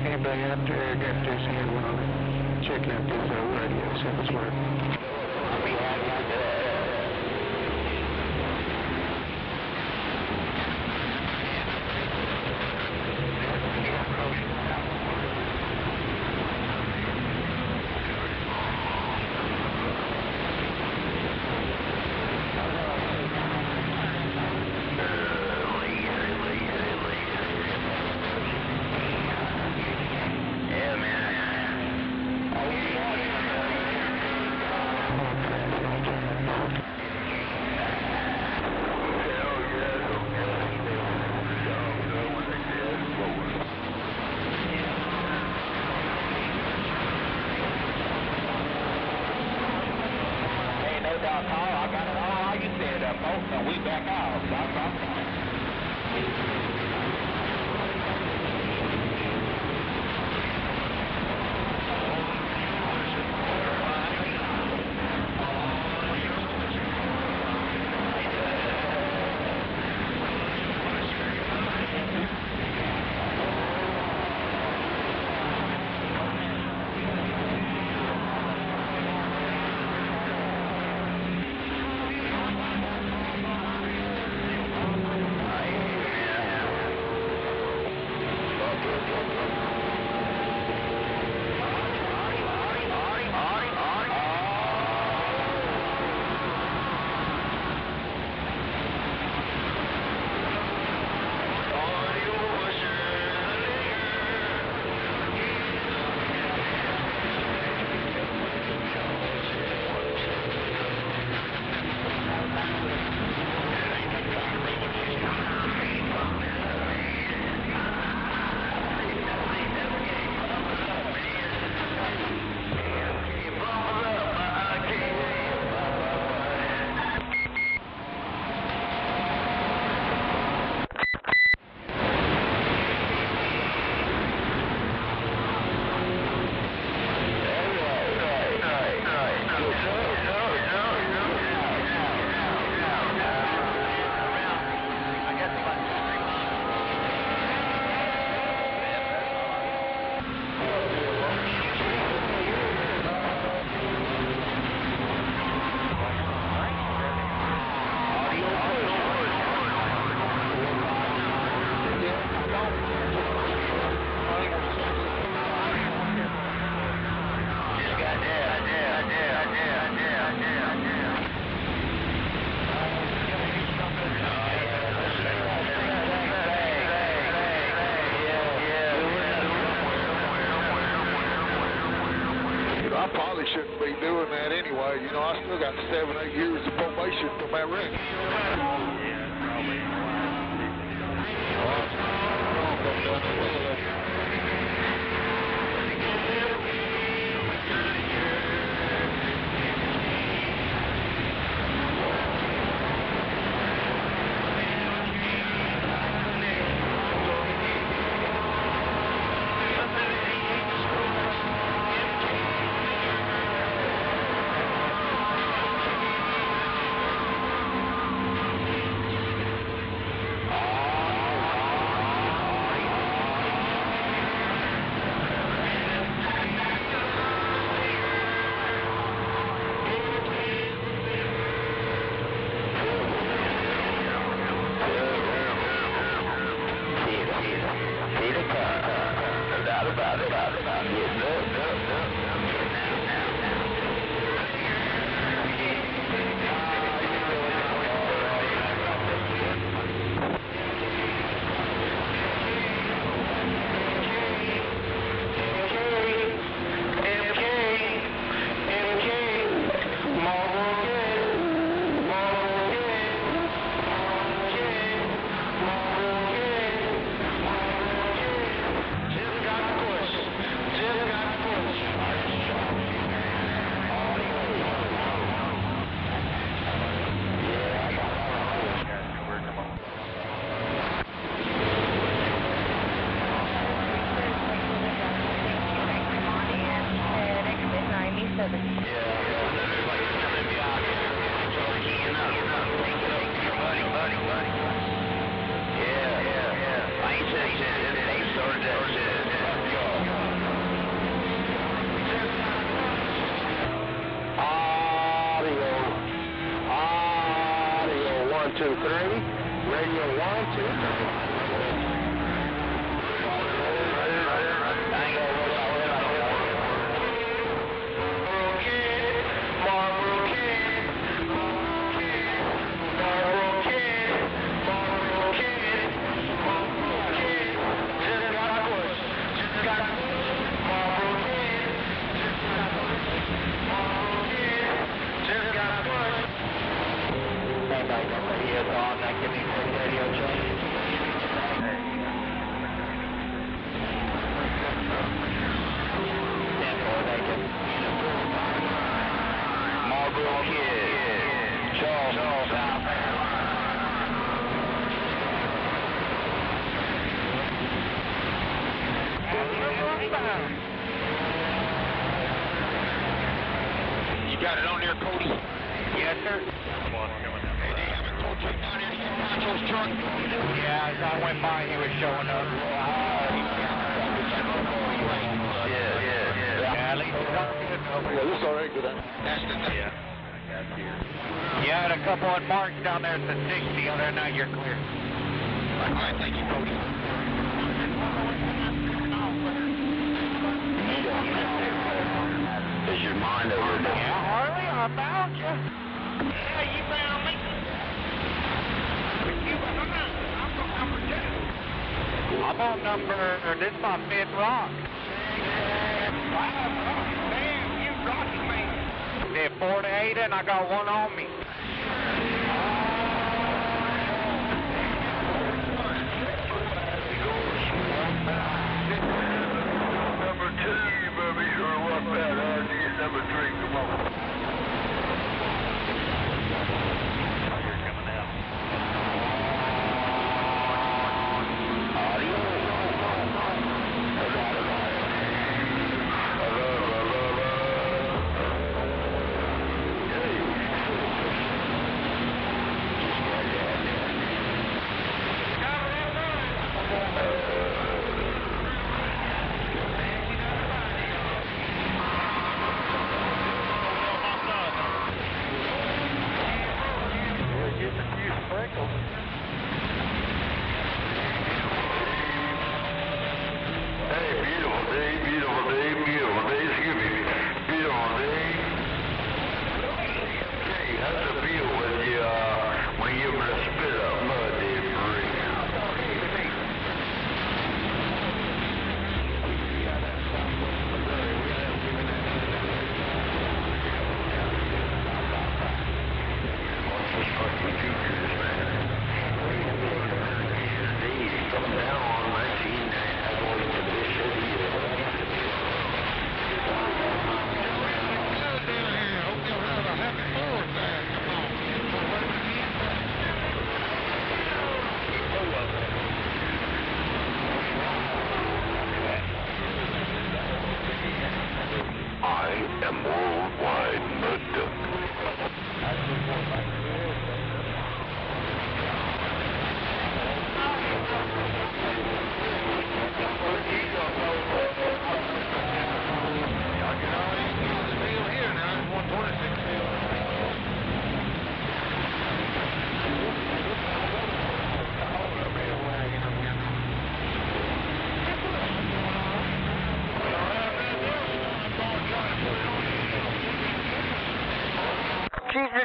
Came back out there, got this here running, checking out this radio, see if it's working. I'll be happy with that. probably shouldn't be doing that anyway. You know, I still got 7, 8 years of probation from that wreck. Got it on there, Cody? Yes, sir. Hey, they haven't told you down there to Pancho's truck? Yeah, as I went by, he was showing up. Yeah, at least it's not good enough. Yeah, this all right, good. That's the thing. Yeah. You had a couple of marks down there at the 60. Other than that, you're clear. All right, thank you, Cody. Is your mind over there? Yeah, Harley, I found you. Yeah, you found me. I'm on number, this is my 5th rock. Damn, you rocky man. Did 4 to 8 and I got one on me. Number 2, you better be sure to walk that out. You get number 3, come on.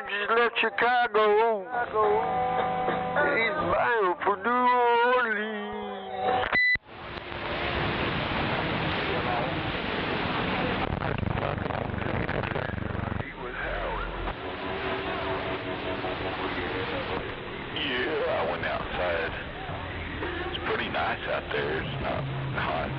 just left Chicago. He's bound for New Orleans. He was howling. Yeah, I went outside. It's pretty nice out there. It's not hot.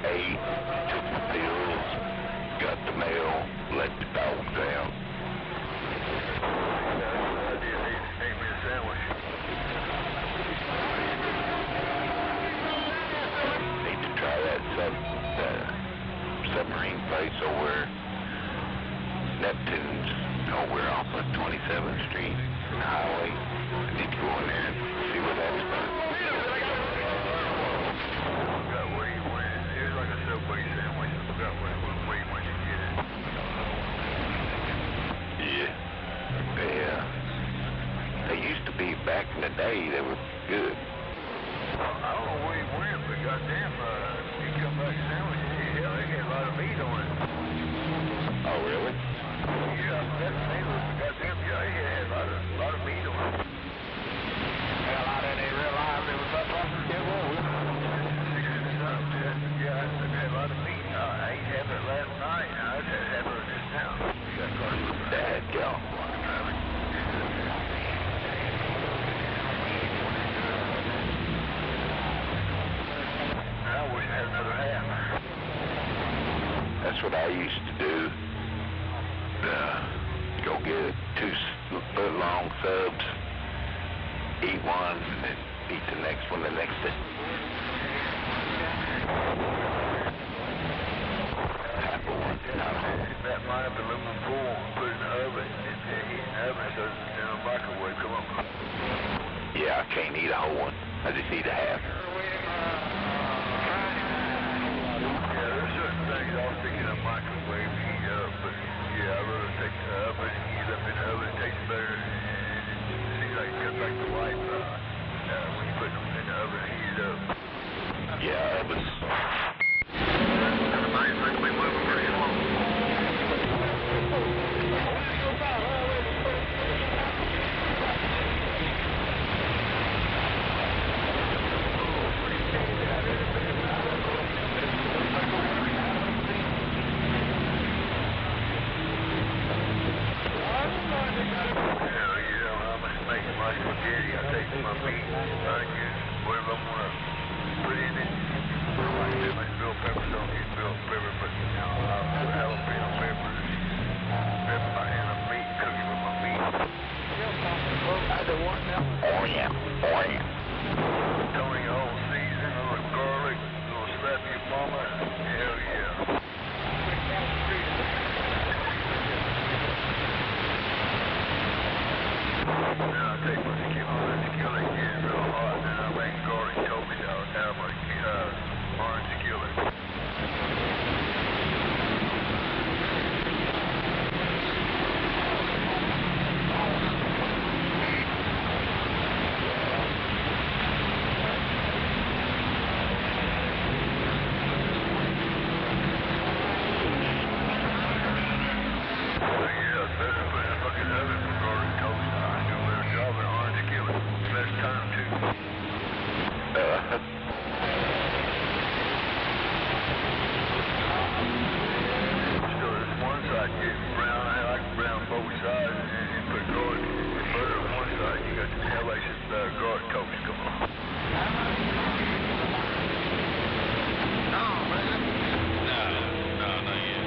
8, took my pills, got the mail, let the dogs out. I did ate me a sandwich. Need to try that submarine place over Neptune's over off of 27th Street Highway. I need to go in there and see what that's about. Subway sandwich. I forgot where you went to get it. Yeah. They used to be back in the day. They were good. I don't know where he went, but goddamn, he come back sandwich. Hell, they had a lot of meat on it. Oh, really? Yeah, that's the name of it. Goddamn, yeah, he had a lot of meat on it. Hell, I didn't realize it was up there. Yeah, I had a lot of meat. I ate half it last night, and I just had half of it just now. Dad, go. I wish I had another half. That's what I used to do. Go get 2 foot-long subs, eat one, and then eat the next one the next day. That line up aluminum foil and put it in the oven and heat in the oven so it's in a microwave. Come on. Yeah, I can't eat a whole one. I just eat a half. Yeah, there's certain things I'll stick in a microwave to heat up, but yeah, I'd rather take the oven and heat it up in the oven. It tastes better and it seems like it cuts back the life when you put them in the oven and heat it up. Yeah, ovens. Mine's like we moving pretty slow. Spaghetti, I take my meat, onions, whatever I want to put in it. Like too much bell pepper, so I don't get bell pepper, but I'll put jalapeno peppers, pepper in the meat, cook it with my meat. I don't want that. Oh yeah. Tony all season, a little garlic, a little slap your mama. Hell yeah. Then I take my skillet, get it real hot, and then I make garlic toast out of my orange skillet. Yeah, it's better to put in a fucking oven for garlic toast. I do a better job in orange skillet. Less time too. So this one side get brown, I like brown both sides, and you put garlic and butter on one side. You got the hellacious garlic toast. Come on. No, man. No, not yet.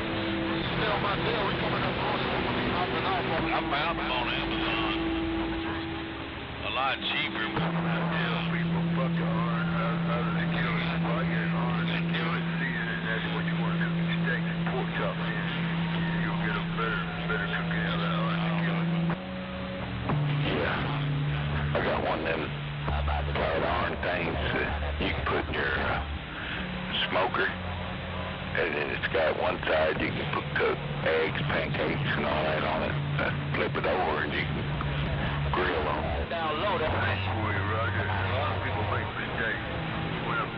Still my deal. We coming up on it. I found them on Amazon. A lot cheaper. People fucking orange out of the skillet. Well, I get an orange skillet seasoning. That's what you want to cook your steaks and pork chops in. You'll get a better cooking out of that orange skillet. Yeah. I got one of them white iron things that you can put in your smoker. And then it's got one side you can put cook eggs, pancakes, and all that on it. Flip it over and you can grill on it. Down low, that's nice. Boy, Roger, a lot of people make mistakes.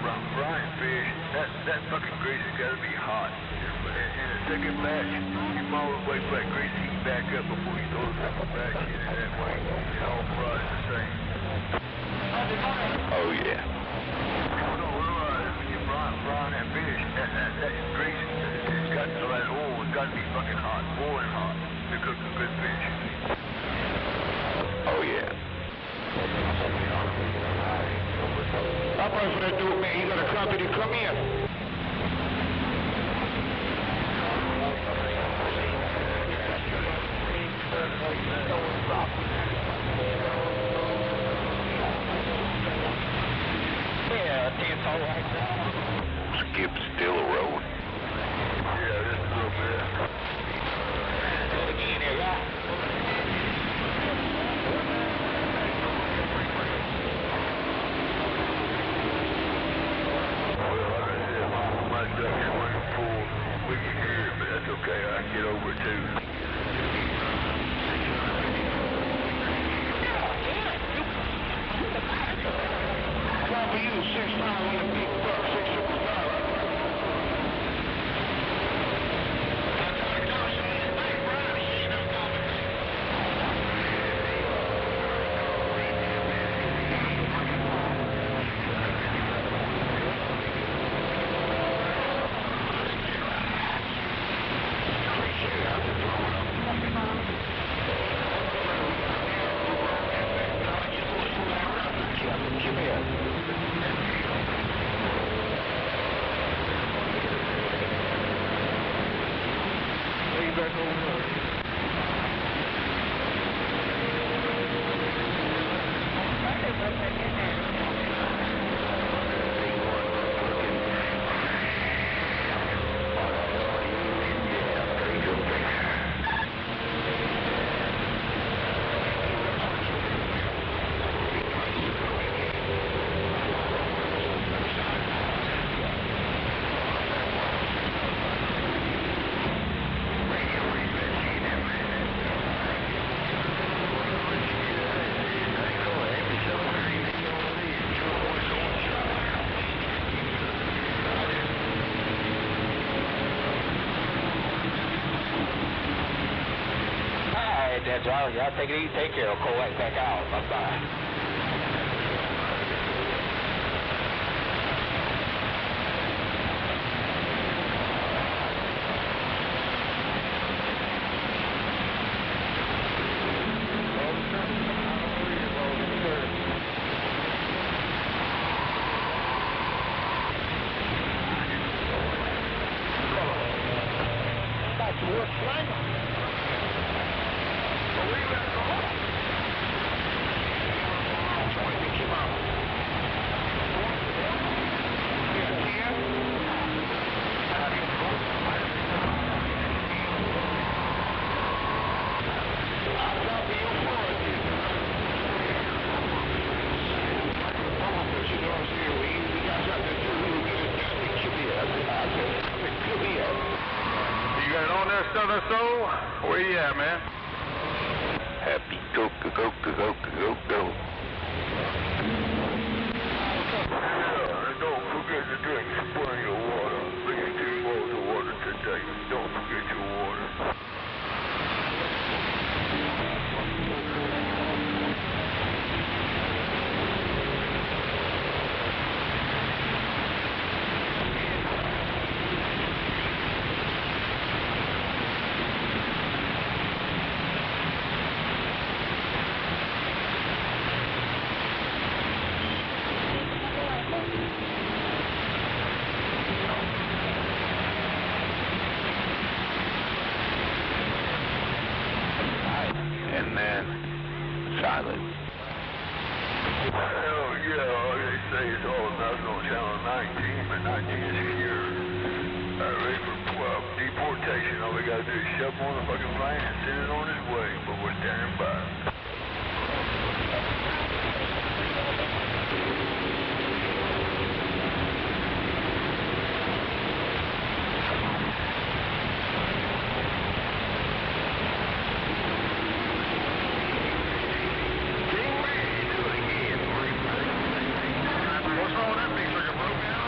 frying fish, that fucking grease has got to be hot. In the second batch, you might as well wait for that grease to heat back up before you throw the second batch in, and that way it all fries the same. Oh, yeah. People don't realize when you're frying that fish, that grease, it's got to, that oil has got to be fucking hot, boiling hot, to cook a good fish. Oh, yeah. I'm ready for that dude, man. You got a company to come in. Skip still a road. Yeah, just a little bit. Okay, I can get over it too. Time for you, 6'5" on the big buck, 6'5". Y'all take it easy, take care. I'll call right back out. Bye-bye. Where you at, man? Happy go. Yeah, and don't forget to drink plenty of water. Bring 2 bottles of water today. Don't forget your water. Silent. Hell yeah, all they say is all about on channel 19, but 19 is here. Ready for deportation. All we gotta do is shove him on the fucking plane and send it on his way, but we're standing by. What's wrong with that big sucker, broke down?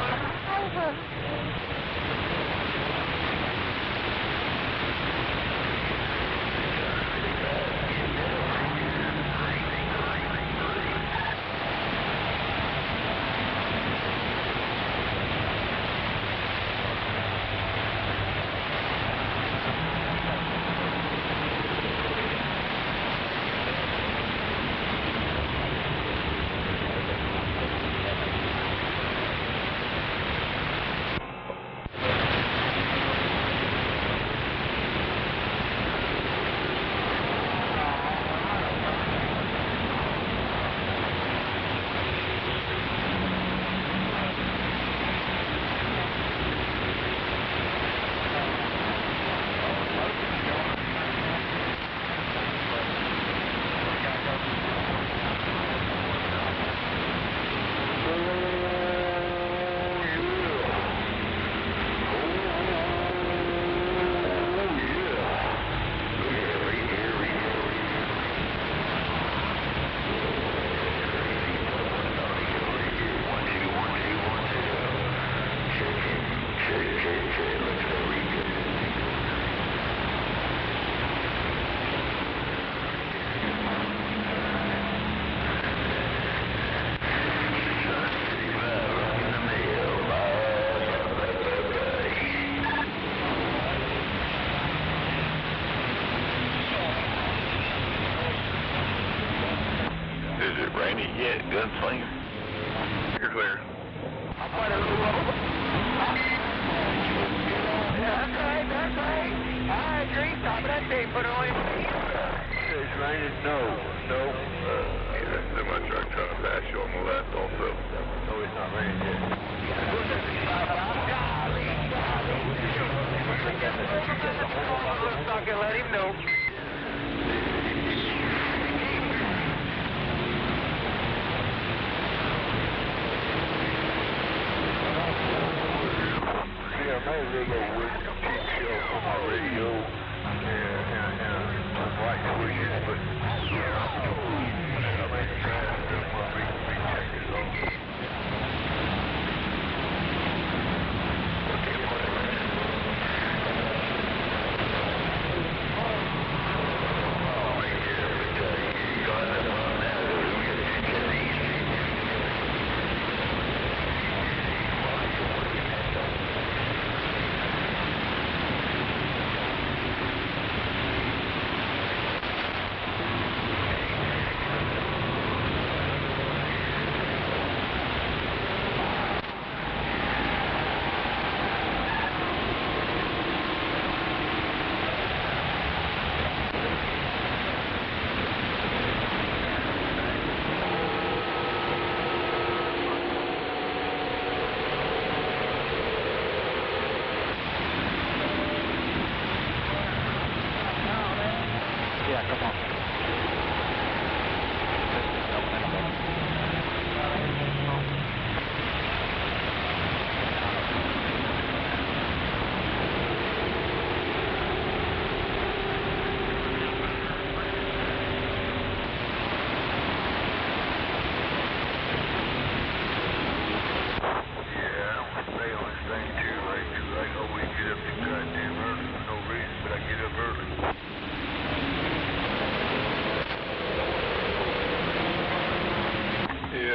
Yeah, gunslinger. You're clear. I'm quite a little low. Yeah, that's right. I agree. Top of that tape, put it on your feet. It's raining. No. Yeah, that's semi truck trying to pass you on the left also. No, it's not raining yet. Let him know. Yeah, I made a little wood cheap show on my radio and some white switches, but I made a fast stuff when I recheck this on.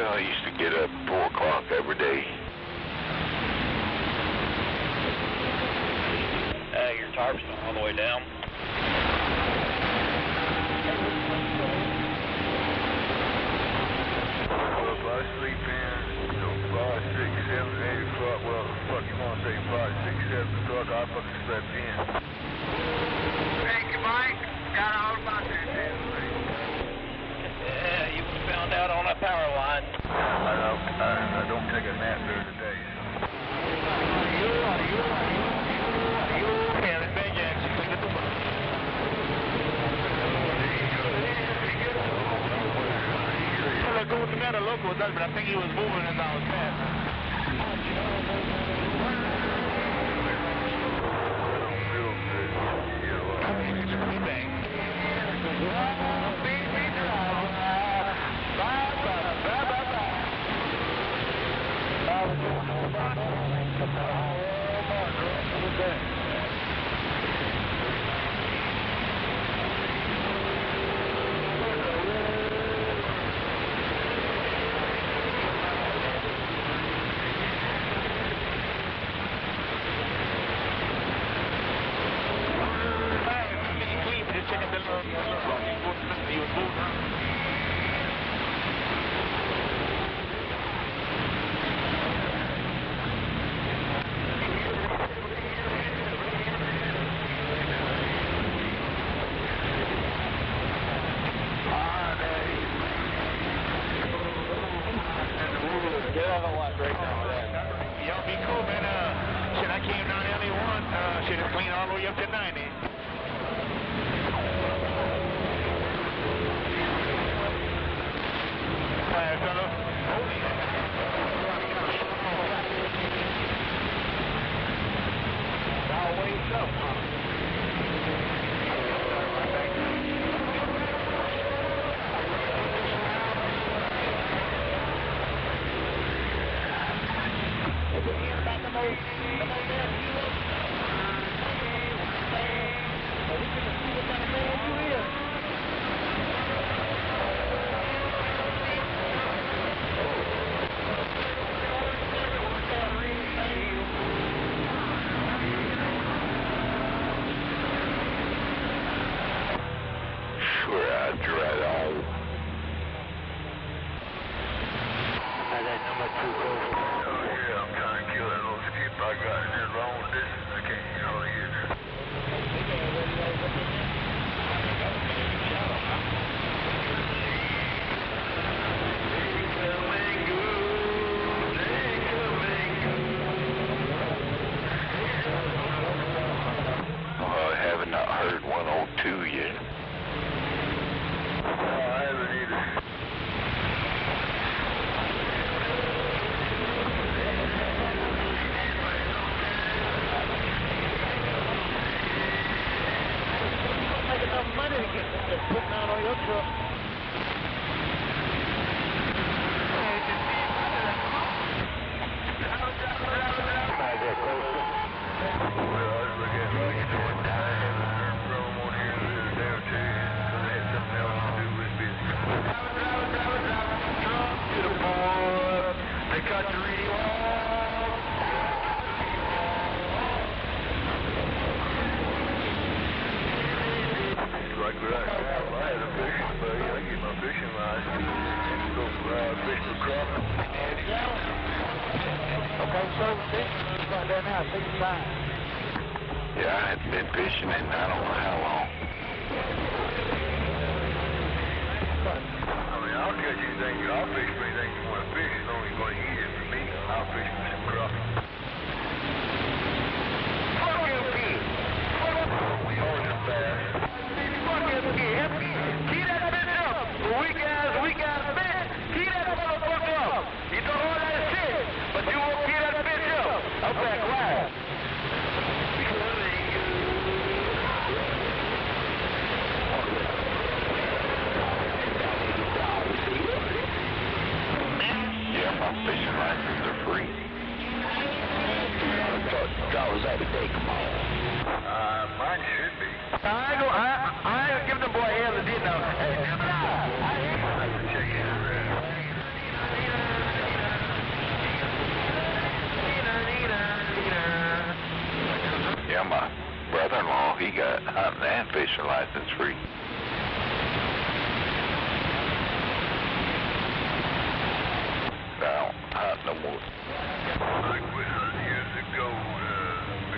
I used to get up 4 o'clock every day. Your tarp's going all the way down. Well, if I sleep in, 5, 6, 7, 8 o'clock, well, fuck you want to say 5, 6, 7 o'clock, I fucking slept in. Thank you, Mike. Got all about that, damn thing. Yeah, you found out on a power line. I don't take a nap during the day, so. Local with us, but I think he was moving as I was passing. Y'all be cool, man. Shit, I came down LA1. Shit is clean all the way up to 90. Alright, fellas. I'll wait up. Swear I'd right on. too close. Oh, yeah, I'm trying to kill that little skip I got in there long distance. I can't hardly hear it. I have not heard 102 yet. I haven't either. Make enough money to get put down on your truck. Like what I have. I had a fishing buddy. I get my fishing license and go fish for crappie. Okay, so see, you got there now, take your time. Yeah, I haven't been fishing in I don't know how long. I mean, I'll catch anything. I'll fish for anything you want to fish as long as you're going to eat it. For me, I'll fish for some crappie. Fuck you, Pete. We horse and bass. Fuck you, Pete. Key that bitch up. We got bitch. Key that motherfucker up. You talk all that shit, but you won't key that bitch up. Up that glass. Yeah, my fishing licenses are free. $12 every day, come on. Mine should be. I ain't giving the boy hell to do now. Hey, Check it out. Yeah, my brother-in-law, he got hunting and fishing license free. I don't hunt no more. I quit hunting years ago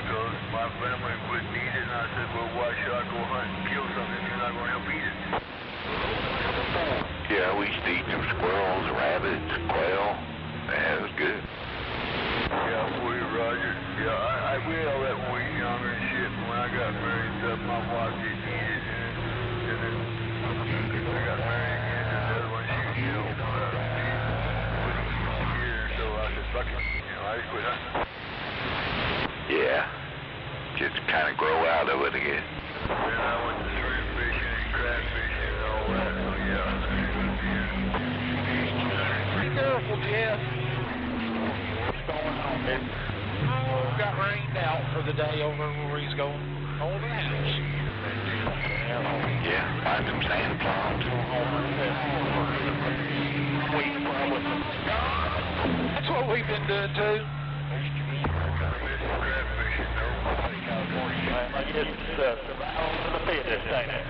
because my family wouldn't eat it, and I said, well, why should I go hunt and kill something if you're not going to help eat it? Yeah, we used to eat them squirrels, rabbits, quail. Man, it was good. Yeah, boy, Roger. Yeah, we had all that when we were younger and shit. When I got married and stuff, my wife didn't eat it, and then I got married again, and the other one, she, you know, so I said, fuck it, I just quit hunting. Yeah, just kind of grow out of it again. Then I went to shrimp fishing and crab fishing and all that, so yeah. Be careful, Jeff. What's going on, man? Oh, got rained out for the day over where he's going. Over the house. Yeah, find some sand plums. That's what we've been doing too. I guess it's out to the fitness, ain't it?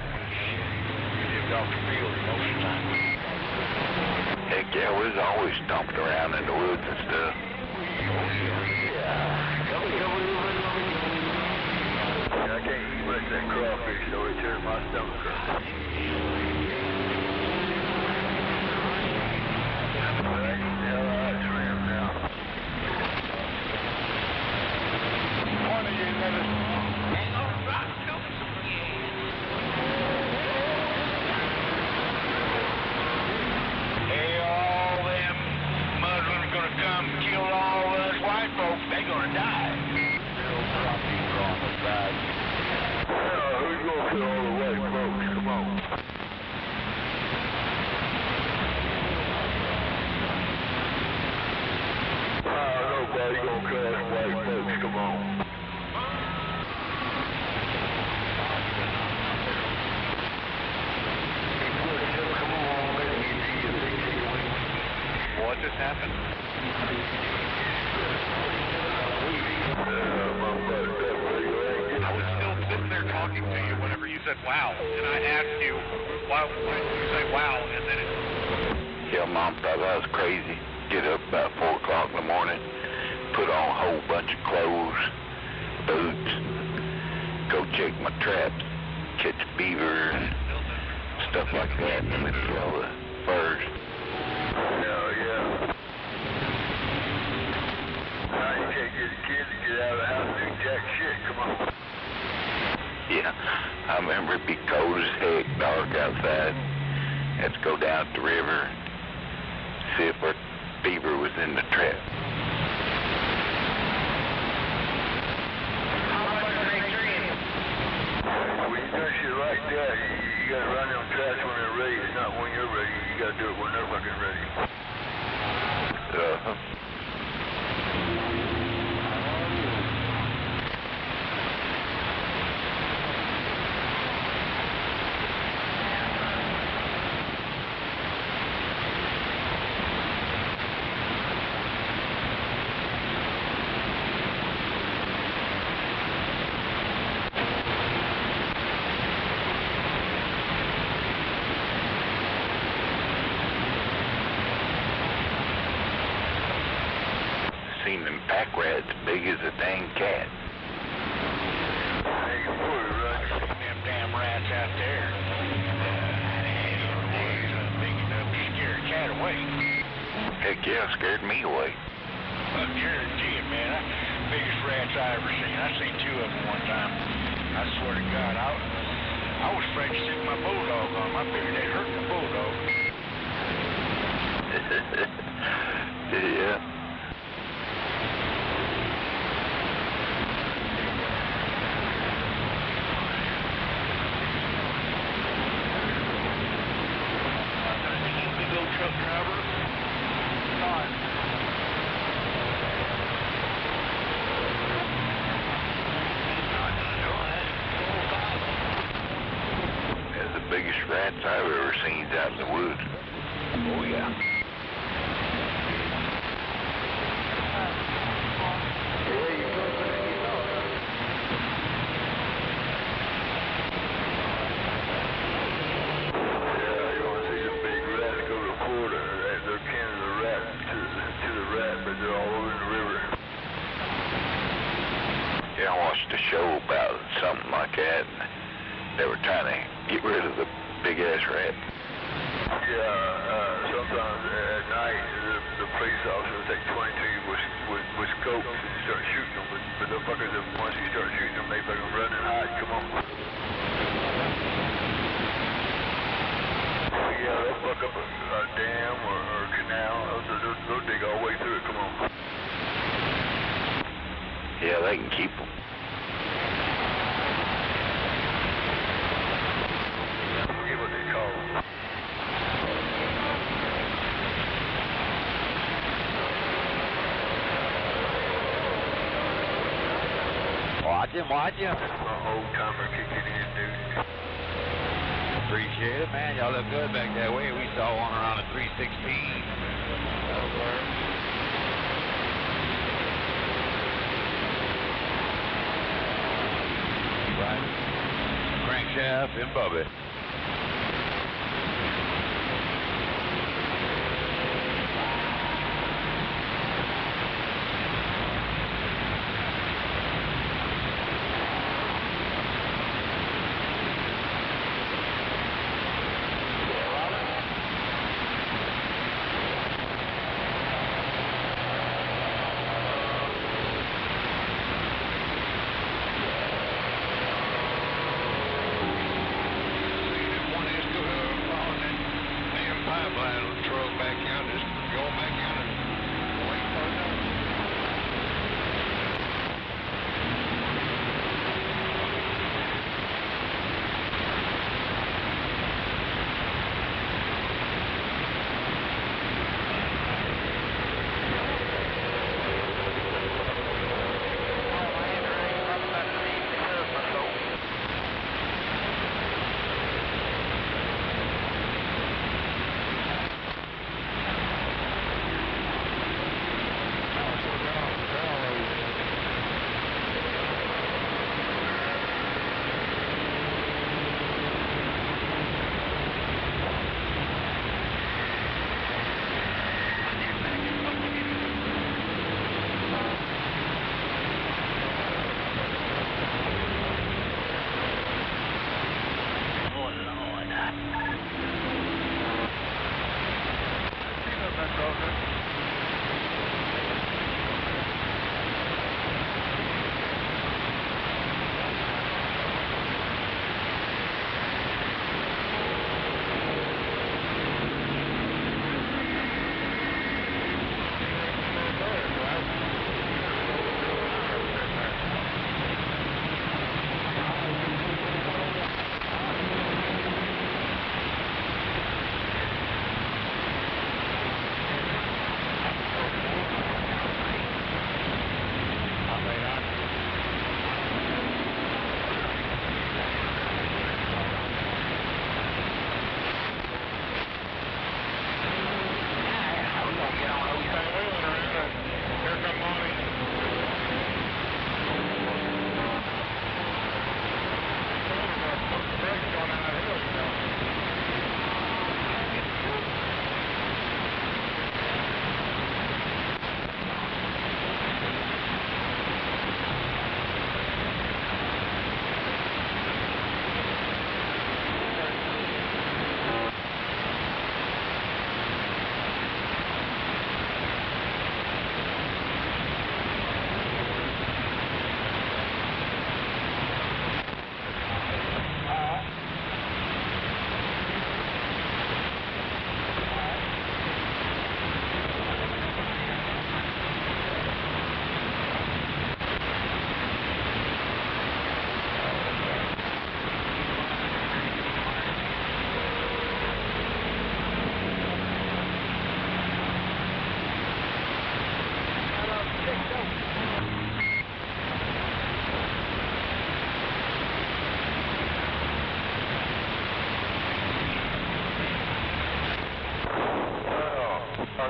Heck yeah, we was always stomping around in the woods and stuff. I can't eat much of that crawfish, so it turned my stomach up. Nobody gonna crash white folks, come on. What just happened? I was still sitting there talking to you whenever you said wow, and I asked you, why did you say wow, and then it... Yeah, Mom thought I was crazy. Get up about 4 o'clock in the morning, put on a whole bunch of clothes, boots, go check my traps, catch beaver and stuff like that in the middle of the furs. Hell yeah. Now you can't get a kid to get out of the house and do jack shit, come on. Yeah, I remember it'd be cold as heck, dark outside. Had to go down to the river, see if our beaver was in the trap. When you do shit like that, you gotta run them traps when they're ready. It's not when you're ready. You gotta do it when they're fucking ready. Seen them pack rats big as a dang cat. Them damn rats out there. They's big enough to scare a cat away. Heck yeah, scared me away. I guarantee it, man. Biggest rats I ever seen. I seen two of them one time. I swear to God, I was afraid to stick my bulldog on them. I figured they'd hurt the bulldog. Yeah. Truck driver. They're the biggest rats I've ever seen out in the woods. Oh, yeah. Yeah, I watched a show about something like that, and they were trying to get rid of the big-ass rat. Yeah, sometimes at night, the police officer will take 22 with scopes and start shooting them, but the fuckers, once you start shooting them, they fucking run and hide, come on. Yeah, they'll fuck up a dam or a canal, they'll dig all the way through it, come on. Yeah, they can keep them. I forget what they call them. Watch him. My old timer kicking in, dude. Appreciate it, man. Y'all look good back that way. We saw one around a 316. That'll work. Right. Crankshaft and Bubba.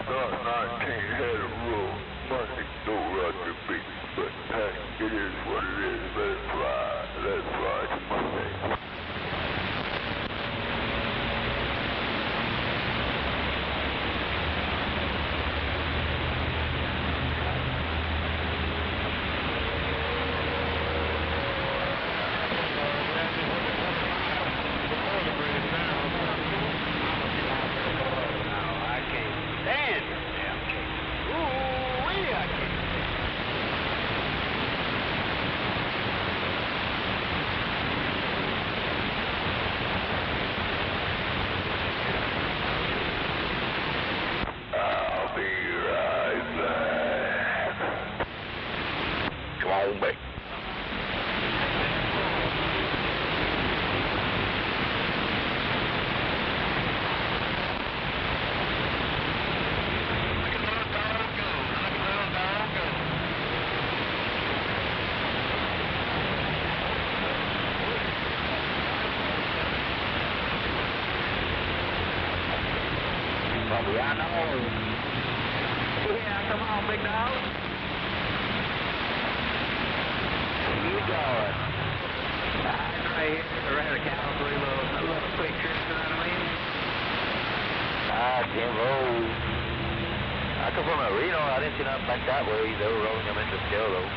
not 19 head of rule. Money don't run your beat. But hey, it is what it is. Let it fly. Let it fly to Monday. Yeah, I know. Yeah, come on, big dog. You going? Right here, around the cows, a little quick trip, you know what I mean? Timbo. I come from Reno. I didn't see nothing like that way. They were rolling them into scale, though.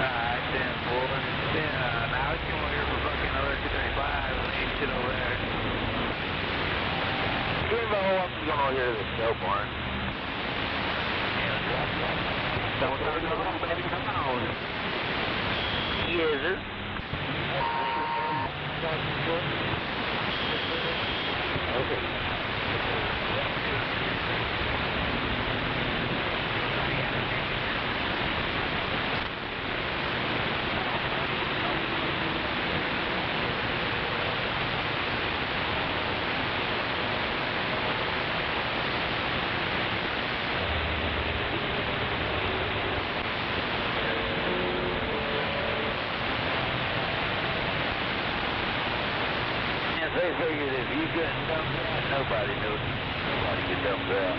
Alright, then, boy. Then, now it's going here for fucking other 235 and ain't shit over there. Timbo, I'm just going over here to the scale barn. Don't turn it on, baby. Come on. Yes, sir. Okay. They figured if you couldn't dump that, nobody knew. Nobody could dump that.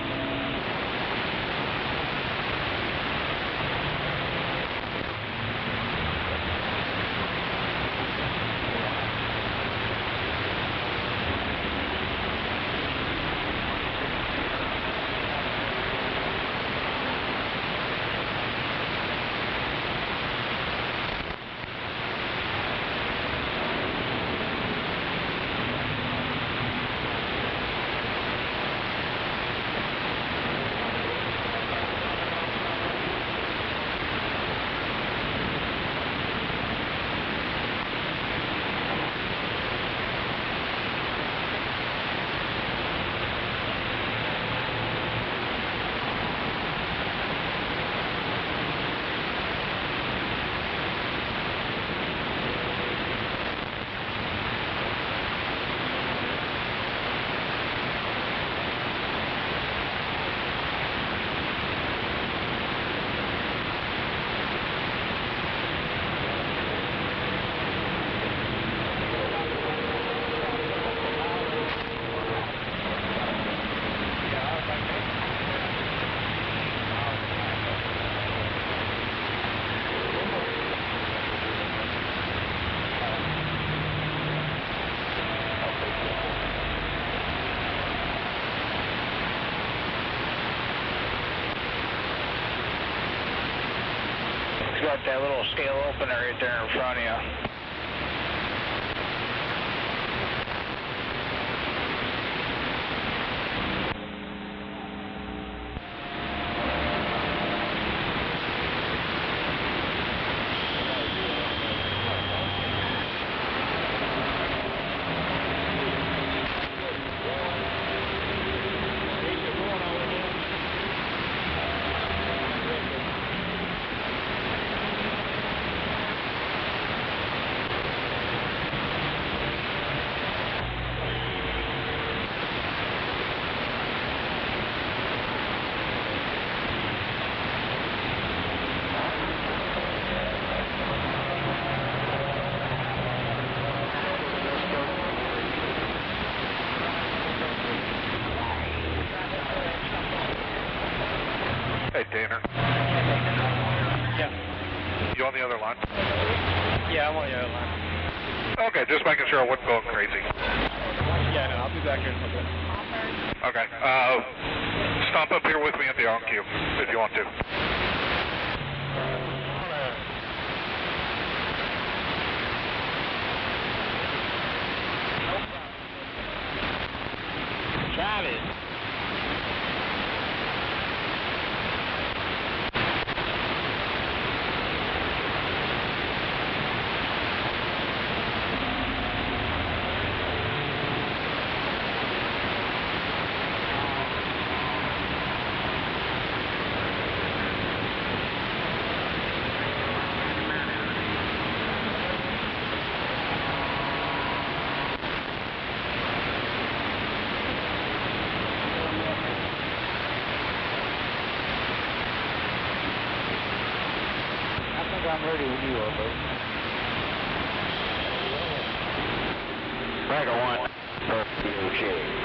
Got that little scale opener right there in front of you. Danner? Yeah. You on the other line? Yeah, I'm on the other line. Okay, just making sure I wasn't going crazy. Yeah, no, I'll be back here in a little bit. Okay. Stop up here with me at the on-cue if you want to. Travis. I'm ready when you are, bro. Breaker 1, okay.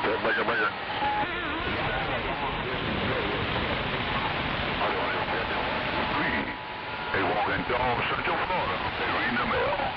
that, bring it. A walking dog, Central Florida. They reading the mail.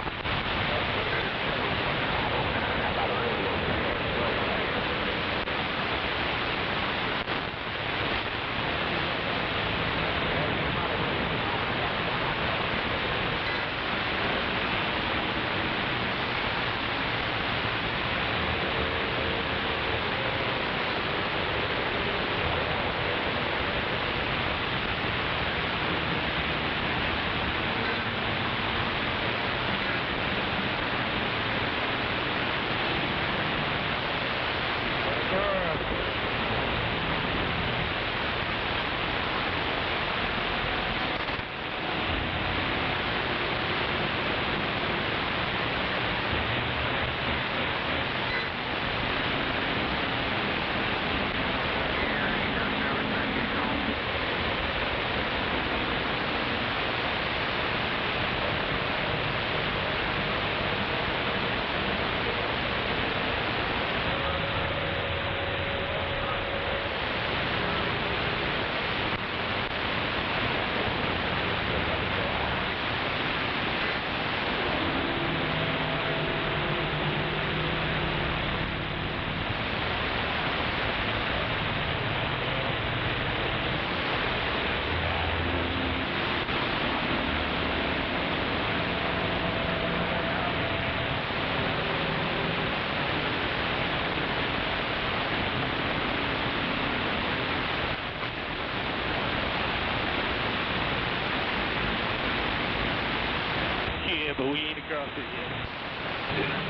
Yeah, but we ain't across it yet.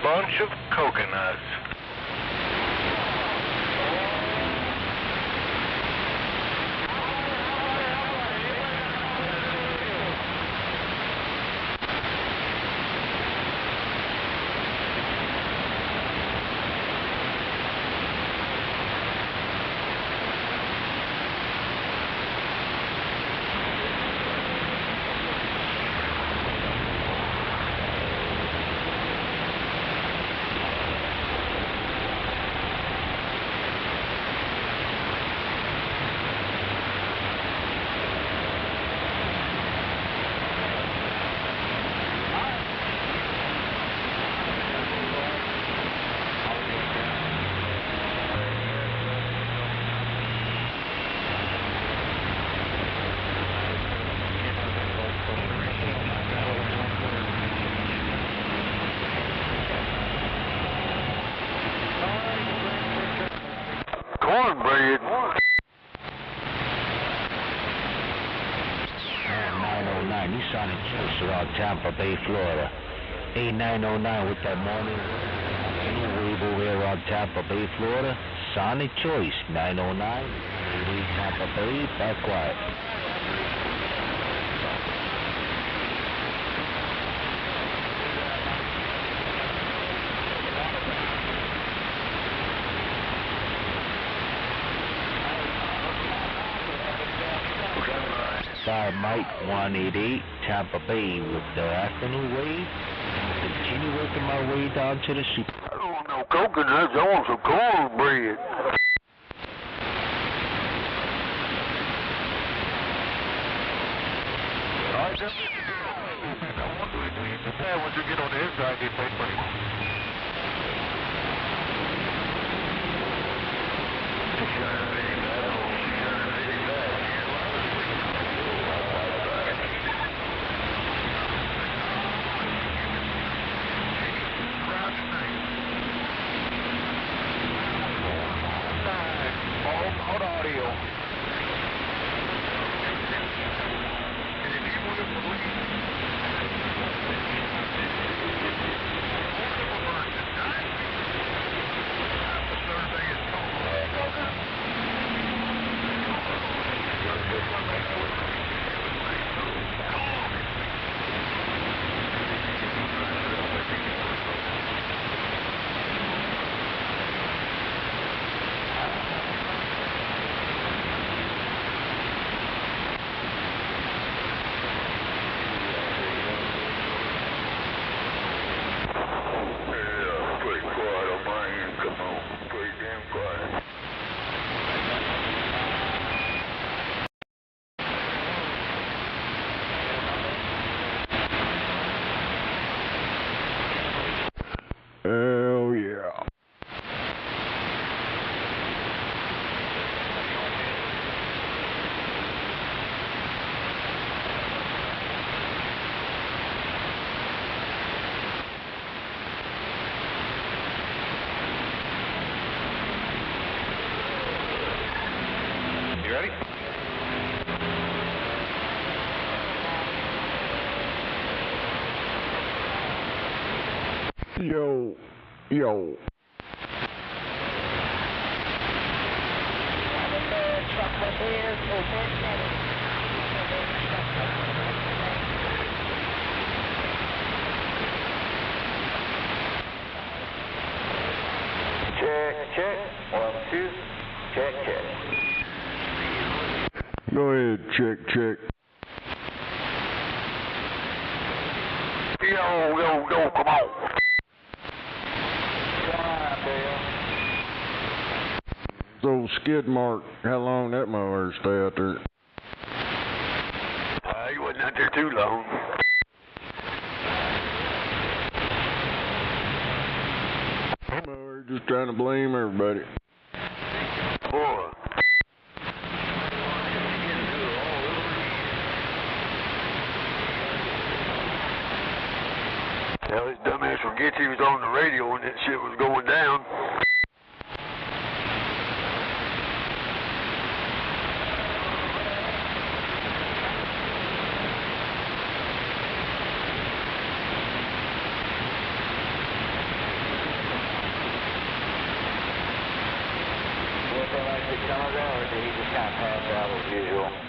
bunch of coconuts. Cornbread. 909, you sounded close around Tampa Bay, Florida. 8909 with that morning wave over here around Tampa Bay, Florida. Sonic Choice, 909, Tampa Bay, back quiet. 5 Mike 188, Tampa Bay with the afternoon wave. Continue working my way down to the super. I don't want no coconuts, I want some cornbread. Alright, that's it. I want to do it. Once you get on the inside, they pay money. Hell yeah. You ready? Yo. Yo. Check. 1, 2. Check. Go ahead, check. Yo, come on. So skid mark, how long that mother stay out there? He wasn't out there too long. Mother just trying to blame everybody. Boy. Now this dumbass forgets he was on the radio when that shit was going down. travel visual.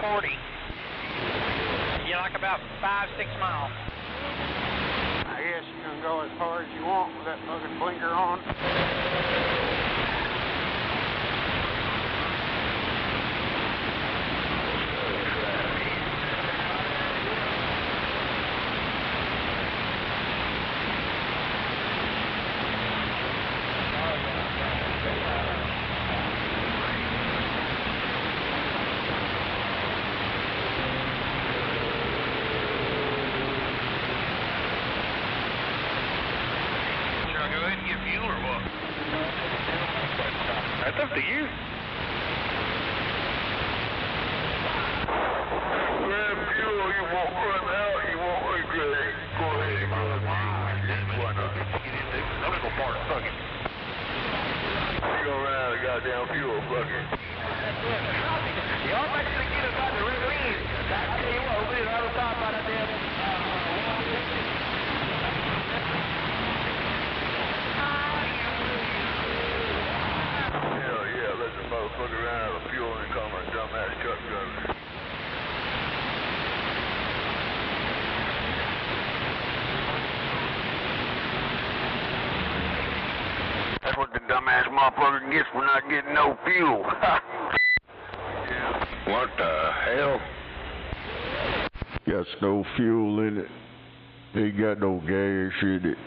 40. You're like about 5-6 miles. I guess you can go as far as you want with that fucking blinker on. That's up to you. Grab fuel, you won't run out, you won't regret it. Go ahead, why not? I'm gonna go park, fuck it. You gonna run out of goddamn fuel, fuck it. Y'all make sure to get us out the ravine. I tell you what, we're out of time by that damn. Hell yeah, let the motherfucker run out of fuel and call my dumbass truck driver. That's what the dumbass motherfucker gets for not getting no fuel. What the hell? Got no fuel in it. Ain't got no gas in it.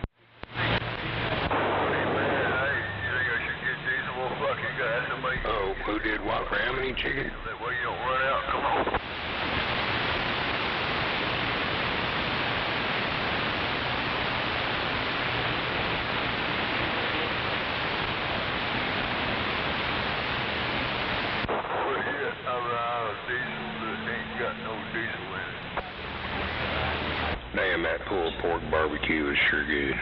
Oh, who did what for how many chickens? That way you don't run out. Come on. Well, yeah, I run out of diesel, but ain't got no diesel in it. Damn, that pulled pork barbecue is sure good.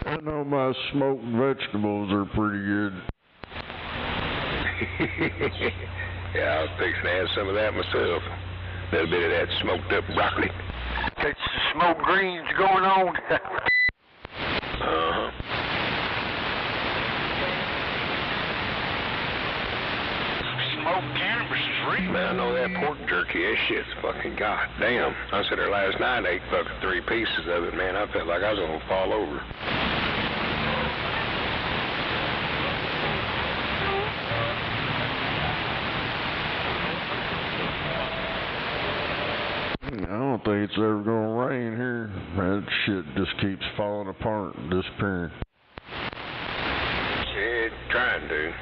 I know my smoked vegetables are pretty good. Yeah, I was fixing to have some of that myself. A little bit of that smoked up broccoli. Got some smoked greens going on. Uh-huh. Smoked cannabis is real. Man, I know that pork jerky, that shit's fucking goddamn. I sat there last night, ate fucking 3 pieces of it, man. I felt like I was gonna fall over. I don't think it's ever gonna rain here. That shit just keeps falling apart and disappearing. Shit, trying to.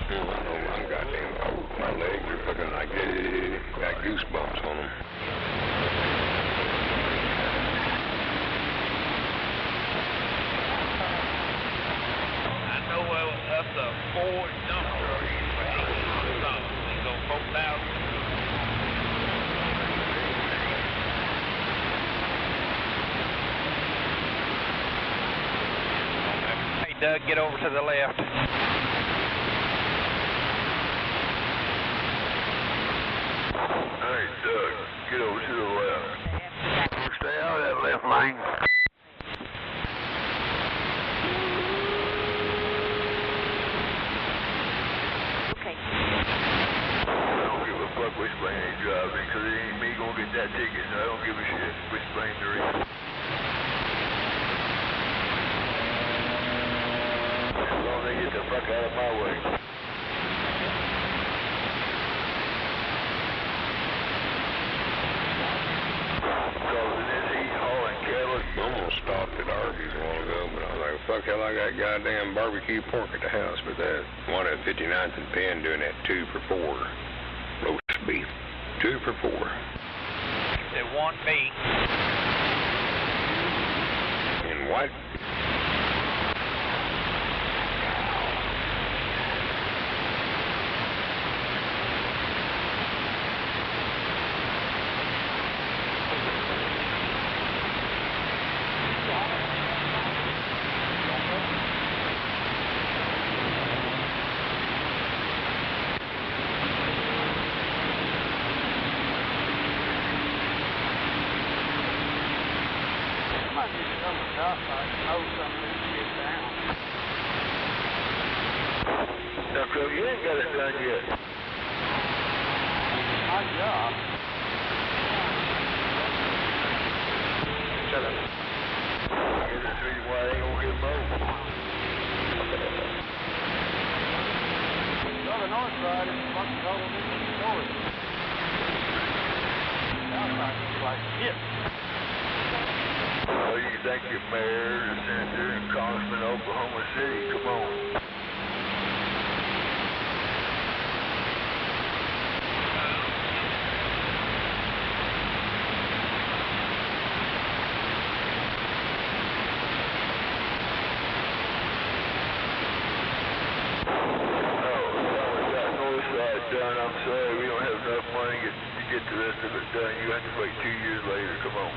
I'm goddamn cold. My legs are fucking like got goosebumps on them. I know us a Ford dump truck for $8,000. They go 4,000. Hey, Doug, get over to the left. Hey, Doug, get over to the left. Stay out of that left lane. Okay. I don't give a fuck which lane they drive in, because it ain't me gonna get that ticket, so I don't give a shit which lane they're in. As long as they get the fuck out of my way. I almost stopped at Arby's a while ago, but I was like, fuck, hell, I got goddamn barbecue pork at the house, but that one at 59th and Penn doing that 2 for $4 roast beef. 2 for $4. At 1B. And what? might be some enough. I know some of this shit down. Now, Crow, you ain't got it done yet. My job. Shut up. I guess that's the reason why I ain't gonna get mowed. Well, the north side is fucking total different story. South side looks like shit. Oh, you think your mayor, the senator, and congressman of Oklahoma City? Come on. Done. I'm sorry, we don't have enough money to get the rest of it done. You have to wait 2 years later. Come on.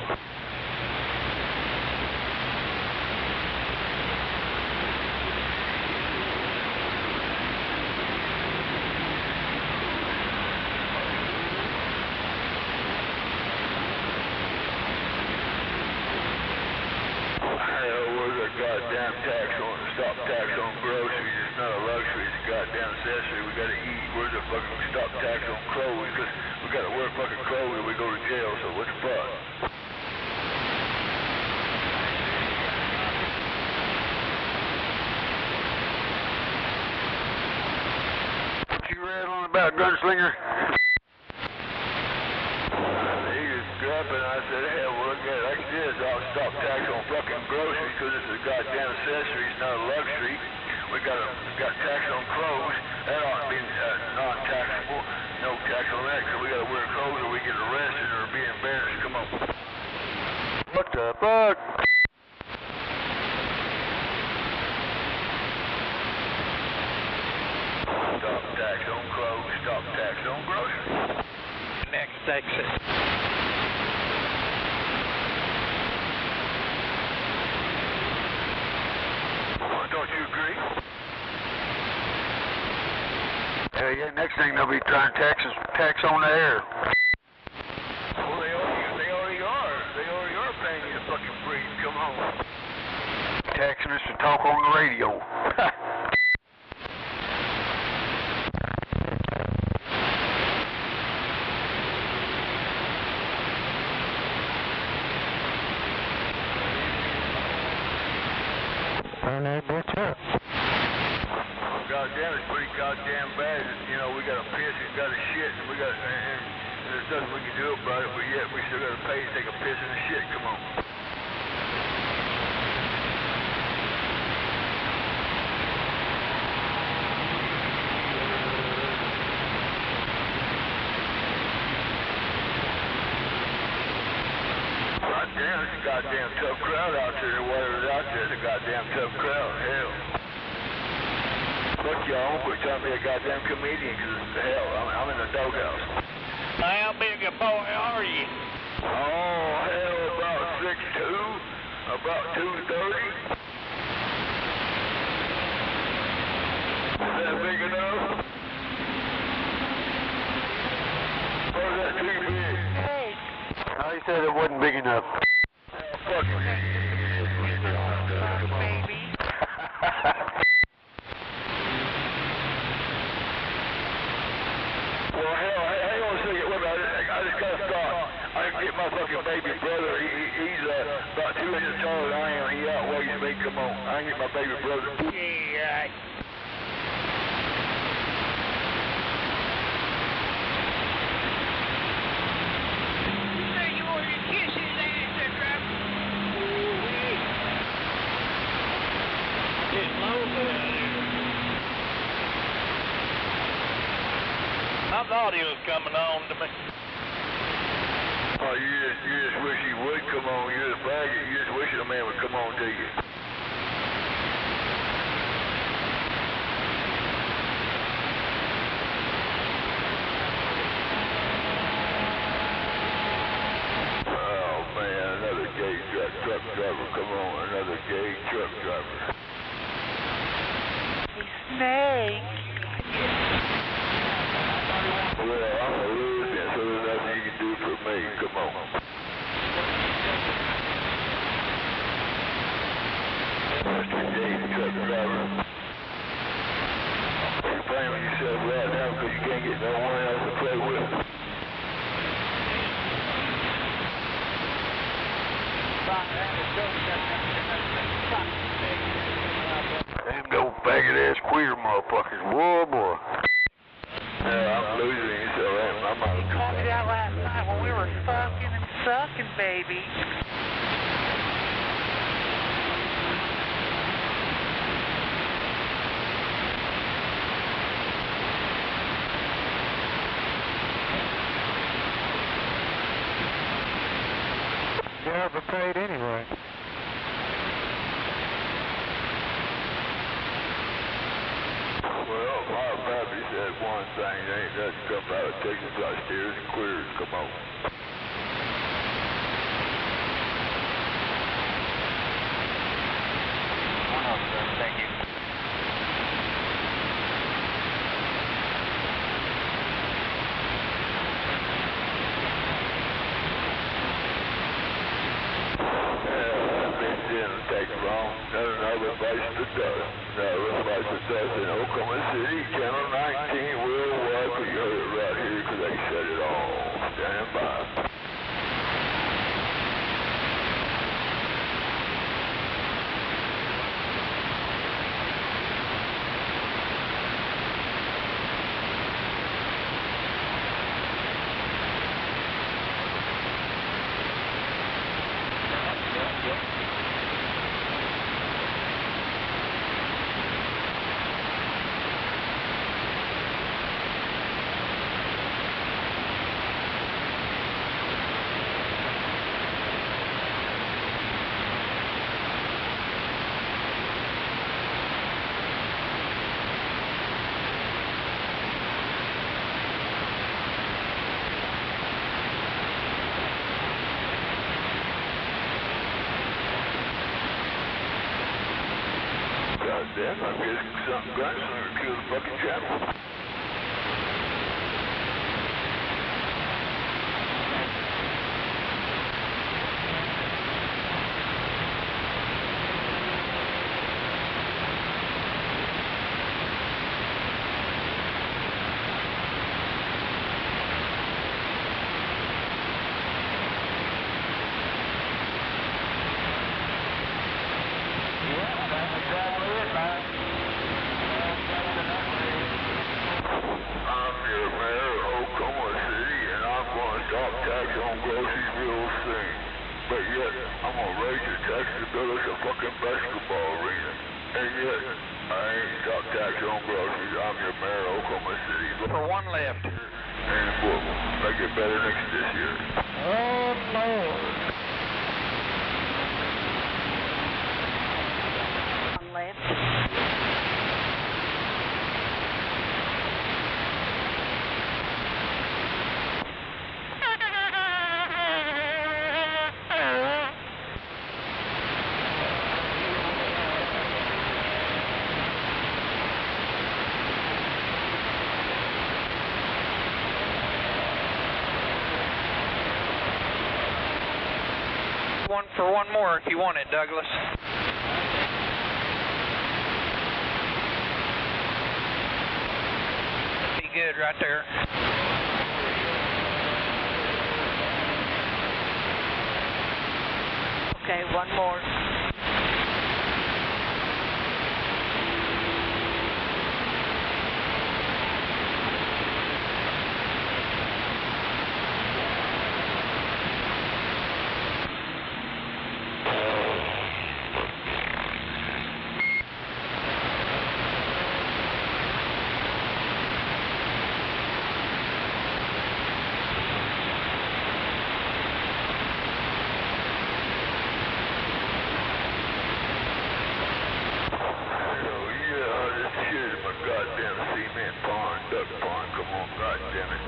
Hell, where's that goddamn tax on stop tax on groceries? It's not a luxury, it's a goddamn necessity. We gotta eat. Where's the fucking stop tax on clothes? Because we gotta wear fucking clothes or we go to jail, so what the fuck? What you read on about Gunslinger? He was grumping. I said, hell, well, look at it like this. I'll stop tax on fucking groceries because it's a goddamn necessity. It's not a luxury. We got tax on clothes. That ought to be non-taxable. No tax on that because we got to wear clothes or we get arrested or be embarrassed. Come on. What the fuck? Stop tax on clothes. Stop tax on groceries. Next exit. Don't you agree? Yeah, next thing they'll be trying tax on the air. Well, they already are. They already are paying you to fucking breathe. Come on. Taxing us to talk on the radio. Goddamn, it's pretty goddamn bad. You know, we gotta piss and gotta shit, and there's nothing we can do about it, but yet we still gotta pay to take a piss and a shit. Come on. Goddamn, it's a goddamn tough crowd out there. Whatever's out there, it's a goddamn tough crowd. Hell. Fuck y'all, I'm quit trying to be a goddamn comedian, because hell, I'm in the doghouse. How big a boy are you? Oh, hell, about 6'2", about 230. Is that big enough? Or is that too big? No, he said it wasn't big enough. Fuck it. Baby. Well, hell, hang on a second. Wait a minute. I just got a thought. I can get my fucking baby brother. He's about 2 inches taller than I am. He outweighs me. Come on. I can get my baby brother. Yeah. I thought he was coming on to me. Oh, you just wish he would come on. You're the faggot. You just wish a man would come on to you. Oh, man, another gay truck driver. Come on, another gay truck driver. Snake. Well, I'm a lesbian, so there's nothing you can do for me. Come on. Mr. J, the truck driver. You're playing with yourself right now because you can't get no one else to play with. Them old faggot ass queer motherfuckers. Whoa, boy. Yeah, I'm losing you, so I'm out. He called me that last night when we were fucking and sucking, baby. You never paid anyway. Well, my pappy said one thing, there ain't nothing come out of Texas like steers and queers come on. Thank you. Didn't take long. Another place to dust. Another place to dust in Oklahoma City, Channel 19 worldwide. You heard it right here because they said it all. Stand by. Goddamn, I'm getting something gunslinger to kill the fucking channel. I'm your mayor of Oklahoma City, and I'm going to stop tax on groceries real soon. But yet, I'm going to raise the tax to build us a fucking basketball arena. And yet, I ain't stopped tax on groceries. I'm your mayor of Oklahoma City. For one left. And we'll make it better this year. Oh, Lord. One left. One for one more if you want it, Douglas. That'd be good right there. Okay, one more. Goddamn cement pond, duck pond, come on, goddamn it.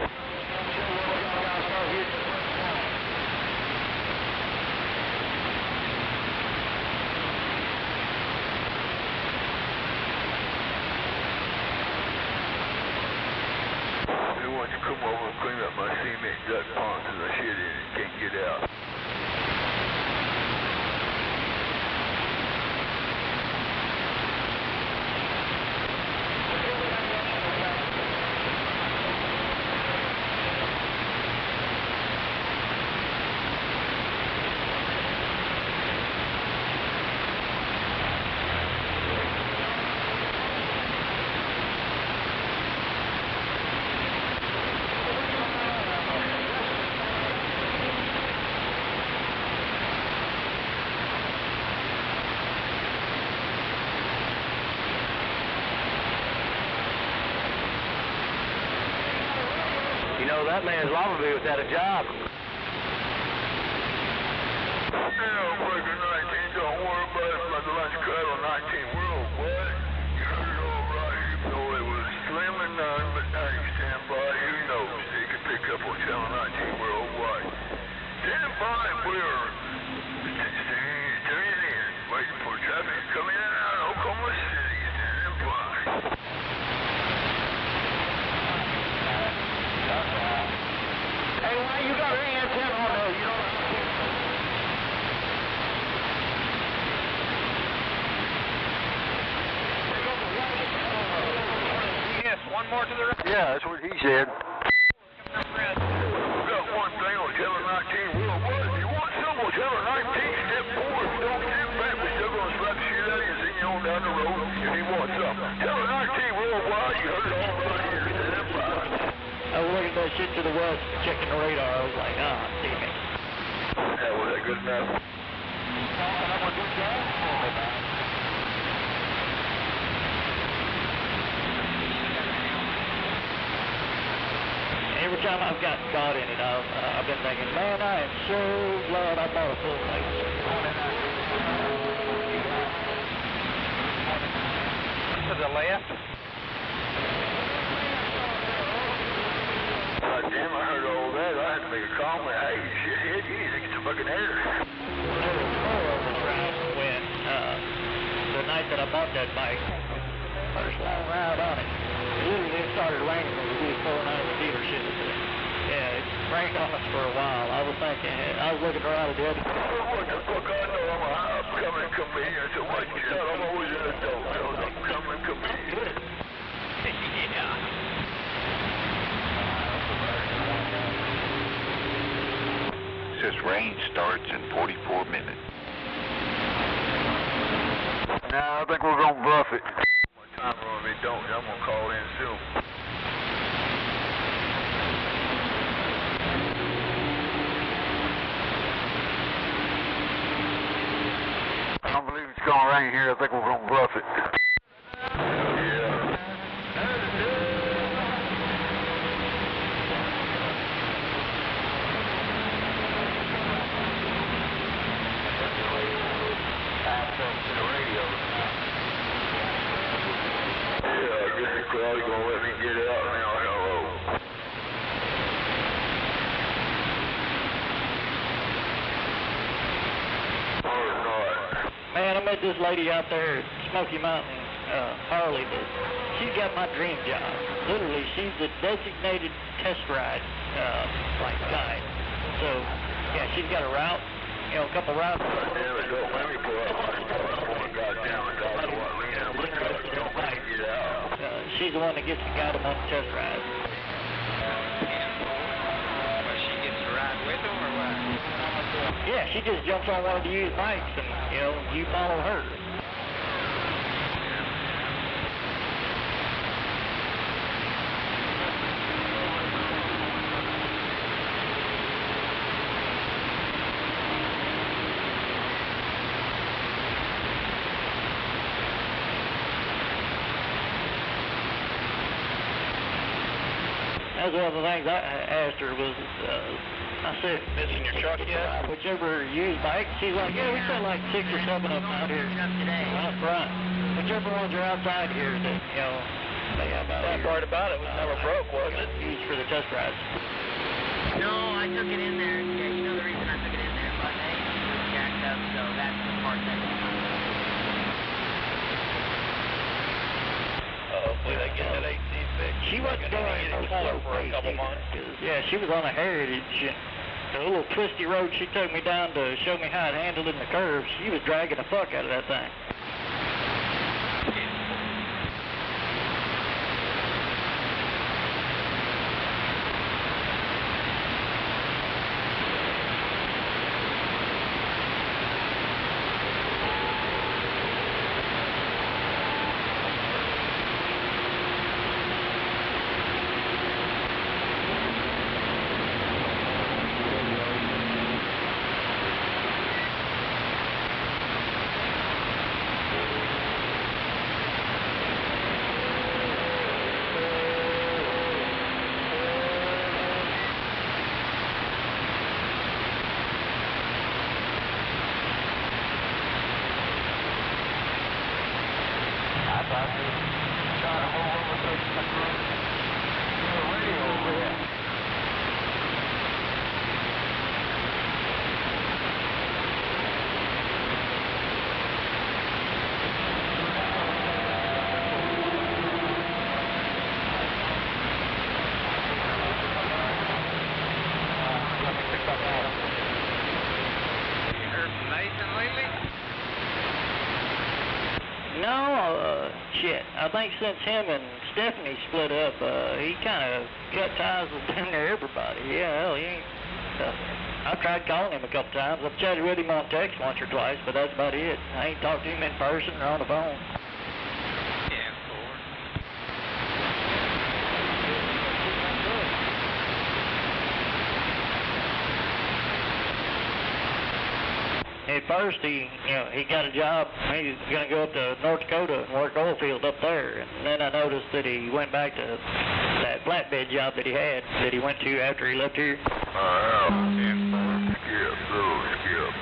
Who wants to come over and clean up my cement duck pond because I shit in it and can't get out? know, that man's lava bee without a job. Yeah, Breaker 19, don't worry about it. My lunch cut on 19 worldwide. You heard it all right, even though it was slim and none, but now you stand by, who knows? They can pick up on channel 19 worldwide. Stand by, we're turning in, waiting for traffic to come in and out of Oklahoma City. Stand by. Hey, why you got ring antenna on there? You don't One more to the right. Yeah, that's what he said. We got one thing on channel 19 worldwide. If you want some on channel 19, step forward. Don't step back. We're still going to slap the shit out of you and send you on down the road if you want some. Channel 19 worldwide. You heard it all right here. Stand by. I was looking at that shit to the west, checking the radar. I was like, damn it. Yeah, was that good enough? Every time I've got caught in it, I've been thinking, man, I am so glad I bought a full plate. To the left. God damn, I heard all that. I had to make a comment. Hey, shithead, you need to get some fucking air. When the night that I bought that bike, first long ride on it, literally it started raining when we were pulling out of the dealership. Yeah, it rained on us for a while. I was thinking, I was looking around at the other. What the fuck? I know I'm a upcoming comedian, so watch out. I'm always an adult, so I'm an upcoming comedian. Says rain starts in 44 minutes. Nah, I think we're gonna bluff it. My timer on me, don't. I'm gonna call in soon. I don't believe it's gonna rain here. I think we're gonna bluff it. Crowd's gonna let me get out now. Hello. Or not. Man, I met this lady out there at Smoky Mountain, Harley, that she got my dream job. Literally, she's the designated test ride, guide. So, yeah, she's got a route, a couple routes. Damn it, don't let me pull up. Oh, goddamn it, I don't want to lean out my truck. Don't let me get out. She's the one that gets to guide them on the test ride. Well, she gets to ride with them or what? Yeah, she just jumps on one of the used bikes and, you follow her. That's one of the things I asked her was, I said, missing your truck yet? Whichever used bike, she's like, yeah, we got like 6 or 7 of them out here. Out front. Whichever ones are outside here that, they have out here. That part about it was never broke, was it? Used for the test rides. No, I took it in there. Yeah, you know the reason I took it in there, but hey, it was jacked up, so that's the part that hopefully they get that AC fixed. She wasn't going for a couple months. Yeah, she was on a Heritage. The little twisty road she took me down to show me how it handled in the curves, she was dragging the fuck out of that thing. Trying to hold over so you can run the radio over here. No, shit. I think since him and Stephanie split up, he kind of cut ties with damn near everybody. Yeah, hell, he ain't. I've tried calling him a couple times. I've chatted with him on text once or twice, but that's about it. I ain't talked to him in person or on the phone. Yeah, of course. At first, he got a job. He was going to go up to North Dakota and work oil field up there. And then I noticed that he went back to that flatbed job that he had, that he went to after he left here. Skip,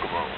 come on.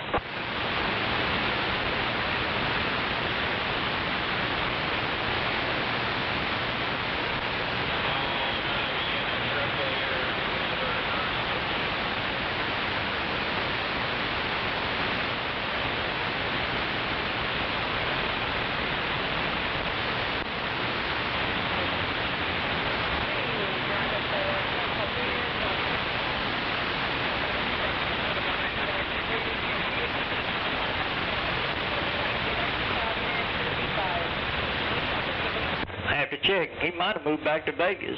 To check, he might have moved back to Vegas.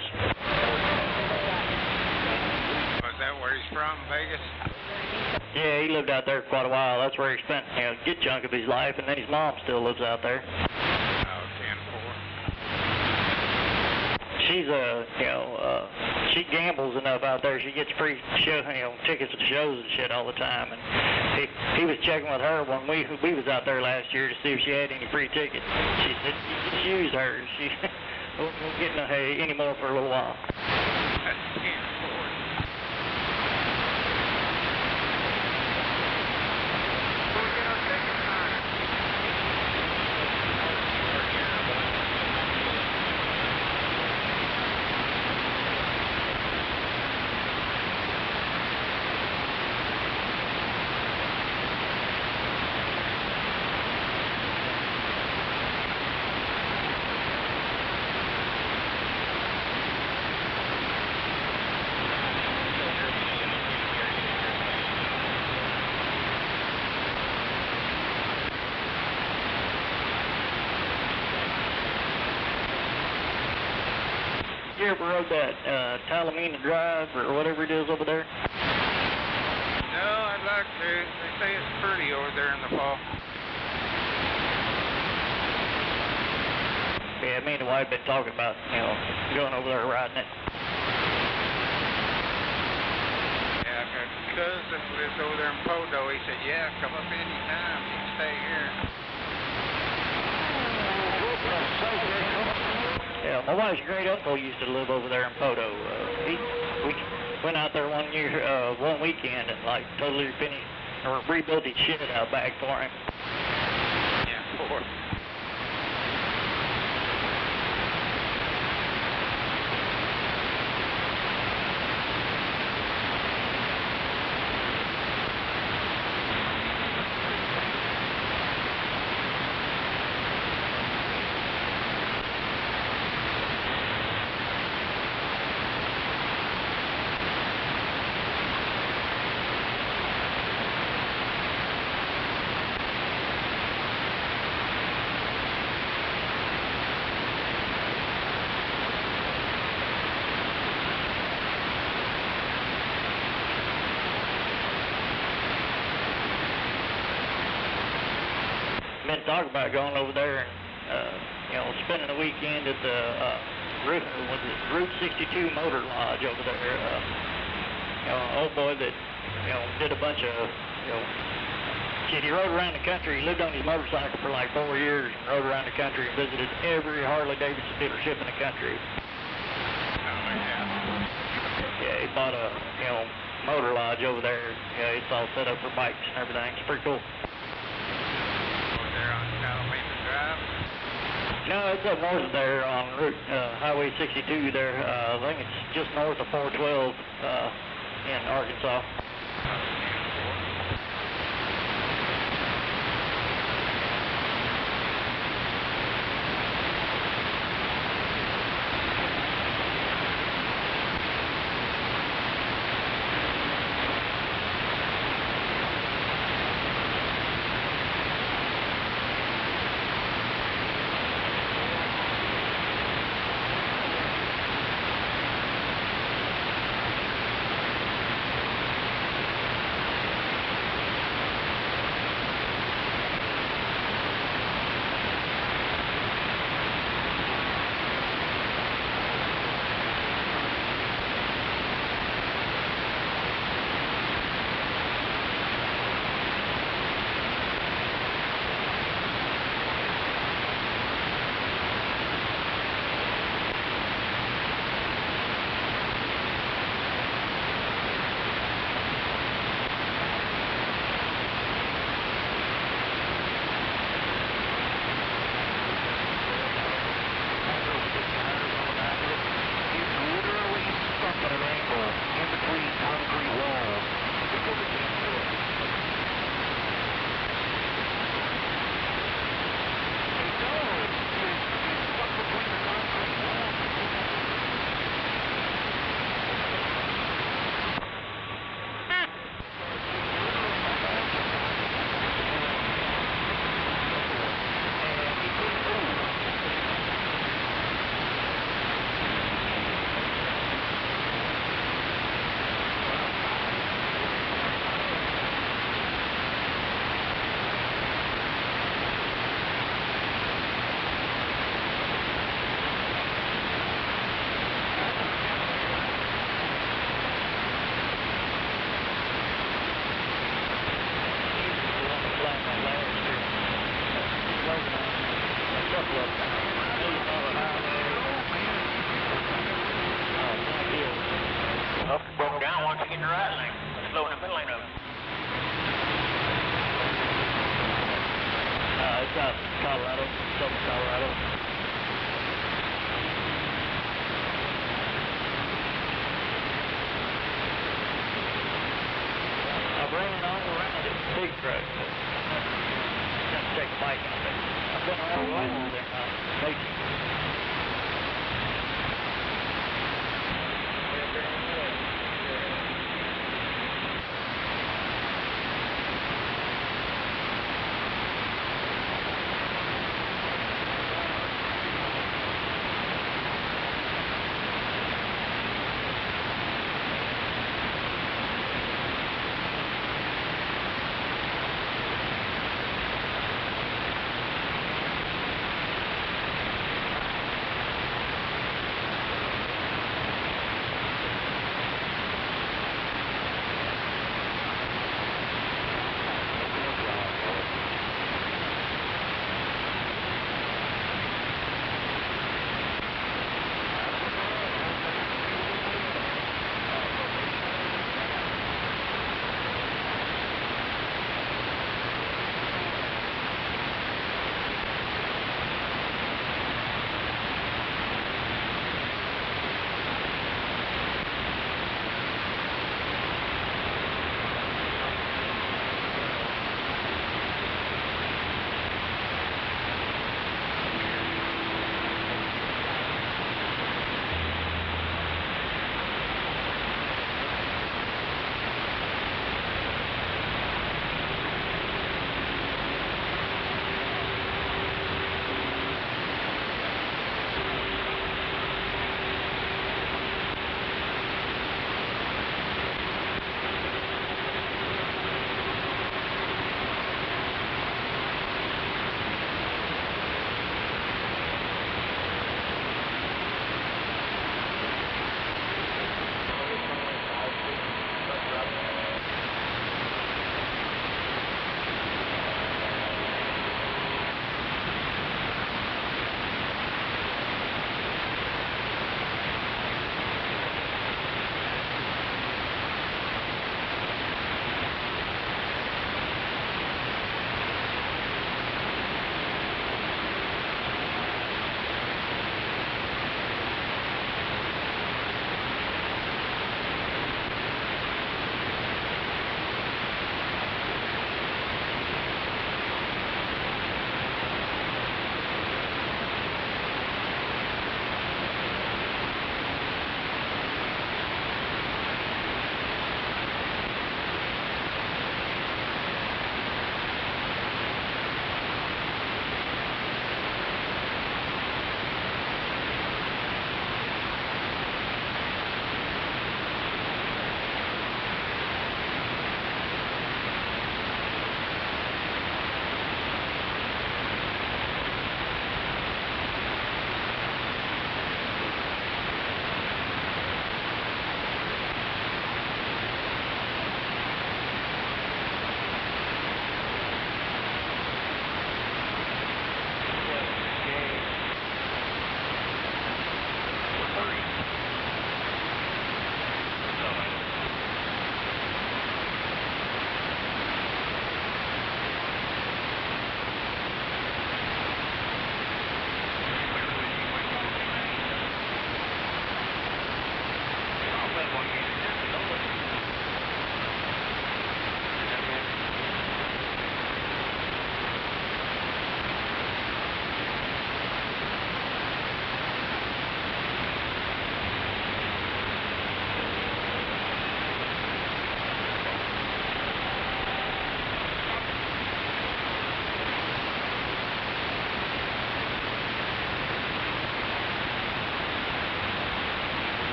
Was that where he's from, Vegas? Yeah, he lived out there for quite a while. That's where he spent a good chunk of his life, and then his mom still lives out there. Oh, 10-4. She's she gambles enough out there. She gets free tickets to shows and shit all the time. And he was checking with her when we was out there last year to see if she had any free tickets. She said just use hers. She won't get any more for a little while. That's 10-4. You ever rode that Talamina Drive or whatever it is over there? No, I'd like to. They say it's pretty over there in the fall. Yeah, me and the wife been talking about, going over there riding it. Yeah, my cousin lives over there in Podo. He said, yeah, come up anytime. You can stay here. Yeah, my wife's great uncle used to live over there in Podo. We went out there one weekend and totally finished or rebuilt his shit out back for him. Yeah, of course. Been talking about going over there and spending a weekend at the Route 62 Motor Lodge over there. Old boy that did a bunch of shit. He rode around the country. He lived on his motorcycle for 4 years and rode around the country and visited every Harley Davidson dealership in the country. Yeah, he bought a motor lodge over there. Yeah, it's all set up for bikes and everything. It's pretty cool. No, it's up north there on Route Highway 62 there. I think it's just north of 412 in Arkansas. Broke down once you get in the right lane. Slow in the middle lane of it. It's out Colorado, southern Colorado. I ran all around it, big truck, but didn't take a bite out of it. I've been all around there now, making.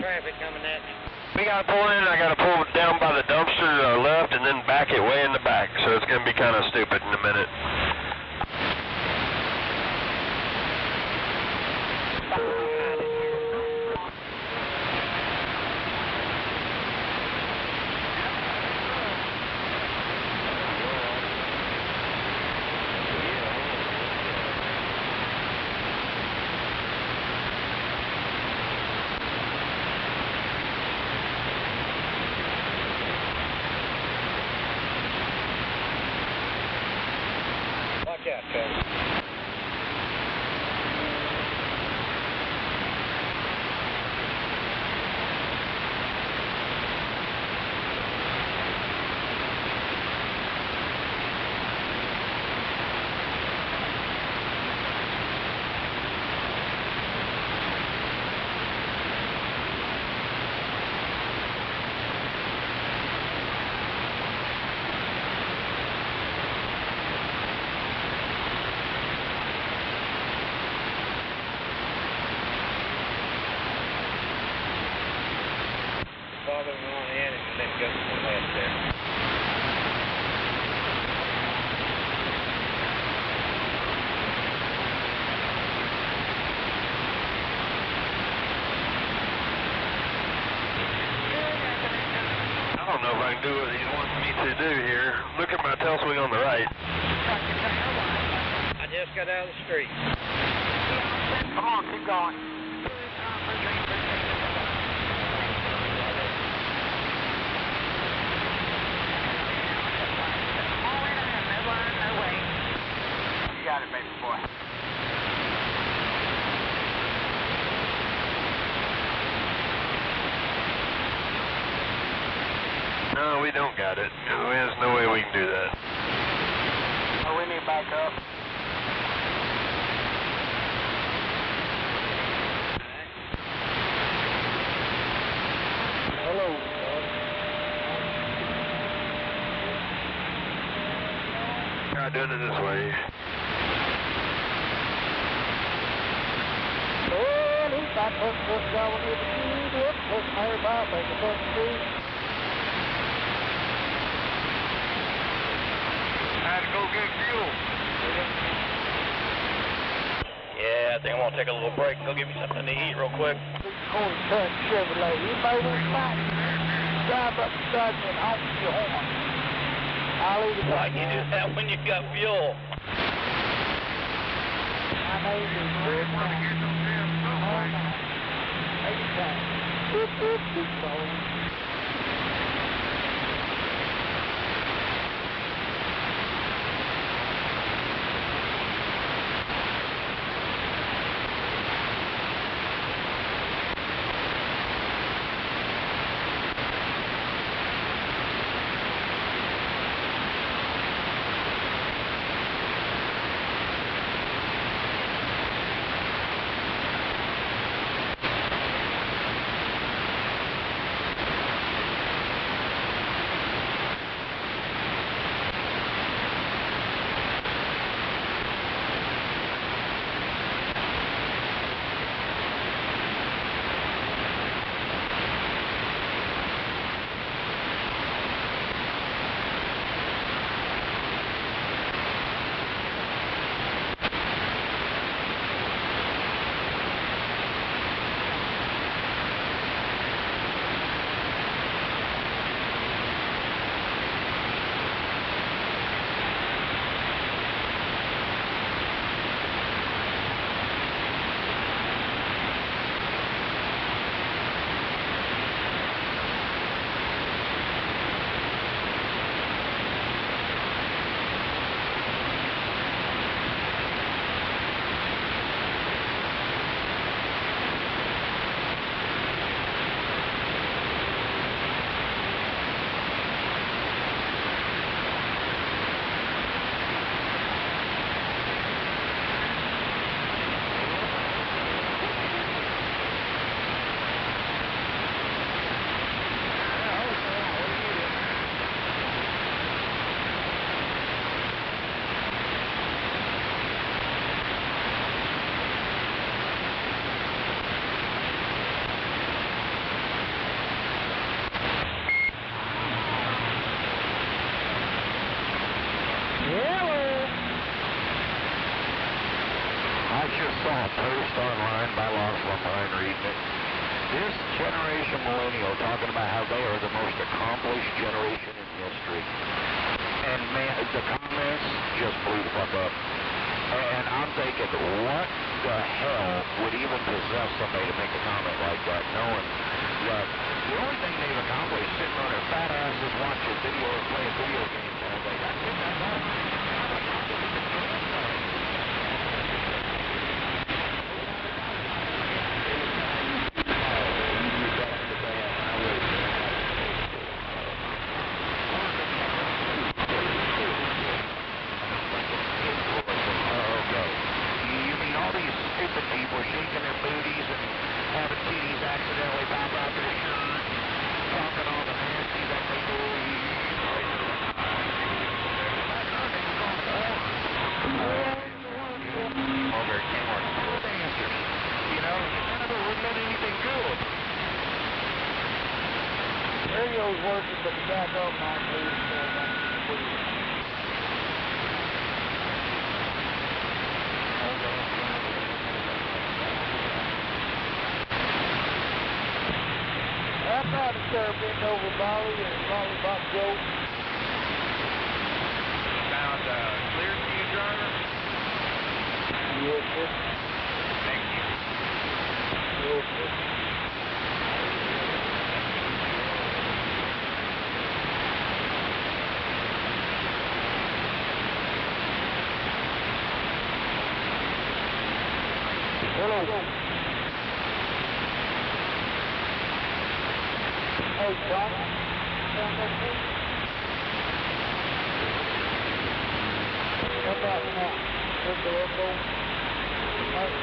traffic coming at you. We got to pull in. I got to pull down by the dumpster to our left and then back it way in the back. So it's going to be kind of stupid in a minute. Watch out, Cody. Follow them on in and then go to the left there. I don't know if I can do what he wants me to do here. Look at my tail swing on the right. I just got out of the street. Come on, keep going. You got it, baby boy. No, we don't got it. There's no way we can do that. Oh, we need back up. Hello. Try doing it this way. Well, he's not pushing this guy with the speed. Whoops, pushing everybody, make a push speed. I had to go get fuel. Yeah, I think I'm going to take a little break and go get me something to eat real quick. Corey Cut Chevrolet. You made it back. Drive up beside me and honk your horn. I'll leave it Why you do that when you got fuel? I know you do, Fred. Anytime. Boop, boop, boop, boop. online by Lost Online reading it. This generation millennial talking about how they are the most accomplished generation in history. And man, the comments just blew the fuck up. And I'm thinking, what the hell would even possess somebody to make a comment like that, knowing that the only thing they've accomplished is sitting on their fat asses watching video and playing video games all day. That's it, that's all. People shaking their booties and having titties accidentally pop out their shirt, talking all the nasty that they do. Over camera, pole dancers, you know, none of it wouldn't let anything good. Radio's working, but the backup might lose. I tried to start bend over Molly and Lollipop Joe. Sound clear to you, driver? Yes, sir. Thank you. Yes, sir. Hello. Hey, John. Sound okay? How about now? Where's the echo? Right.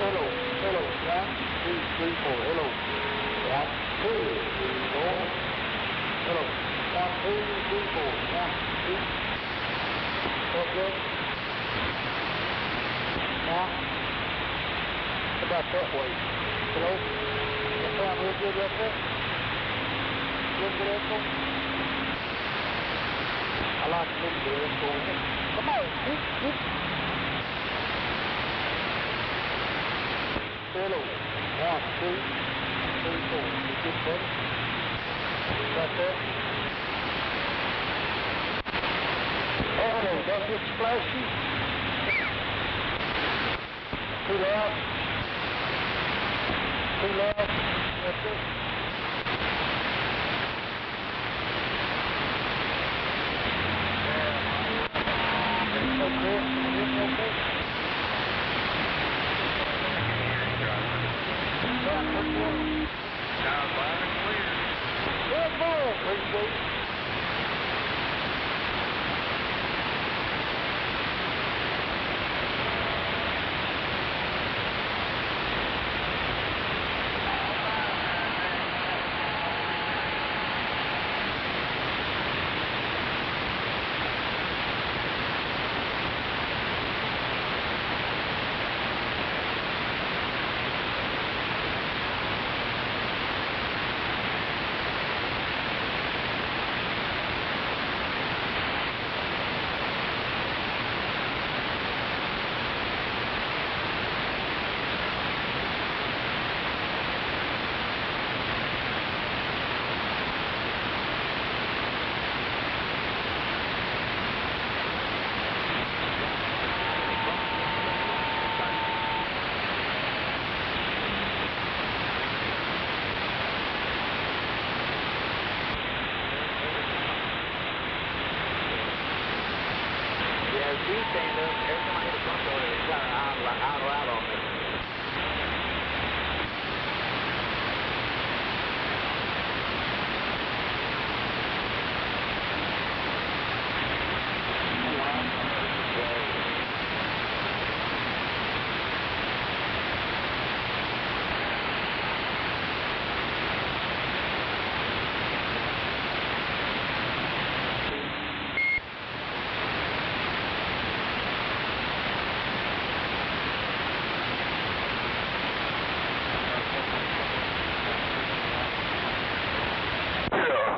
Hello. Hello. 1, 2, 3, 4. Hello. 1, 2, 4. Hello. 1, 2, 3, 4. 1, 2. Okay. Now, how about that way? Hello? That sound real good right there? Real good echo? I like a little bit of echo in it. Come on, whoop, whoop. Hello. 1, 2, 3, 4. You good, buddy? Right there? Oh, don't get splashy. Too loud. Too loud. That's it. Okay. Okay. Sound pretty good. Sounds loud and clear. Good boy, appreciate it. Yeah, she's stand up. Every time I hit a front door, it's got her idle out on me.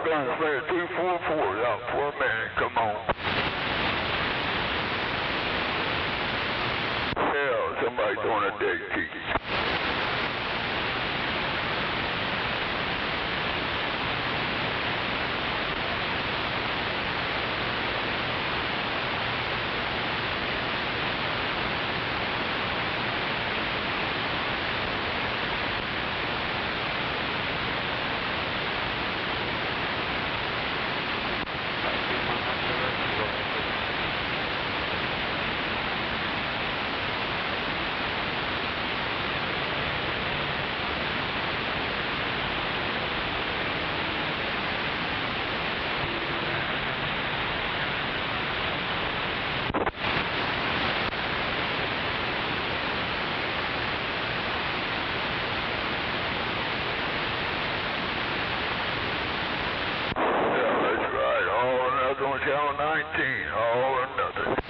Gunslinger 244 out for a minute, come on. Hell, somebody throwing a dead key. Channel 19, all or nothing.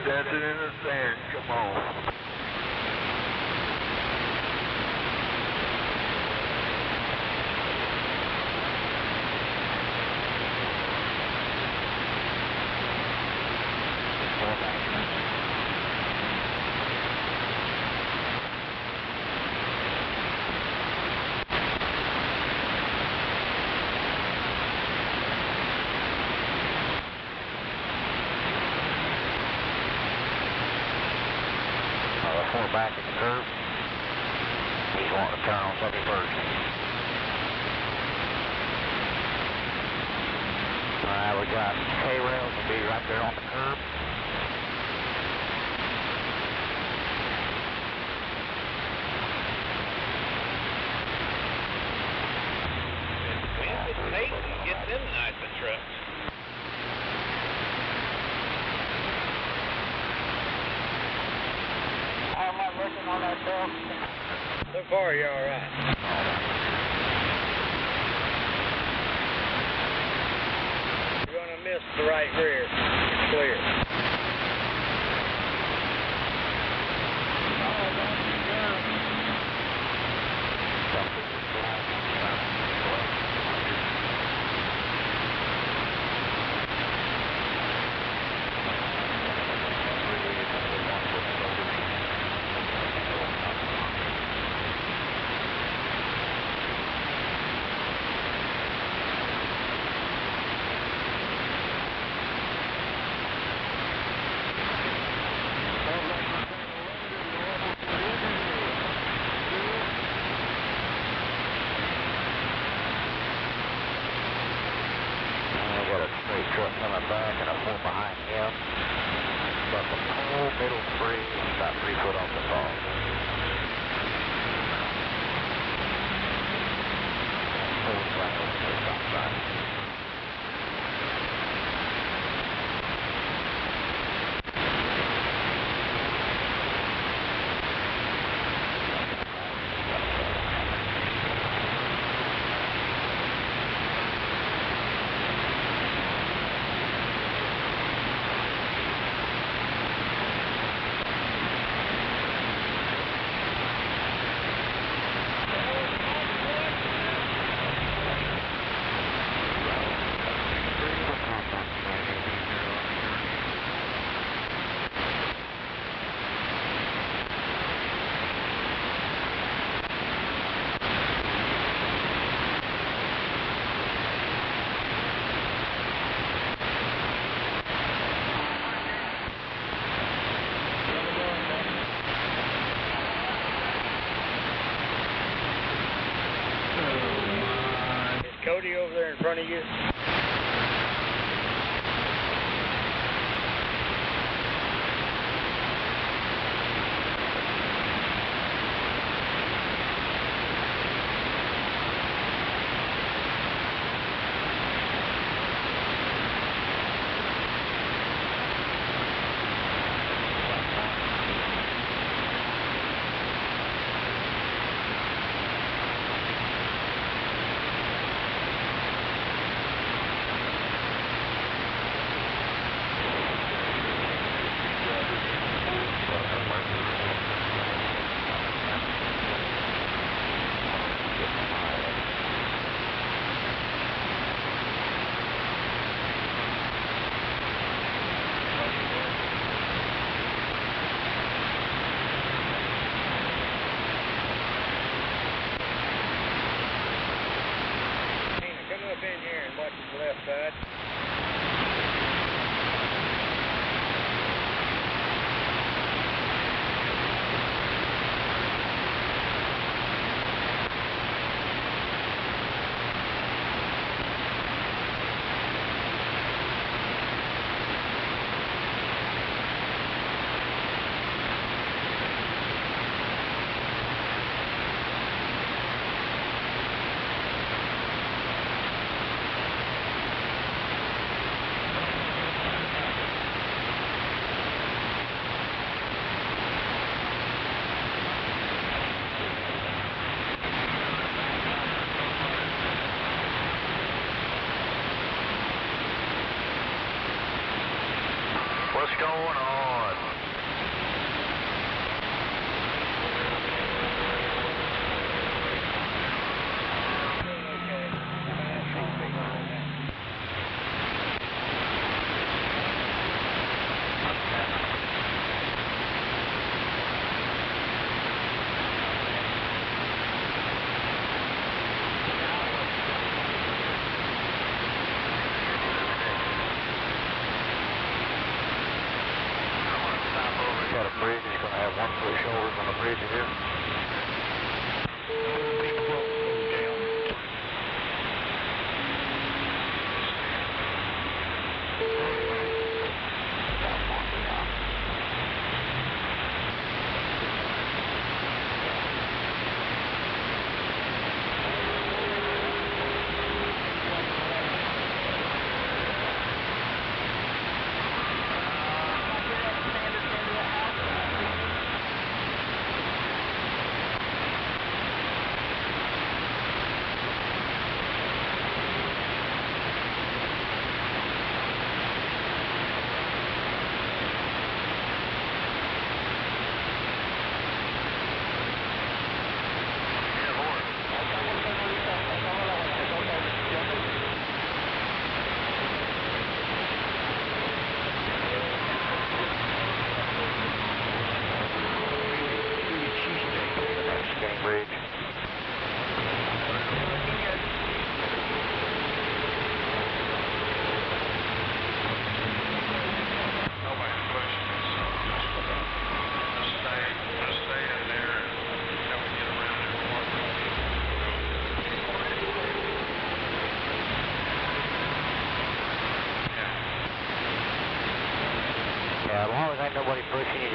Dancing in the sand, come on. Four back at the curb. He's wanting to turn on 31st. Alright, we got K-Rails will be right there on the curb. So far, you're all right. You're going to miss the right rear. It's clear. Truck coming back and I pull behind him. About the whole middle three, about 3 foot off the ball. Full right over to the top side. Cody over there in front of you. Up in here and watch his left side. What's going on? Got a bridge. It's going to have 1 foot shoulders on the bridge here. Big boat down.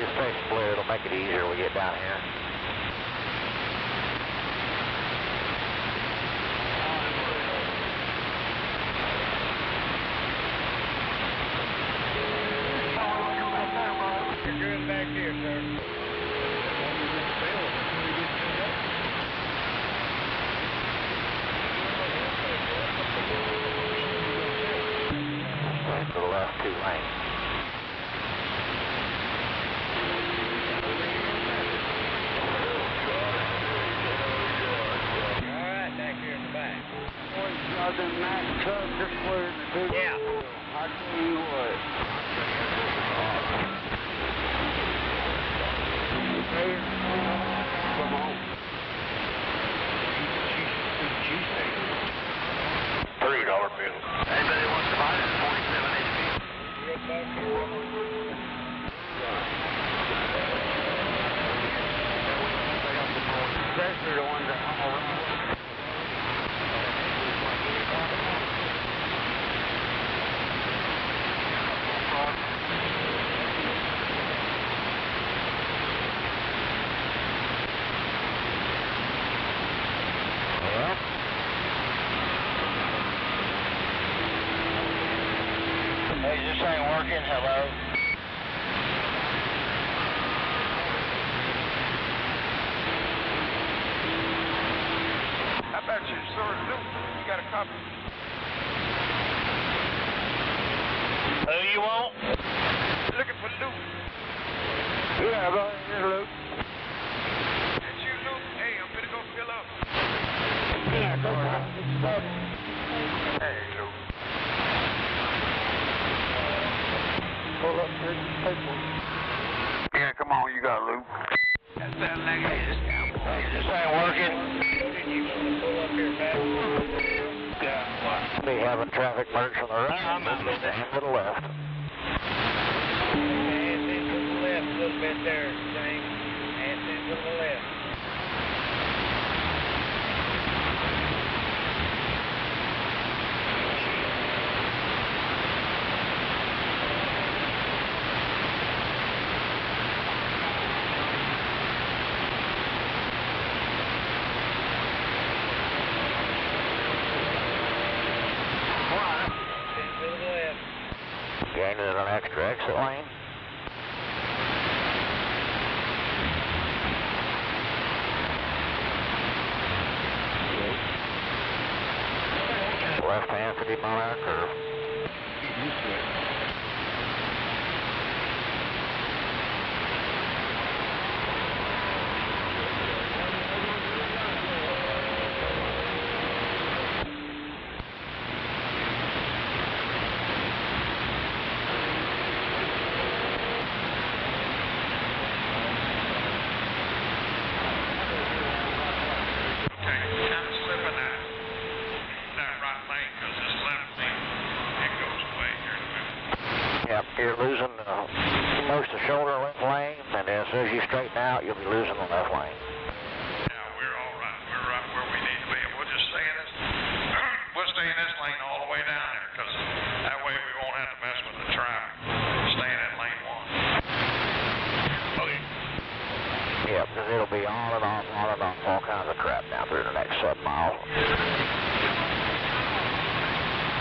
just stay split. It'll make it easier when we get down here. You're good back here, sir. To the left 2 lanes. Alright, back here in the back. Boys, y'all done nice truck just clearing the big Yeah. wheel. I tell you what. Come on. $3 bill. Anybody wants to buy this 47 HP? Right back here. Especially the ones that haul around. Hey, is this thing working? Hello? How about you, sir, Luke? You got a copy? Who you want? Looking for Luke. Yeah, go ahead, Luke. That's you, Luke? Hey, I'm gonna go fill up. Yeah, go ahead. Hey, Luke. Pull up here and take one. Yeah, come on, you got Luke. That sounds like it is. This ain't working. You want to pull up here back? We having traffic merge from the right. I'm out. And to the left. Ass into the left a little bit there, James. Ass into the left. Gaining an extra exit lane. Left hand 50 mile an hour curve. Get used to it. Yep, you're losing most of the shoulder length lane, and then as soon as you straighten out, you'll be losing the left lane. Yeah, we're all right. We're right where we need to be. We'll just stay in this. We'll stay in this lane all the way down there, because that way we won't have to mess with the traffic. Stay in that lane 1. Okay. Yep, because it'll be on and off, all kinds of crap down through the next 7 miles.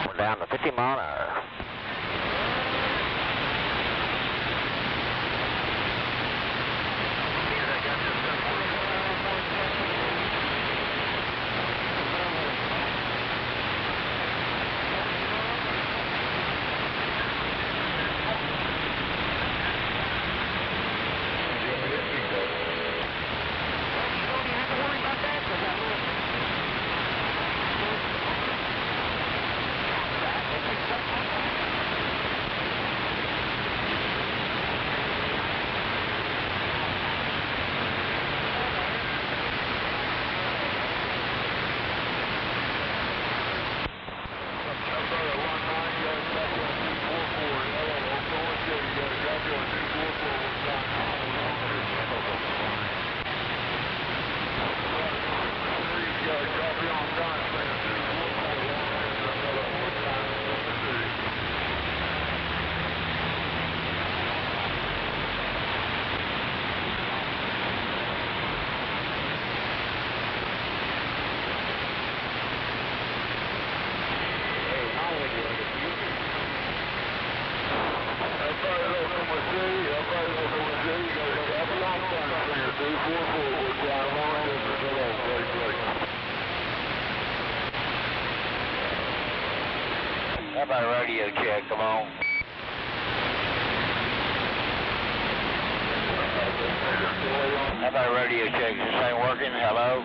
We're down to 50 mile an hour. How about a radio check? Come on. How about a radio check? Is this thing working? Hello?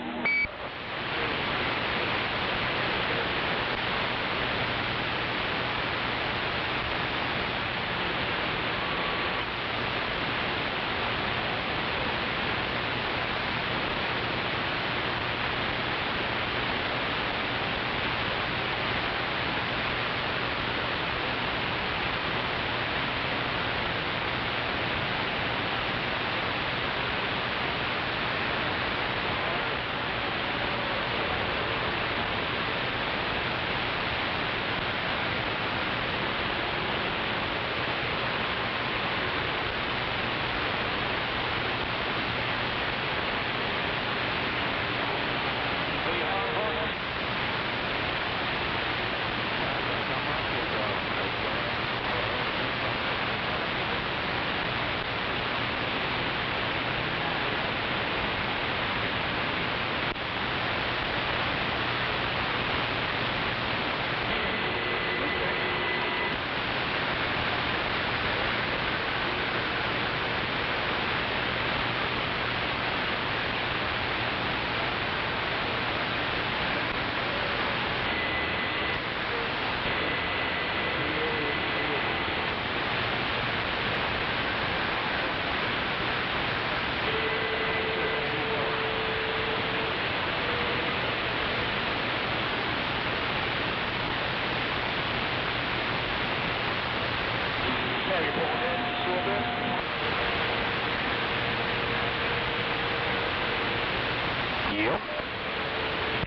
Yep.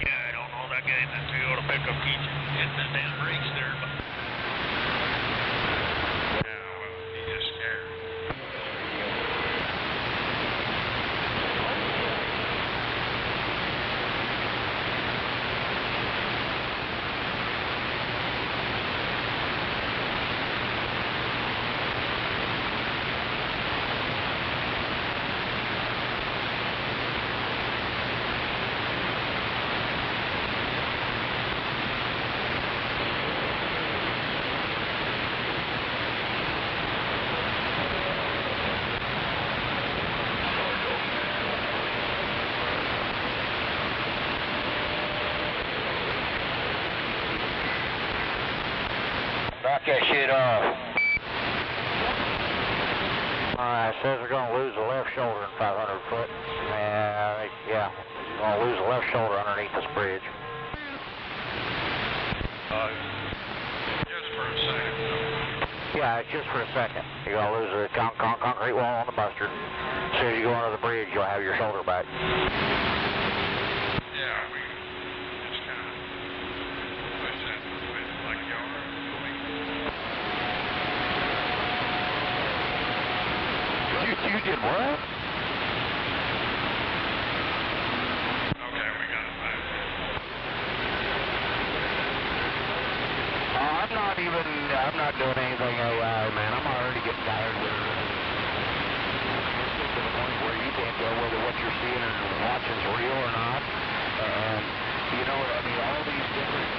Yeah, I don't know that guy in that Toyota pickup keeps hitting the damn brakes there, but yeah, well, he just scared. Knock that shit off. Alright, says we're going to lose the left shoulder in 500 foot. Yeah, we're going to lose the left shoulder underneath this bridge. Just for a second, though. Yeah, it's just for a second. You're going to lose the concrete wall on the bustard. As soon as you go under the bridge, you'll have your shoulder back. Yeah, we just kind of push that with like the arm. You did what? Okay, we got it back. I'm not doing anything AI, man. I'm already getting tired of it. It's getting to the point where you can't tell whether what you're seeing and watching is real or not. And, you know, I mean, all these different,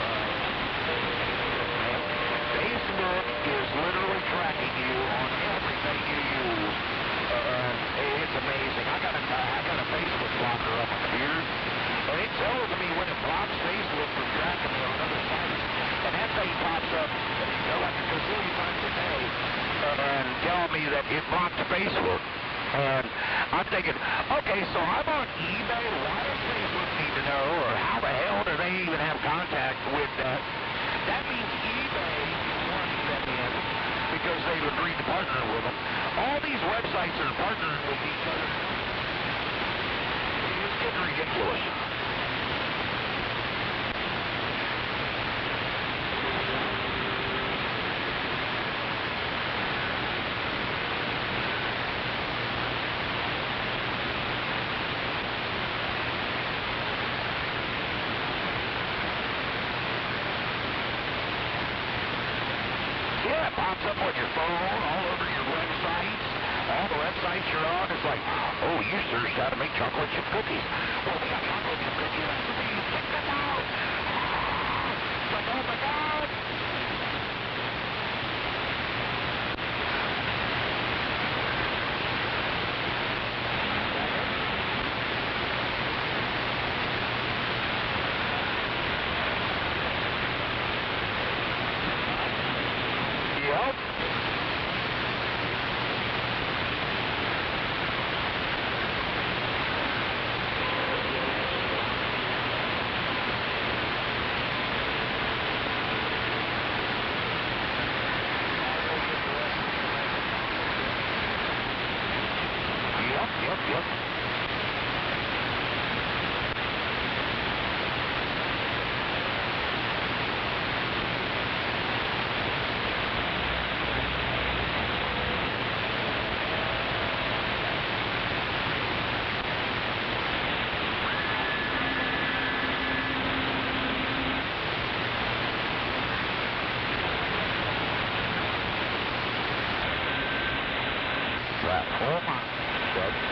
man, Facebook is literally tracking you on everything you use. It's amazing. I got a Facebook blocker on my computer, and it tells me when it blocks Facebook from tracking me on other sites. And that thing pops up, you know, like a gazillion times a day, and telling me that it blocked Facebook. And I'm thinking, okay, so I'm on eBay. Why does Facebook need to know, or how the hell do they even have contact with that? That means eBay wants them in because they've agreed to partner with them. All these websites are partnering with each other. It's getting ridiculous. Yeah, it pops up on your phone, all over your websites, all the websites you're on. It's like, oh, you searched how to make chocolate chip cookies. Well, we got chocolate chip cookie recipes. Check this out. Oh my God. about 4 miles, sub-7.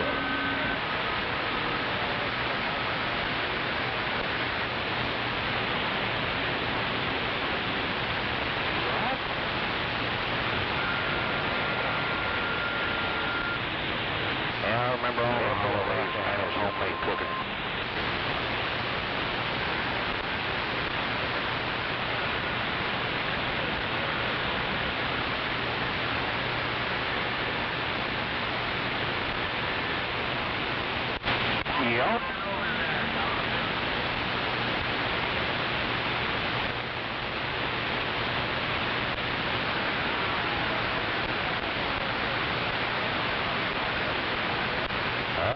Yeah, I remember all the holidays when I was homemade cooking. Yep.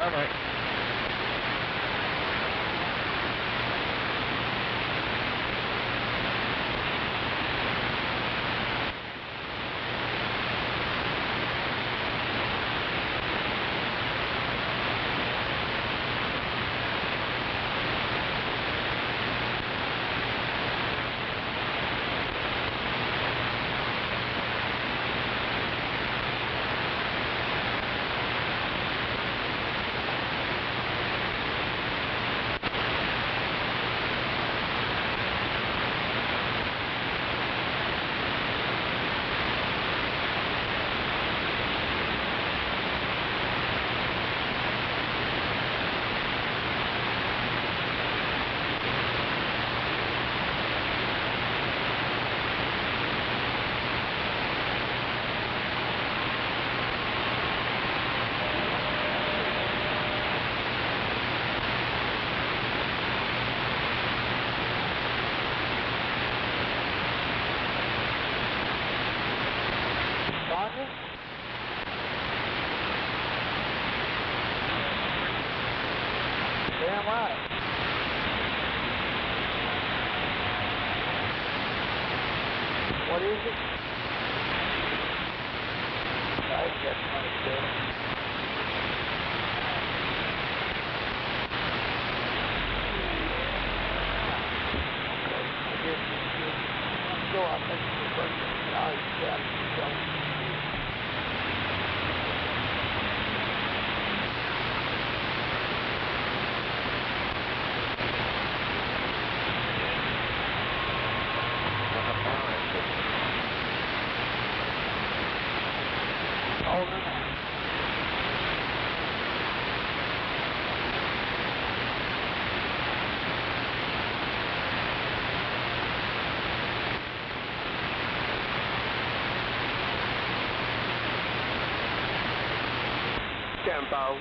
All right. Damn right. What is it? I got money there. Okay. So I think the person, Tempo.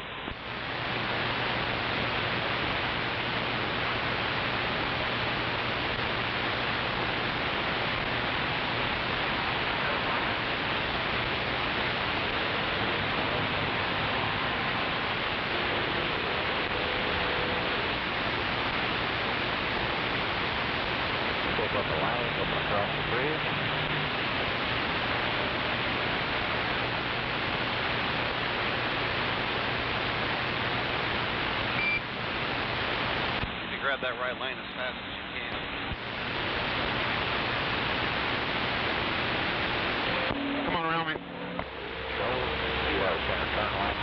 Take up the line, come across the bridge. Grab that right lane as fast as you can. Come on around me. So, you are center turn left.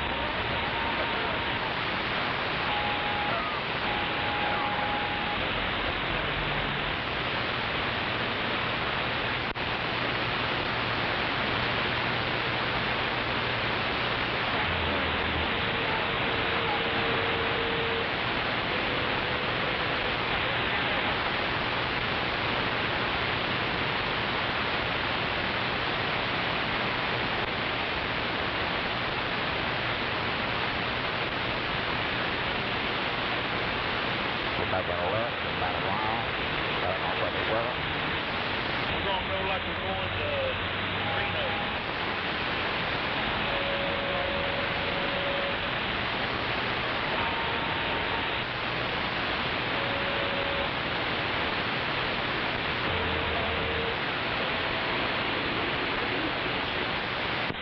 Back on the left, about a mile, starting off at the 7. We're going to go like we're going to Reno.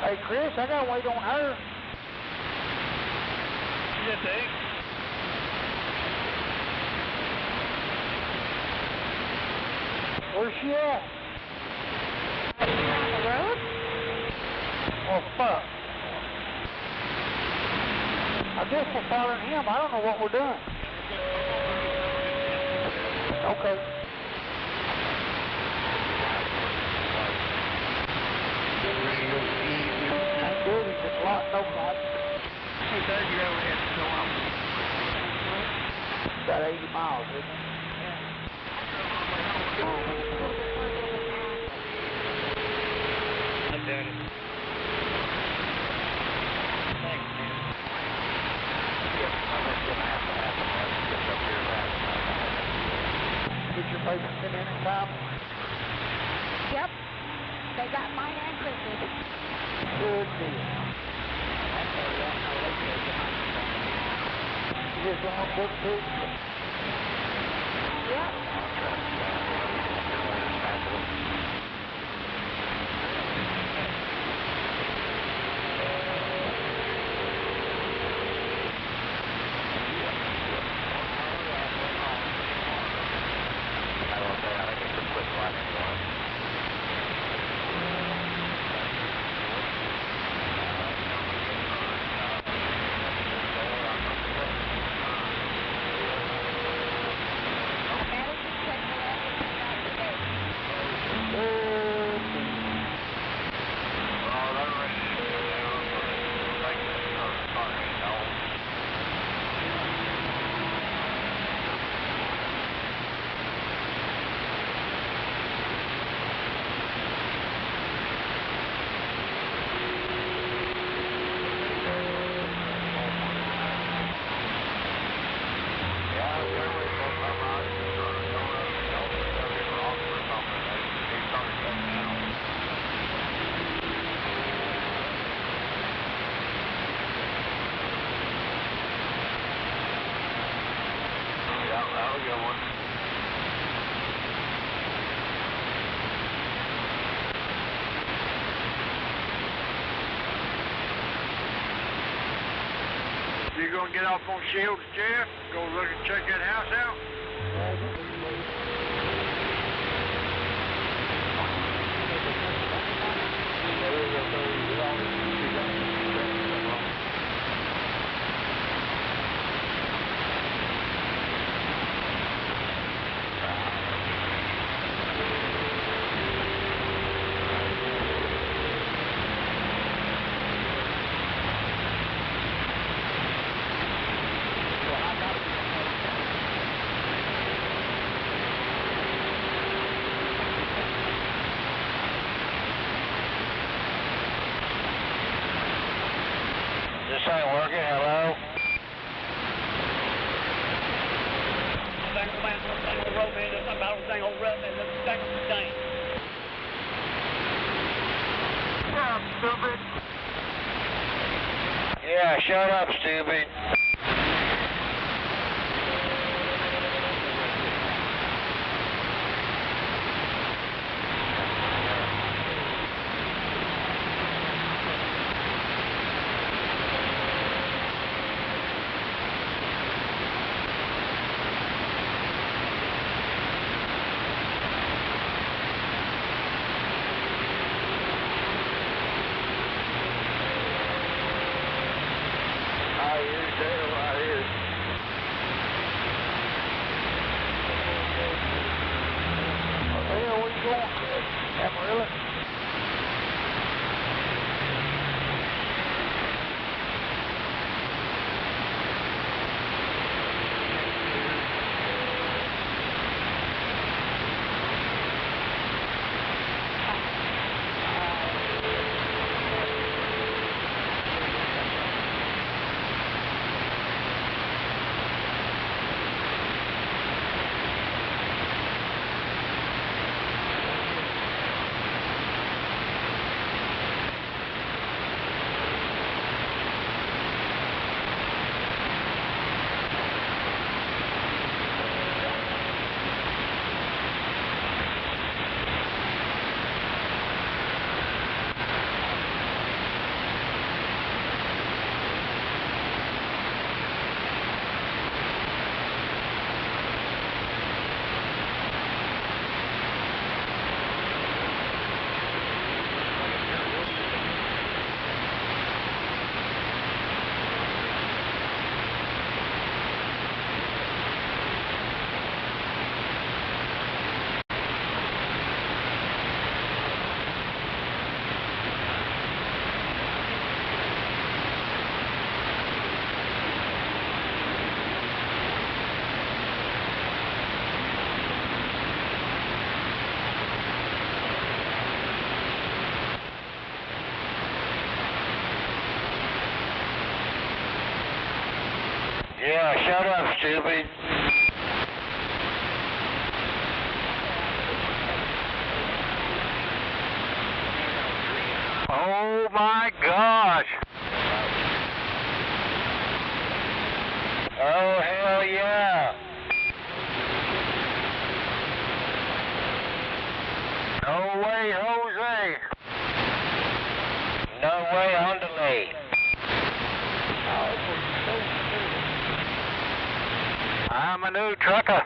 Hey, Chris, I gotta wait on her. She's at the exit. Where's she at? Down the road? Oh, fuck. guess we're following him. I don't know what we're doing. Okay. That's good. He's just locked over that. Hey, Doug, you overhead so long. About 80 miles, isn't it? I'm doing it. Thanks, man. Yep, I'm just going to have to happen. Get up here fast. Did your papers come in time? Yep. They got mine and Chris's. Good deal. Is this long book too? Yep. You gonna get off on Shields, Jeff? Go look and check that house out? This ain't working, hello? Stupid. Yeah, shut up, stupid. Shut up, stupid. Oh my gosh. Oh hell yeah. No way, Jose. No way, Underlay. I'm a new trucker.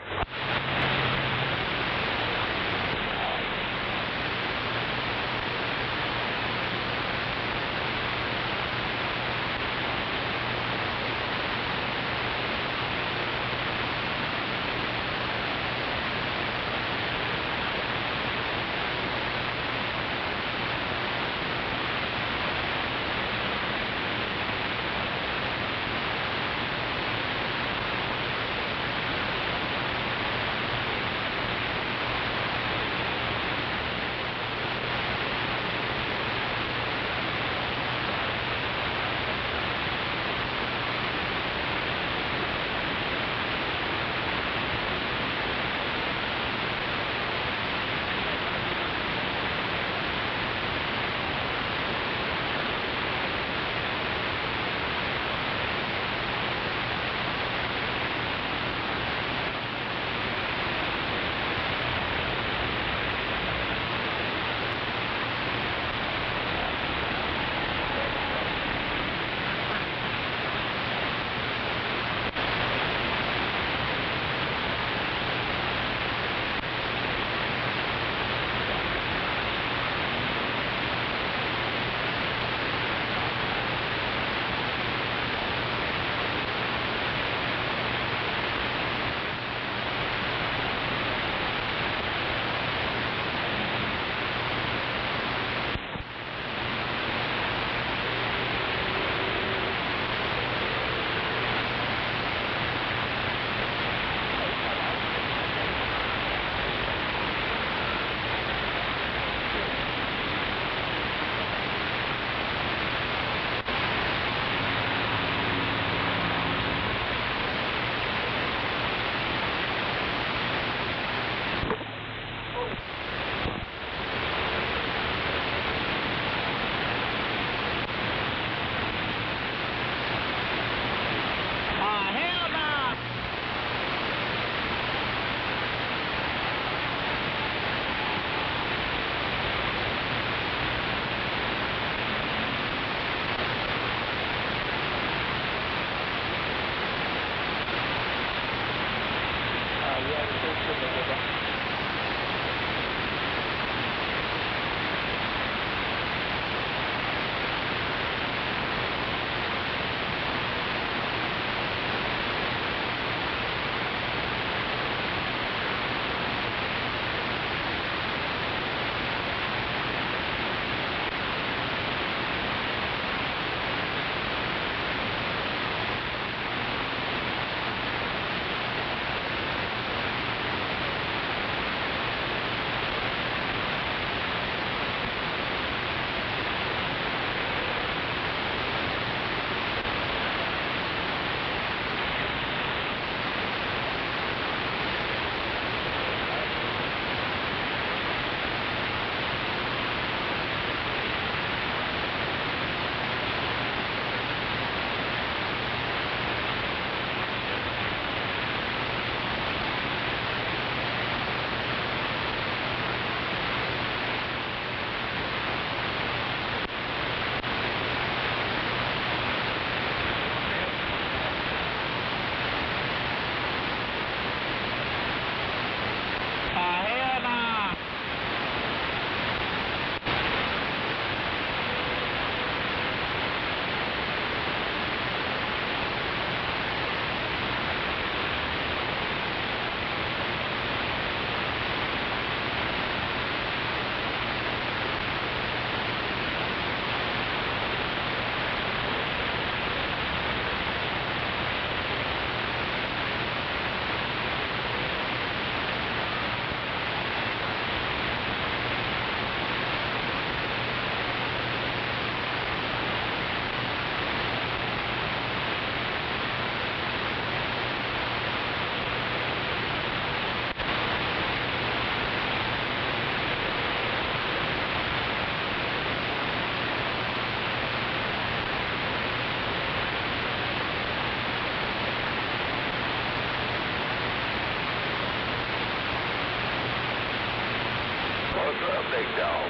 Big dog.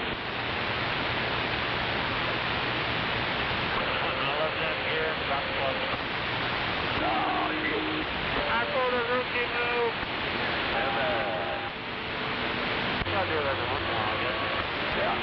I love that gear. Drop the plug. Oh, shit. I pulled a rookie move. I'll do it every once in a while, I guess. Yeah.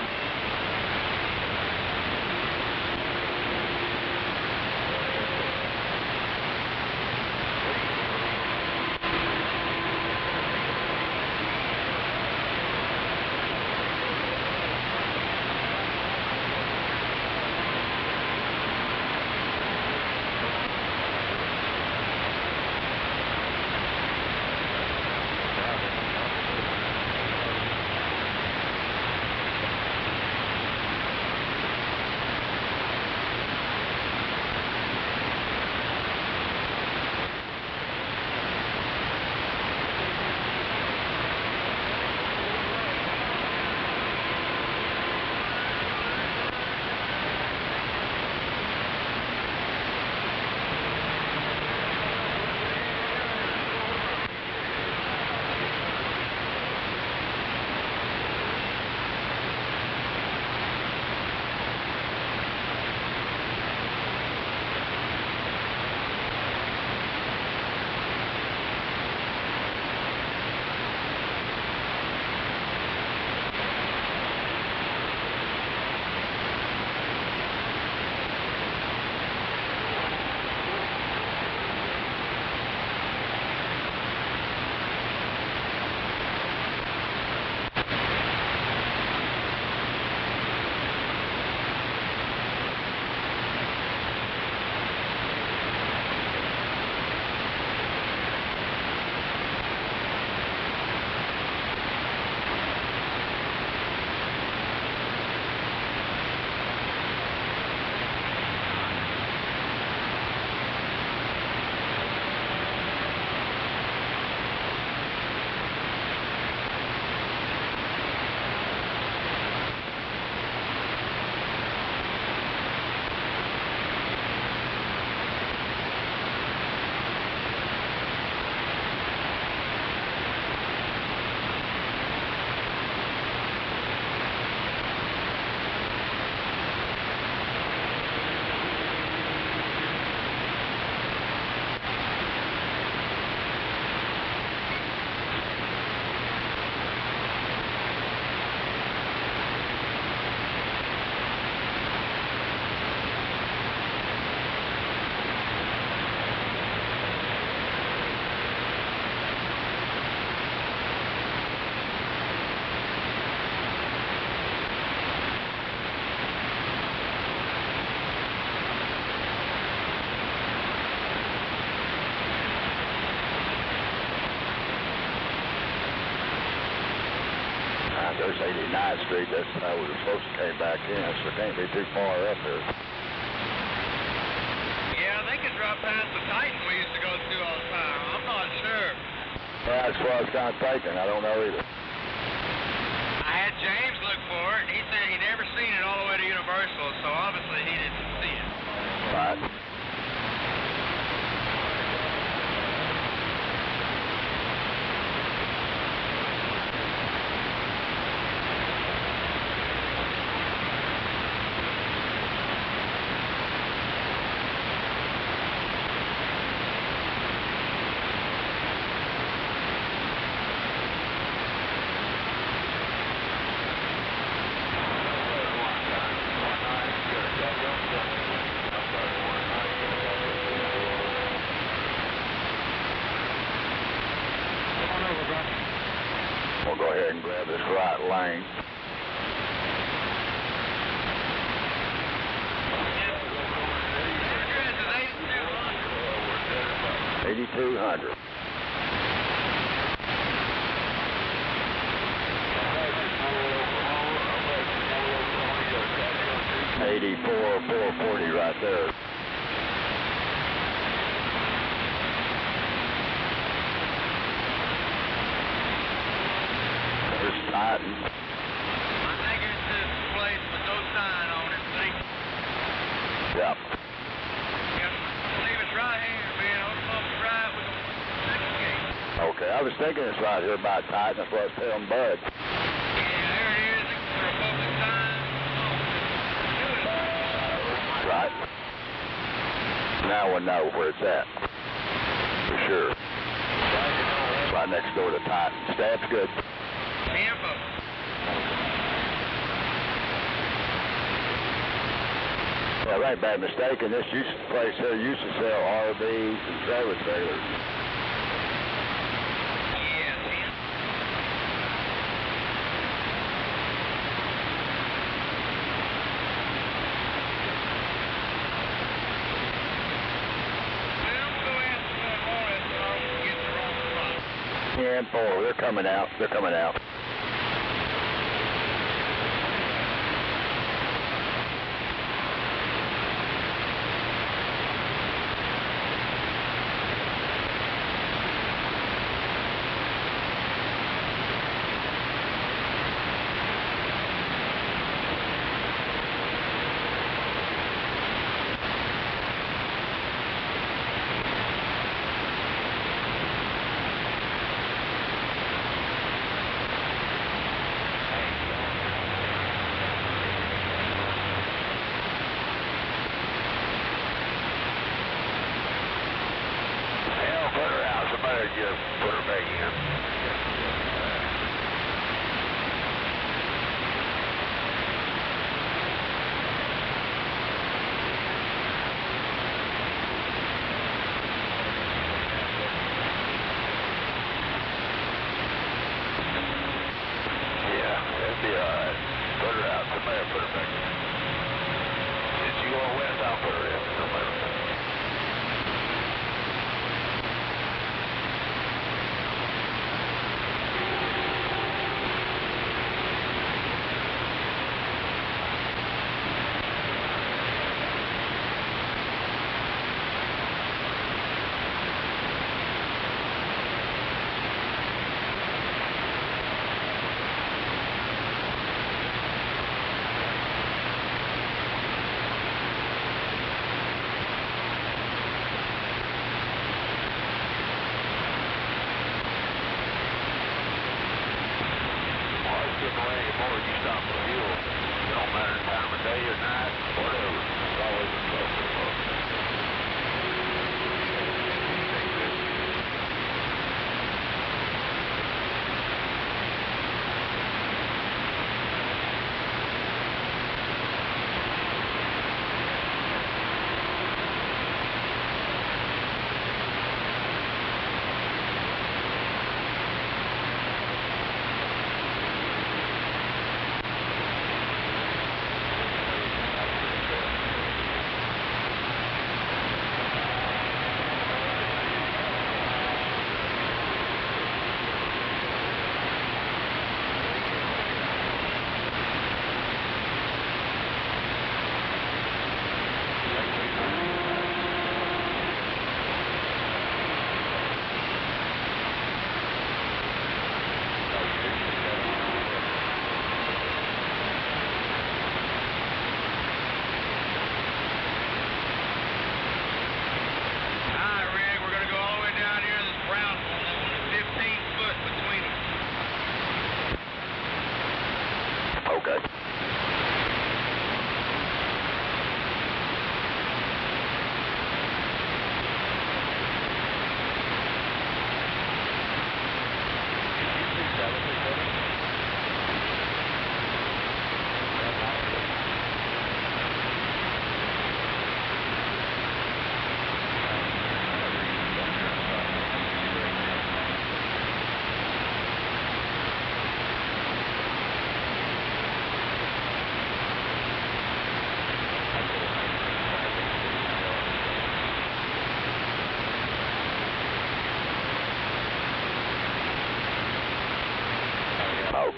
There's 89th Street. That's how we were supposed to came back in, so it can't be too far up there. Yeah, they could drop past the Titan we used to go through all the time. I'm not sure. Yeah, that's what I was kind of thinking. I don't know either. I had James look for it, and he said he never seen it all the way to Universal, so obviously he didn't see it. Right. We'll go ahead and grab this right lane. Address is 8200. 8200. $84,440 right there. There's Titan. I think it's this place with no sign on it. Yep. Yep. I believe it's right here, man. On off the right with the second gate. Okay, I was thinking it's right here by Titan. That's what I was telling Bud. Yeah, there it is. Right. Now we'll know where it's at. For sure. Right next door to Titan. Stab's good. Well, I ain't bad mistaken. This place here used to sell RVs and trailer trailers. Yeah, 4. They're coming out. They're coming out. Put her back in.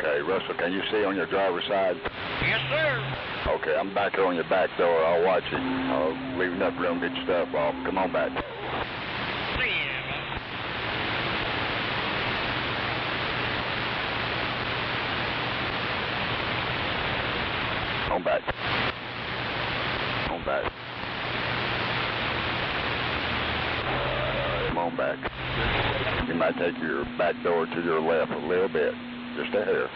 Okay, Russell, can you see on your driver's side? Yes, sir. Okay, I'm back here on your back door. I'll watch you. I'll leave enough room to get your stuff off. Come on back. On back. On back. Come on back. You might take your back door to your left a little bit. Just a hair.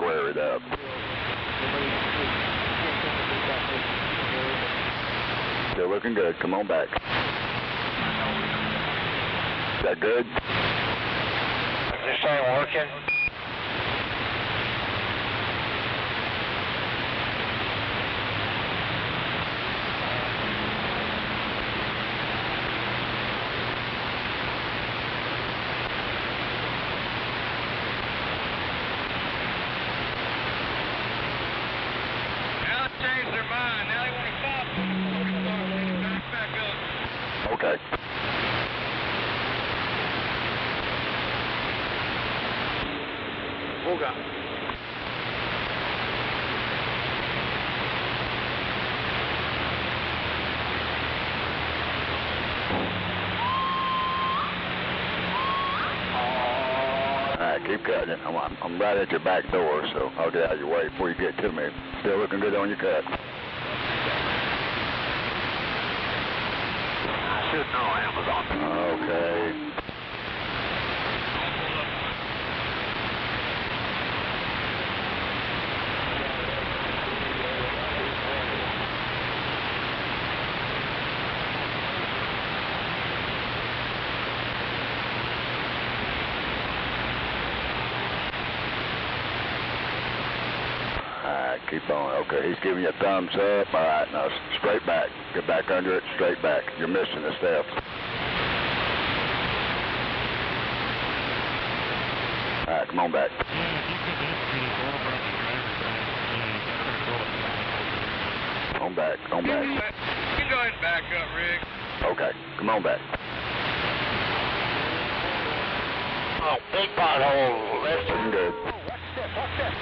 square it up. Still looking good. Come on back. Is that good? Is this thing working? Now they changed their mind. Now they want to stop. Back up. Okay. Hold on. Alright, keep cutting it. I'm right at your back door, so I'll get out of your way before you get to me. Still looking good on your cut. I should know Amazon. Okay. Alright, keep on. Okay, he's giving you a thumbs up. Alright, now straight back. Get back under it, straight back. You're missing the steps. Alright, come on back. On back, on back. You can go ahead and back up, Rick. Okay, come on back. Oh, big pothole, Lester. Looking good. Watch that.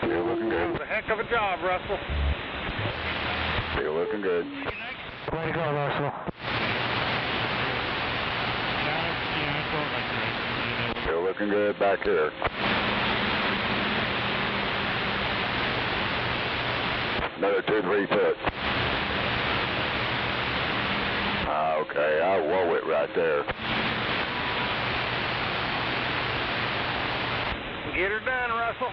Still looking good. That was a heck of a job, Russell. Still looking good. Way to go, Russell. Still looking good back here. Another 2-3 foot. Okay, I'll whoa it right there. Get her done, Russell.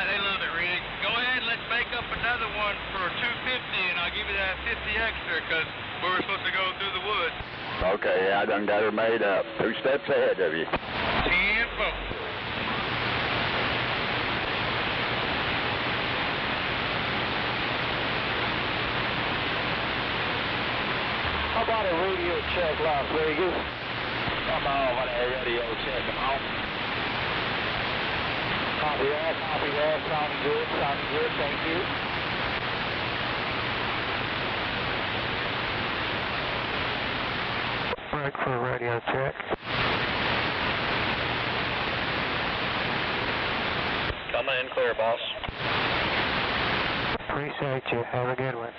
They love it, Rick. Go ahead, let's make up another one for 250, and I'll give you that 50 extra, because we were supposed to go through the woods. Okay, I done got her made up. 2 steps ahead of you. 10 folks. How about a radio check, Las Vegas? Come on, what a radio check, come on. Copy that, sounding good, thank you. Break for a radio check. Coming in clear, boss. Appreciate you, have a good one.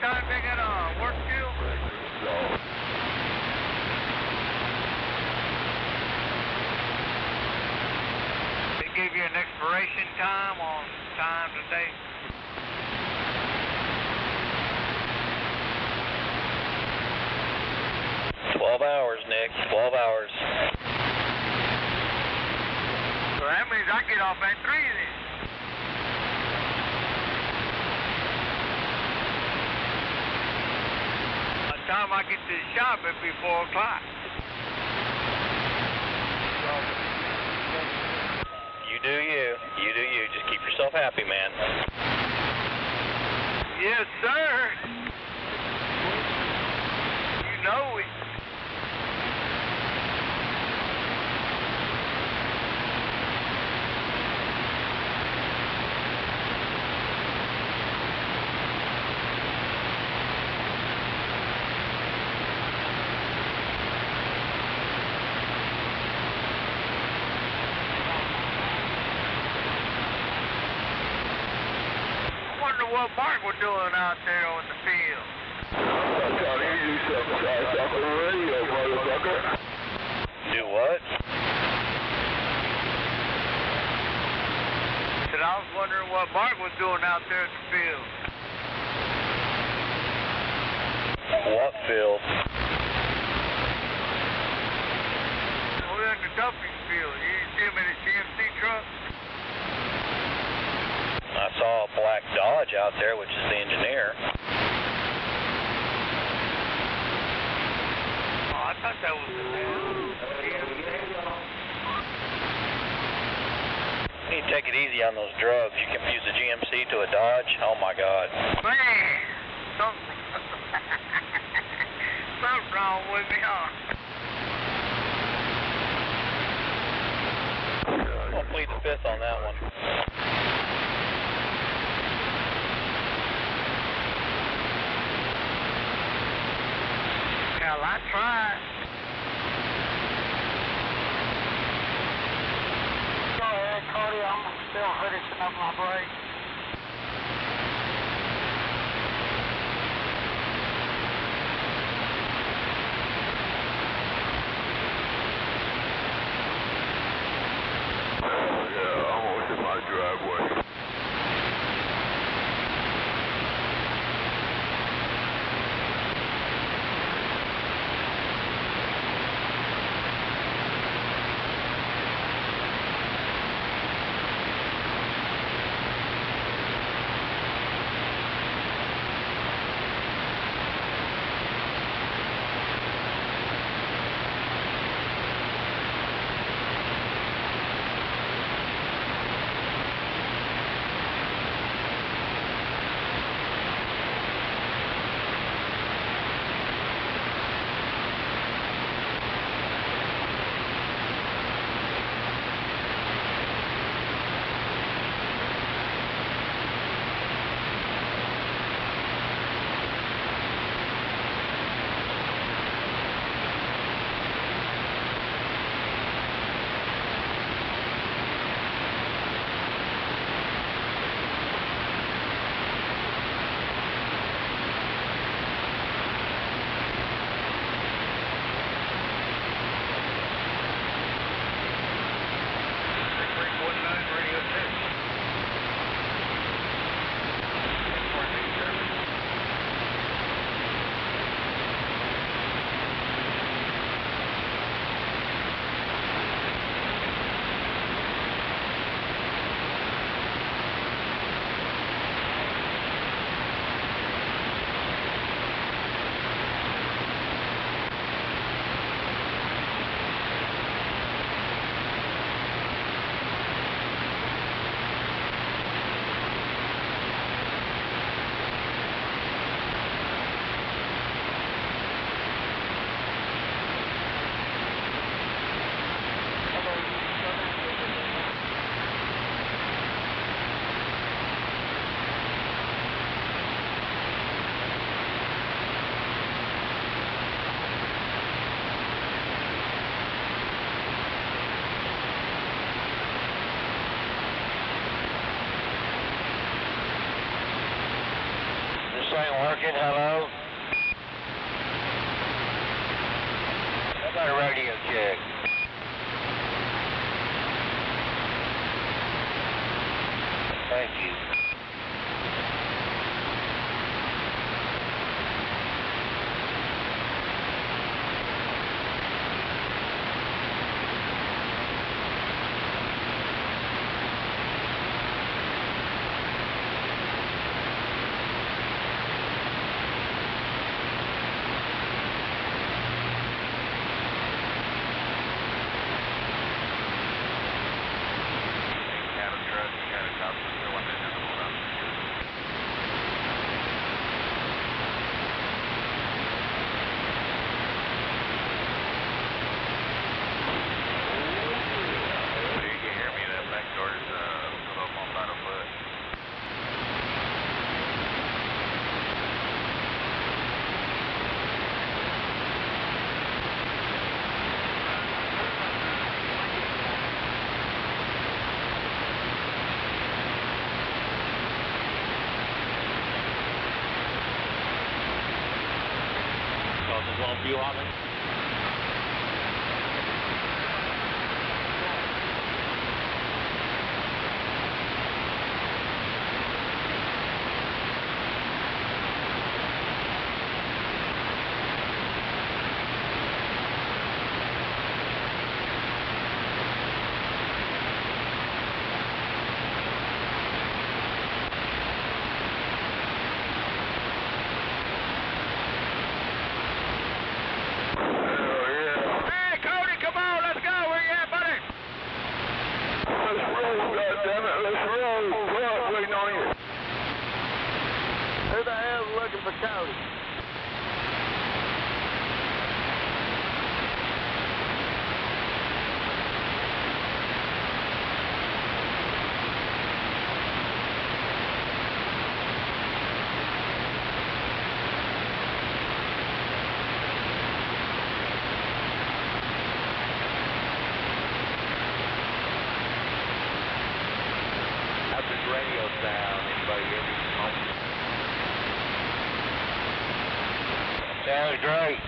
time they got work till? They gave you an expiration time on time today? $12 Nick, 12 hours. So that means I get off at 3 then. By the time I get to the shop, it'll be 4 o'clock. You do you. You do you. Just keep yourself happy, man. Yes, sir. You know it. I wonder what Mark was doing out there on the field. I'm trying to do something, so I talk on the radio, motherfucker. Do what? Said I was wondering what Mark was doing out there at the field. What field? Over in the Duffy's field. You didn't see him in his GMC truck? I saw a black Dodge out there, which is the engineer. Oh, I thought that was GMC. You need to take it easy on those drugs. You confuse a GMC to a Dodge? Oh my God. Man, something's wrong with me, huh? I'll plead the fifth on that one. Hell, I tried. Go ahead, Cody. I'm still finishing up my break. Yeah, almost in my driveway. working? Hello? How about a radio check? Thank you. You on it? Radio sound. Anybody hear me? Sounds great.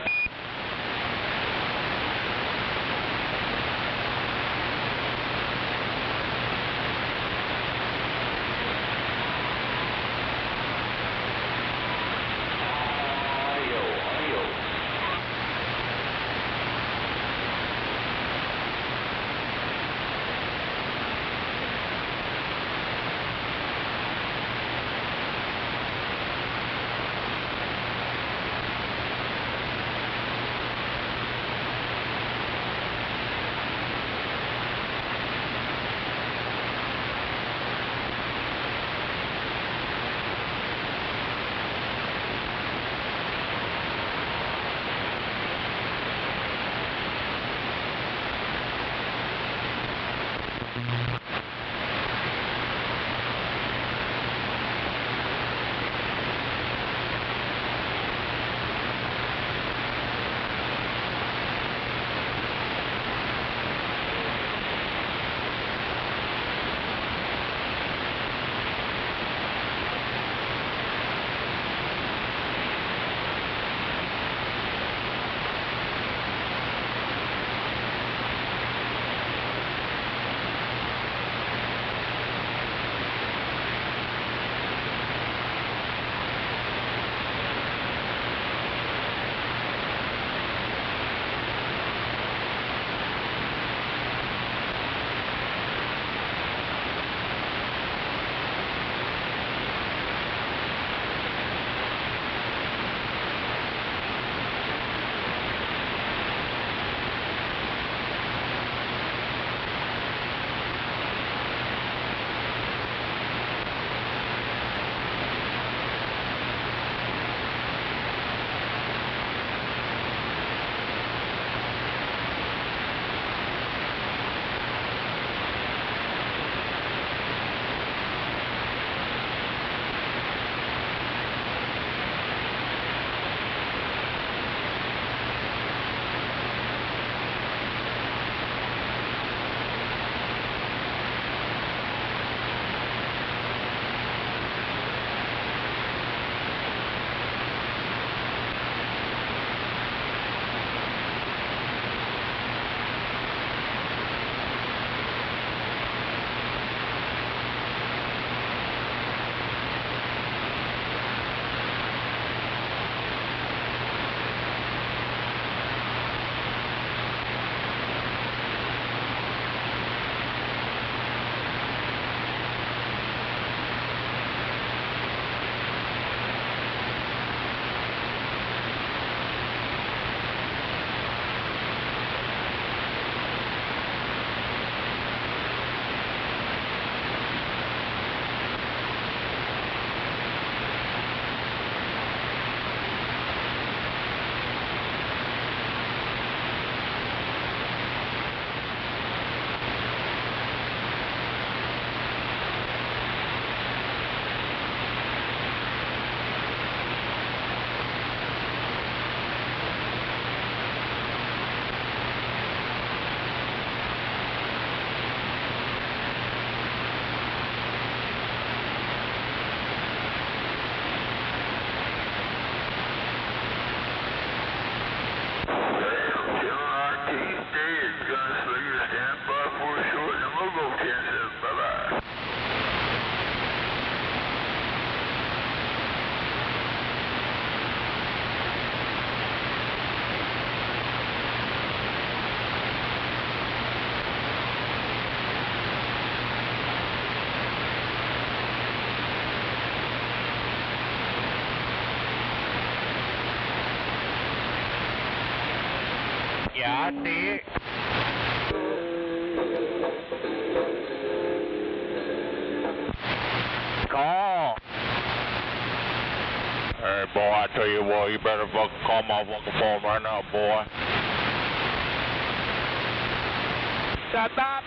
Yeah, I see it. Call. Hey, boy, I tell you what, you better fucking call my fucking phone right now, boy. Shut up.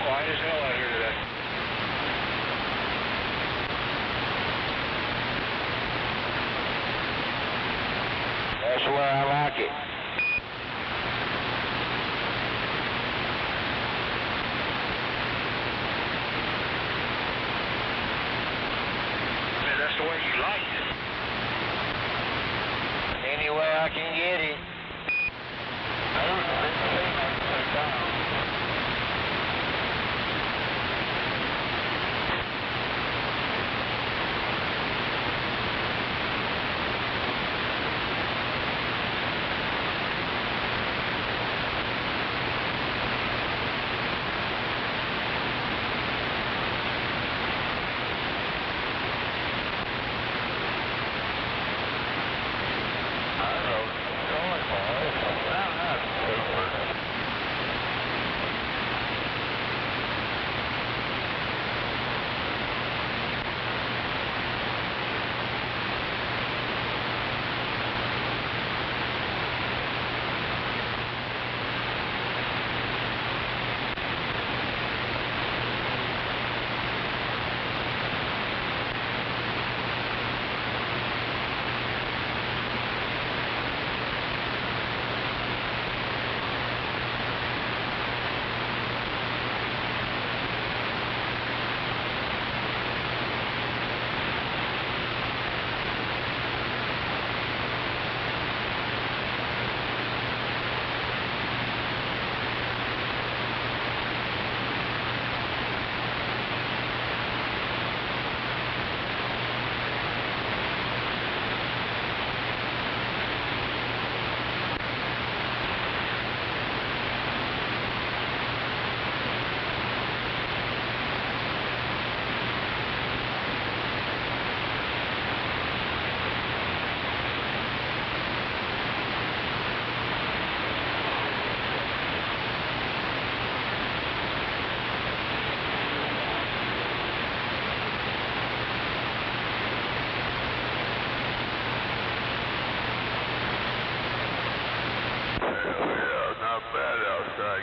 Quiet as hell out here today. That's where I like it. Man, that's the way you like it. Any way I can get it.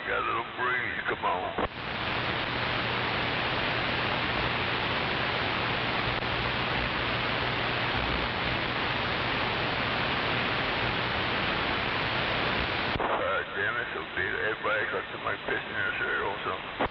Got a little breeze, come on. Damn it, so big. Everybody got somebody pissing their shirt or something.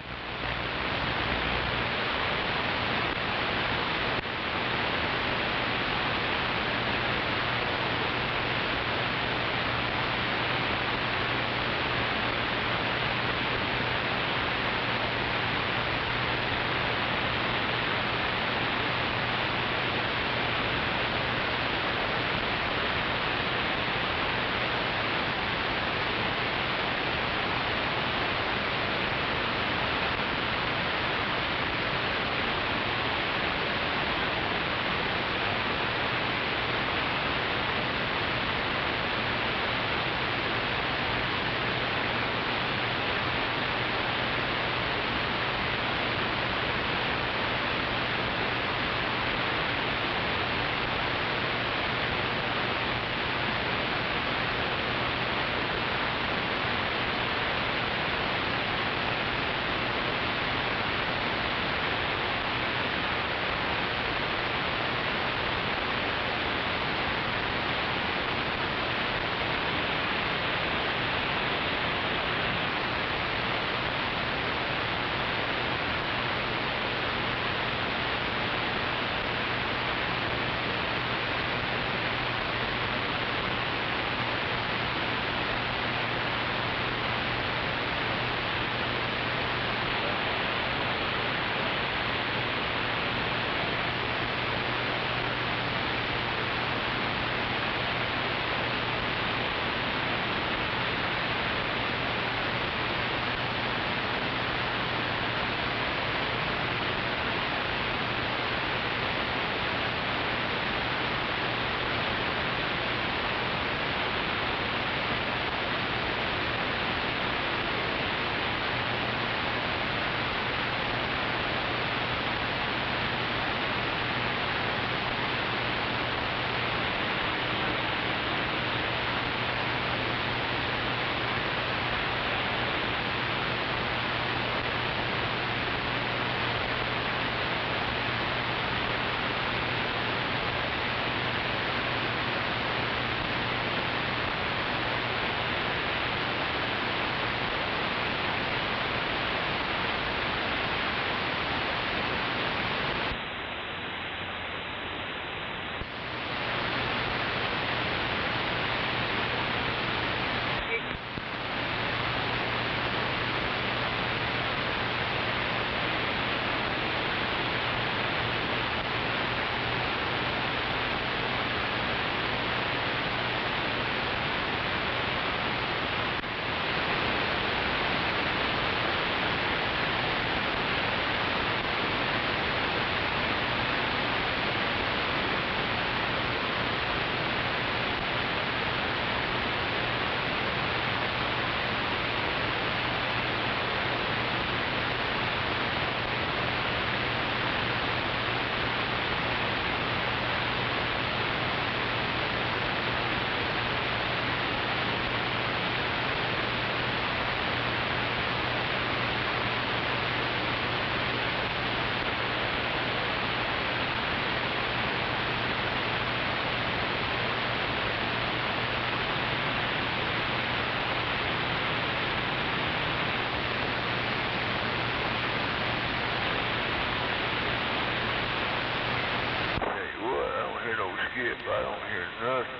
Nothing.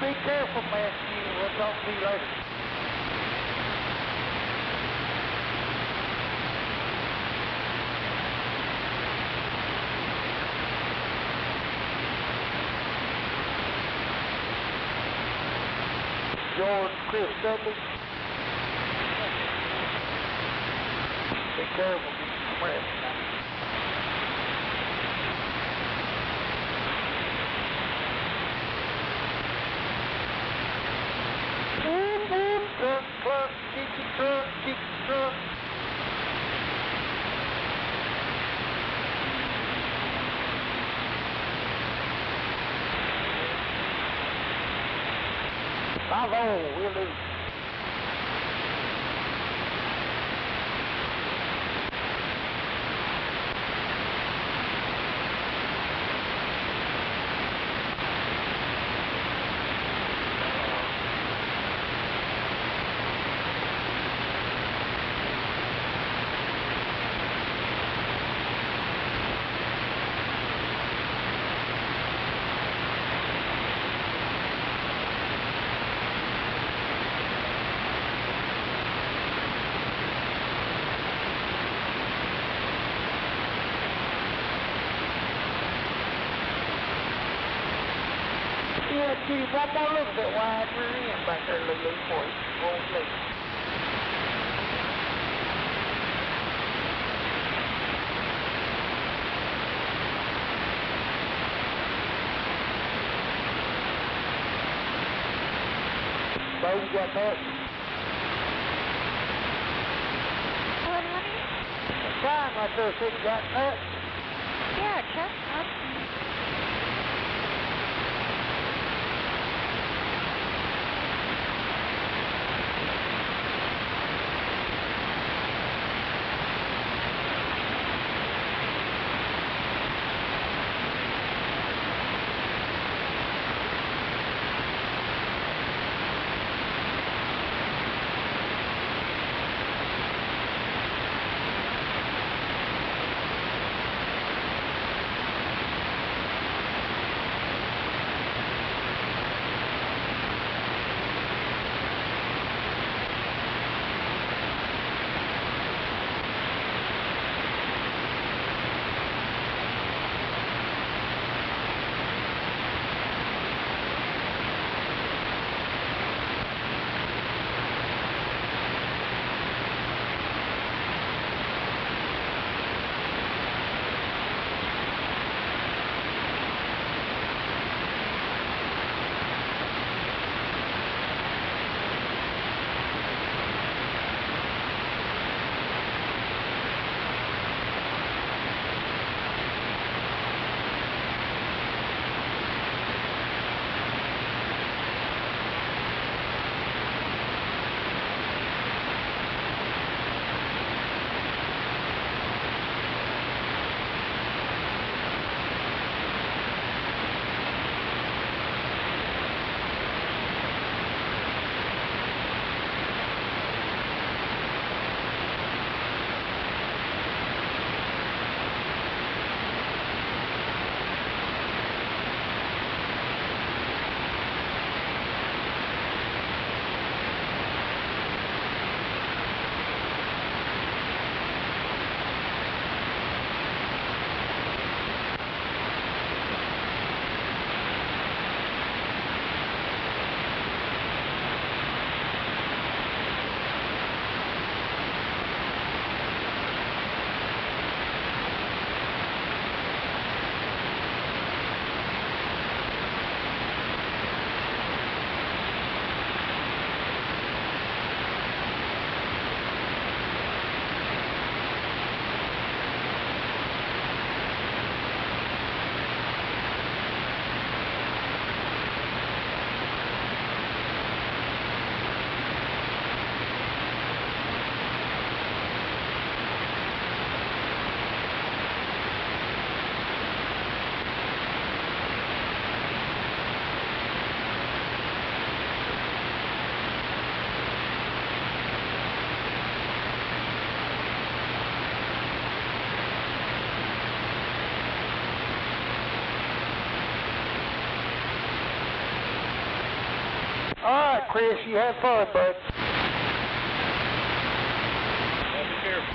be careful, Matthew. We'll talk to you later. George Chris Dudley. Be careful, get compressed. Boom, boom, truck, truck, kick your truck, kick your truck. Bravo, we'll do. Yeah, give you one more look at that wide rear end back there, Lulu, for you. Won't leave. Bo, you got that? What, honey? The sign right there said you got that. Yeah, chestnut. All right, Chris, you have fun, bud. Be careful.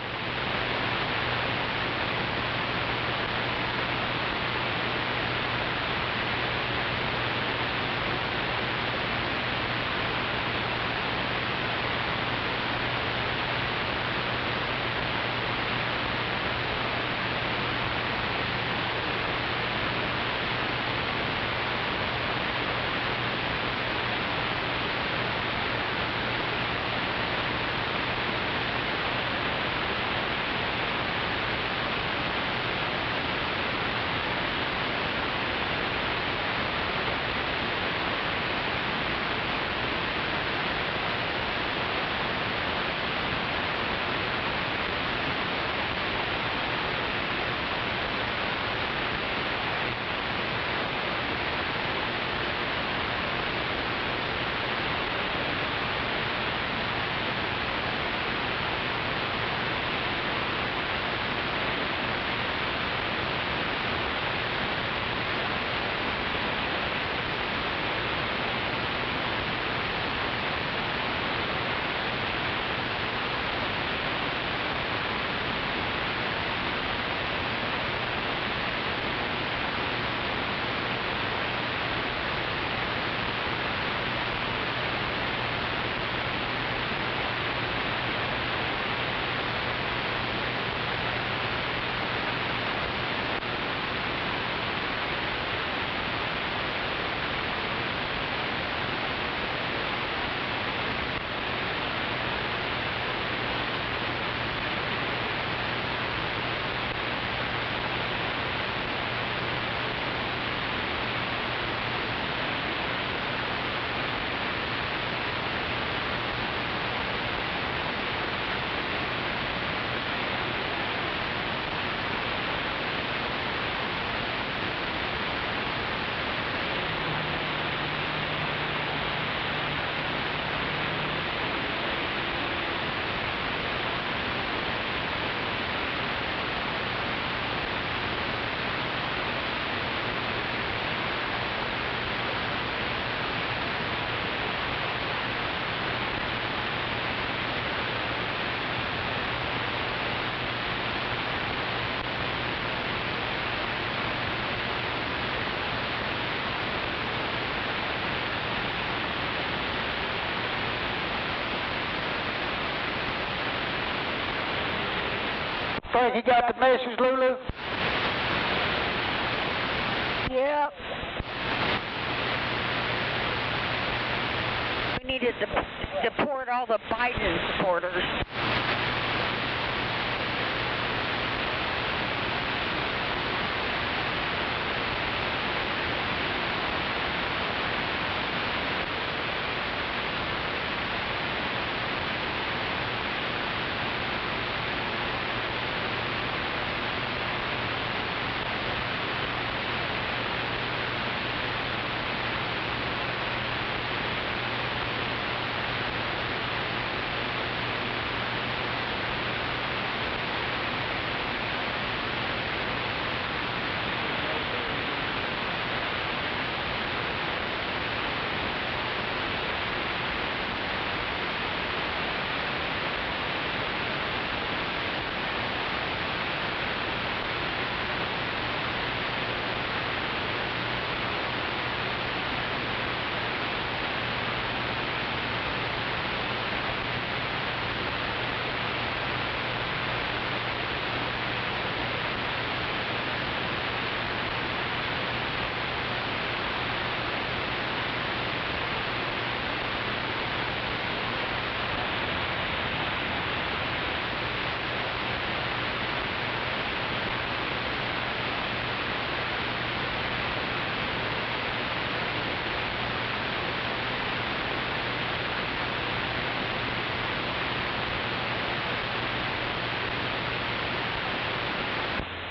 Think you got the message, Lulu? Yep. We need to deport all the Biden supporters.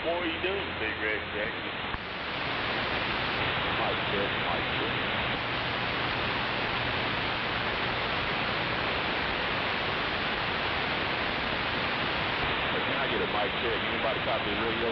What are you doing, Big Red Jacket? Mic check, mic check. Hey, can I get a mic check? Anybody copy the radio?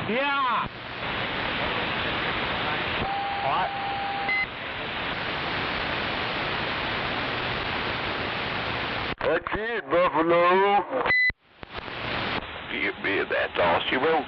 Yeah. What? That's it, Buffalo. Yeah, that's all she wrote.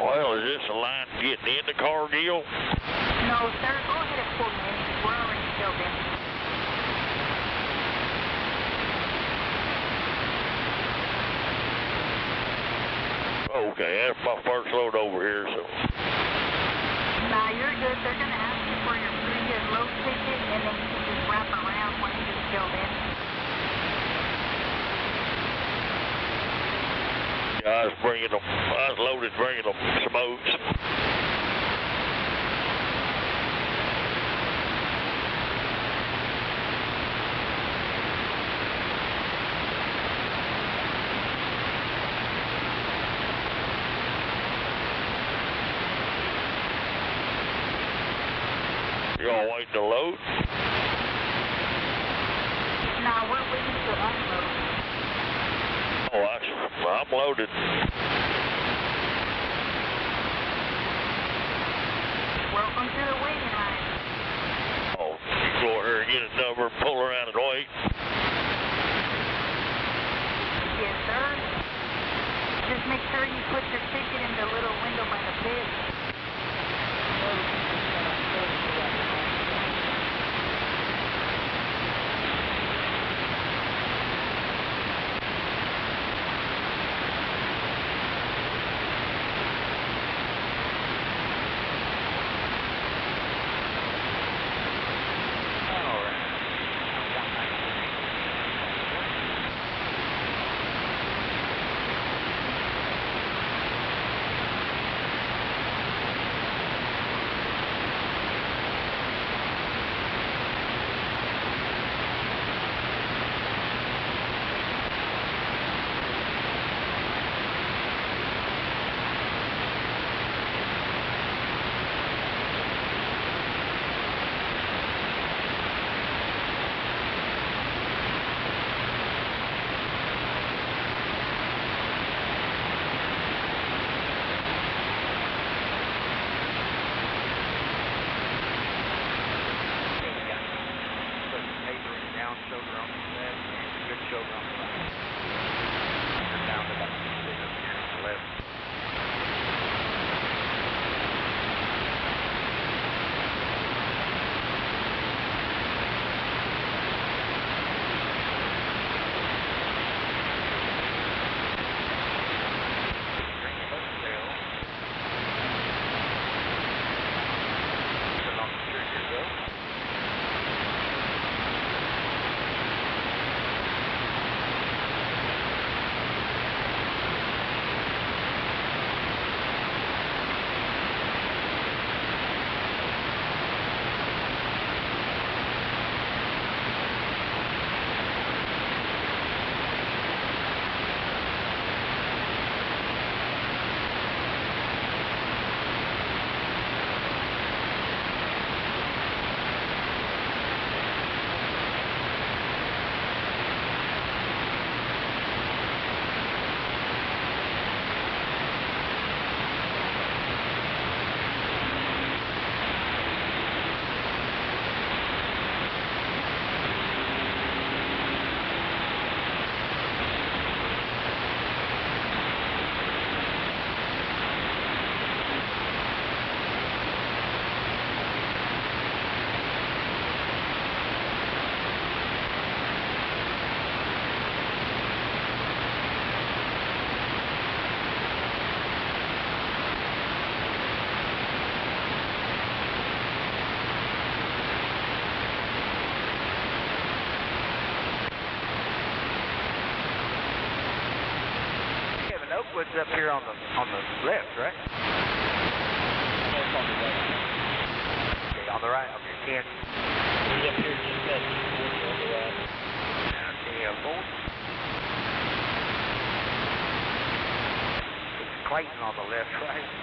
Well, is this a line getting into Cargill? No, sir. Go ahead and pull me in. We're already filled in. Okay, that's my first load over here, so. Nah, you're good. They're going to ask you for your previous load ticket, and then you can just wrap around once you're filled in. Yeah, I was loaded bringing them some oats. Y'all waiting to load? No, we're waiting to unload. Oh, I'm loaded. Welcome to the waiting line. Oh, you go over here and get a number, pull around and wait. Yes, sir. Just make sure you put your ticket in the little window by the pit. Oakwood's up here on the left, right? That's on the right. Okay, on the right. Okay, Ken. He's up here just past the on the right. Okay, I'm going. It's Clayton on the left, right?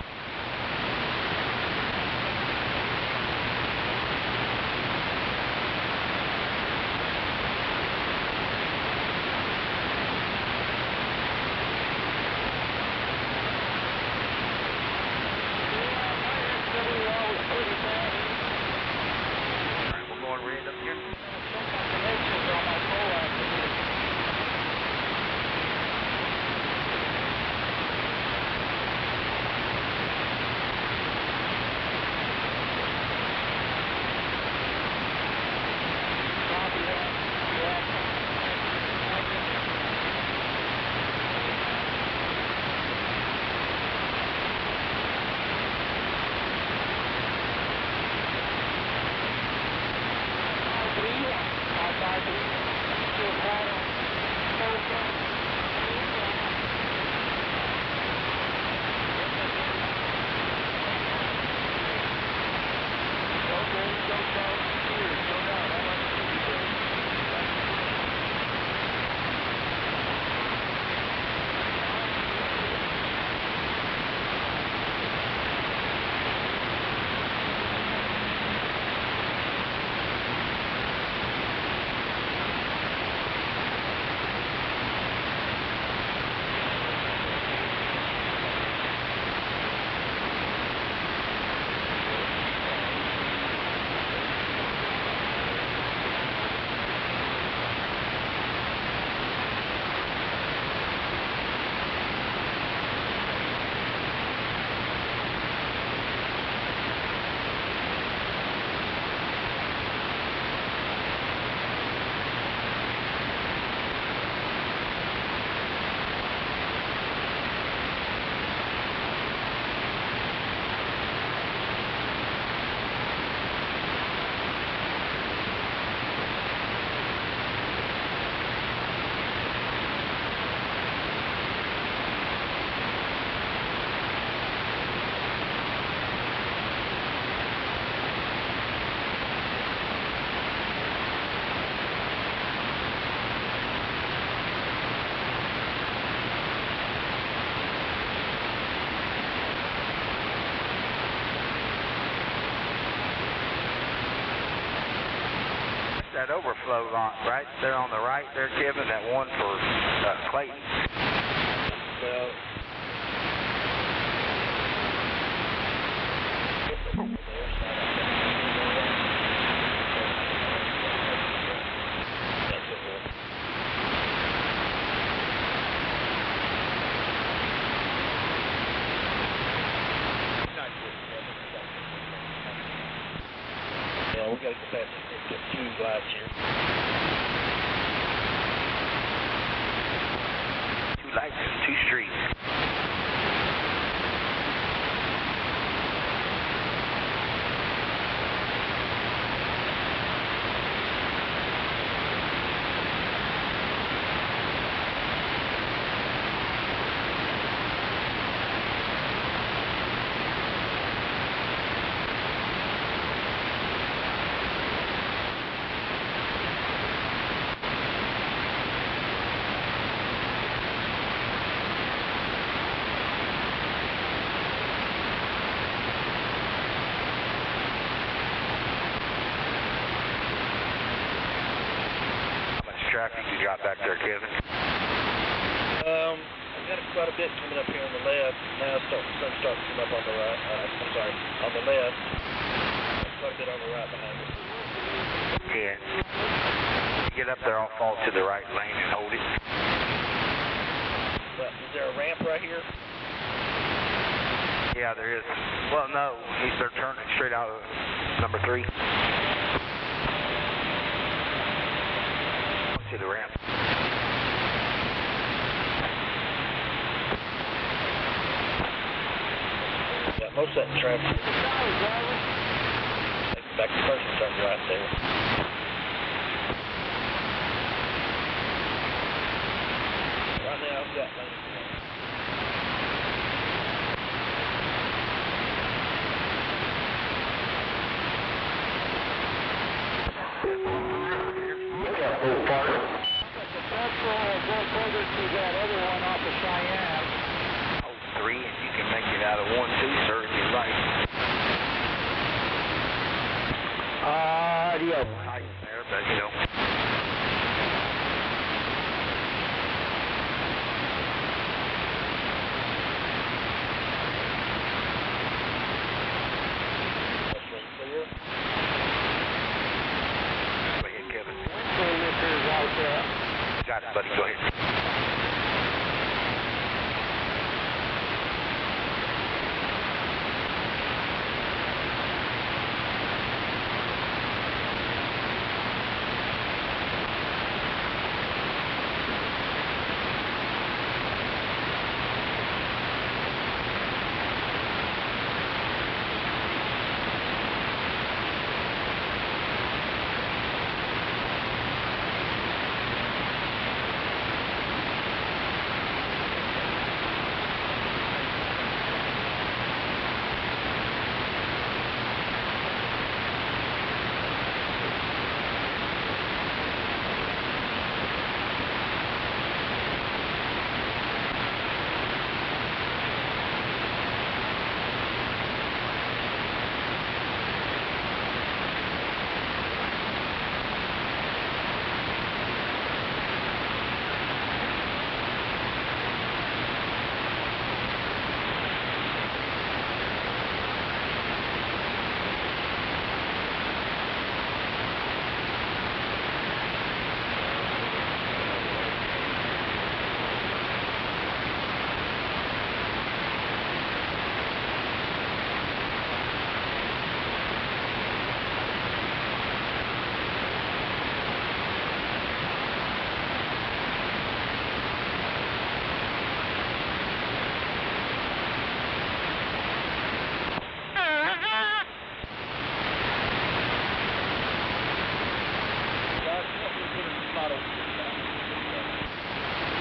that overflow launch right there on the right there, Kevin, that one for Clayton. Well, we got to go past the fuse lights here. Two lights, two streets. Traffic you got back there, Kevin? I've got quite a bit coming up here on the left. Now it's starting to come up on the right. I'm sorry, on the left. Quite a bit on the right behind me. Yeah. Get up there, I'll fall to the right lane and hold it. But is there a ramp right here? Yeah, there is. Well, no, they're turning straight out of number 3. To the ramp. Yeah, most of that traffic. Back to person turn right there. Right now I've got lanes. To that other one off of Cheyenne. 03, and you can make it out of 1-2, sir, if you like. Yeah. Tight there, but you know. Clear. Go ahead, Kevin. Right there. Got it, buddy. Go ahead.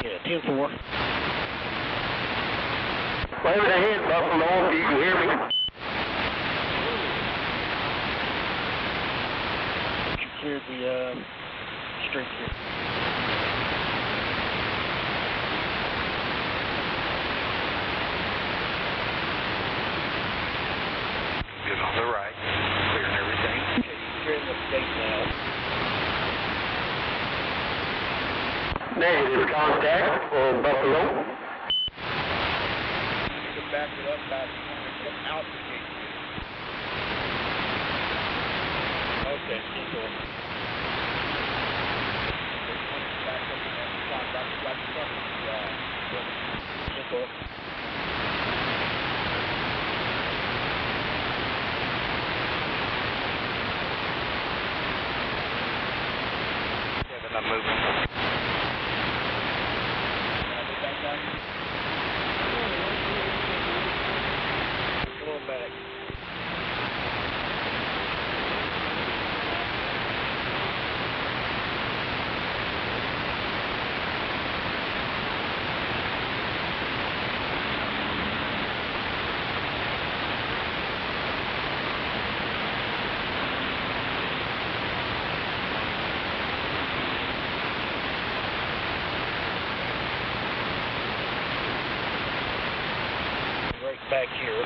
Yeah, 10-4. Right ahead, Buffalo, if you can hear me. You cleared the street here. Good on the right. Clearing everything. Okay, you're clearing the gate now. Negative contact for Buffalo. You need to back it up about out the gate. Okay, keep going. Back up in that spot, right in front of the keep going. I'm moving. Come on back. Back here.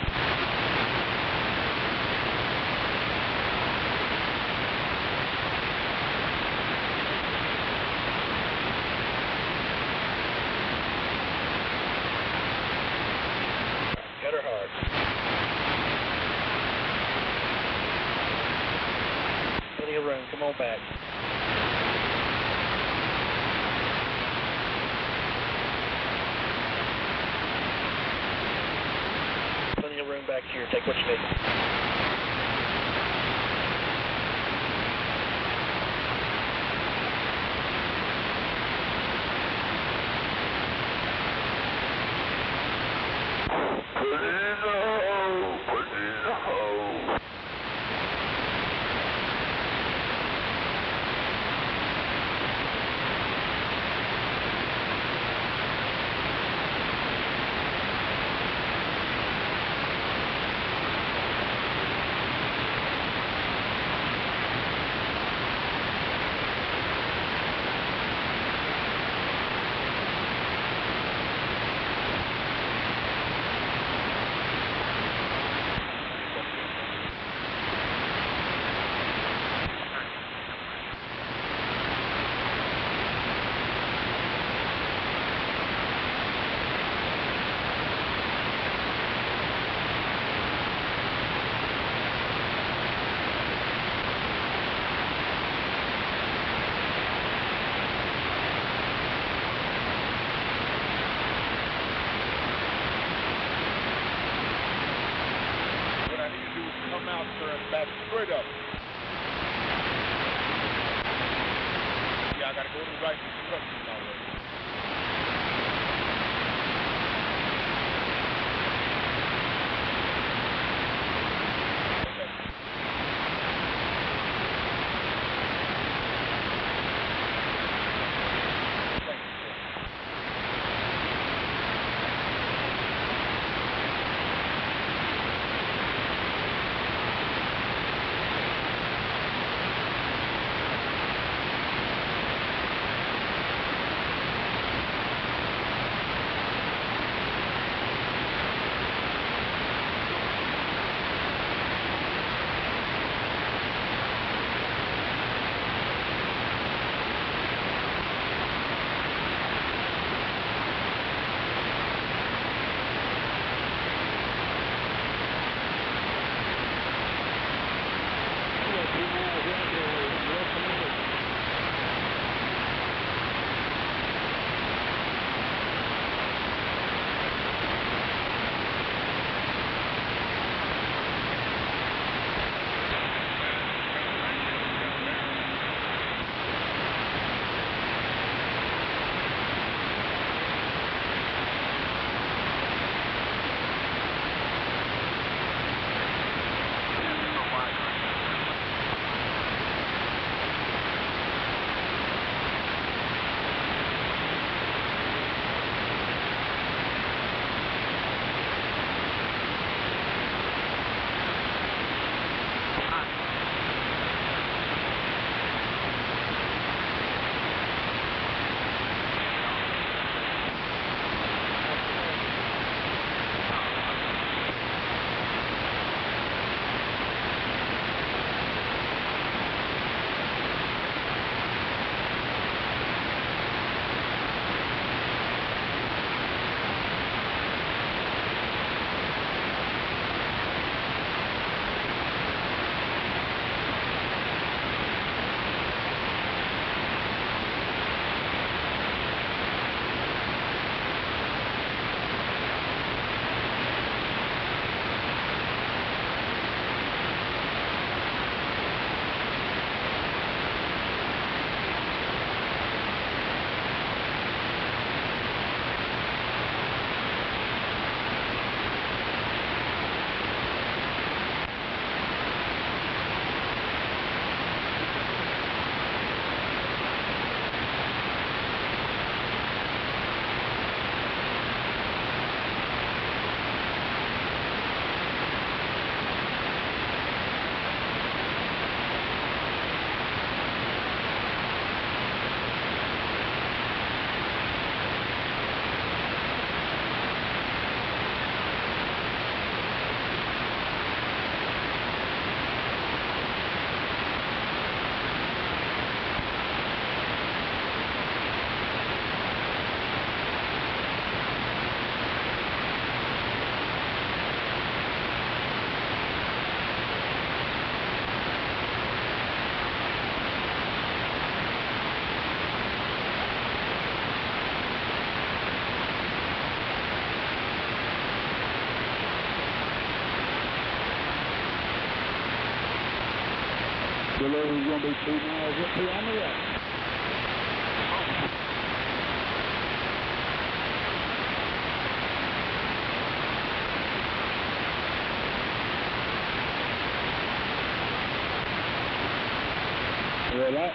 Cut her hard. Plenty of room. Come on back. Room back here. Take what you need. Put it in the hole. Put it in the hole. Come out, sir, and back straight up. Yeah, I gotta go to the right and cut you my way. Delivery's going to be 2 miles up here on the right. Red light.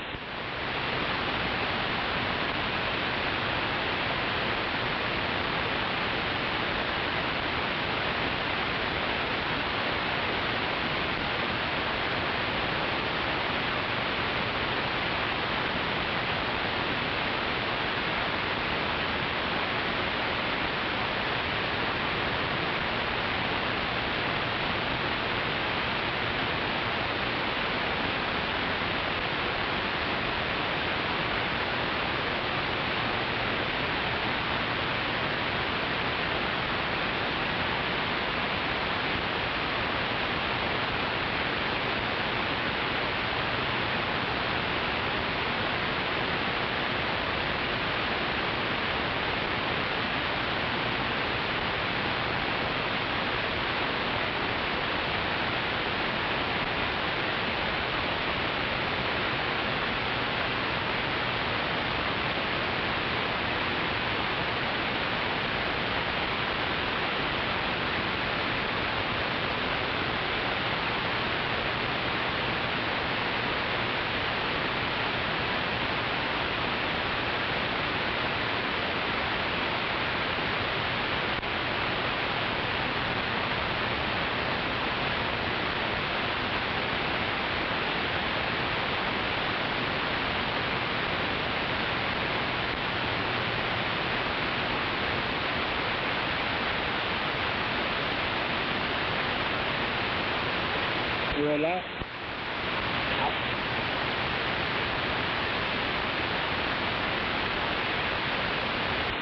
Red light.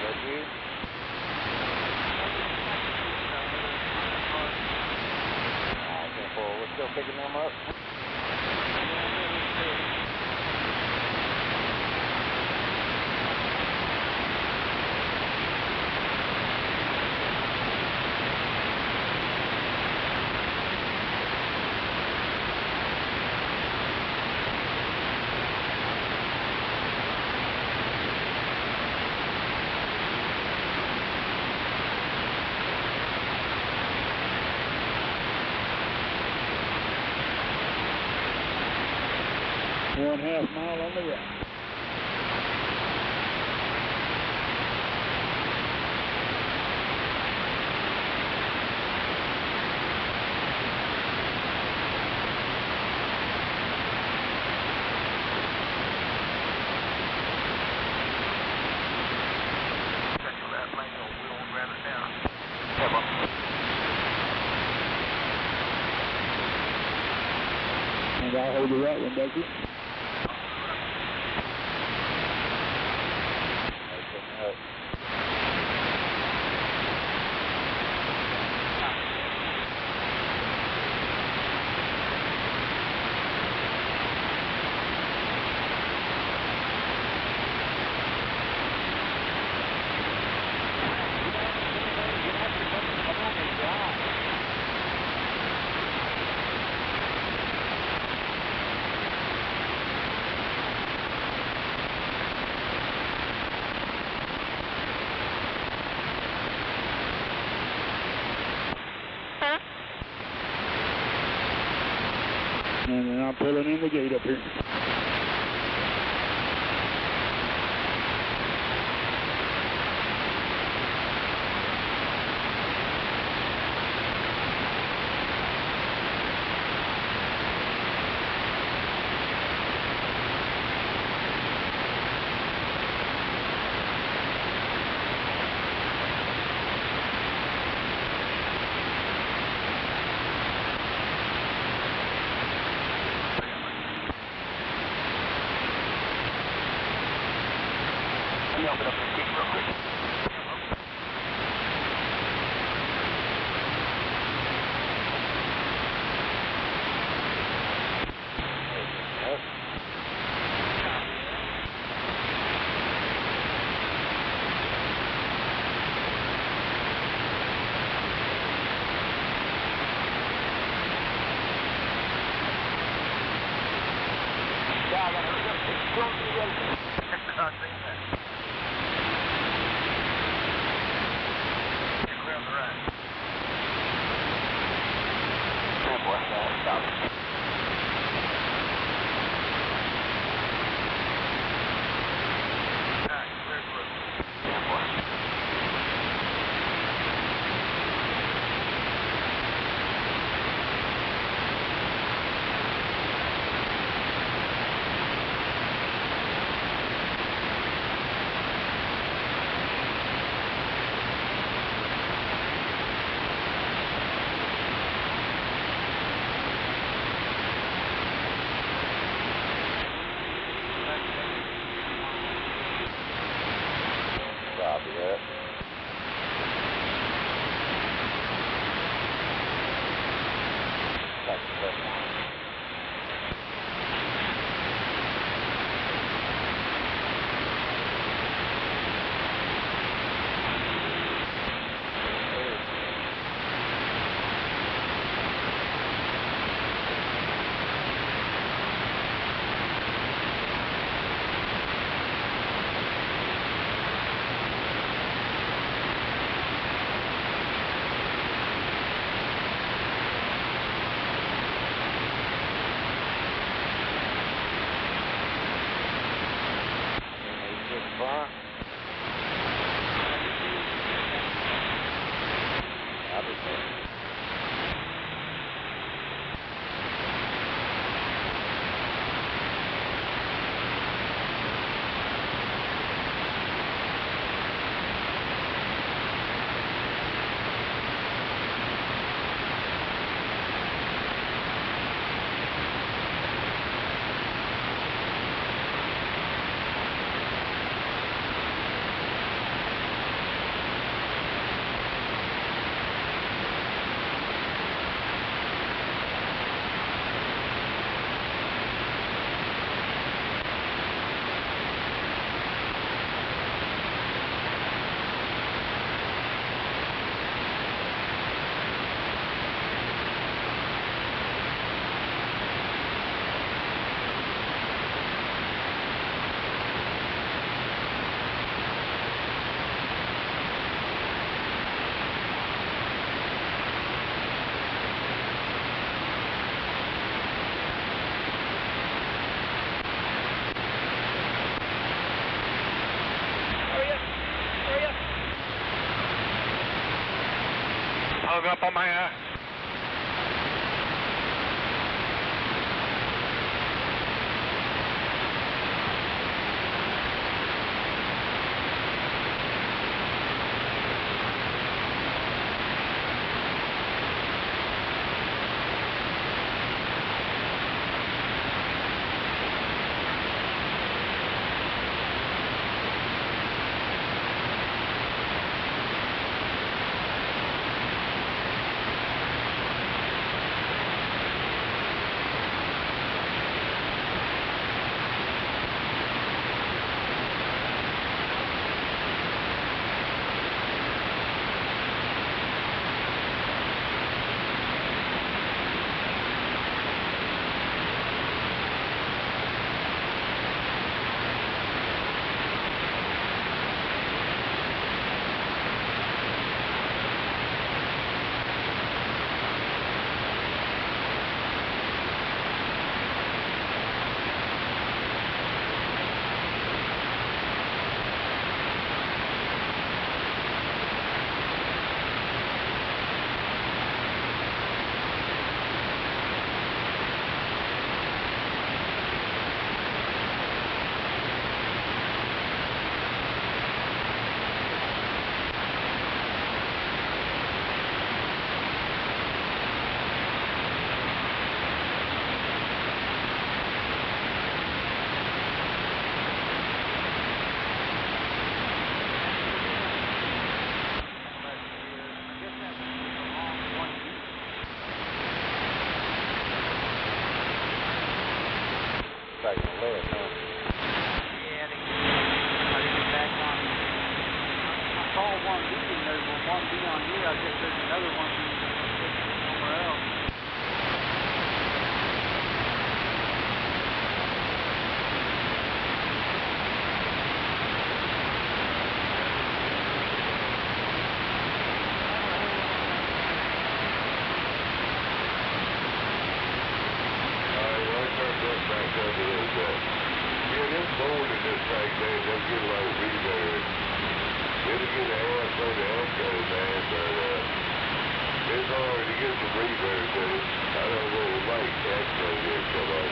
That's you? We're still picking them up. One half mile on the right. And I'll hold the right one, Becky. And then I'm pulling in the gate up here. Let me open up this gate real quick. gotta hurry up. It's close to the exit. I think that. You're clear on the right. Oh boy, yeah, stop. Copy that. Hung up on my eye. Back on left, huh? Yeah, I get back on. I saw 1B and there's 1B on here. I guess there's another one somewhere else. get a little reverb. It'll get a half of the echo, man, but it's hard to get some reverb to it. I don't know what like echo will come on.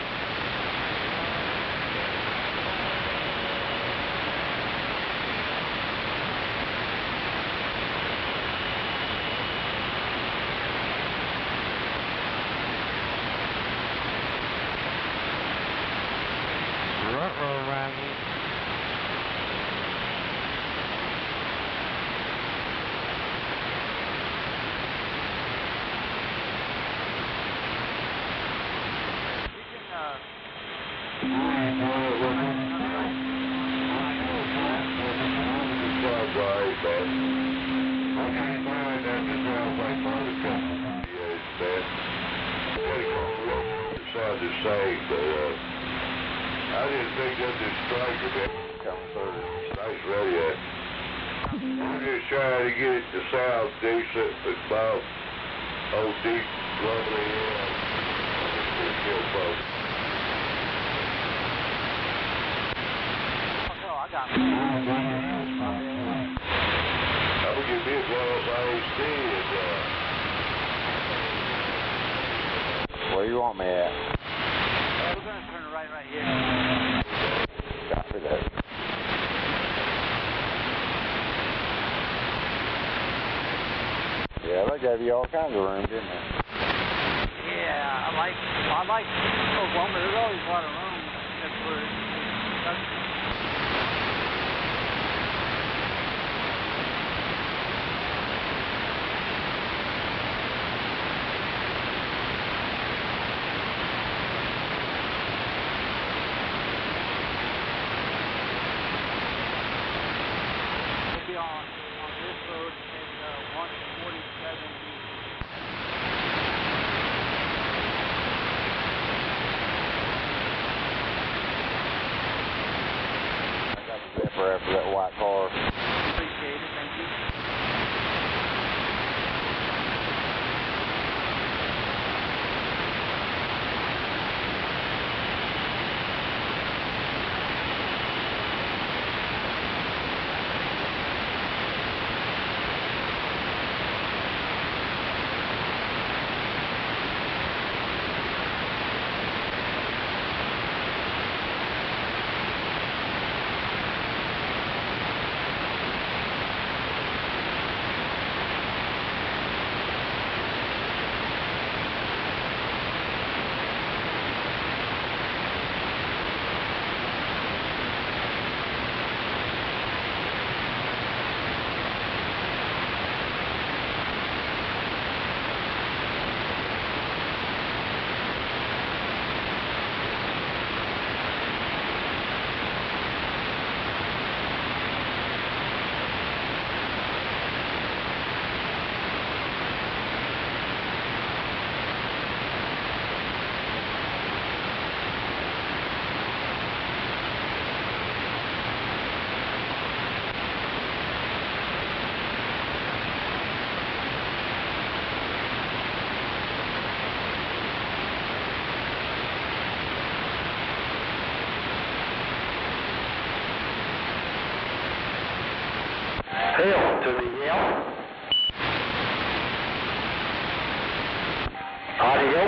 Where you want me at? We're going to turn right here. Copy that. Yeah, they gave you all kinds of room, didn't they? Yeah, I like Oklahoma. There's always a lot of room. That's where it's on this road at 147 east. I got the zipper after that white car. Appreciate it, thank you. Hill to the hill. Audio.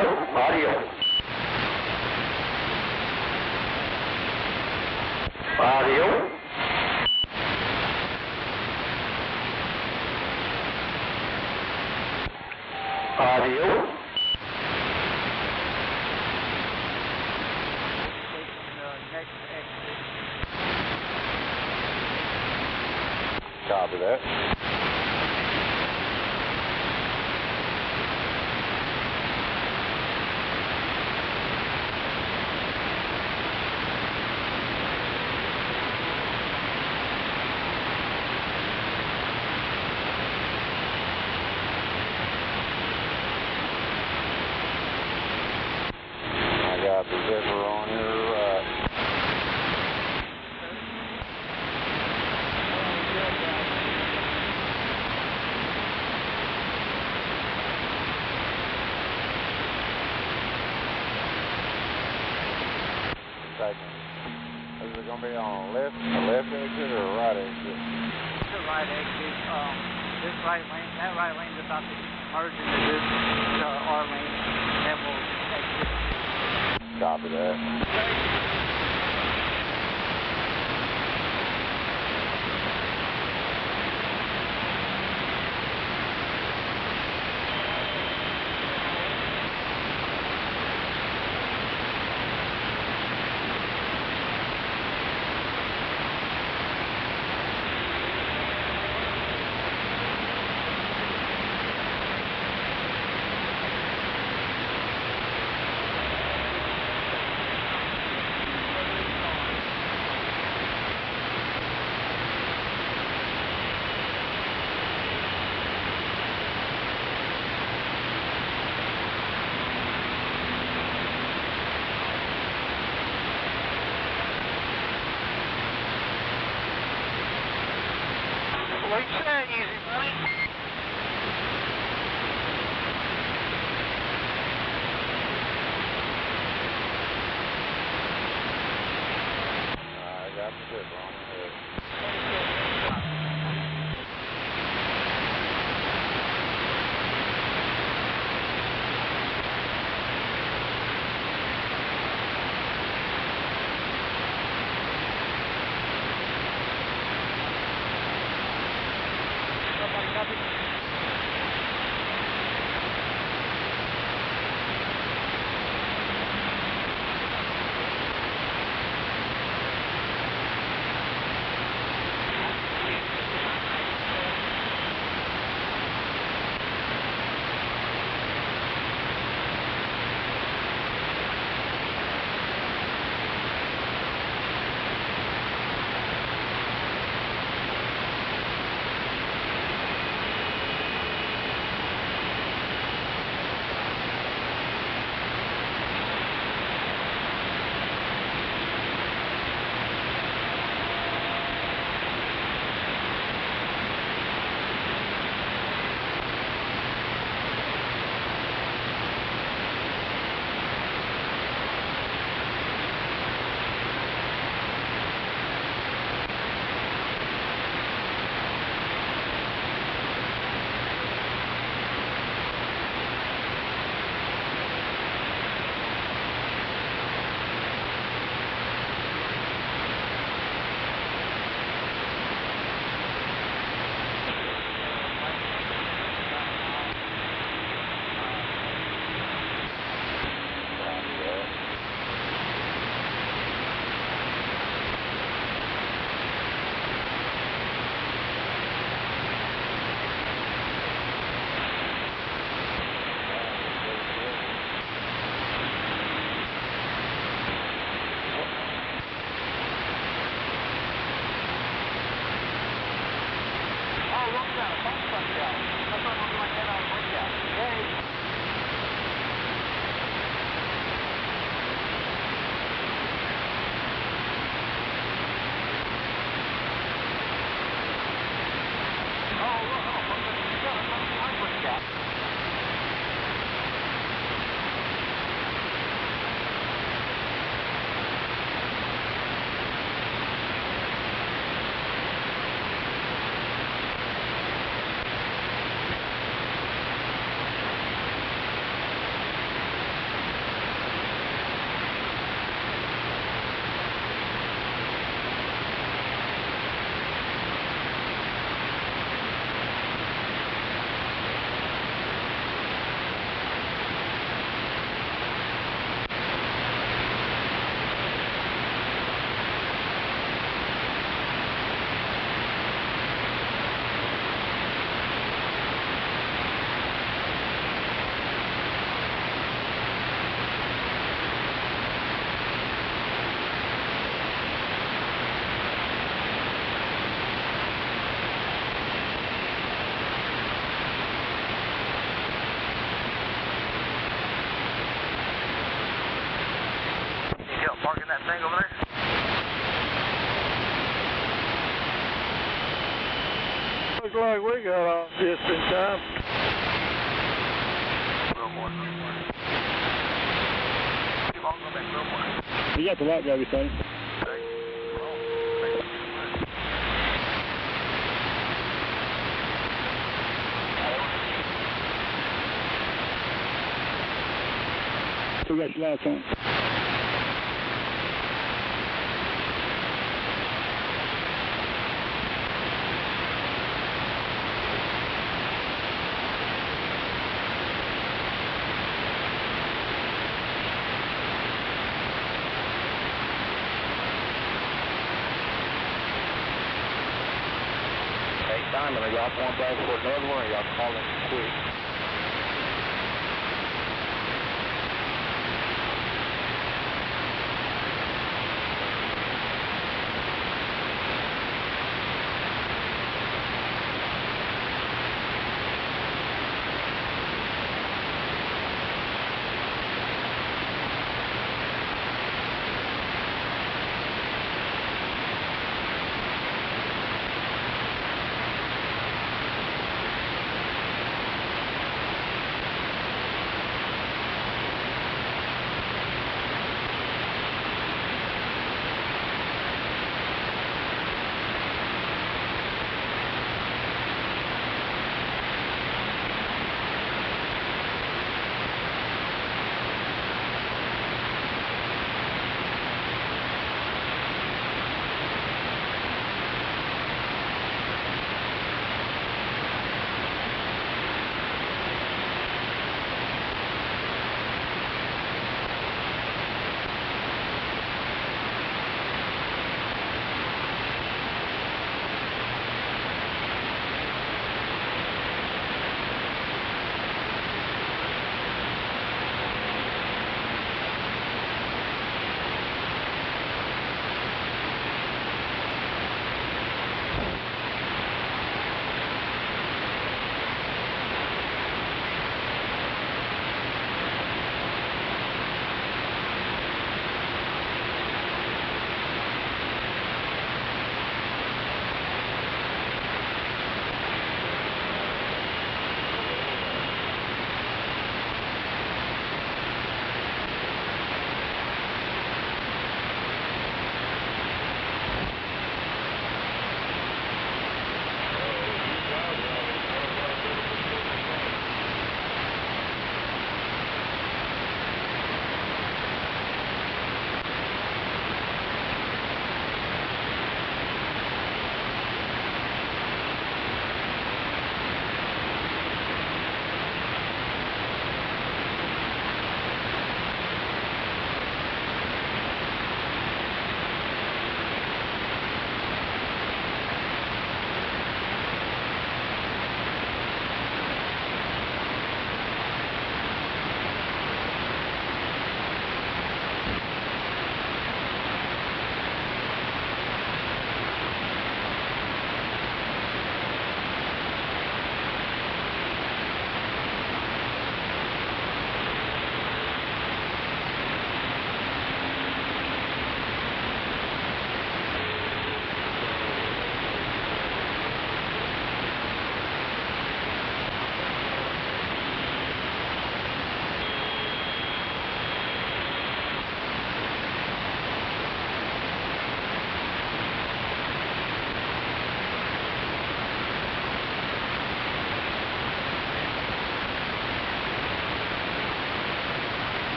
Next exit. Copy that. I got the zipper on your right. Is it going to be on a left exit or a right exit? It's a right exit. This right lane, that right lane is about to merge into this our lane, and then we'll exit. Copy that. What you saying, Easy Money? I got the zip on it. Parking that thing over there? Looks like we got off just in time. Little more. Keep on going back a little more. You got the light, Gravy, son. Right. Still got your lights on. Hey, Simon, are y'all going back for another one, or y'all calling it quick?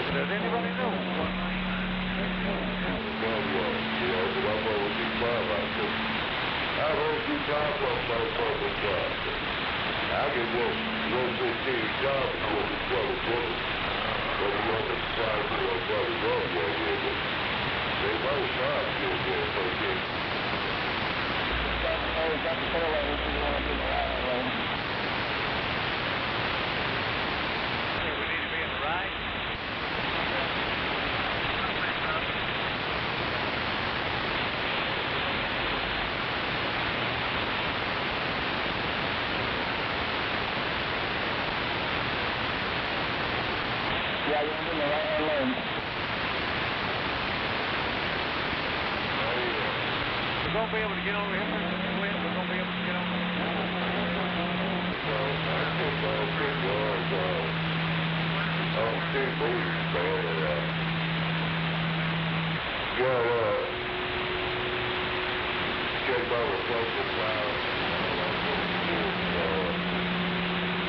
Does anybody know what? I don't do drive off my mother drive. I can walk 115 driving to the brother. But we on the drive to my brother. Love you, They both shots good there, okay. Got the tail lane if you want to get in the right lane. So we need to be in the right? Yeah, you want to get in the right lane. We're going to be able to get over here, Mr. William. We're going to be able to get over here. Check my replacement valve.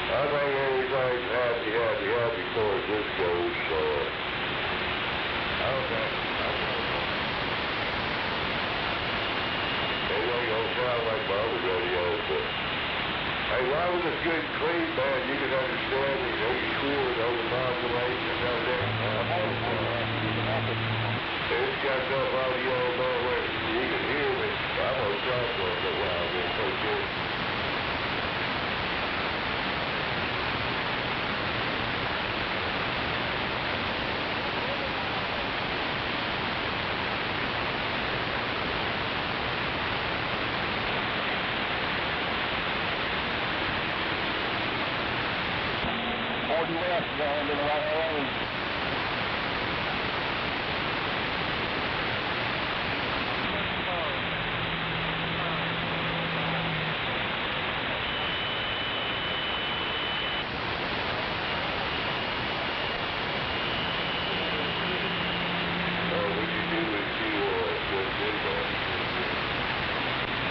I think everything's happy as far as this goes, so okay. It ain't gonna sound like my other radios, but hey, why was it good and clean, man? You can understand it, you can hear it over modulation and everything. It's got enough audio, man, where you can hear me. I'm gonna try for a little while, then, okay? Left, going in the right lane.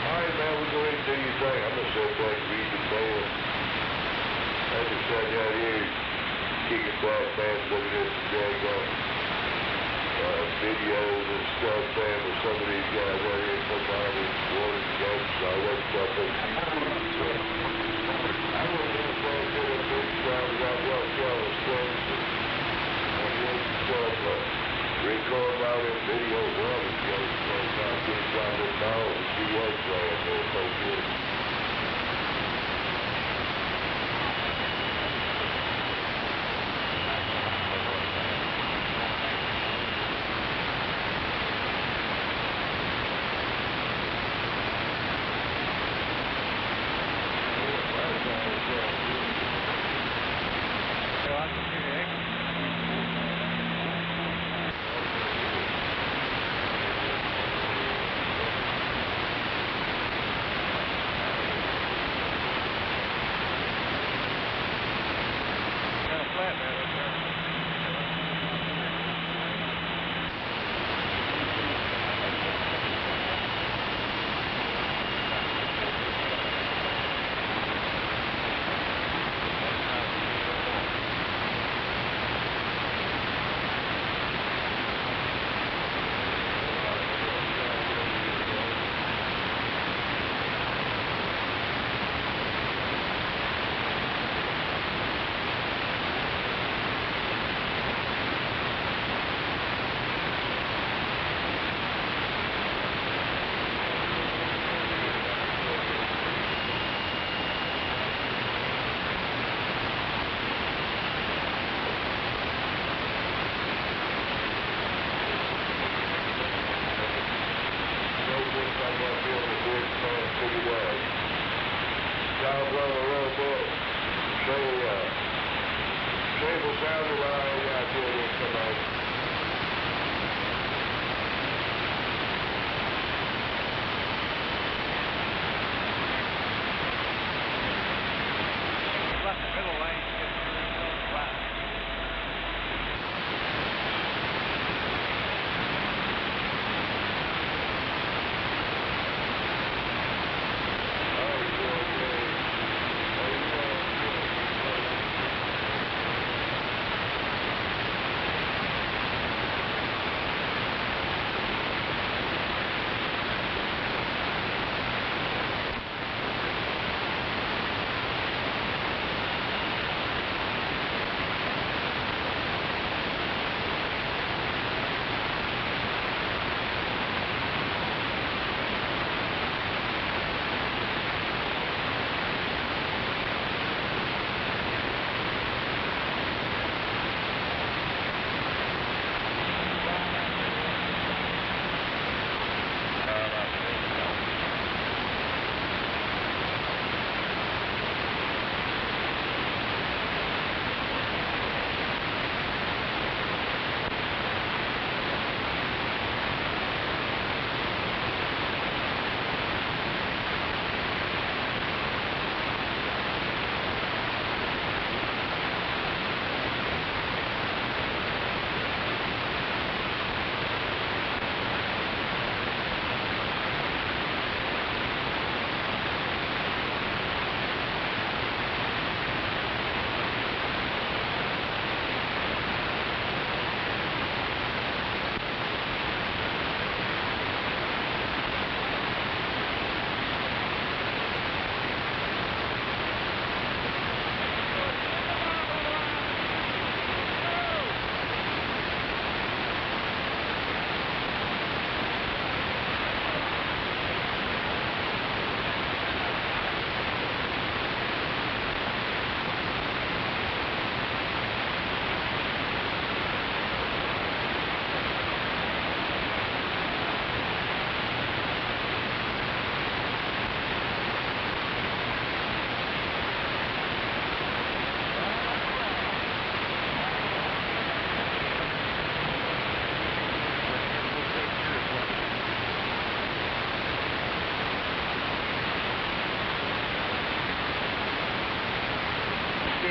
Alright, man, we'll go ahead and do your thing. I'm gonna sit back and read the mail. I just sat down here kicking back, man, looking at some dang videos and stuff, man, with some of these guys out here putting all this water games and all that stuff on YouTube. So I was going to say that a big time as I watch all the things and stuff, record all them video water games, man, trying to get something now and see what's playing there, so good.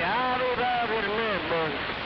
I'll be back in a minute, boys.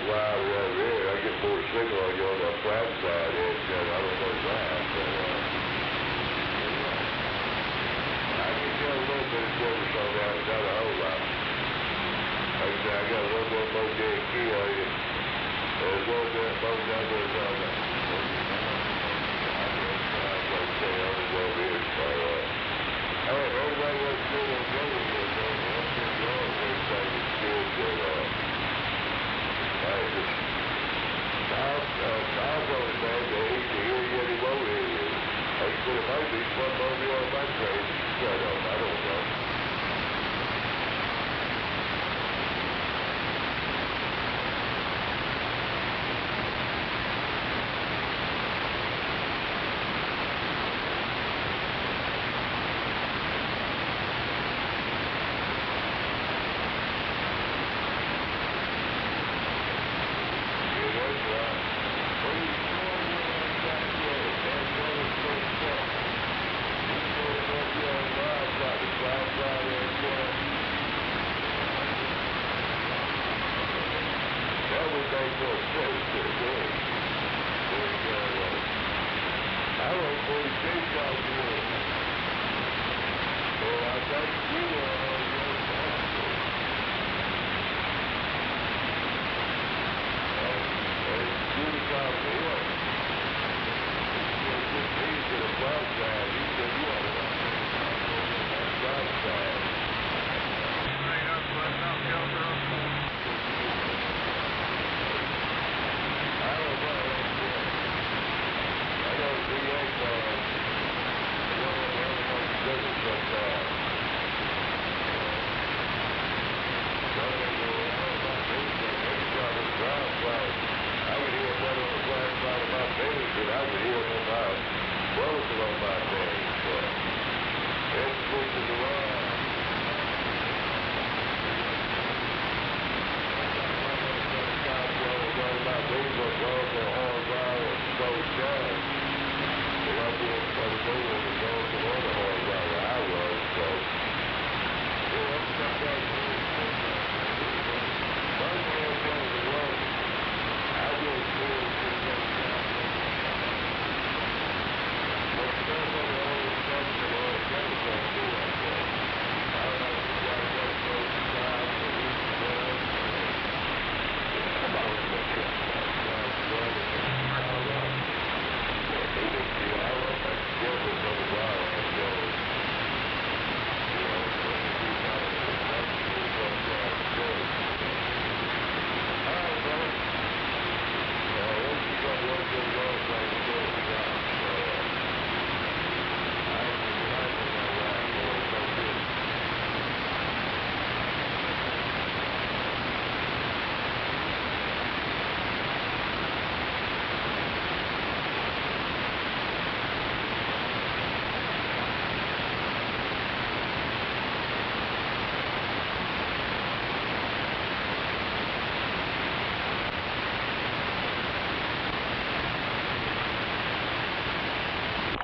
wild right there. I get more signal on you on the flat side edge, and I don't know why, but I can get a little bit of difference on that, not a whole lot. Like I said, I got a little bit more dead key on you. There's a little bit more numbers on the. Over here, so, hey, everybody was good and ready to go. That's been wrong for everybody that's good, but, Tom told me, man, that he can hear you anymore. Like I said, it might be something over here on my train. Shut up, I don't know.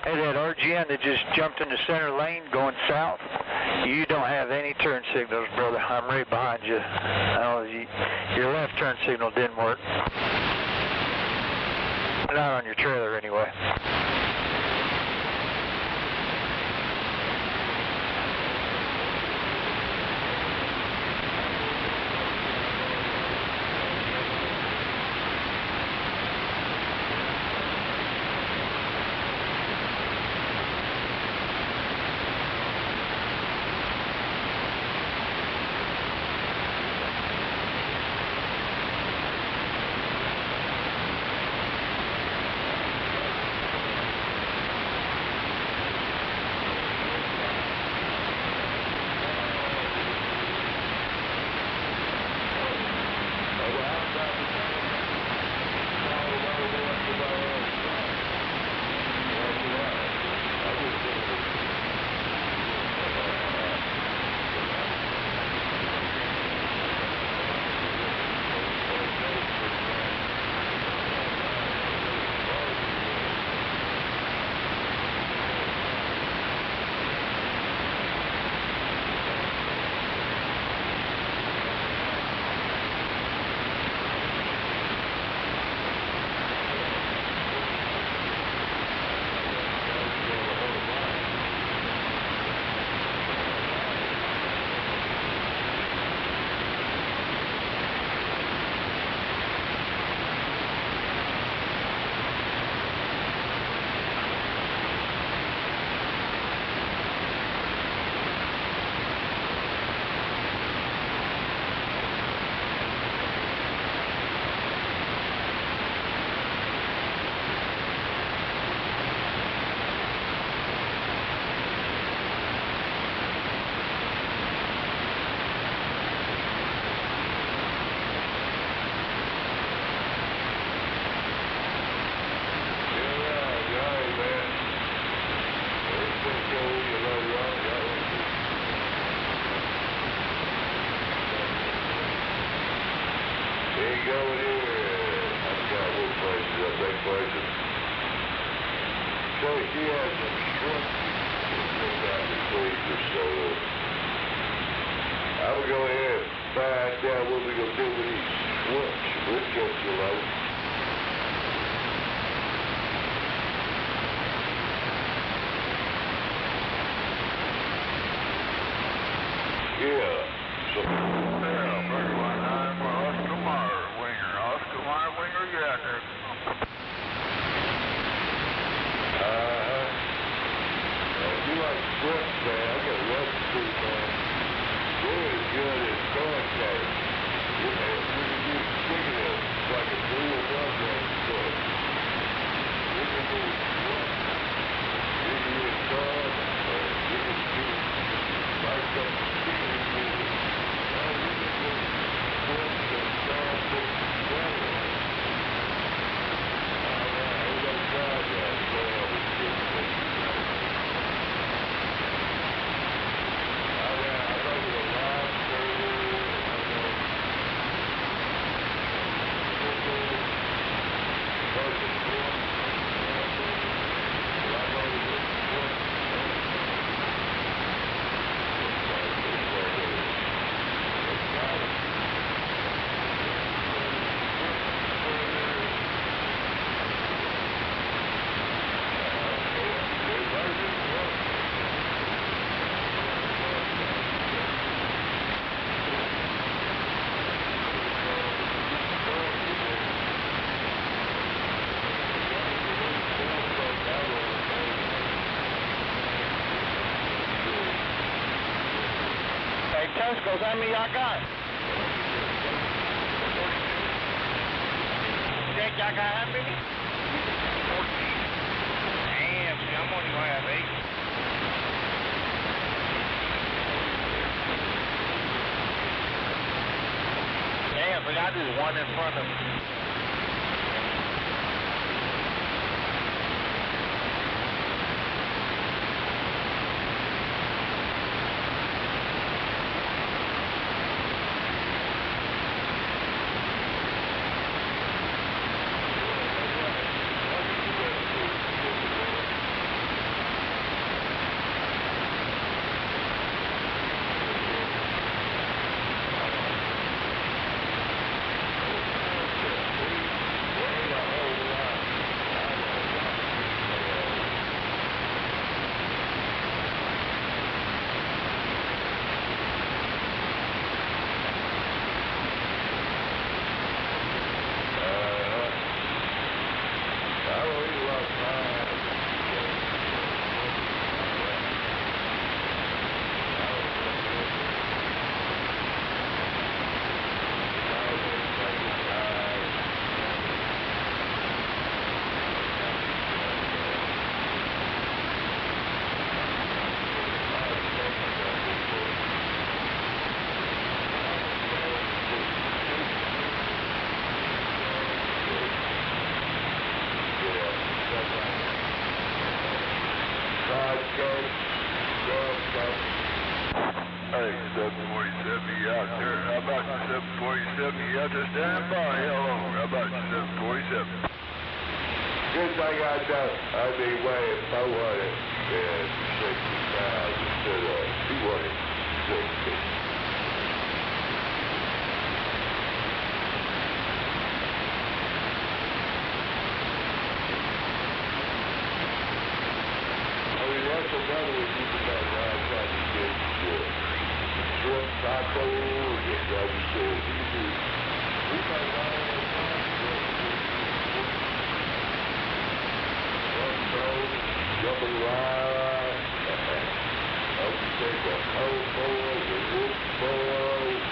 Hey, that RGN that just jumped in the center lane going south, you don't have any turn signals, brother. I'm right behind you. Your left turn signal didn't work. Not on your trailer anyway. going here. I forgot what places up there places. So she has some shrimp just out the freezer, so I will go ahead and find out what we're going to do with these shrimps. We'll catch you later. Yeah. So get out there. You like shrimp, man. I got love to see, man. They're as good as corn cakes. You know, you can use chicken it's like a 3-in-1 range shrimp. You can use shrimp. You can use corn, or you can use like some chicken and use it. Or you can use shrimp and corn mixed together. Everybody tries that. Well, we should be. Tesco's, how many y'all got? Jake, y'all got how many? 14. Damn, see, I'm only gonna have 8. Damn, so y'all just one in front of me. Hey, 747 out there. How about 747 out there? Stand by. Hello. How about 747? Good thing I don't. I'd be weighing 460 pounds instead of 260. I mean, that's another one you can make. I'll try to get shrimp tacos, and like you said, you can do, we make all kinds of shrimp. Jambalaya, I can take a cold boil, the rib boils,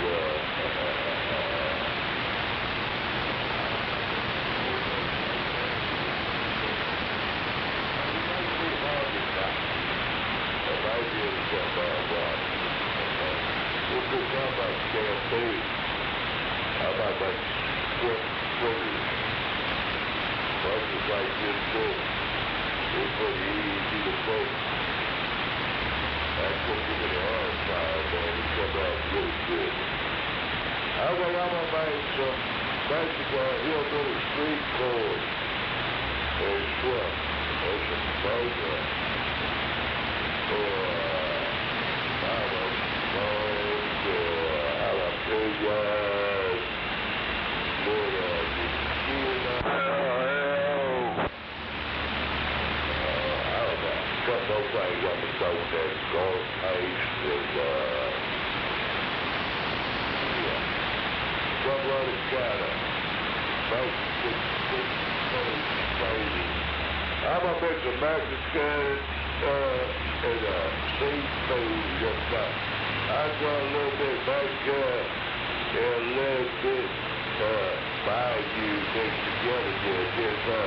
and I did something about we'll do something about shampoo. I might make shrimp fritters. Places like this too. It's pretty easy to make. I cook them in the air fryer, man. They come out really good. Well, I'm gonna make some Mexico hillbilly street boys. There's Swift. There's some Boga. Jalapenos. Got no things on the coast there. Gold Pace and, front-loaded cattle. Most baby. I'm a mix of Mexican and seafood just now. I got a little bit Mexican and a little bit Bayou mixed together just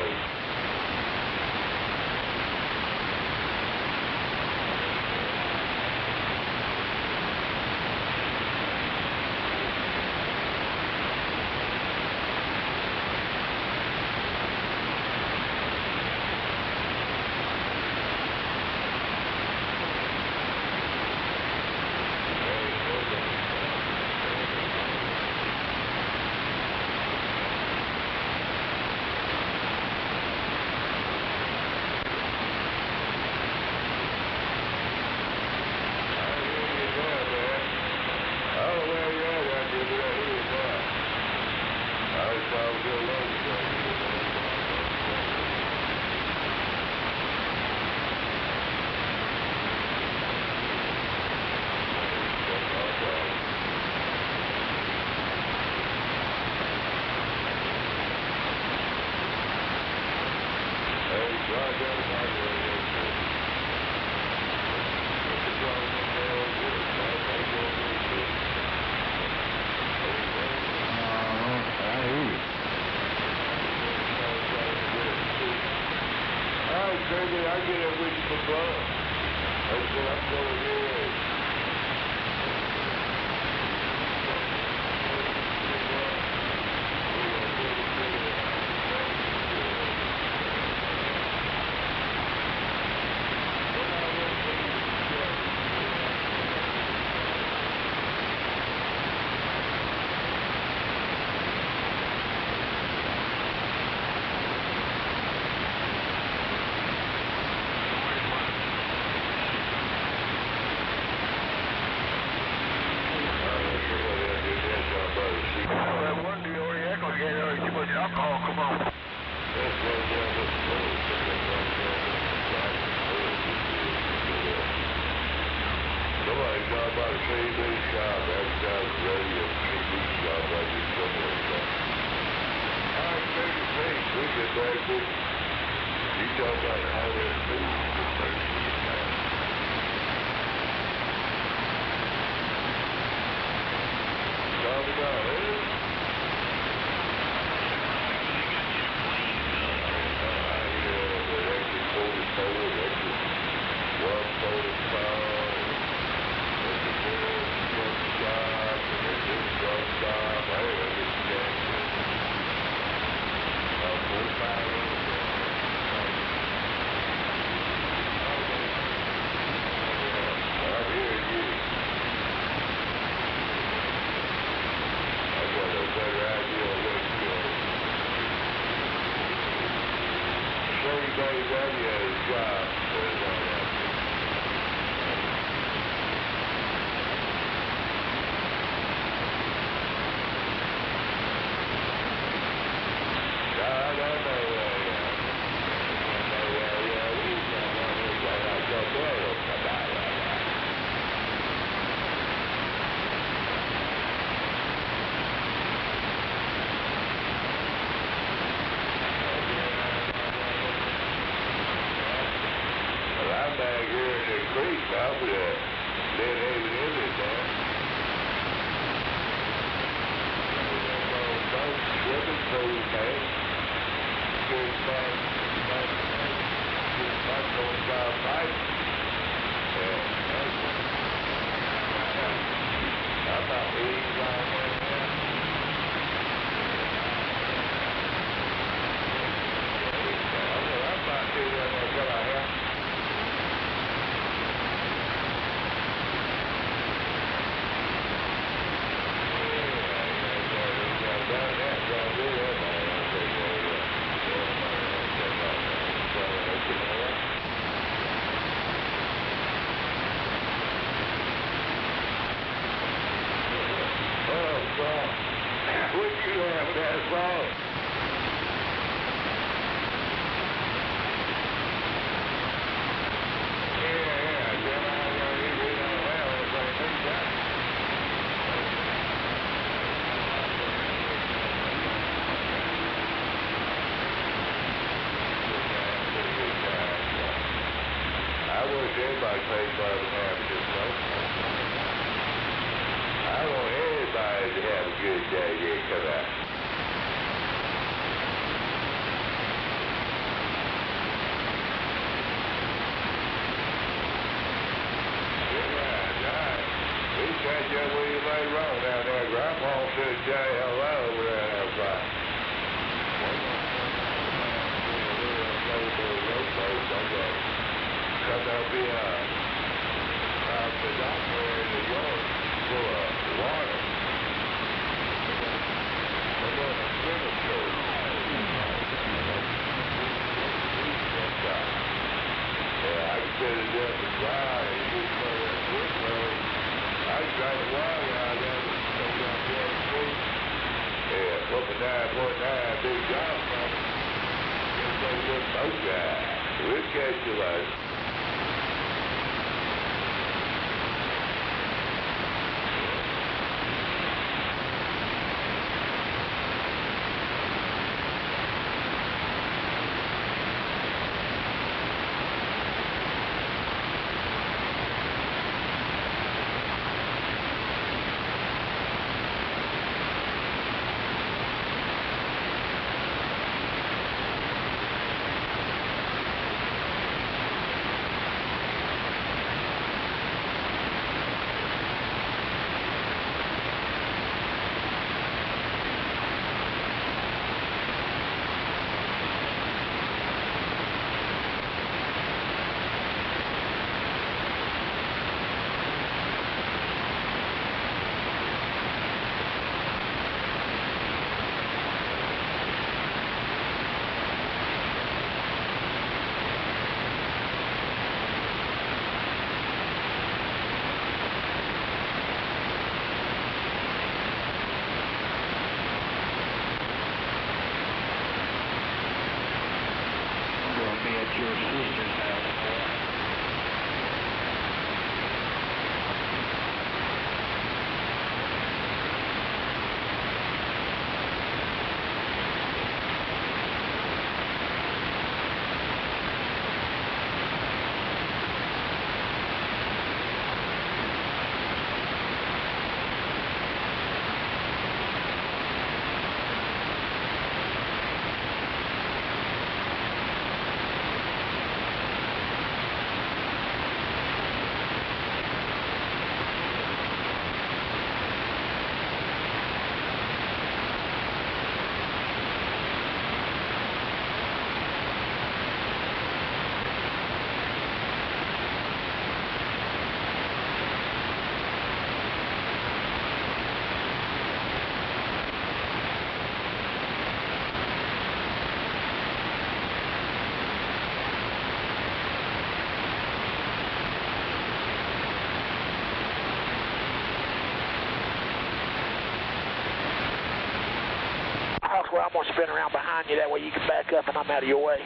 Yeah, that's all. I wish everybody paid by the half this place. I want everybody to have a good day they come out. We catch up with you later on down there. Grandpa said say hello over there and everybody. Because there'll be a doctor in the yard full of water. We're going to swimming pool. Yeah, I can sit it up and dry and get some of that swimming pool. I can drive the water out there and take down the other street. Yeah, put the 9.9 big job coming. Gonna take a little boat ride. We'll catch you later. Where I'm going to spin around behind you. That way you can back up and I'm out of your way.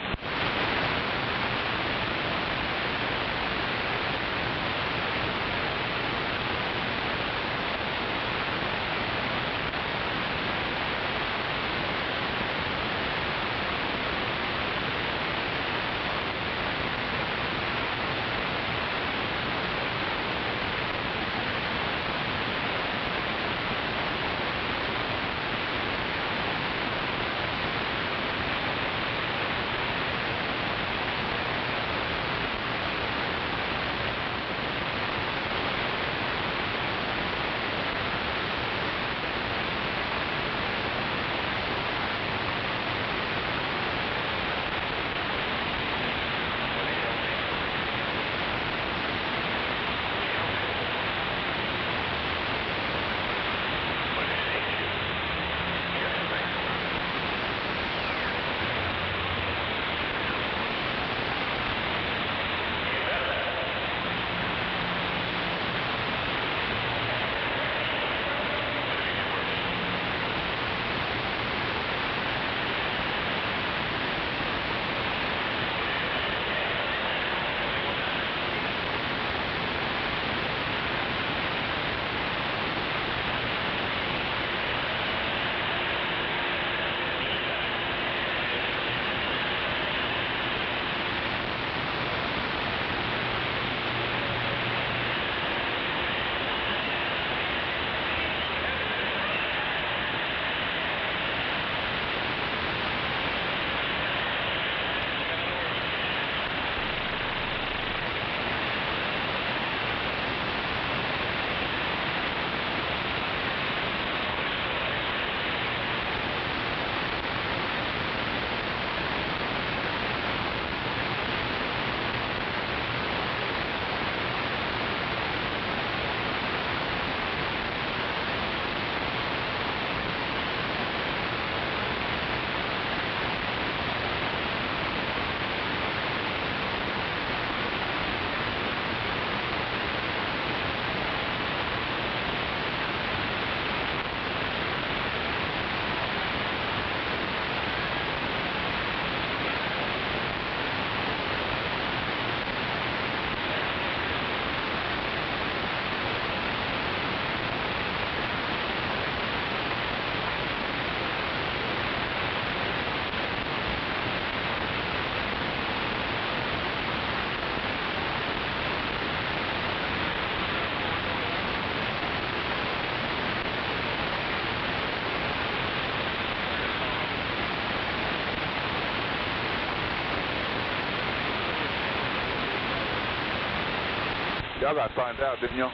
Y'all got to find out, didn't y'all?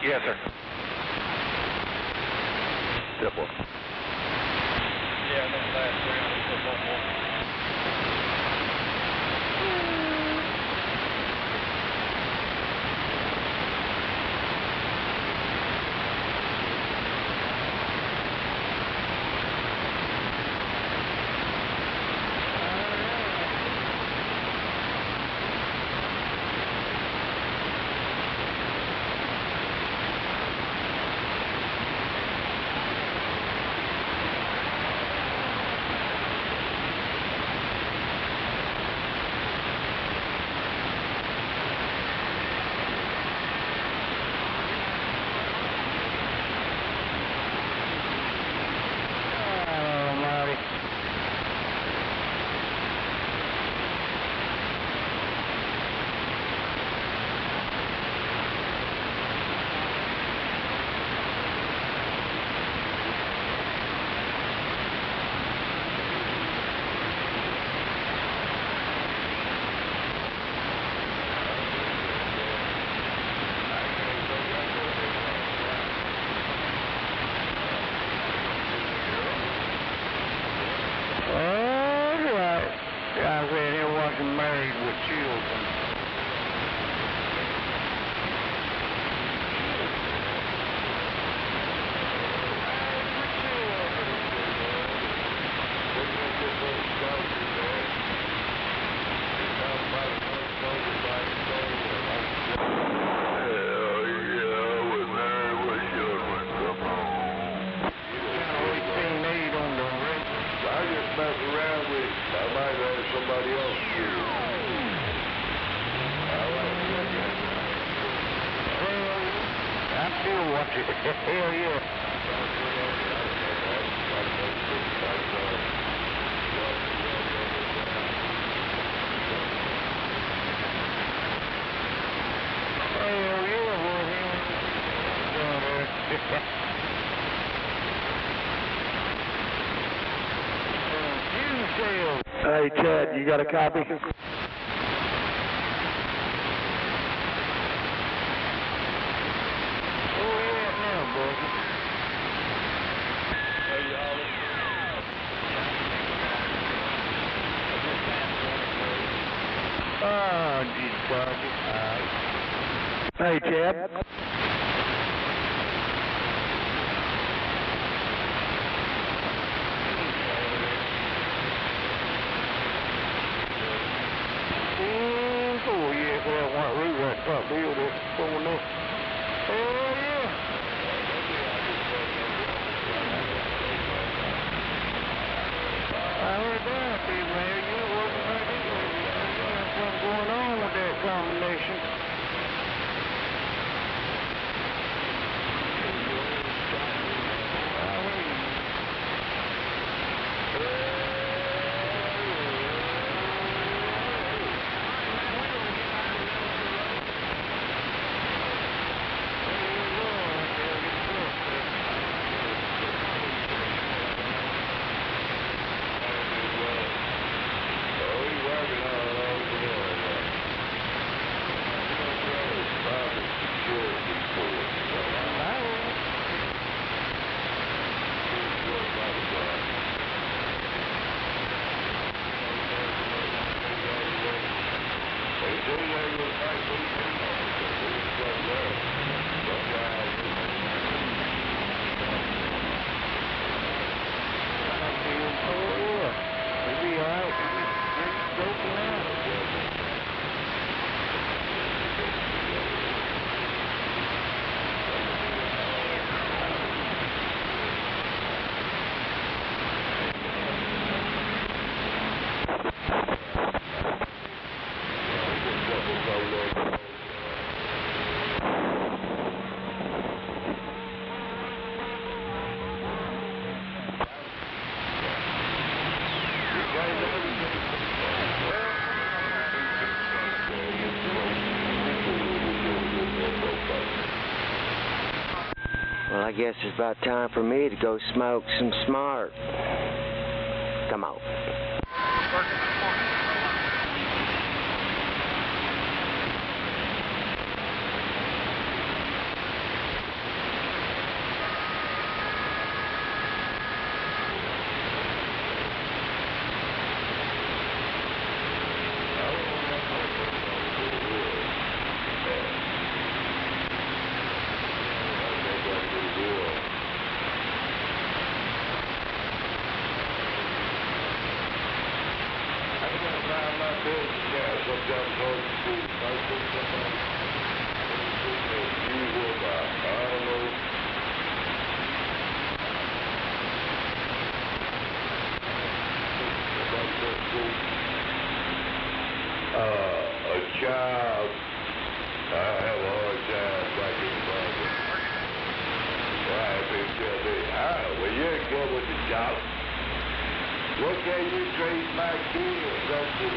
Yes, sir. Step up. Yeah, and that last round, we put one more. Hell yeah. Hey, Chad, you got a copy? Oh, Jesus, doggy. Hey, Chad. Oh, yeah, well, what we went up here, this phone up. Oh, yeah. I heard that, big man. You wasn't right there. There's something going on with that combination. Well, I guess it's about time for me to go smoke some smart. Come on. sometimes hard to see. I think somebody use them, I don't know. Somebody must see. A child, I have a hard time thinking about it. Why, they tell me, well, you're good with the job. What can you trace my kids up to?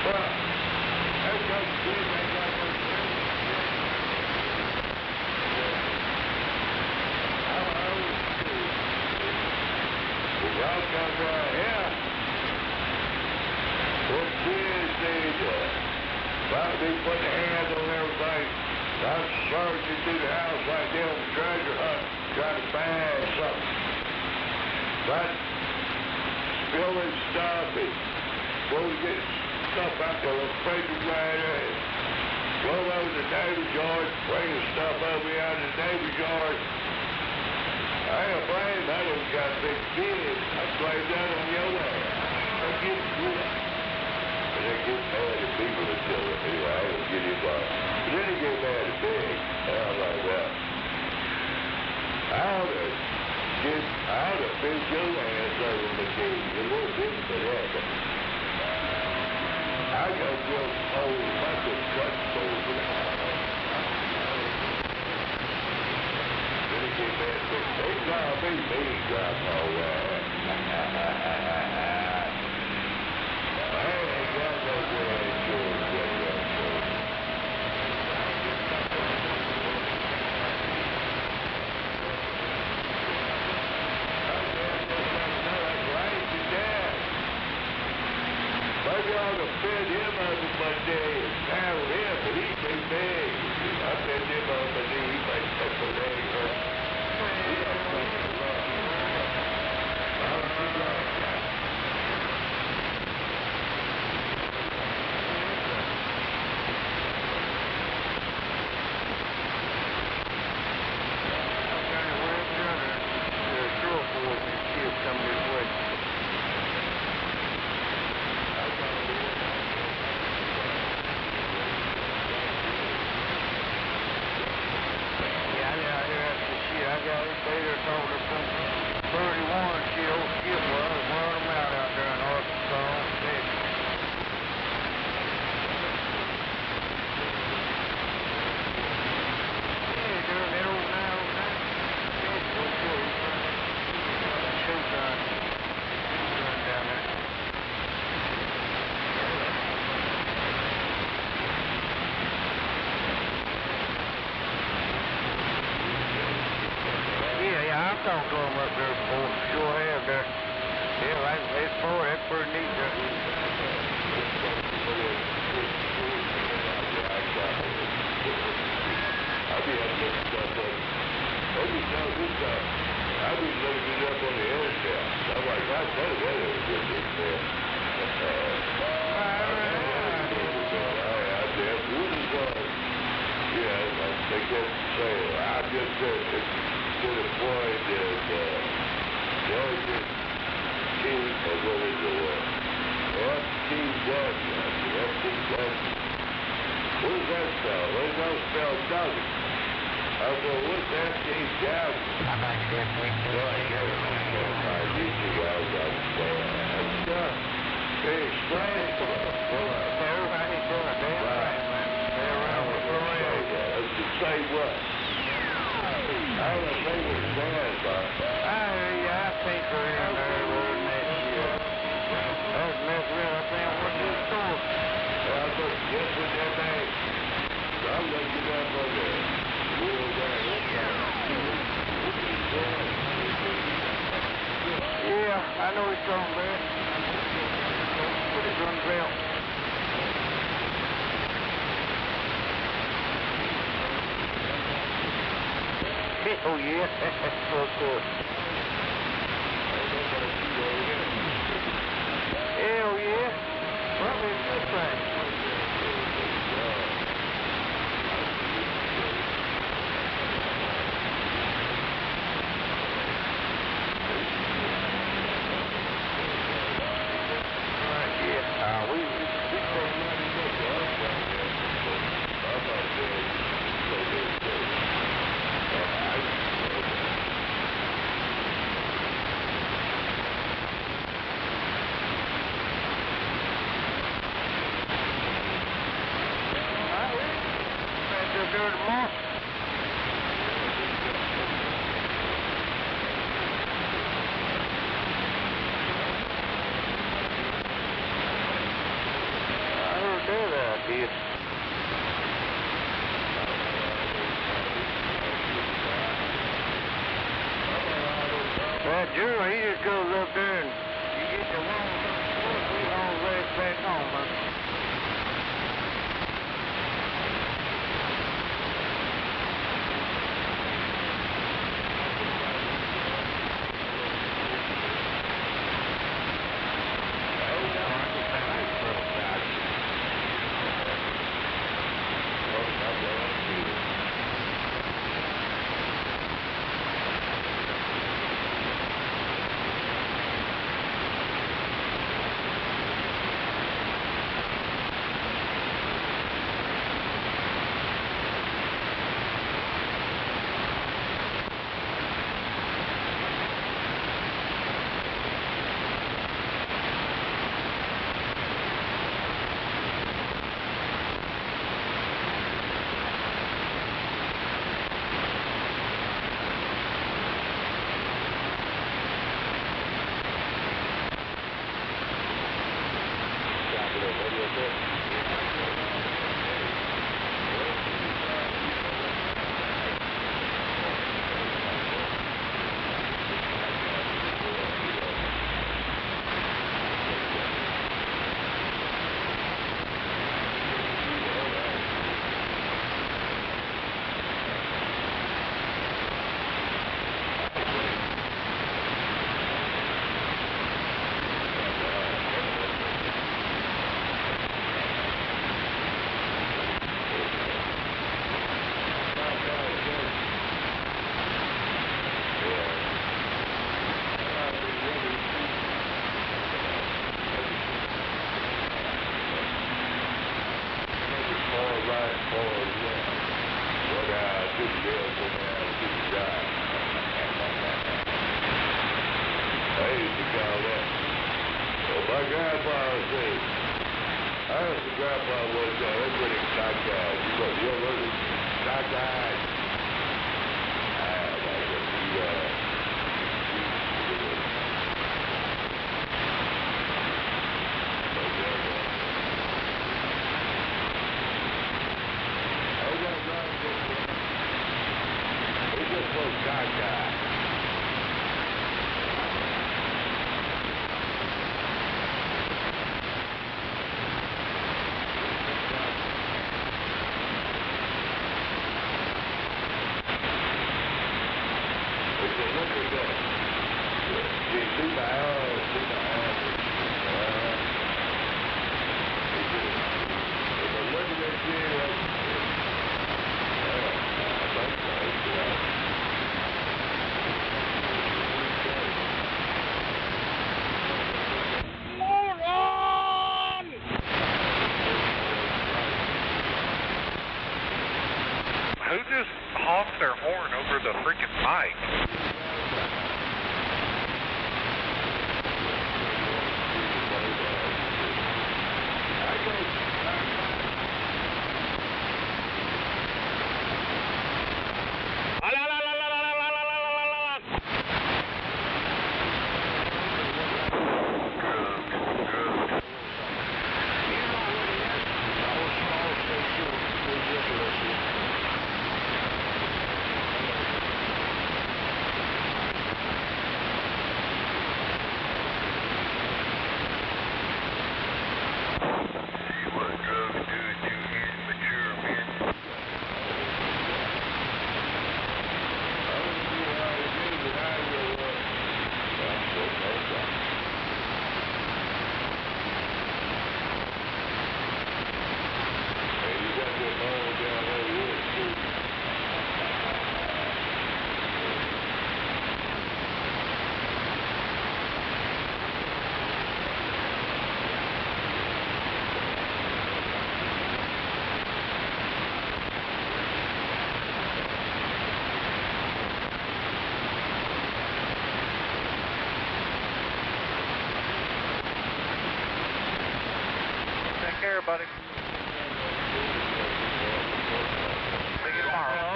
Well, that's got kids ain't got no training. I'm always good. When y'all come down here, what kids need to probably put their hands on everything. I'm searching through the house like them treasure hunt, trying to find something. But spilling stuff and go to get stuff out the refrigerator and go over to the neighbor's yard, bring the stuff over here out of the neighbor's yard. I ain't blame I don't got big kids. I blame that on your ass. They get good. And they get mad at people that tell them, anyway, I ain't gonna get involved. But then they get mad at me. How like that? I ought to bend your ass over my knee a little bit for that. I got real cold, bunch of cut cold for the house. Then they get mad at me. They call me mean, Grandpa. I ain't got no grandchildren. Maybe I ought to fed him over my knee and paddle him, but he's too big. I fed him over my knee, he might take my leg hurt. He got something to love. How would you like that? Okay, we're together. There's short boys and kids coming this way. I got it there told us from 31 shit, old skip was wearing them out there in Arkansas and Texas. Yeah, doing that old 909. Texas, old short shoot gun down there. I've talked to them up there before, sure have there. Yeah, it's boy, that's pretty neat there. I'll be having this stuff up. Every time this stuff, I've been looking it up on the internet. I'm like, I know that is good this man. Yeah, they get saying, I just said it's to the point that Sergeant King, or what is it, FTW, FTW. What does that spell? They don't spell nothing. I said, what's FTW? How about this week? Usually I was understand. They explain it to us. Everybody's doing a damn thing, man. They're around with the say what? I don't know what it says, but I think they're in there with that shit. That's mess around. I think I went to the store. I thought, guess what that means? I'm looking up on the wheel there. Yeah, I know he's talking about. Put his guns out. Oh yeah, so cool. Hell yeah, probably a good thing. there tomorrow? I heard that idea. Well, Drew, he just goes up there and you get the long legs back home, huh? Who just honked their horn over the freaking mic? Take care, buddy.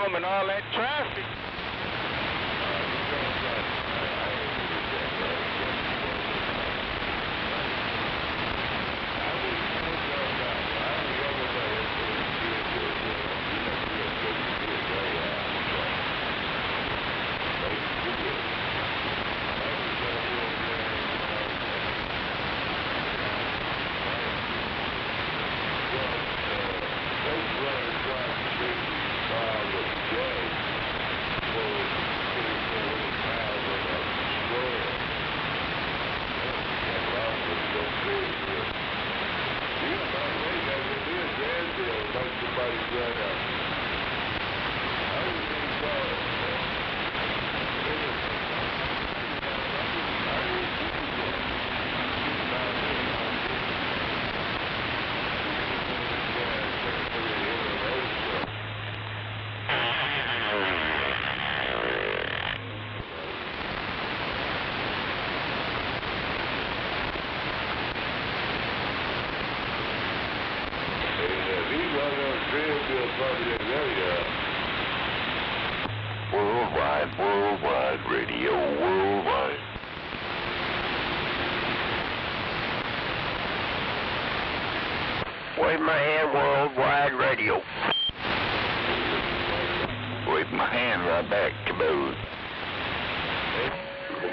storm and all that traffic. Worldwide radio, worldwide. Wave my hand, worldwide radio. Wave my hand right back, Caboose.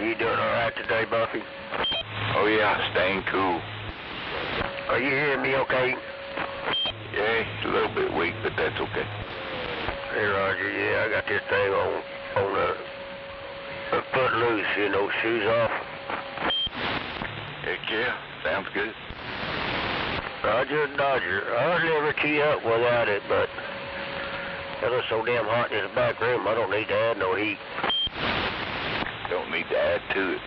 You doing all right today, Buffy? Oh yeah, staying cool. Are you hearing me okay? Yeah, it's a little bit weak, but that's okay. Hey, Roger, yeah, I got this thing on a foot loose, you know, shoes off. Heck yeah, sounds good. Roger, Dodger. I hardly ever key up without it, but it's so damn hot in this back room, I don't need to add no heat. Don't need to add to it.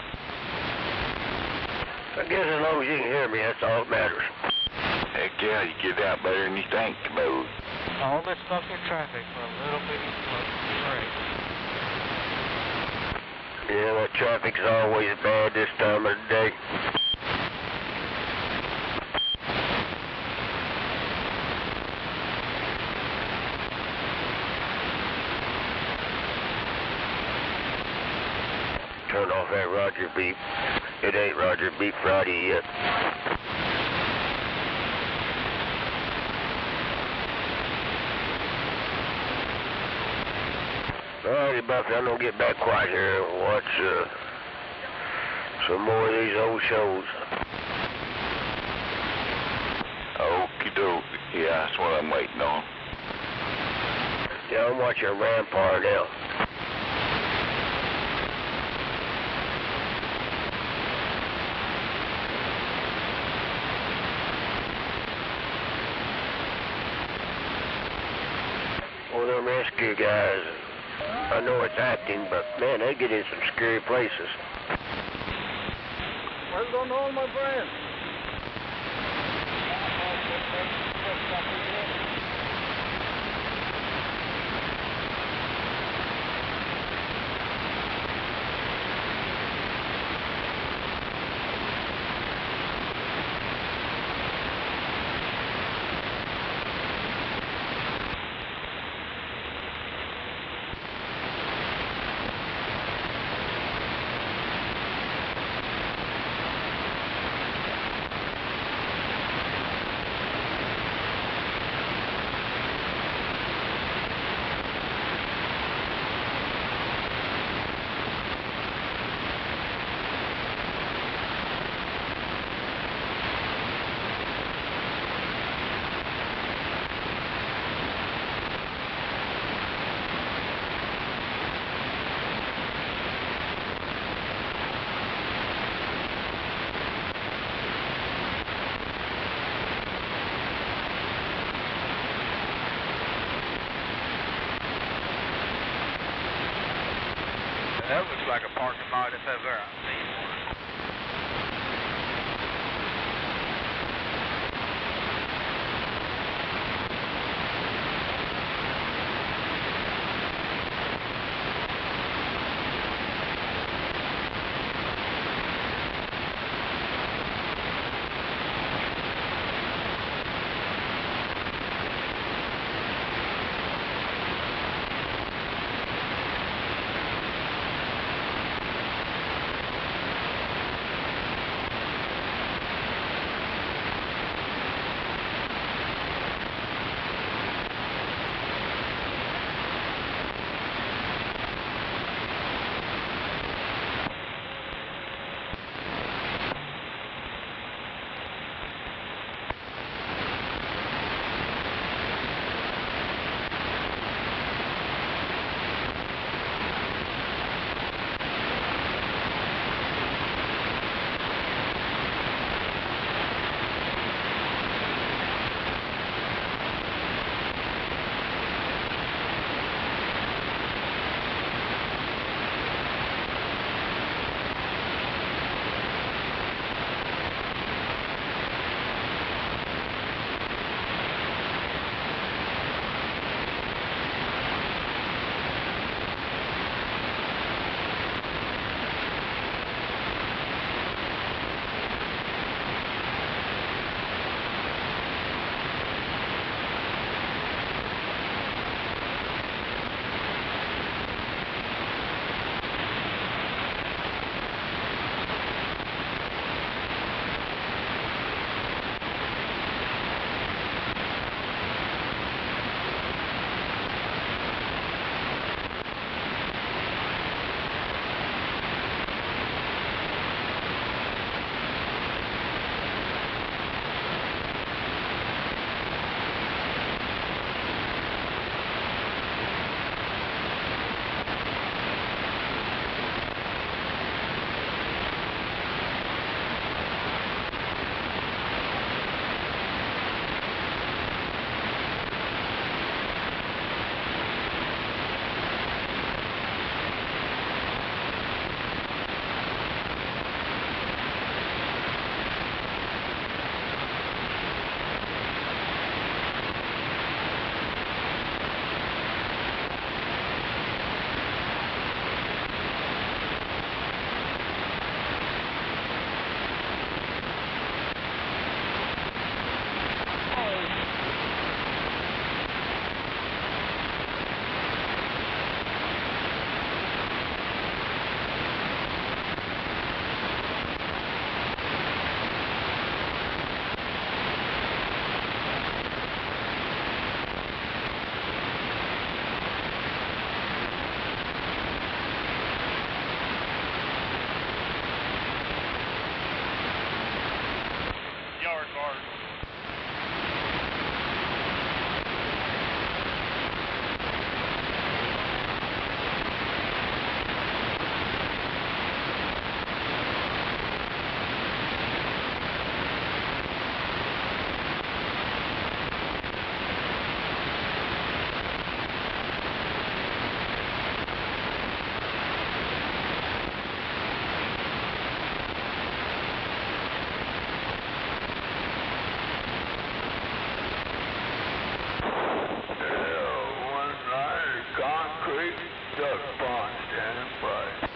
I guess as long as you can hear me, that's all that matters. Heck yeah, you get out better than you think, Caboose. All this fucking traffic for a little bitty fucking break. Yeah, that traffic's always bad this time of the day. Turn off that Roger beep. It ain't Roger beep Friday yet. Alrighty, Buffy, I'm gonna get back quiet here and watch some more of these old shows. Okie doke. Yeah, that's what I'm waiting on. Yeah, I'm watching Rampart now. One of them rescue guys, I know it's acting, but man, they get in some scary places. What's going on, my friend? That looks like a parking lot if ever I've seen one. yard. Concrete duck pond standing by.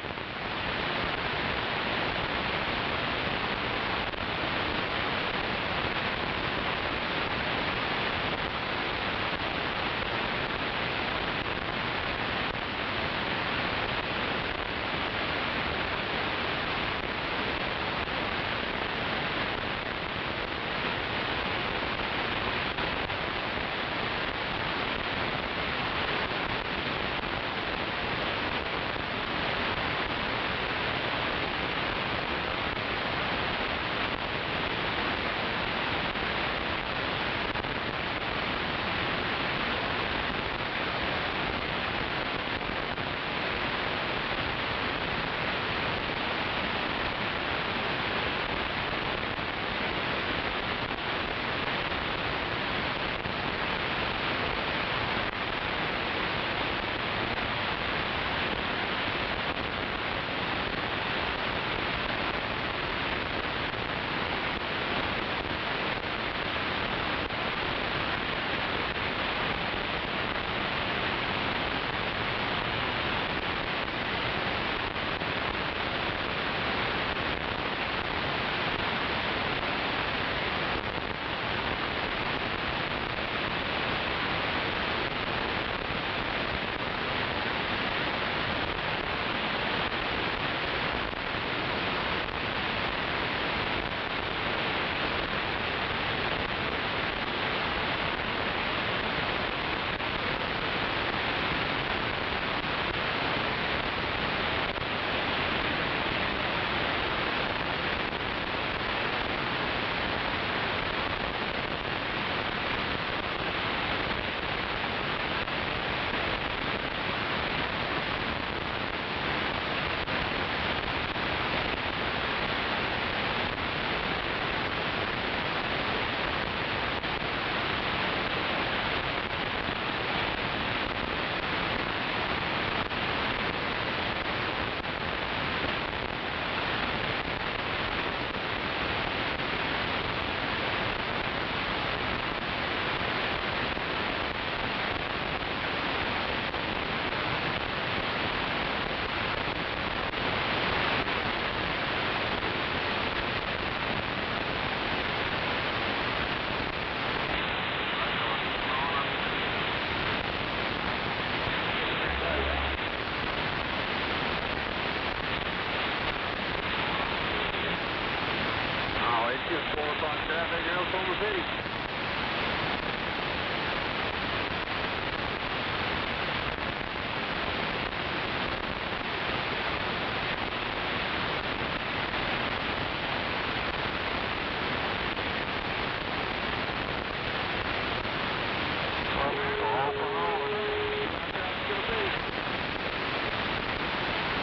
Just pull up on traffic in Oklahoma City.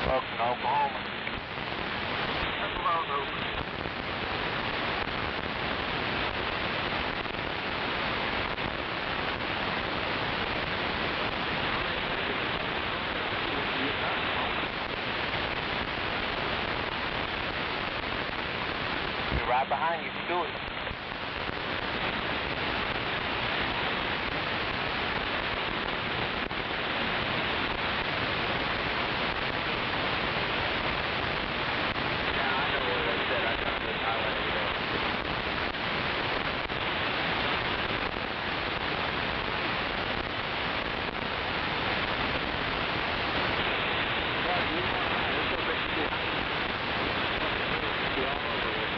Welcome to Oklahoma. That's the road open. Be right behind you if you do it. Yeah, I know what they said. I let it go. Well, you know, it's going to take you behind. It's going to be all over with.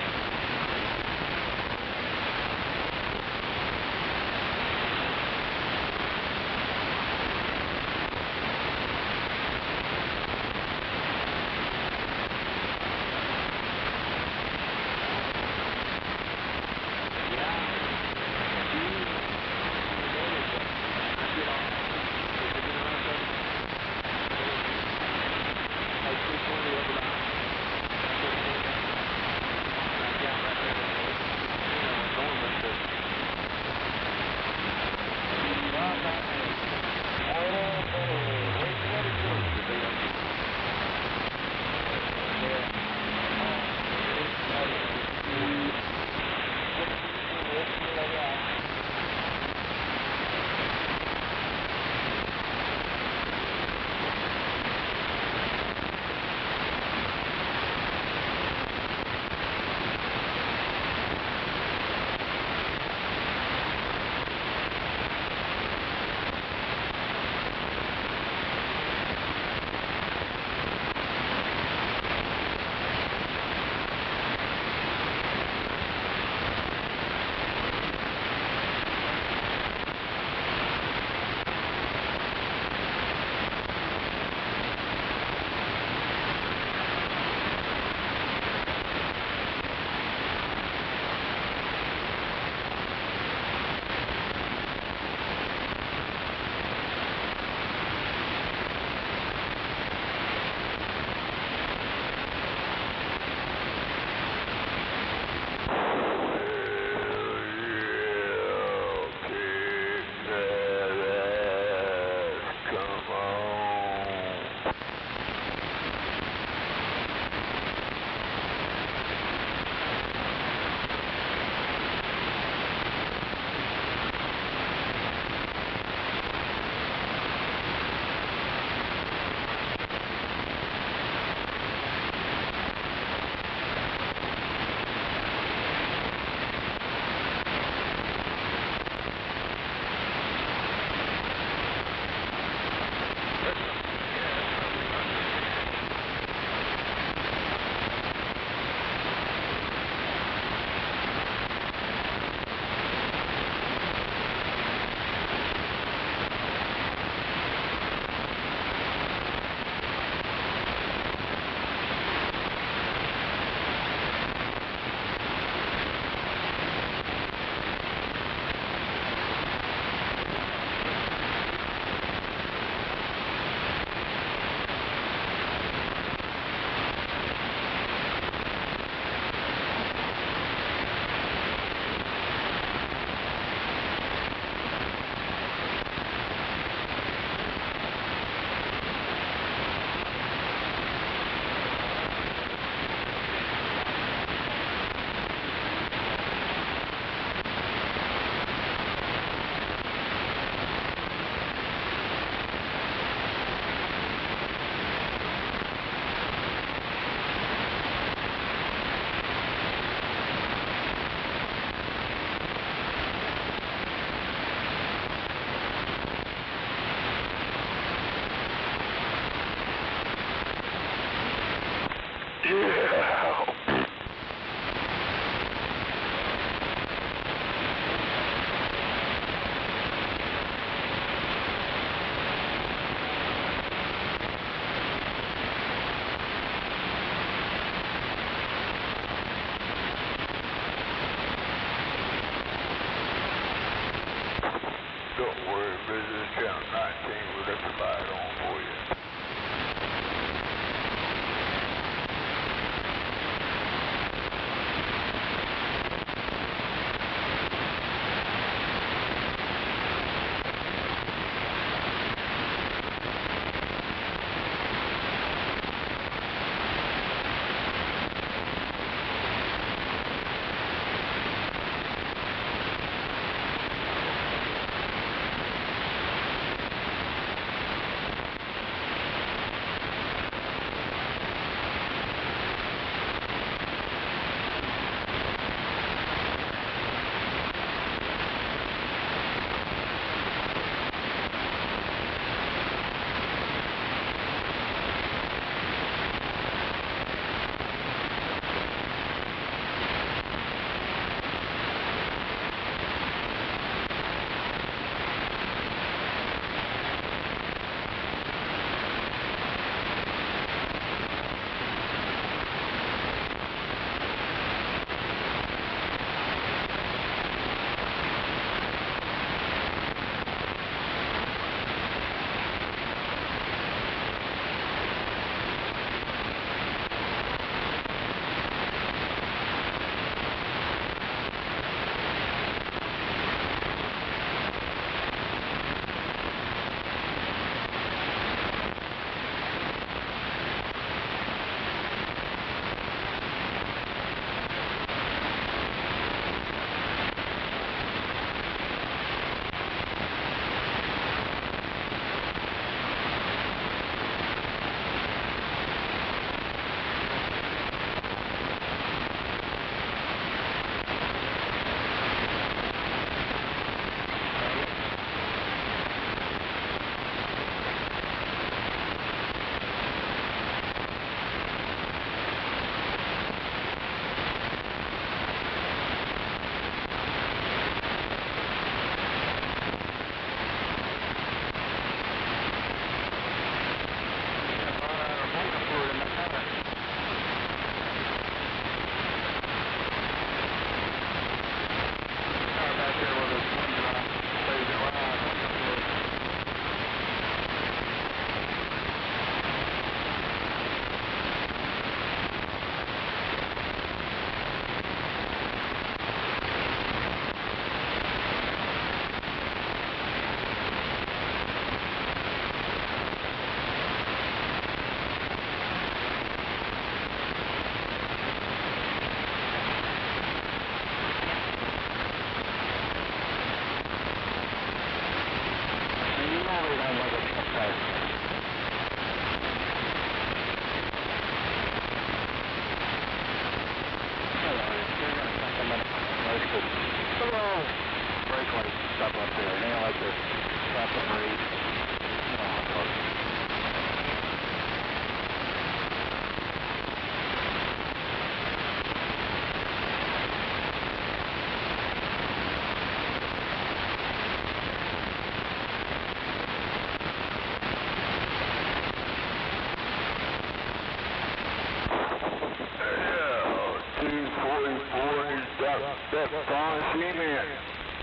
Duck, pond, cement.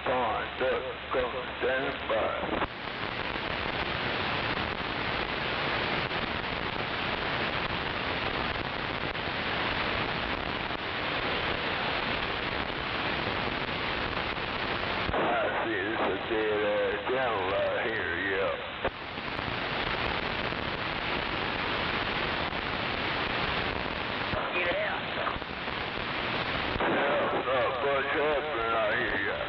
Pond, duck, come, stand by. I see this is a dead ground right here, yeah. What's happening out here, yeah?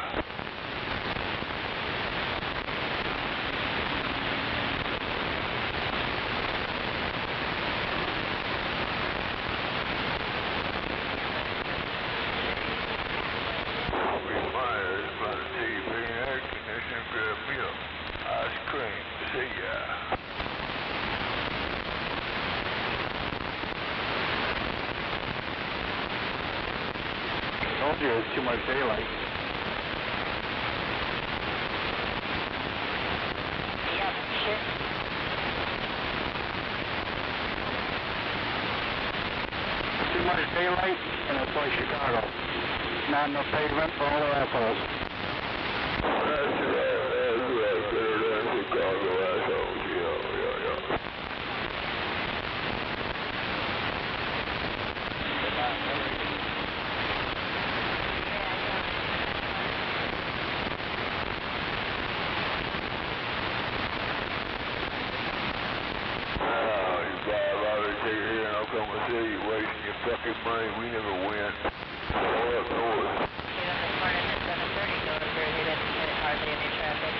TV, air conditioner, grab milk, ice cream, see ya. I told you it's too much daylight. Yep, shit. Too much daylight, and it's like Chicago. Not enough pavement for all the assholes. That's right, that's Chicago assholes, yeah. Come and see you wasting your fucking money. We never win. Go up north. This morning at 7:30 going through, he didn't hit hardly any traffic.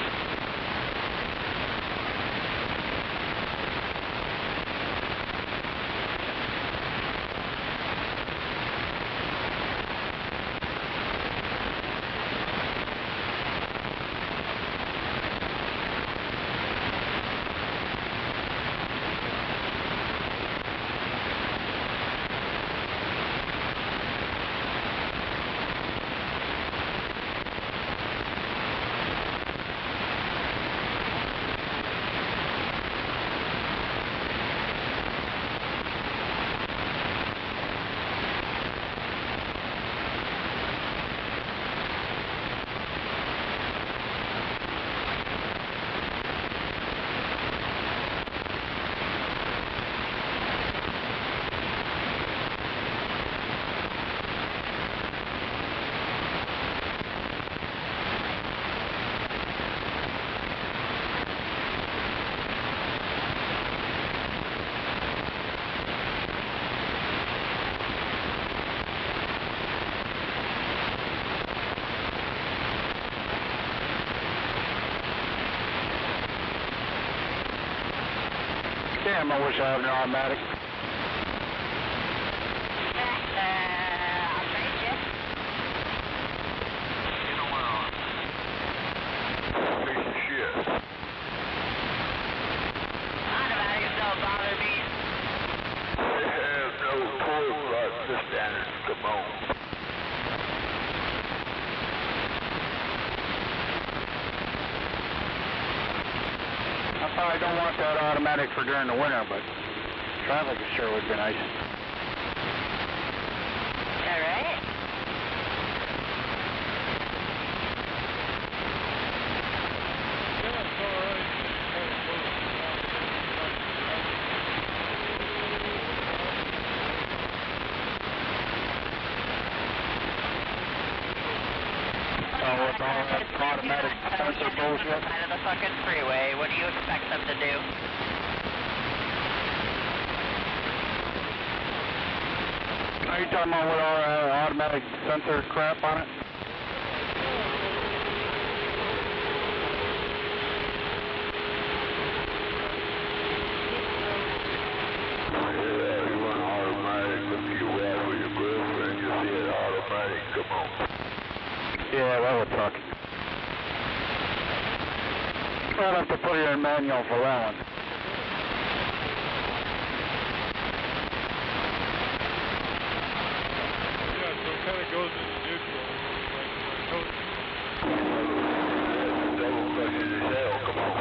Damn, I wish I had an automatic. I'll trade you. Piece of shit. Automatics don't bother me. They have no torque like the standards. Come on. I don't want that automatic for during the winter, but traffic sure would be nice. All right. With all that automatic sensor bullshit. Side of the fucking freeway. What do you expect them to do? Are you talking about with our automatic sensor crap on it? Yeah, you want automatic. Look at your wife or your girlfriend. You see it automatic. Come on. Yeah, that would suck. I'd have to put it in manual for that one. Yeah, so it kind of goes into neutral. Double clutches as hell. Come on.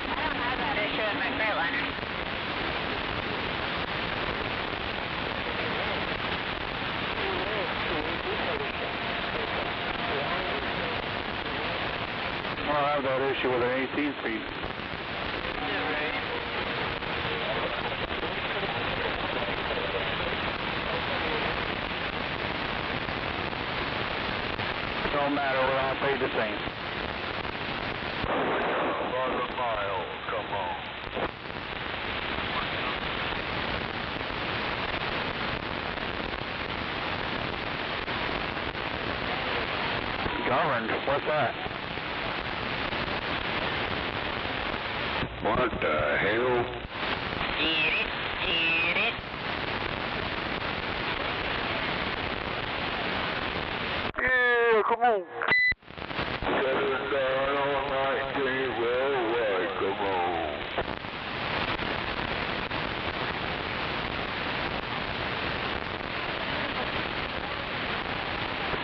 I don't have that issue in my Freightliner. have that issue with an 18 speed. Don't matter, we're all paid the same. About a mile, come on. Governed, what's that? What the hell? Get it, get it. Yeah, come on. 7 down on 19, well, right, come on.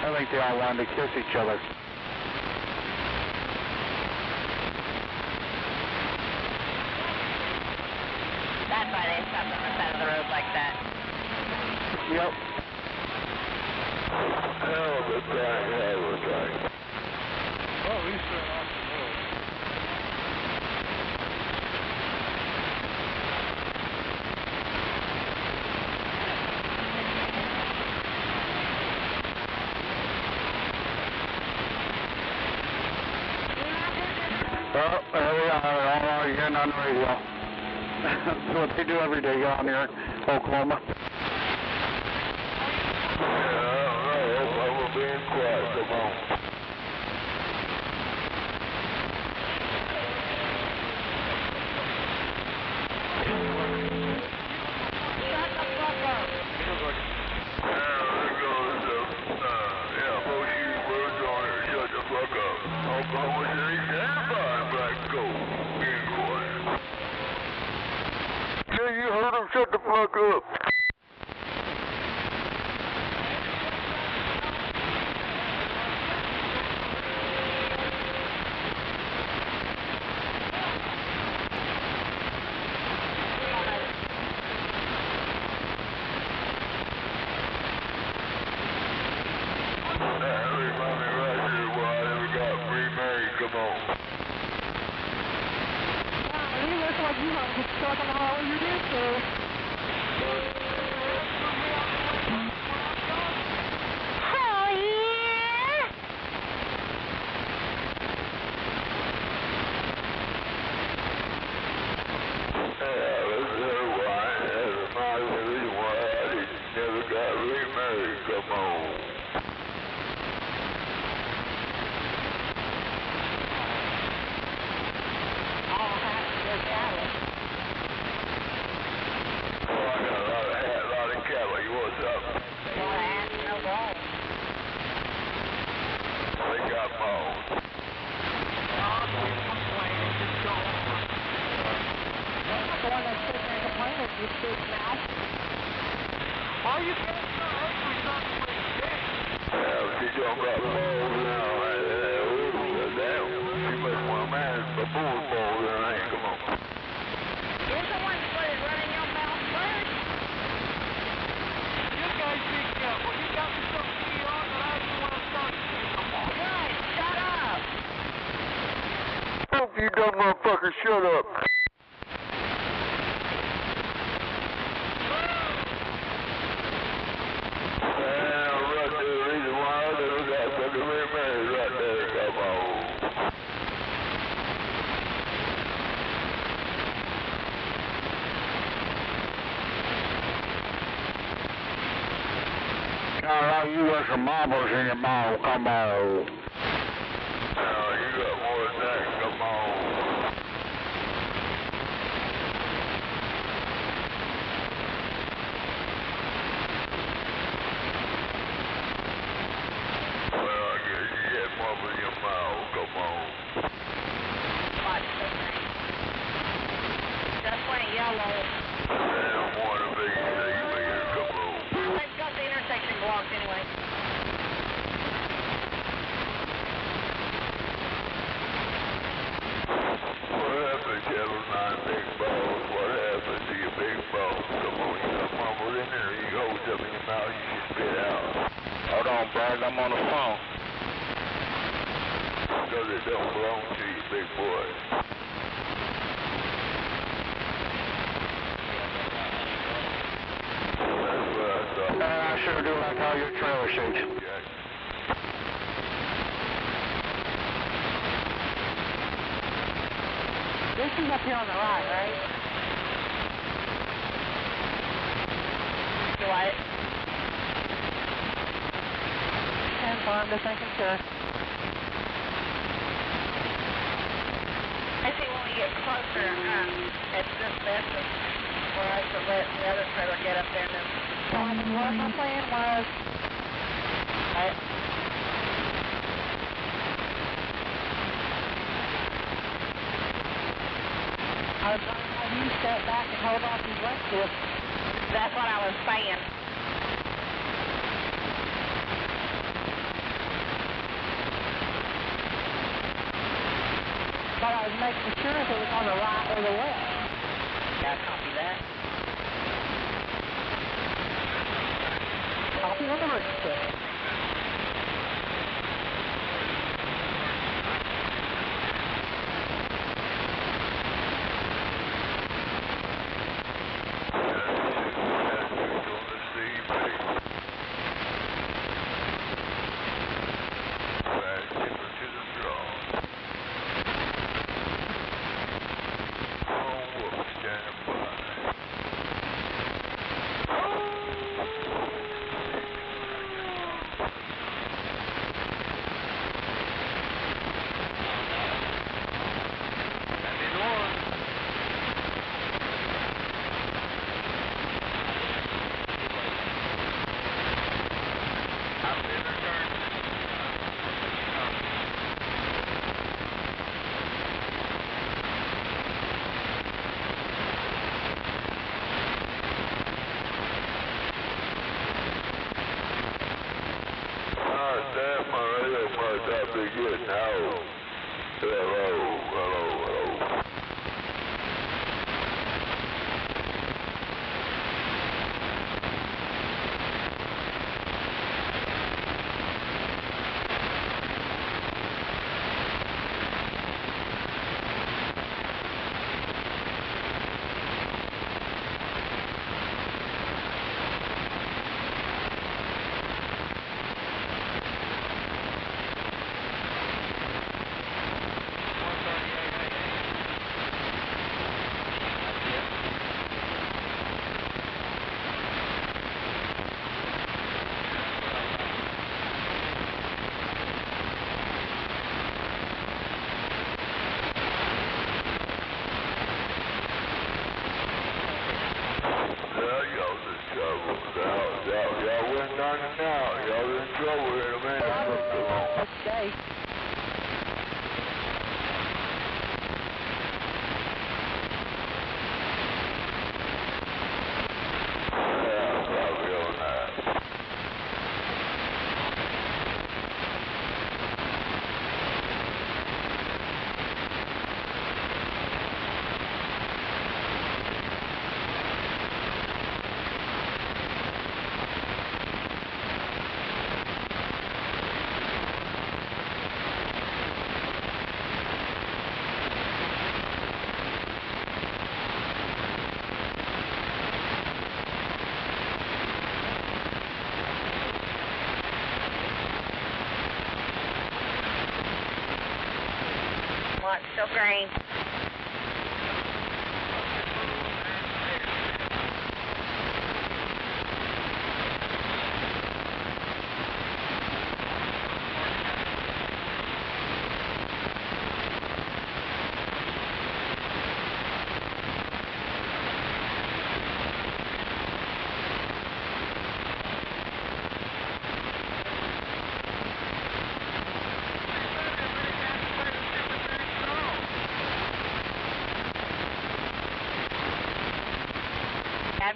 I think they all wanted to kiss each other. That's why they stopped on the side of the road like that. Yep. Hell of a thing, hell of a thing. Well, at least they're off the road. Well, there we are, all arguing on the radio. That's what they do every day down here in Oklahoma. I'm being quiet, come on. Oklahoma City, stand by, Black Gold. Being quiet. Yeah, you heard him, shut the fuck up. Come on. You look like you want to get stuck on the highway you did, sir. Oh, yeah. That's why. That's my reason why I never got remarried. Come on. You speak now. Why are you getting so angry something with the Yeah, she don't got balls now. Damn. She must want a man with balls in her hand. Come on. You're the one that put it running your mouth first. You guys be careful. You got me so key on that I don't want to start seeing no more. Good, shut up. Fuck you dumb motherfucker, shut up. Alright, you got some marbles in your mouth, come on. No, you got more than that, come on. Well, I guess you got marbles in your mouth, come on. Just went yellow. Damn, one of these things, come on. They've got the intersection blocked anyway. What happened, Channel 9 Big Balls? What happened to your big balls? Come on, you got mumbles in there. You hold something in your mouth, you should spit out. Hold on, Brad, I'm on the phone. Because it don't belong to you. big boy. That's what I thought. I sure do like all your trailer shakes. This is up here on the right, right? What? I'm just making sure. I think when we get closer, it's just best for us to let the other trailer get up there and then what my plan was. I was going to have you step back and hold off his left hip. That's what I was saying. But I was making sure if it was on the right or the left. Yeah, copy that. Copy on the right stick. Watch, still green.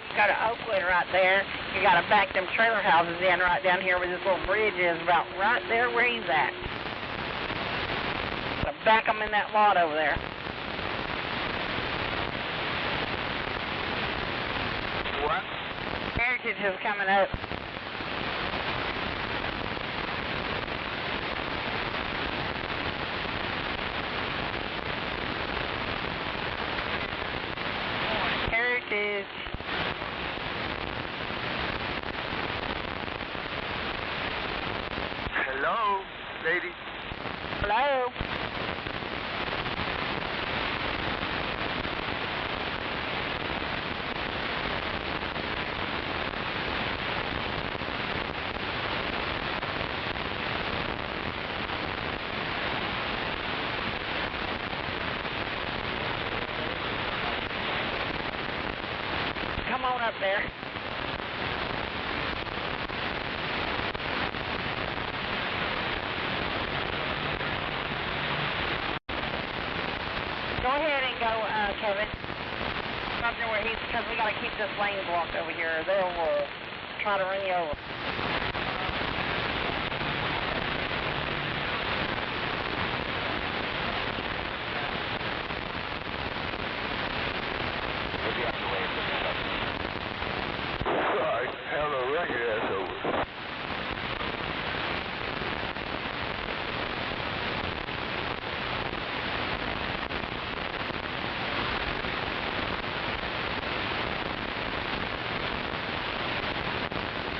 You go to Oakwood right there, you got to back them trailer houses in right down here where this little bridge is, about right there where he's at. So back them in that lot over there. What? Heritage is coming up. up there. Go ahead and go, Kevin. Up there where he's, because we got to keep this lane blocked over here. They'll try to run you over. Hell no, run your ass over.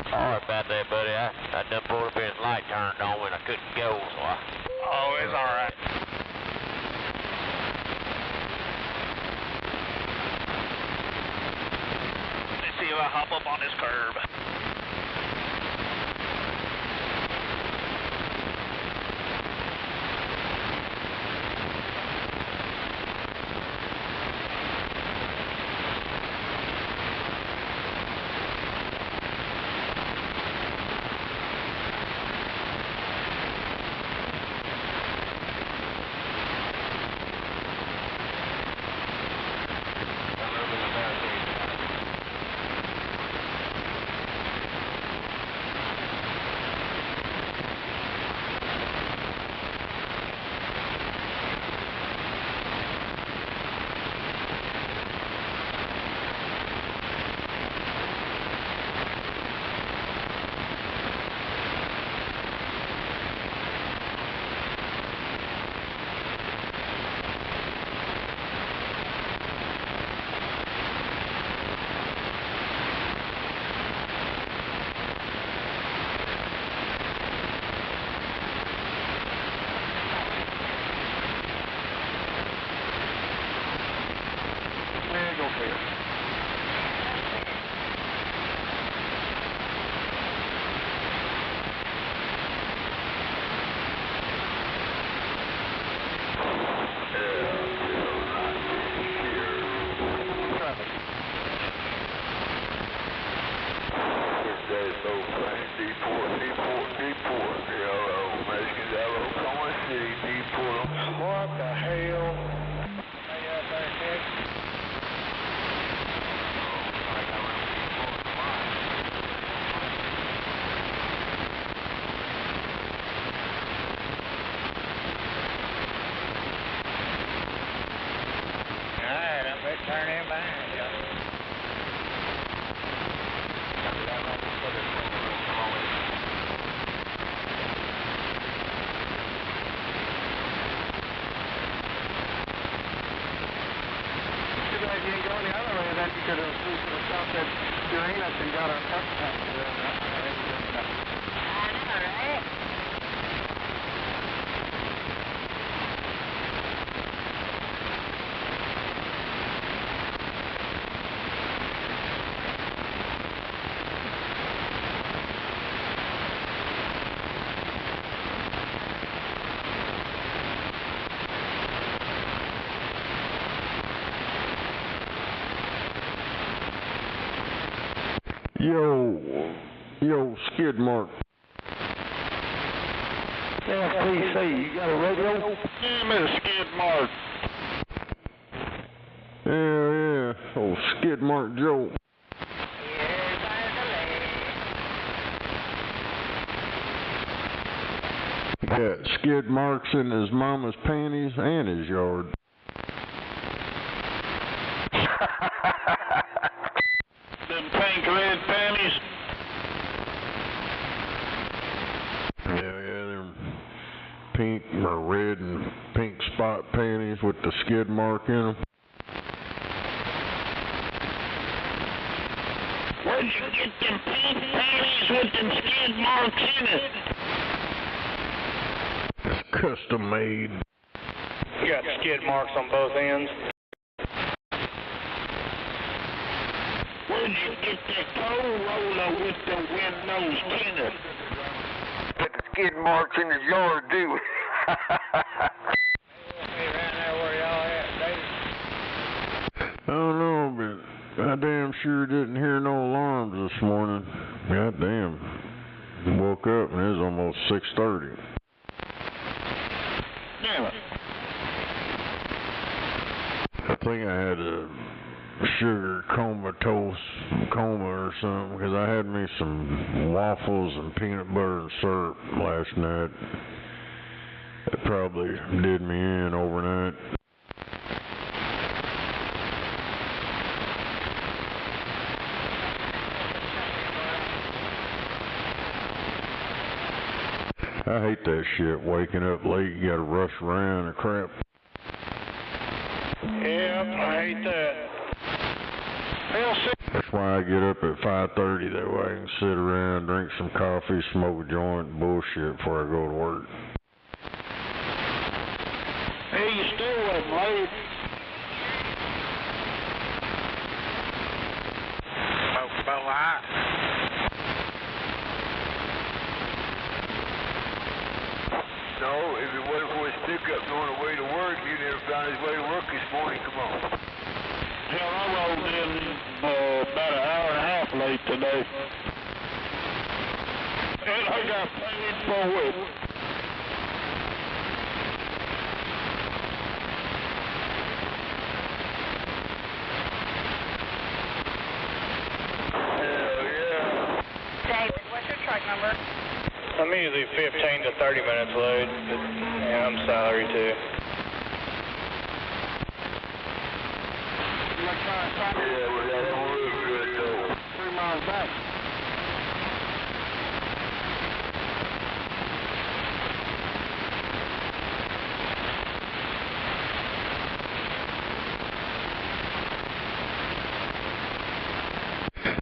Sorry about that, buddy. I done pulled up his light turned on when I couldn't go, so I... Oh, it's all right. Let's see if I hop up on this curb. What the hell? Alright, I better turn in behind you. If you didn't go any other way, then you could have stopped at Uranus and got our truck tanked. Alright. Yo, skid mark. FCC, you got a radio? Yeah, Mr. Skid Mark. Yeah. Old Skid Mark Joe. He got skid marks in his mama's panties and his yard. Them pink red panties. Yeah, they're pink or red and pink spot panties with the skid mark in them. Where'd you get them pink panties with them skid marks in it? It's custom made. You got skid marks on both ends. Where'd you get that toe roller with the wind-nose tennis? Got the skid marks in his yard, too. Hey, right now where y'all at, David? I don't know, but I damn sure didn't hear no alarms this morning. God damn. Woke up and it was almost 6:30. Damn it. I think I had a sugar coma or something, because I had me some waffles and peanut butter and syrup last night. It probably did me in overnight. I hate that shit, waking up late, you gotta rush around and crap. Yep, I hate that. That's why I get up at 5:30, that way I can sit around, drink some coffee, smoke a joint, and bullshit before I go to work. Hey, you still wasn't late. About what? No, if it wasn't for his pickup going away to work, he never found his way to work this morning. Come on. Hell, I rolled in about an hour and a half late today. And I got paid for it. Hell yeah. David, what's your truck number? I'm usually 15 to 30 minutes late, but yeah, I'm salary too. Yeah, well, that don't look good, though. 3 miles back.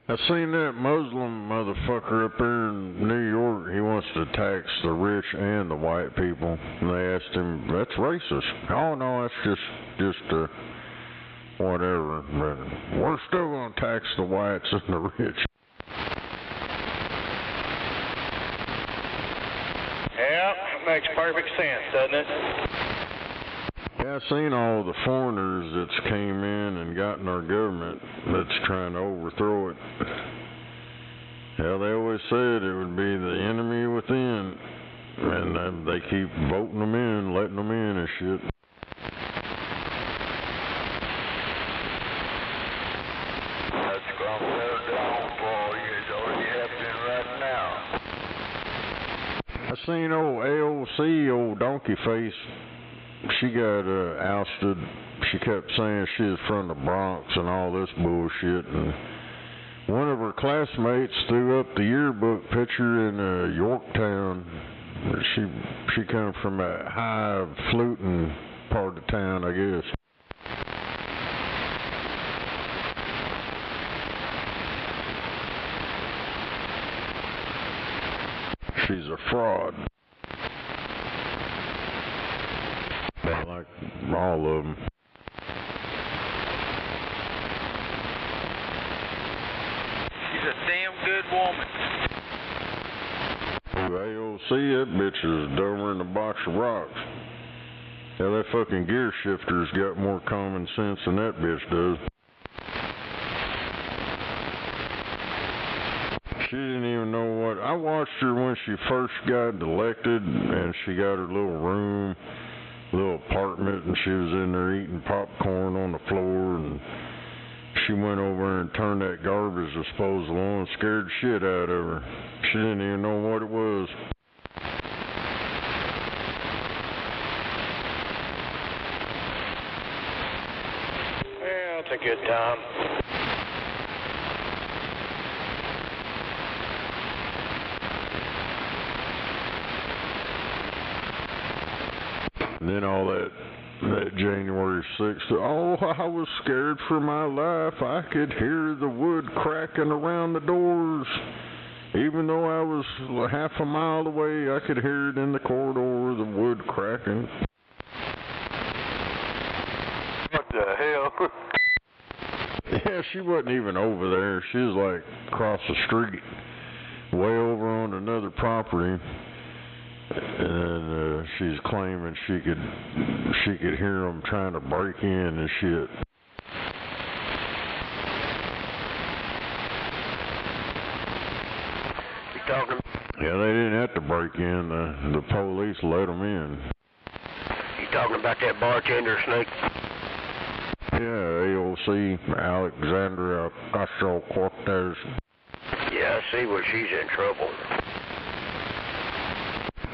I seen that Muslim motherfucker up there in New York. He wants to tax the rich and the white people. And they asked him, that's racist. Oh, no, that's just whatever. But we're still going to tax the whites and the rich. Yeah, makes perfect sense, doesn't it? Yeah, I seen all the foreigners that's came in and gotten our government that's trying to overthrow it. Yeah, they always said it would be the enemy within, and they keep voting them in, letting them in and shit. That's going to settle down for you. It's already happening right now. I seen old AOC, old donkey face. She got ousted. She kept saying she was from the Bronx and all this bullshit. And one of her classmates threw up the yearbook picture in Yorktown. She come from a high fluting part of town, I guess. She's a fraud. Like all of them. She's a damn good woman. AOC, that bitch is dumber than a box of rocks. Yeah, that fucking gear shifter's got more common sense than that bitch does. She didn't even know what... I watched her when she first got elected, and she got her little room, little apartment, and she was in there eating popcorn on the floor, and she went over and turned that garbage disposal on and scared the shit out of her. She didn't even know what it was. Yeah, it's a good time. And then all that January 6th, oh, I was scared for my life. I could hear the wood cracking around the doors. Even though I was half a mile away, I could hear it in the corridor, the wood cracking. What the hell? Yeah, she wasn't even over there. She was like across the street, way over on another property. And she's claiming she could hear them trying to break in and shit. break-in, the police let them in. You talking about that bartender, Snake? Yeah, AOC, Alexandria Ocasio-Cortez. Yeah, I see where she's in trouble.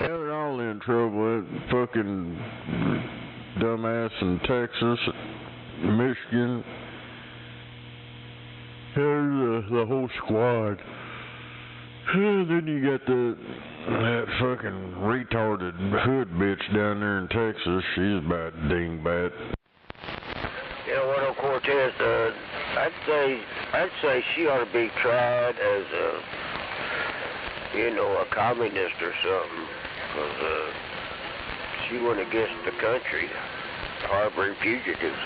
Yeah, they're all in trouble. That fucking dumbass in Texas, Michigan. Here's the whole squad. Then you got that fucking retarded hood bitch down there in Texas. She's about dingbat. You know what, on Cortez, I'd say she ought to be tried as a communist or something, because she went against the country, harboring fugitives.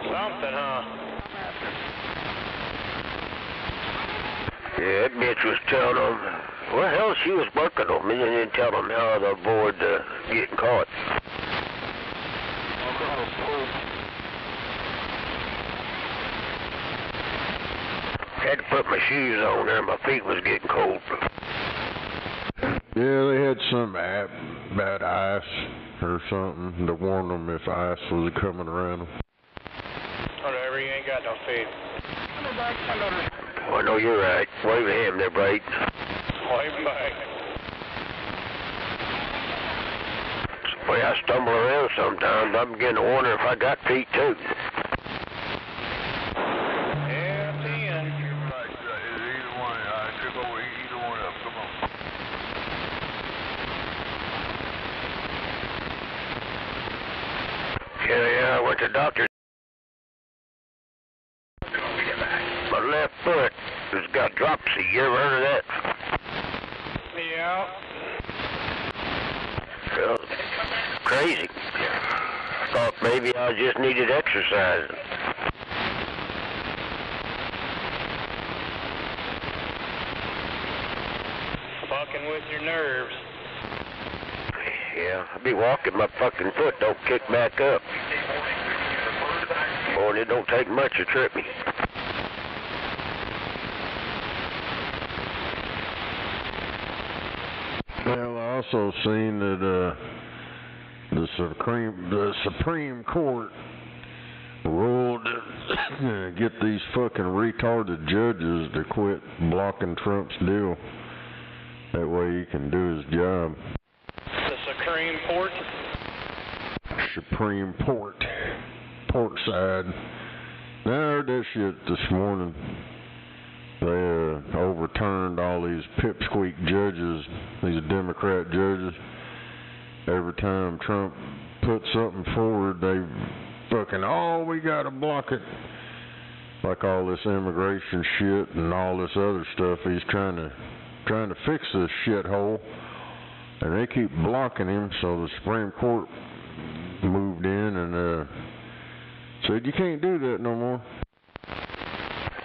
Something, huh? Yeah, that bitch was telling them, well, hell, she was working on me and then tell them how to avoid getting caught. Had to put my shoes on there, my feet was getting cold. Yeah, they had some app about ice or something to warn them if ice was coming around them. Whatever, you ain't got no feet. Oh, I know you're right. Wave at him there, Blake. Wave back. The way I stumble around sometimes, I'm beginning to wonder if I got feet too. Yeah, 10. Right, either one. Took over either one of them. Come on. Yeah, I went to the doctor. My left foot has got dropsy. You ever heard of that? Yeah. Well, crazy. Thought maybe I just needed exercise. Fucking with your nerves. Yeah, I be walking, my fucking foot don't kick back up. Boy, and it don't take much to trip me. Well, I also seen that the Supreme Court ruled to get these fucking retarded judges to quit blocking Trump's deal. That way he can do his job. The Supreme Court? Supreme Port. Portside. I heard that shit this morning. They overturned all these pipsqueak judges, these Democrat judges. Every time Trump put something forward, they fucking, we gotta block it. Like all this immigration shit and all this other stuff. He's trying to fix this shithole, and they keep blocking him. So the Supreme Court moved in and said you can't do that no more.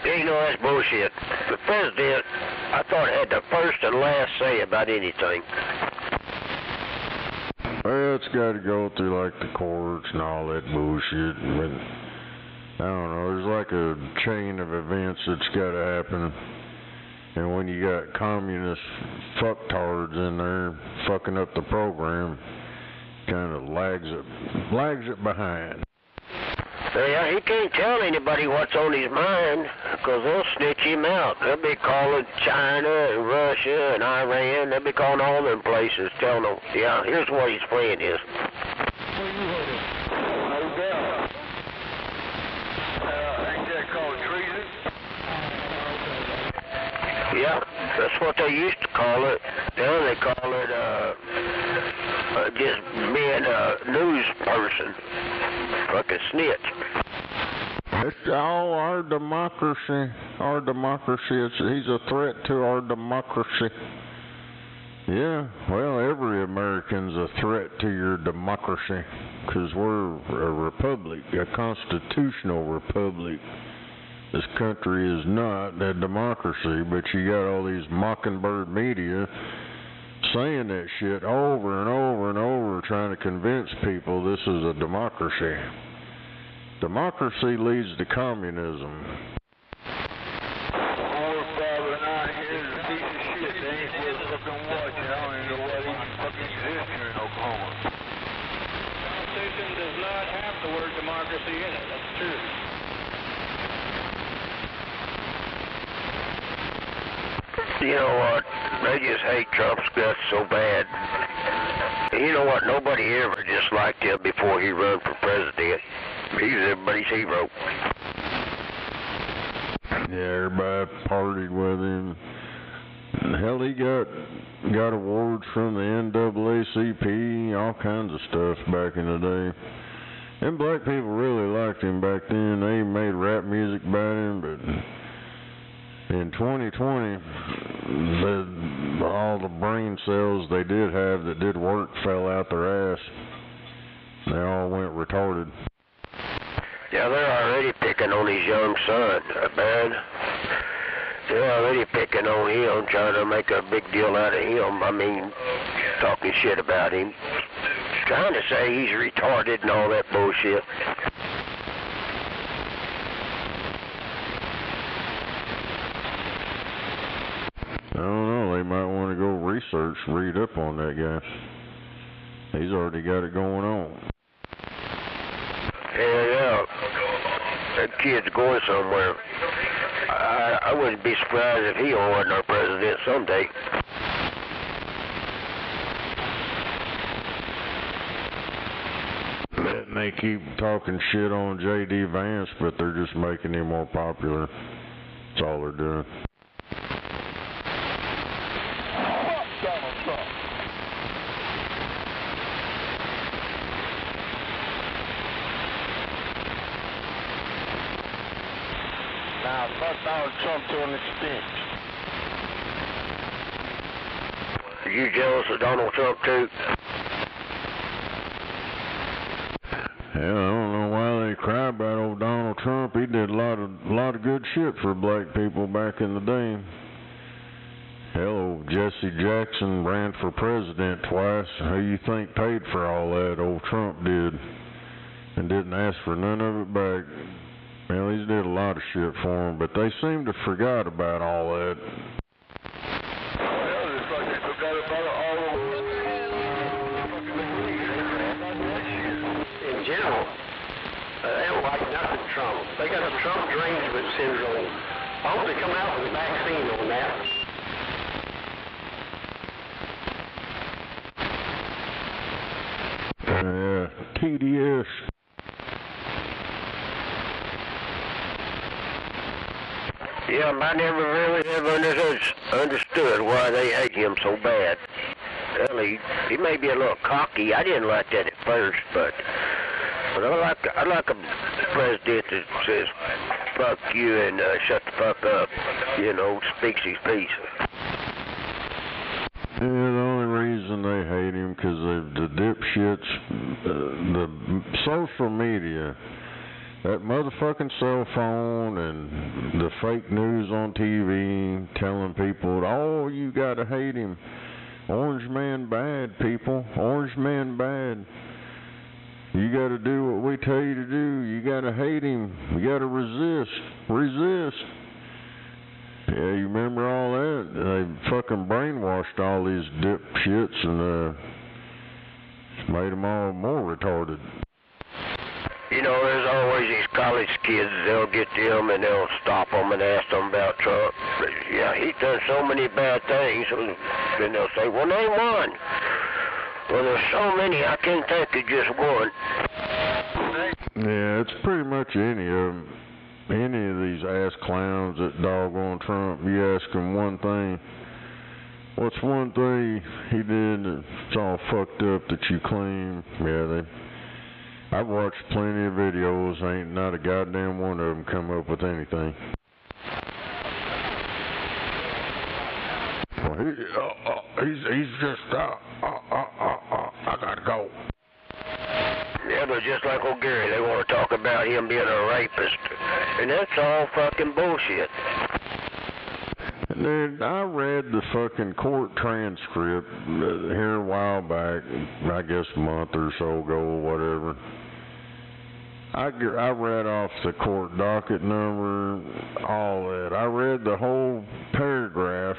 Yeah, you know, that's bullshit. The president, I thought, had the first and last say about anything. Well, it's got to go through like the courts and all that bullshit. But I don't know. There's like a chain of events that's got to happen. And when you got communist fucktards in there fucking up the program, kind of lags it behind. Yeah, he can't tell anybody what's on his mind, because they'll snitch him out. They'll be calling China and Russia and Iran. They'll be calling all them places, telling them, yeah, here's what his plan is. No doubt. Ain't that called treason? Yeah, that's what they used to call it. Now they call it just being a news person. Fucking snitch. It's all our democracy. Our democracy. He's a threat to our democracy. Yeah, well, every American's a threat to your democracy, because we're a republic, a constitutional republic. This country is not a democracy, but you got all these mockingbird media saying that shit over and over and over, trying to convince people this is a democracy. Democracy leads to communism. 4, 5, and 9 here is a piece of shit. They ain't worth fucking watching. I don't even know why they even fucking exist here in Oklahoma. The Constitution does not have the word democracy in it. That's true. You know what? They just hate Trump's guts so bad. You know what? Nobody ever disliked him before he ran for president. He was everybody's hero. Yeah, everybody partied with him. Hell, he got awards from the NAACP, all kinds of stuff back in the day. And black people really liked him back then. They made rap music about him, but in 2020, all the brain cells they did have that did work fell out their ass. They all went retarded. Yeah, they're already picking on his young son, man. They're already picking on him, trying to make a big deal out of him. I mean, talking shit about him. Trying to say he's retarded and all that bullshit. I don't know, they might want to go read up on that guy. He's already got it going on. Hell yeah. That kid's going somewhere. I wouldn't be surprised if he wasn't our president someday. And they keep talking shit on J.D. Vance, but they're just making him more popular. That's all they're doing. Donald Trump. Now, fuck Donald Trump to an extent. Are you jealous of Donald Trump too? Hell, I don't know why they cry about old Donald Trump. He did a lot of good shit for black people back in the day. Hell, old Jesse Jackson ran for president twice. Who you think paid for all that? Old Trump did. And didn't ask for none of it back. Well, he did a lot of shit for him, but they seem to forgot about all that. Well, it's like they forgot about it all over. In general, they don't like nothing Trump. They got the Trump derangement syndrome. I hope they come out with a vaccine on that. TDS. Yeah, I never really have understood why they hate him so bad. Well, he may be a little cocky. I didn't like that at first, but I like a president that says fuck you and shut the fuck up. You know, speaks his piece. Yeah, the only reason they hate him because the dipshits, the social media, that motherfucking cell phone and the fake news on TV telling people, oh, you gotta hate him. Orange man bad, people. Orange man bad. You gotta do what we tell you to do. You gotta hate him. You gotta resist. Resist. Yeah, you remember all that? They fucking brainwashed all these dipshits and made them all more retarded. You know, there's always these college kids, they'll get to him and they'll stop them and ask them about Trump. Yeah, he's done so many bad things. And then they'll say, well, name one. Well, there's so many, I can't think of just one. Yeah, it's pretty much any of them. Any of these ass clowns that dog on Trump, you ask them one thing. What's one thing he did that's all fucked up that you claim? Yeah, I've watched plenty of videos. Ain't not a goddamn one of them come up with anything. Well, he's just I gotta go. Yeah, but just like old Gary, they want to talk about him being a rapist. And that's all fucking bullshit. And then I read the fucking court transcript here a while back, I guess a month or so ago or whatever. I read off the court docket number, all that. I read the whole paragraph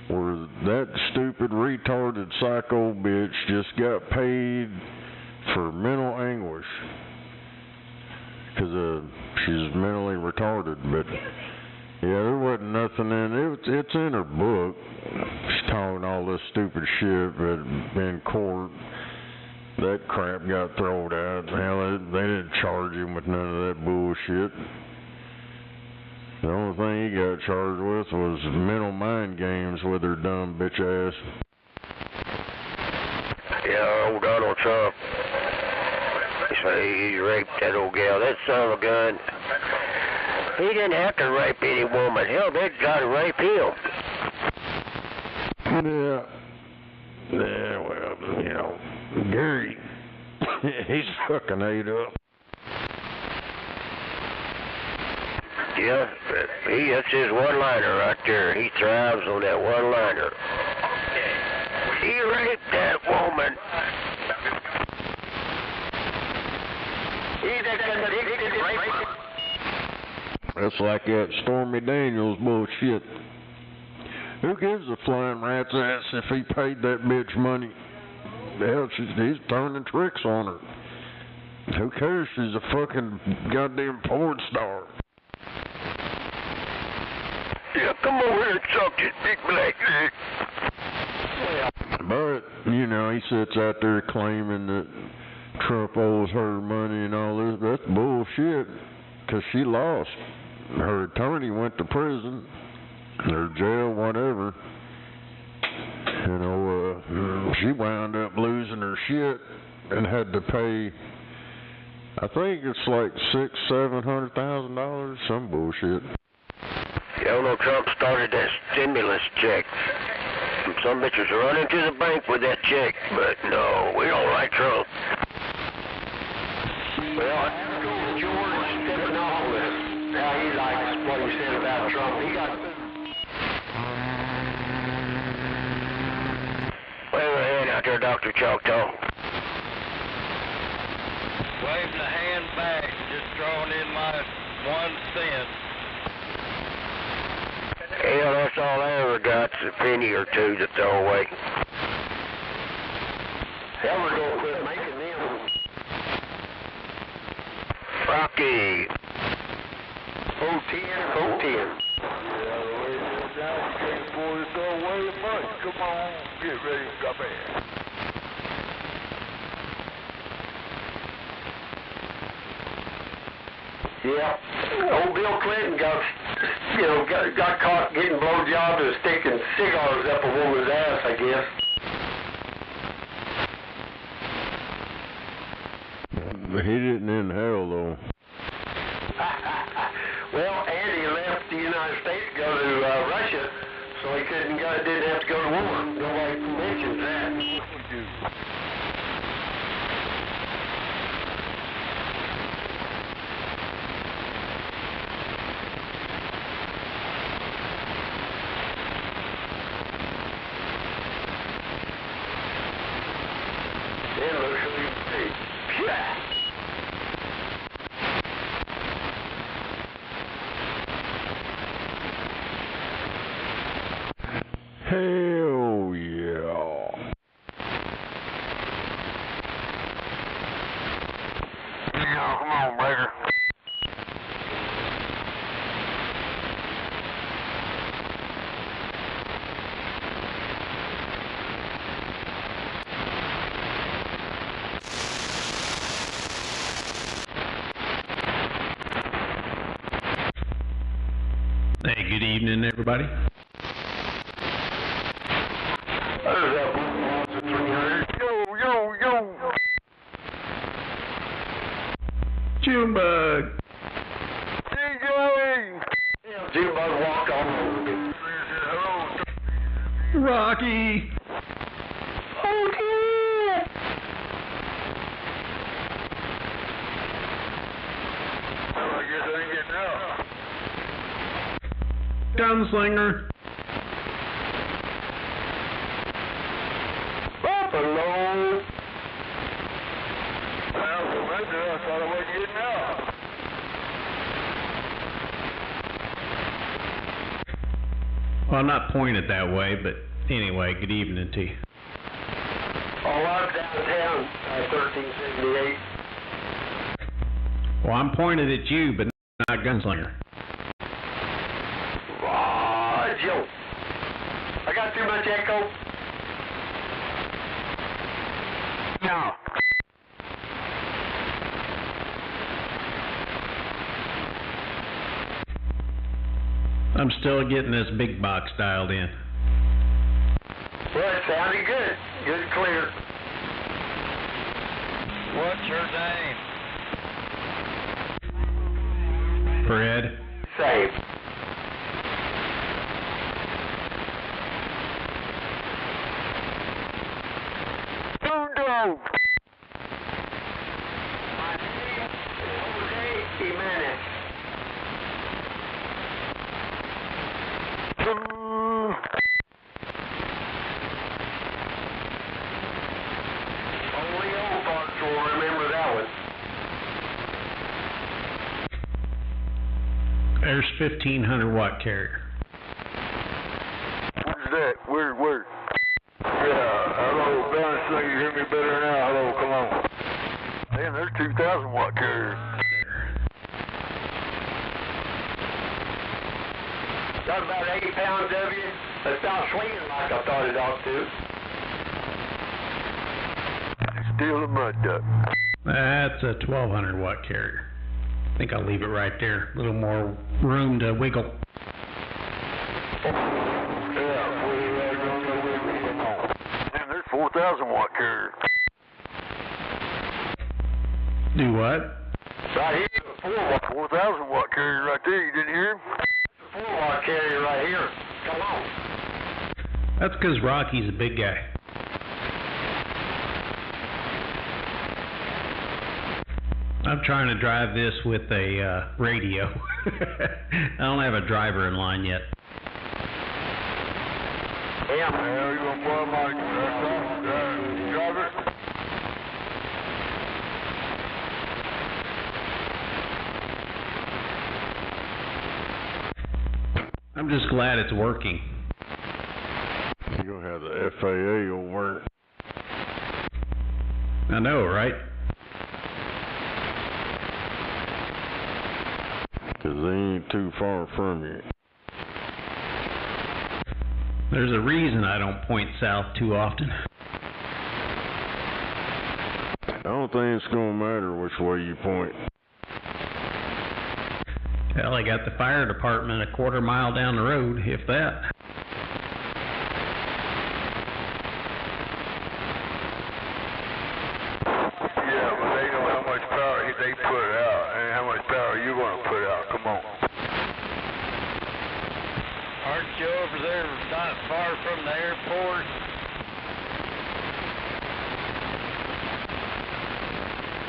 where that stupid, retarded, psycho bitch just got paid for mental anguish because she's mentally retarded. But yeah, there wasn't nothing in it. It's in her book. She's talking all this stupid shit, but in court, that crap got thrown out. Hell, they didn't charge him with none of that bullshit. The only thing he got charged with was mental mind games with her dumb bitch ass. Yeah, old Donald Trump. He raped that old gal. That son of a gun. He didn't have to rape any woman. Hell, they got to rape him. Yeah, well, you know, Gary, he's fucking ate up. Yeah, that's his one-liner right there. He thrives on that one-liner. He raped that woman. He's a convicted rapist. That's like that Stormy Daniels bullshit. Who gives a flying rat's ass if he paid that bitch money? Hell, he's turning tricks on her. Who cares? She's a fucking goddamn porn star. Yeah, come over here and suck this big black dick. But, you know, he sits out there claiming that Trump owes her money and all this. That's bullshit, because she lost. Her attorney went to prison, or jail, whatever. You know, she wound up losing her shit and had to pay, I think it's like $600,000-$700,000, some bullshit. You know, Trump started that stimulus check. Some bitches are running to the bank with that check, but no, we don't like Trump. Well, George Stephanopoulos, now he likes what he said about Trump. He got... Wave a hand out there, Dr. Choctaw. Waving a hand back, just throwing in my 1 cent. Hell, that's all I ever got, is a penny or two to throw away. Hell, we're going to quit making them. Rocky. 410. Yeah, the way it is now, you can't afford to throw away the money. Come on, get ready to come in. Yeah, old Bill Clinton got caught getting blowjobs and sticking cigars up a woman's ass, I guess. He didn't inhale, though. Well, Andy left the United States to go to Russia, so he didn't have to go to war. Nobody mentions that. Hell yeah. Come on, breaker. Hey, good evening, everybody. Junebug. DJ! Junebug walked all over me. Rocky. Oh, yeah! Well, I guess I ain't getting out. Gunslinger. Buffalo. Well, window. I thought I wasn't getting out. Well, I'm not pointed that way, but anyway, good evening to you. Oh, I'm downtown, 1378. Well, I'm pointed at you, but not Gunslinger. Joe. I got too much echo. No. I'm still getting this big box dialed in. Well, it sounded good. Good and clear. What's your name? Fred? Same. Mundo. My name is Jose Jimenez. Only old folks will remember that one. There's 1500 watt carrier. What's that? Where? Yeah, hello, Gunslinger, you hear me better now? Hello, come on. Damn, there's 2,000 watt carrier. Got about 80 pounds of you. It's not swinging like I thought it ought to. Still a mud duck. That's a 1200 watt carrier. I think I'll leave it right there. A little more room to wiggle. Damn, there's 4,000 watt carrier. Do what? Right here, 4,000 watt carrier right there. You didn't hear him? 4 watt carrier right here. Come on. That's because Rocky's a big guy. I'm trying to drive this with a radio. I don't have a driver in line yet. Yeah, man, you gonna borrow my driver? I'm just glad it's working. You're gonna have the FAA over. I know, right? Cause they ain't too far from you. There's a reason I don't point south too often. I don't think it's gonna matter which way you point. Hell, I got the fire department a quarter mile down the road, if that. Yeah, but they know how much power they put out and how much power you want to put out. Come on. Aren't you over there not far from the airport?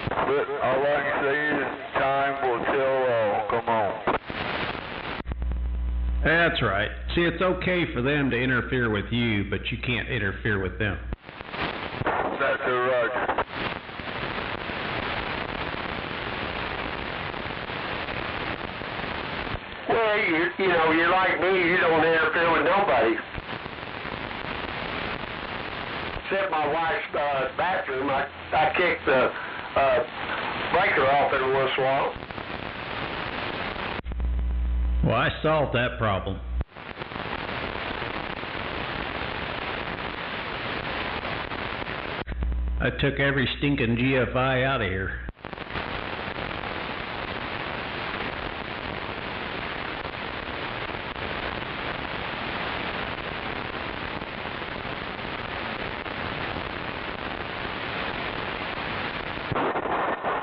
But all I can say is time will tell all. Come on. That's right. See, it's okay for them to interfere with you, but you can't interfere with them. That's a Roger. Well, you know, you're like me. You don't interfere with nobody. Except my wife's bathroom. I kick the breaker off every once in a while. Well, I solved that problem. I took every stinking GFI out of here.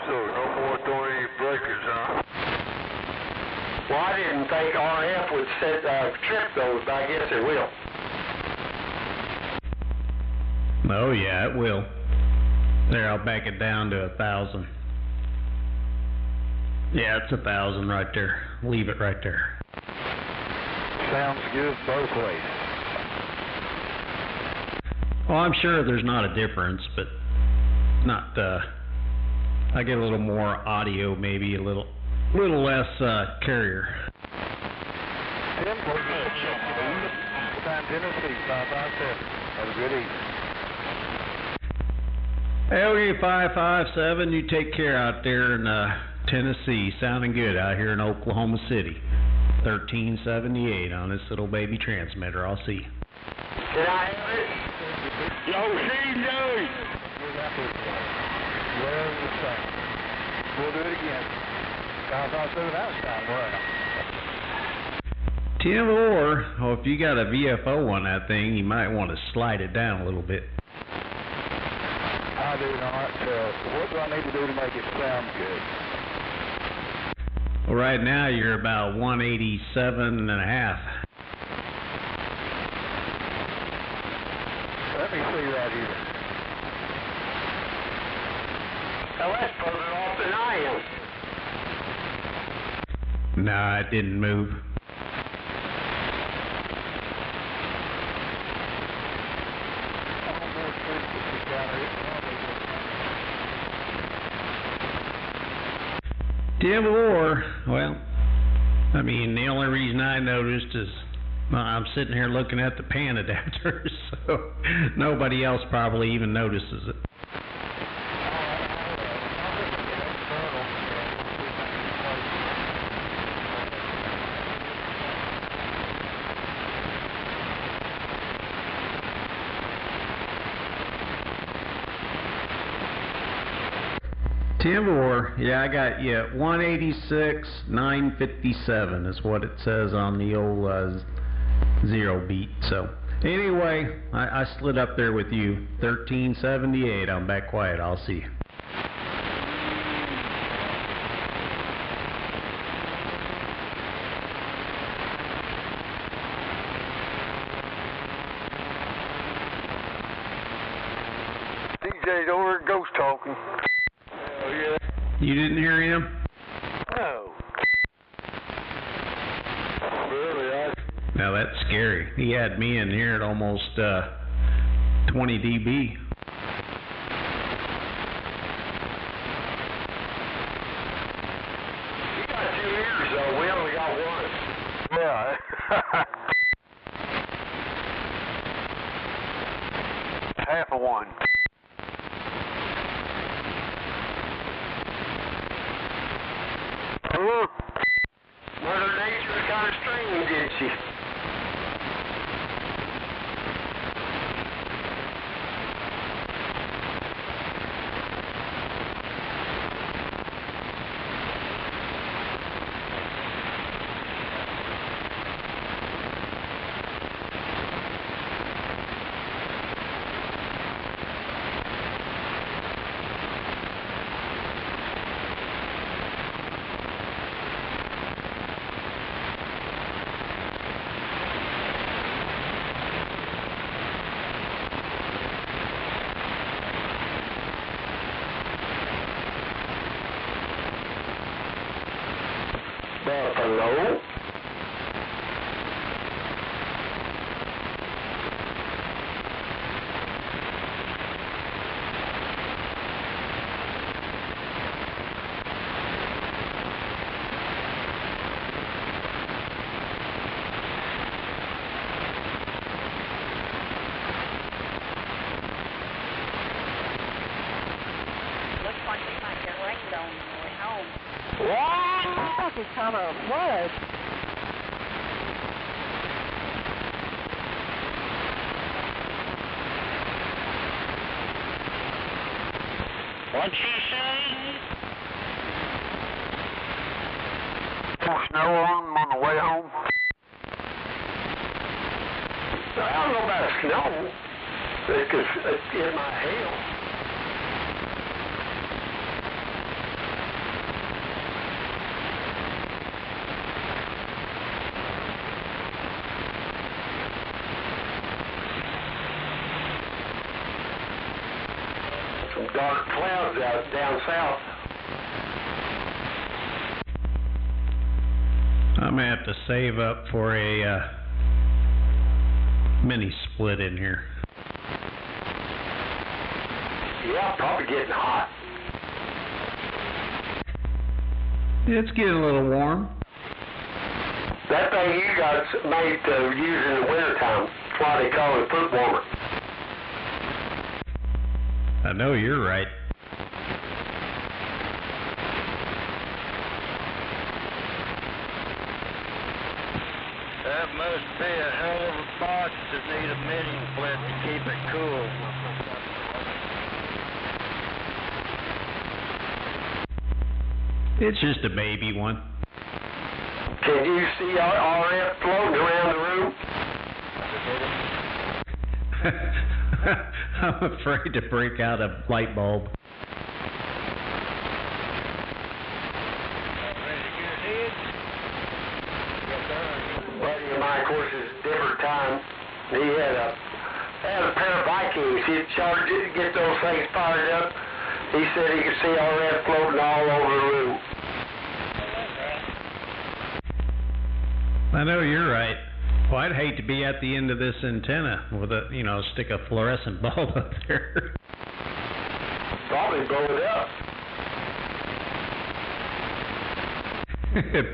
So no more throwing any breakers, huh? Well, I didn't think RF would trip those, but I guess it will. Oh yeah, it will. There, I'll back it down to 1,000. Yeah, it's 1,000 right there. Leave it right there. Sounds good both ways. Well, I'm sure there's not a difference, but not I get a little more audio, maybe a little less carrier. 10 for Time Tennessee 557. Have a good evening. LG 557, you take care out there in Tennessee. Sounding good out here in Oklahoma City. 1378 on this little baby transmitter. I'll see you. Can I have it? Yo, CJ! Well, we'll do it again. 557 outside. We're out. 10-4. Oh, if you got a VFO on that thing, you might want to slide it down a little bit. I do not. What do I need to do to make it sound good? Well, right now you're about 187.5. Let me see right here. Now that's further off than I am. Nah, it didn't move. Well, I mean, the only reason I noticed is I'm sitting here looking at the pan adapters, so nobody else probably even notices it. Yeah, I got you. 186,957 is what it says on the old zero beat. So anyway, I slid up there with you. 1378. I'm back quiet. I'll see you. DJ's over at Ghost Talking. You didn't hear him? No. Really? Now that's scary. He had me in here at almost 20 dB. You got 2 ears, though. We only got 1. Yeah. Half of one. Mother Nature's kind of strange, isn't she? Hello? Looks like it might get rained on the way home. What? I thought it was kind of a flood. What'd she say? More snow on them on the way home? I don't know about snow. Because it might hail. Some dark clouds out down south. I'm going to have to save up for a mini split in here. Yeah, probably getting hot. It's getting a little warm. That thing you got's made to use in the wintertime. That's why they call it foot warmer. I know you're right. That must be a hell of a box to need a mini split to keep it cool. It's just a baby one. Can you see RF floating around the room? I'm afraid to break out a light bulb. Buddy of mine, of course, is a different time. He had a pair of Vikings. He'd charge it, get those things fired up. He said he could see RF floating all over the room. I know you're right. Well, I'd hate to be at the end of this antenna with a, stick a fluorescent bulb up there. Probably blow it up.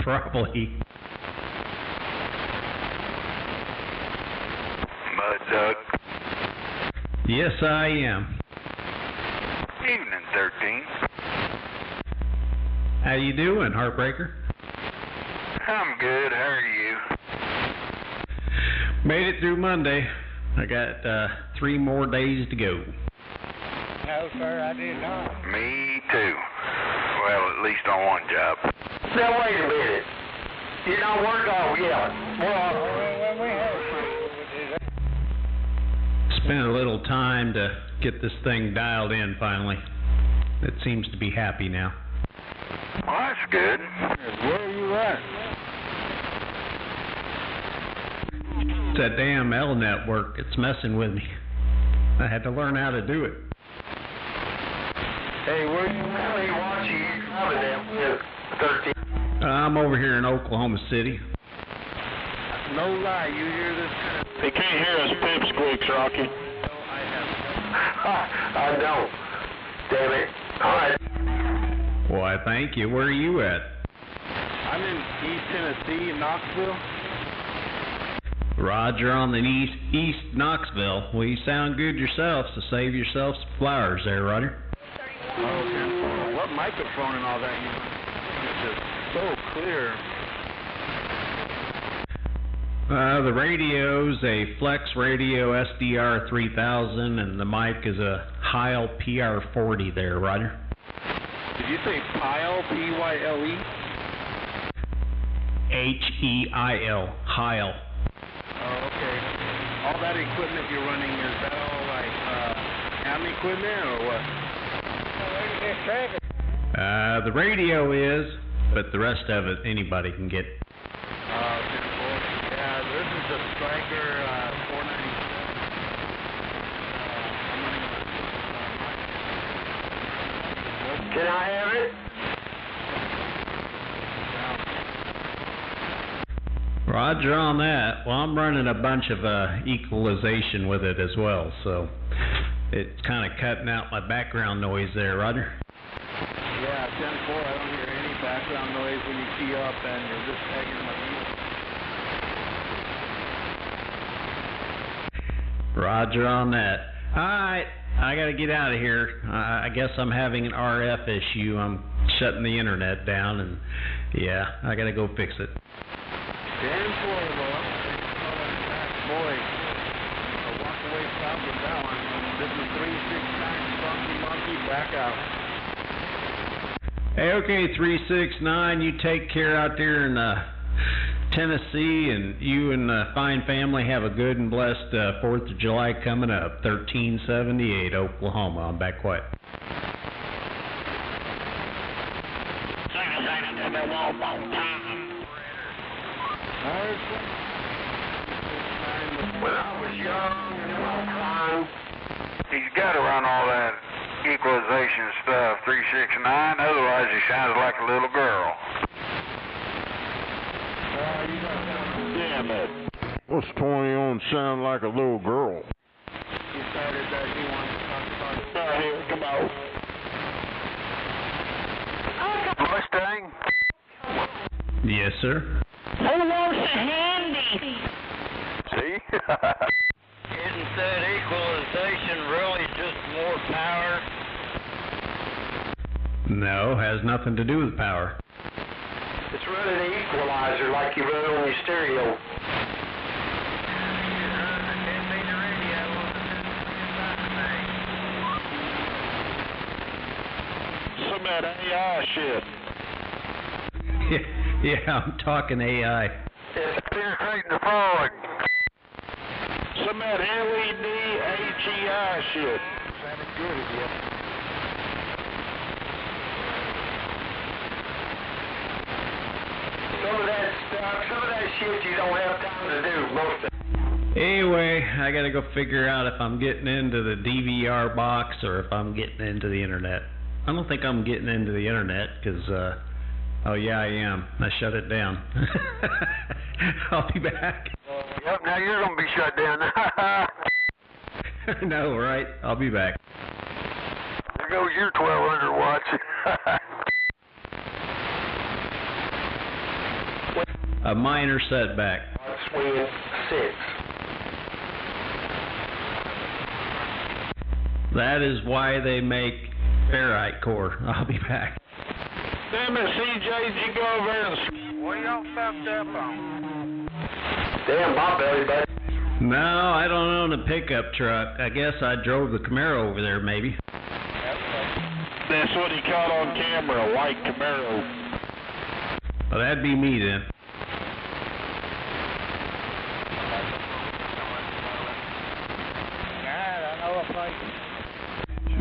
Probably. Mud Duck. Yes, I am. Evening, 13. How you doing, Heartbreaker? I'm good. How are you? Made it through Monday. I got 3 more days to go. No, sir, I did not. Me too. Well, at least on one job. Now, wait a minute. You don't work all yet. Spent a little time to get this thing dialed in finally. It seems to be happy now. Well, that's good. Where are you at? It's that damn L network. It's messing with me. I had to learn how to do it. Hey, where you really watching you driving them 13? I'm over here in Oklahoma City. No lie, you hear this? They can't hear us pipsqueaks, Rocky. I don't. Damn it. All right. Why, thank you. Where are you at? I'm in East Tennessee, in Knoxville. Roger on the East Knoxville. Well, you sound good yourself, so save yourself some flowers there, Roger. Oh, okay. What microphone and all that you use? It's just so clear. The radio's a Flex Radio SDR 3000, and the mic is a Heil PR40 there, Roger. Did you say Pyle, P-Y-L-E? H-E-I-L, Heil. Oh, okay. All that equipment you're running, is that all like ham equipment or what? The radio is, but the rest of it anybody can get. Yeah, this is a Striker 497. Can I have it? Roger on that. Well, I'm running a bunch of equalization with it as well, so it's kind of cutting out my background noise there, Roger. Yeah, 10-4, I don't hear any background noise when you key up and you're just tagging my view. Roger on that. Alright, I gotta get out of here. I guess I'm having an RF issue. I'm shutting the internet down, and yeah, I gotta go fix it. 10-4, boy. Walk away south with that one. This is 369 Funky Monkey, back out. Hey, okay, 369, you take care out there in Tennessee, and you and the fine family have a good and blessed 4th of July coming up. 1378, Oklahoma. I'm back quiet. When I was young, He's got to run all that equalization stuff, 369, otherwise he sounds like a little girl. damn it. What's 20 on sound like a little girl? He started that he wanted to talk about it. Here, come on. Mustang? Yes, sir. Who wants a handy? See? Isn't that equalization really just more power? No, has nothing to do with power. It's running an equalizer like you run on your stereo. Some of that AI shit. Yeah, I'm talking AI. It's penetrating the phone. Some of that LED HEI shit. Sounded good again. Some of that stuff, some of that shit you don't have time to do most of it. Anyway, I gotta go figure out if I'm getting into the DVR box or if I'm getting into the internet. I don't think I'm getting into the internet because, oh yeah, I am. I shut it down. I'll be back. Yep, now you're going to be shut down. I know, right? I'll be back. There goes your 1200 watts. A minor setback. Swing 6. That is why they make ferrite core. I'll be back. Damn it, CJ, did you go over there and... What are y'all fucked up on? Damn, my belly, buddy. No, I don't own a pickup truck. I guess I drove the Camaro over there, maybe. That's what he caught on camera, a white Camaro. Well, that'd be me then.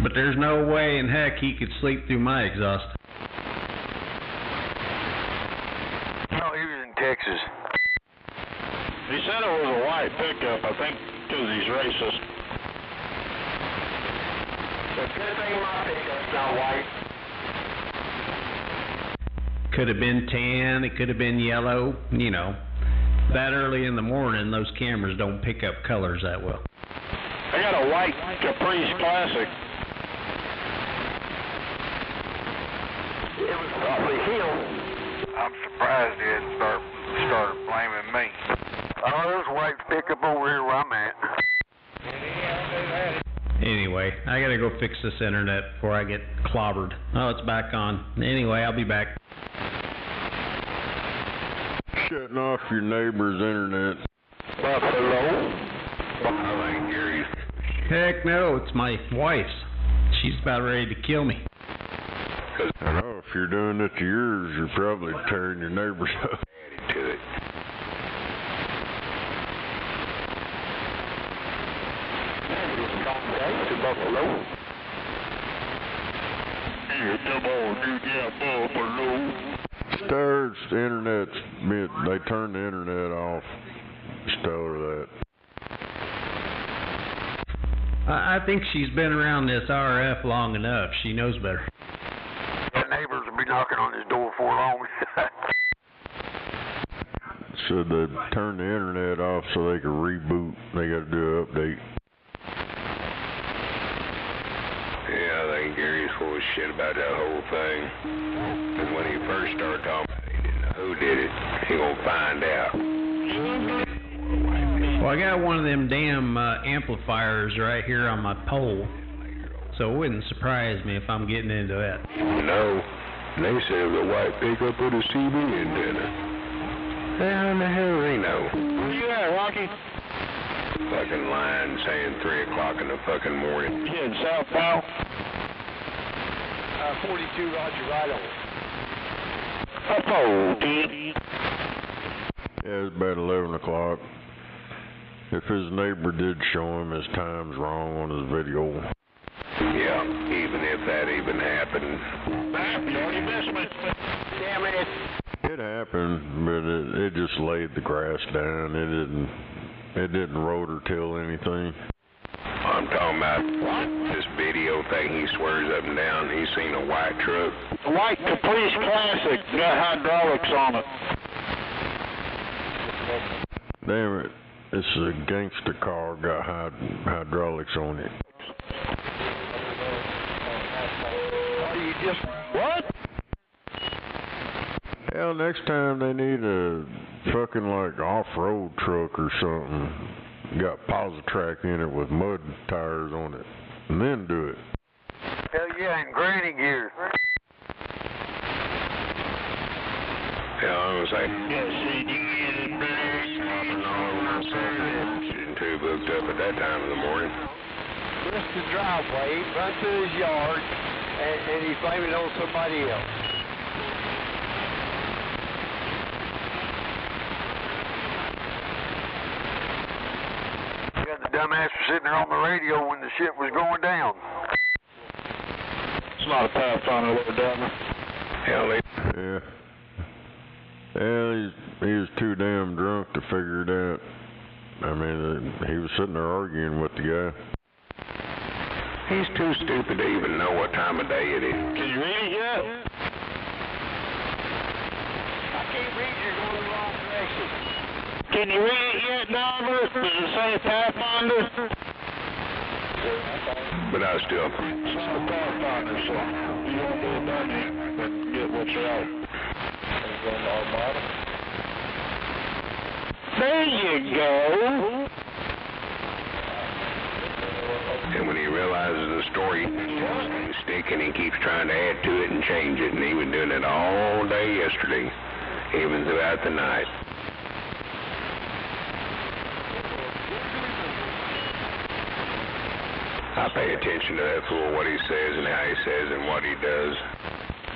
But there's no way in heck he could sleep through my exhaust. No, he was in Texas. He said it was a white pickup, I think, because he's racist. The good thing my pickup's not white. Could have been tan, it could have been yellow, you know. That early in the morning, those cameras don't pick up colors that well. I got a white Caprice Classic. It was probably him. I'm surprised he hadn't started blaming me. Oh, there's a white pickup over here where I'm at. Anyway, I gotta go fix this internet before I get clobbered. Oh, it's back on. Anyway, I'll be back. Shutting off your neighbor's internet. Buffalo. Heck no, it's my wife's. She's about ready to kill me. I know, if you're doing it to yours, you're probably tearing your neighbors up. To it. To Buffalo. Yeah, come on, dude, yeah, Buffalo. Stars, the internet's meant, they turn the internet off. Just tell her that. I think she's been around this RF long enough. She knows better. The neighbors will be knocking on his door before long. Said they'd turn the internet off so they could reboot. They got to do an update. Yeah, I think Gary's full of shit about that whole thing. Because when he first started talking, he didn't know who did it. He gonna find out. Well, I got one of them damn amplifiers right here on my pole. So it wouldn't surprise me if I'm getting into that. No, they said it was a white pickup with a CB antenna. How in the hell do they know? Where you at, Rocky? Fucking line saying 3 o'clock in the fucking morning. You in South Powell? 42, Roger, right on. Up-oh, dude. Yeah, it's about 11 o'clock. If his neighbor did show him his times wrong on his video. Yeah, even if that even happened. You already missed me. Damn it. It happened, but it just laid the grass down. It didn't rotor till anything. I'm talking about this video thing. He swears up and down he's seen a white truck. A white Caprice Classic, got hydraulics on it. Damn it. It's a gangster car, got hydraulics on it. Oh, you just... What? Yeah, Hell, next time they need a fucking like off-road truck or something. Got Positrack in it with mud tires on it, and then do it. Hell yeah, and granny gear. Yeah, I was like, shooting too booked up at that time of the morning. Just the driveway, run through his yard, and he's blaming it on somebody else. The dumbass was sitting there on the radio when the shit was going down. It's not a Pathfinder there, Dubner. Hell, yeah. Yeah, he was too damn drunk to figure it out. I mean, he was sitting there arguing with the guy. he's too stupid to even know what time of day it is. Can you read it yet? I can't read, you're going the wrong direction. Can you read it yet, Dover? Does it say Pathfinder? But I still... It's not a Pathfinder, so you won't do it down there, but get what's right. There you go. And when he realizes the story is sticking, he keeps trying to add to it and change it, and he was doing it all day yesterday, even throughout the night. I pay attention to that fool, what he says and how he says and what he does.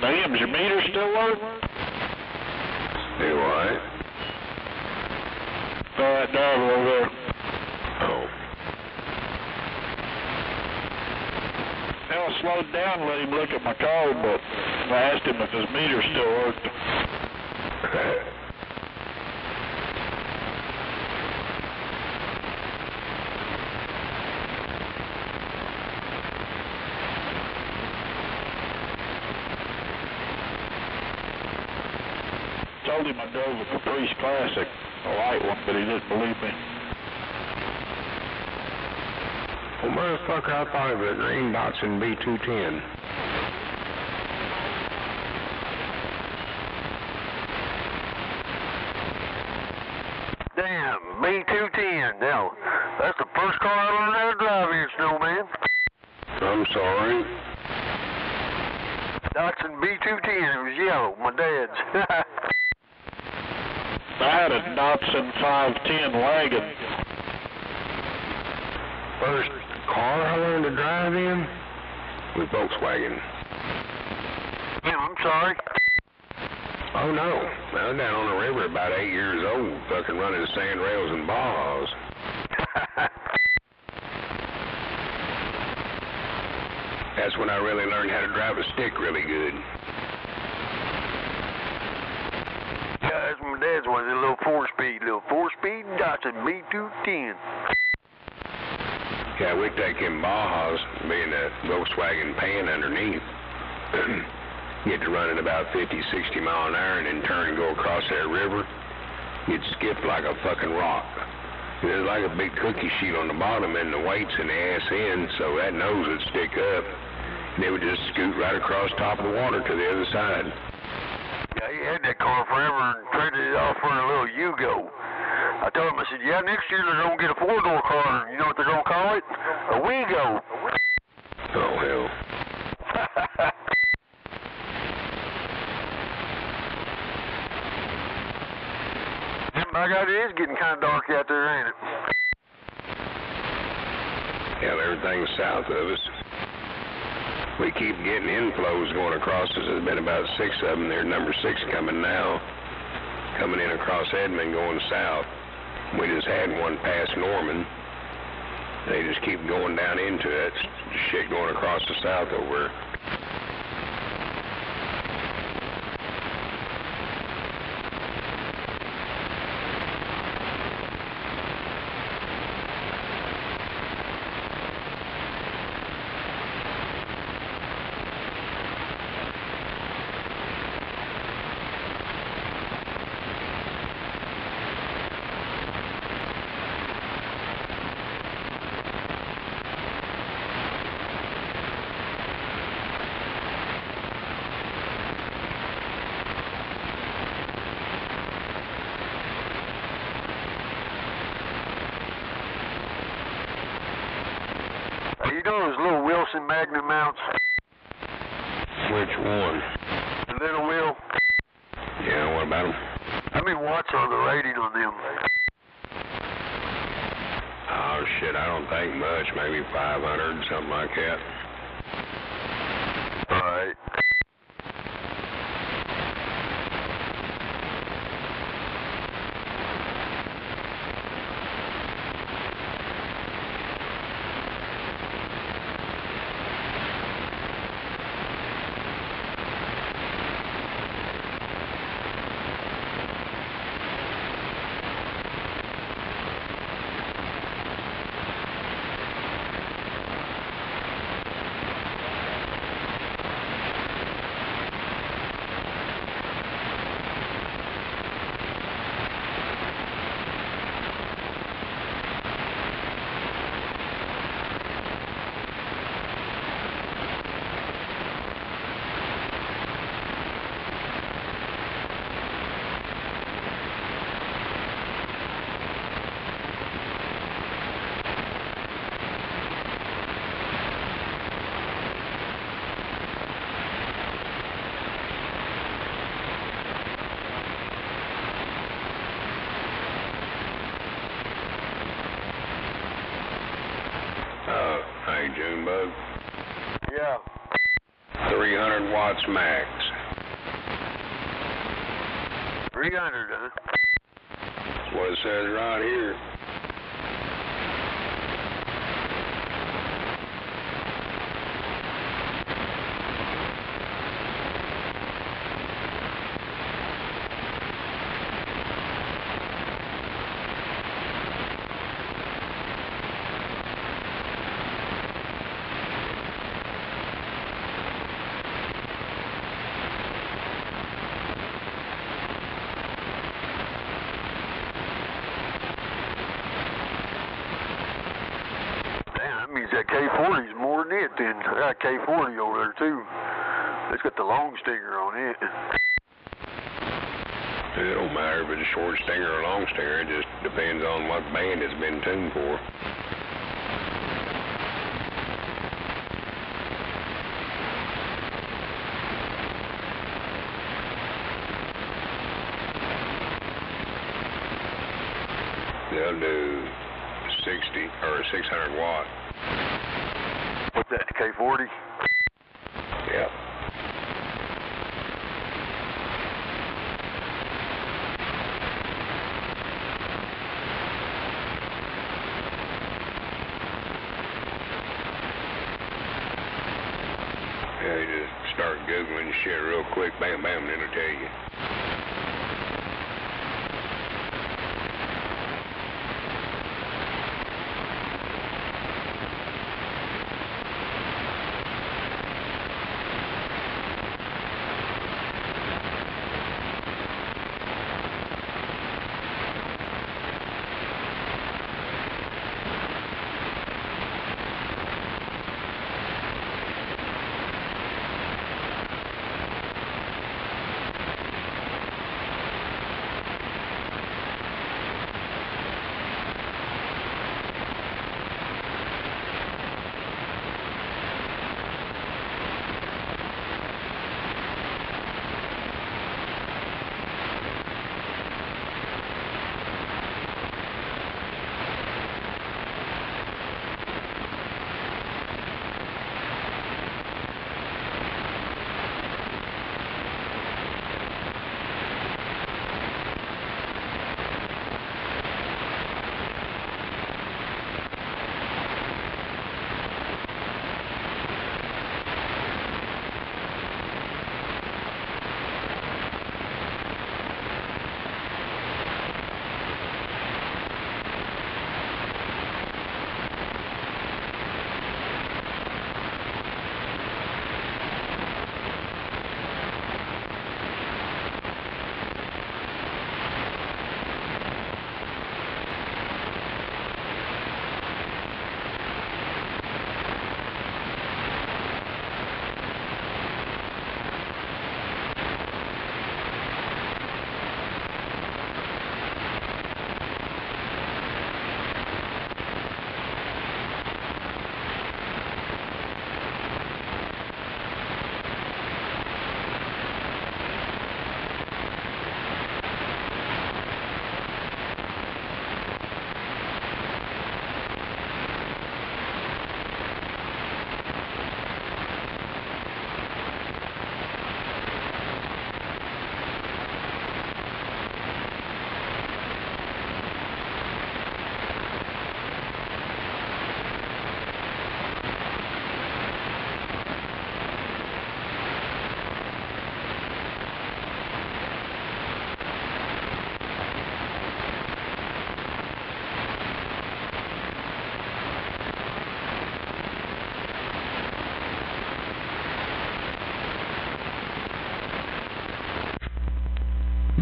Damn, is your meter still working? Do what? That dog over there. Oh. I slowed down and let him look at my code, but I asked him if his meter still worked. Told him I drove a Caprice Classic, a light one, but he didn't believe me. Well, motherfucker, I thought it was a green Datsun B210. Damn, B210. Now, that's the first car I learned how to drive here, Snowman. I'm sorry. Datsun B210. It was yellow, my dad's. I had a Datsun 510 wagon. First car I learned to drive in was Volkswagen. Yeah, I'm sorry. Oh no, I was down on the river about 8 years old, fucking running sand rails and Bajas. That's when I really learned how to drive a stick really good. Yeah, that's my dad's one, a little four-speed Datsun B210. Yeah, we take them Bajas, being a Volkswagen pan underneath, get to running about 50, 60 mile an hour and then turn and go across that river. You'd skip like a fucking rock. There's like a big cookie sheet on the bottom and the weights in the ass end, so that nose would stick up. And they would just scoot right across top of the water to the other side. Yeah, he had that car forever and traded it off for a little Yugo. I told him, I said, yeah, next year they're going to get a four-door car. You know what they're going to call it? A Wego. Oh, hell. By God, it is getting kind of dark out there, ain't it? Yeah, everything's south of us. We keep getting inflows going across us. There's been about 6 of them. There's number 6 coming now. Coming in across Edmond going south. We just had one past Norman. They just keep going down into it. Shit going across the south over. know those little Wilson Magnum mounts? Which one? The little wheel? Yeah, what about them? How many watts are the rating on them? Oh, shit, I don't think much. Maybe 500, something like that. Alright. Hey, Junebug. Yeah. 300 watts max. 300, huh? That's what it says right here. That means that K40 is more than it then. I got a K40 over there too. It's got the long stinger on it. It don't matter if it's a short stinger or a long stinger. It just depends on what band it's been tuned for. They'll do 60 or 600 watt. What's that, K40? Yep. Yeah, you just start Googling shit real quick, bam, bam, and it'll tell you.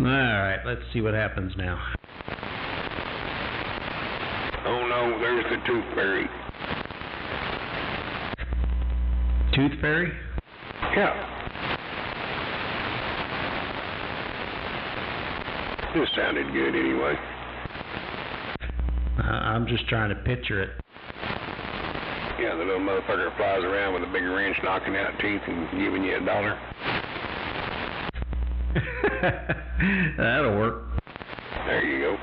Alright, let's see what happens now. Oh no, there's the Tooth Fairy. Tooth Fairy? Yeah. This sounded good anyway. I'm just trying to picture it. Yeah, the little motherfucker flies around with a big wrench knocking out teeth and giving you $1. That'll work. There you go.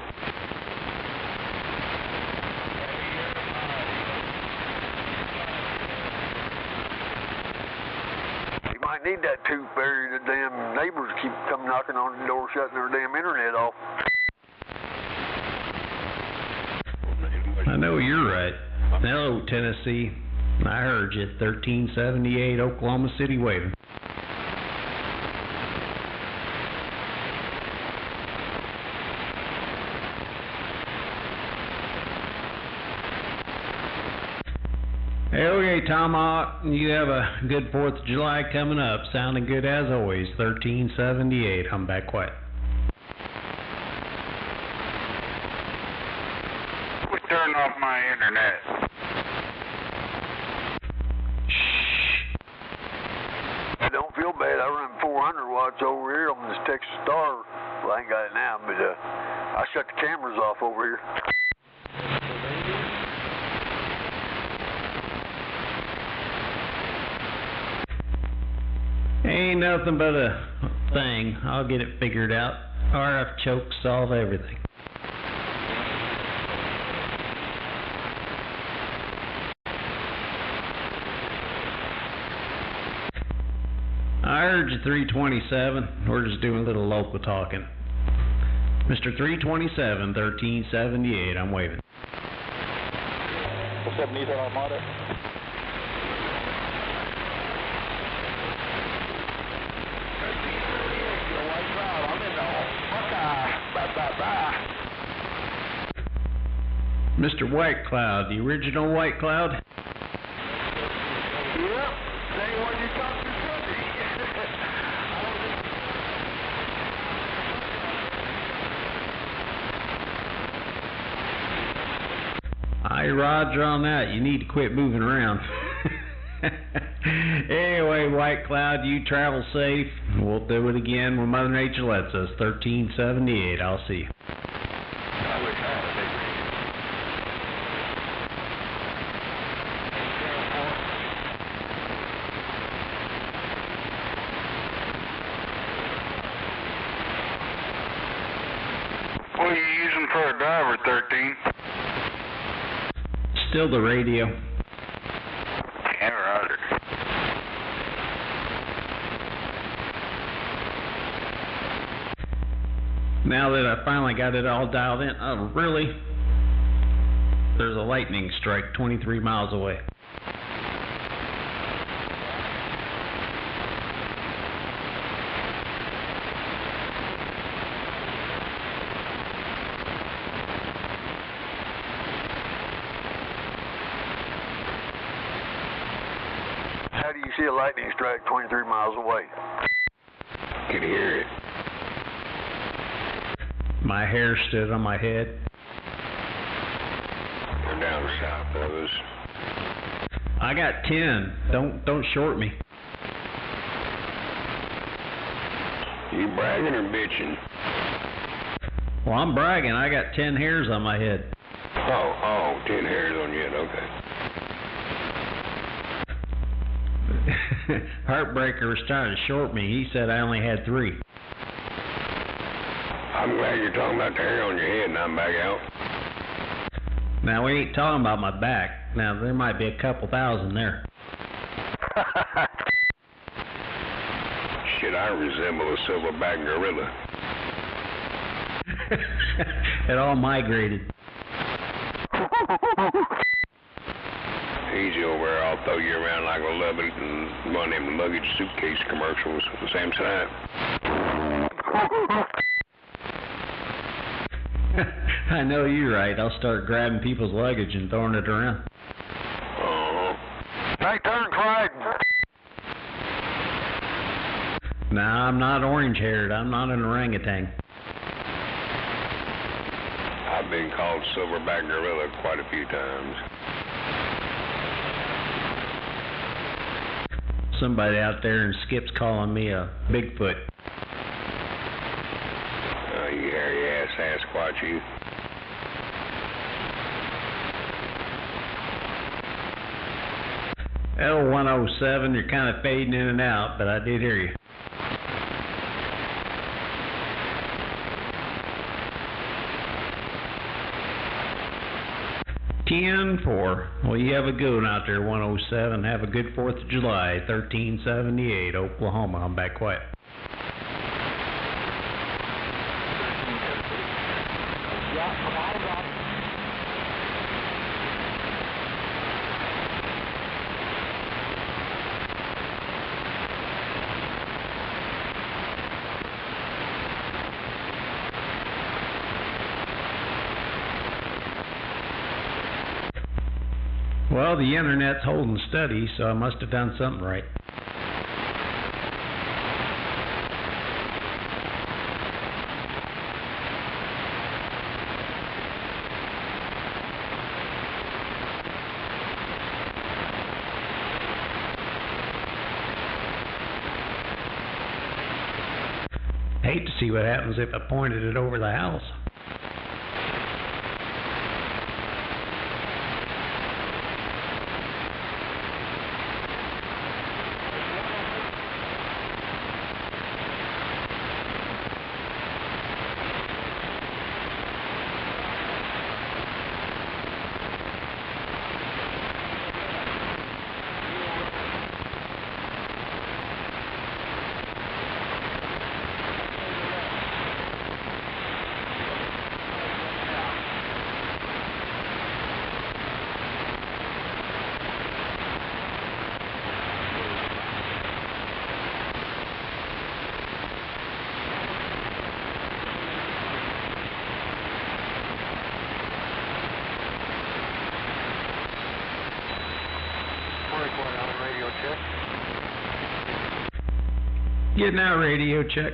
You might need that Tooth Fairy. The damn neighbors keep coming knocking on the door, shutting their damn internet off. I know you're right. Hello, Tennessee. I heard you. 1378 Oklahoma City waving. Okay, Tomahawk, you have a good 4th of July coming up. Sounding good as always. 1378. I'm back quiet. Quit turning off my internet. I don't feel bad. I run 400 watts over here on this Texas Star. Well, I ain't got it now, but I shut the cameras off over here. Ain't nothing but a thing. I'll get it figured out. RF chokes solve everything. I heard you, 327. We're just doing a little local talking. Mr. 327, 1378. I'm waving. What's up, Nissan Armada? Mr. White Cloud, the original White Cloud? Yep, same one you talked to Sunday. Aye, Roger on that. You need to quit moving around. Anyway, White Cloud, you travel safe. We'll do it again when Mother Nature lets us. 1378. I'll see you. What are you using for a driver, 13? Still the radio. Yeah, Roger. Now that I finally got it all dialed in, oh, really? There's a lightning strike 23 miles away. How do you see a lightning strike 23 miles away? Can hear it. My hair stood on my head. They're down south of us. I got 10. Don't short me. You bragging or bitching? Well, I'm bragging. I got 10 hairs on my head. Oh, 10 hairs on your head. Okay. Heartbreaker was trying to short me. He said I only had 3. I'm glad you're talking about the hair on your head and I'm back out. Now, we ain't talking about my back. Now, there might be a couple thousand there. Shit, I resemble a silverback gorilla. It all migrated. Easy over there, I'll throw you around like a lubbit and one of them luggage suitcase commercials at the same time. I know you're right. I'll start grabbing people's luggage and throwing it around. Take turn, Clyde. Nah, I'm not orange-haired. I'm not an orangutan. been called silverback gorilla quite a few times. Somebody out there in Skip's calling me a Bigfoot. You hairy ass Sasquatch, you. L107, you're kind of fading in and out, but I did hear you. Ten-4. Well, you have a good one out there, 107. Have a good 4th of July, 1378, Oklahoma. I'm back quiet. Well, the internet's holding steady, so I must have done something right. Hate to see what happens if I pointed it over the house. Getting out radio check.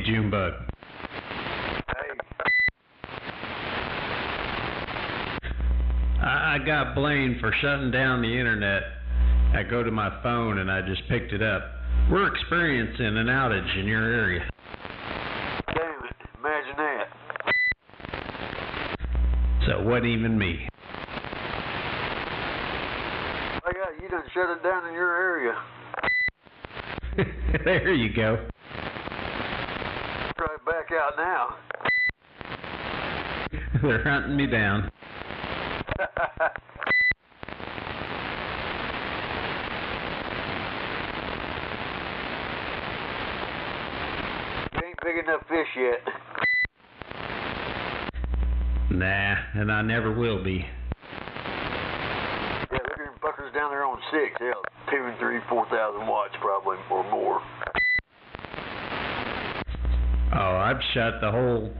Junebug. I got blamed for shutting down the internet. I go to my phone and I just picked it up. We're experiencing an outage in your area. Damn it, imagine that. So it wasn't even me. You done shut it down in your area. There you go. Try back out now. They're hunting me down. You ain't big enough fish yet. Nah, and I never will be. Yeah, look at them fuckers down there on 6. Hell, 2, 3, 4,000 watts probably, or more. Oh, I've shut the whole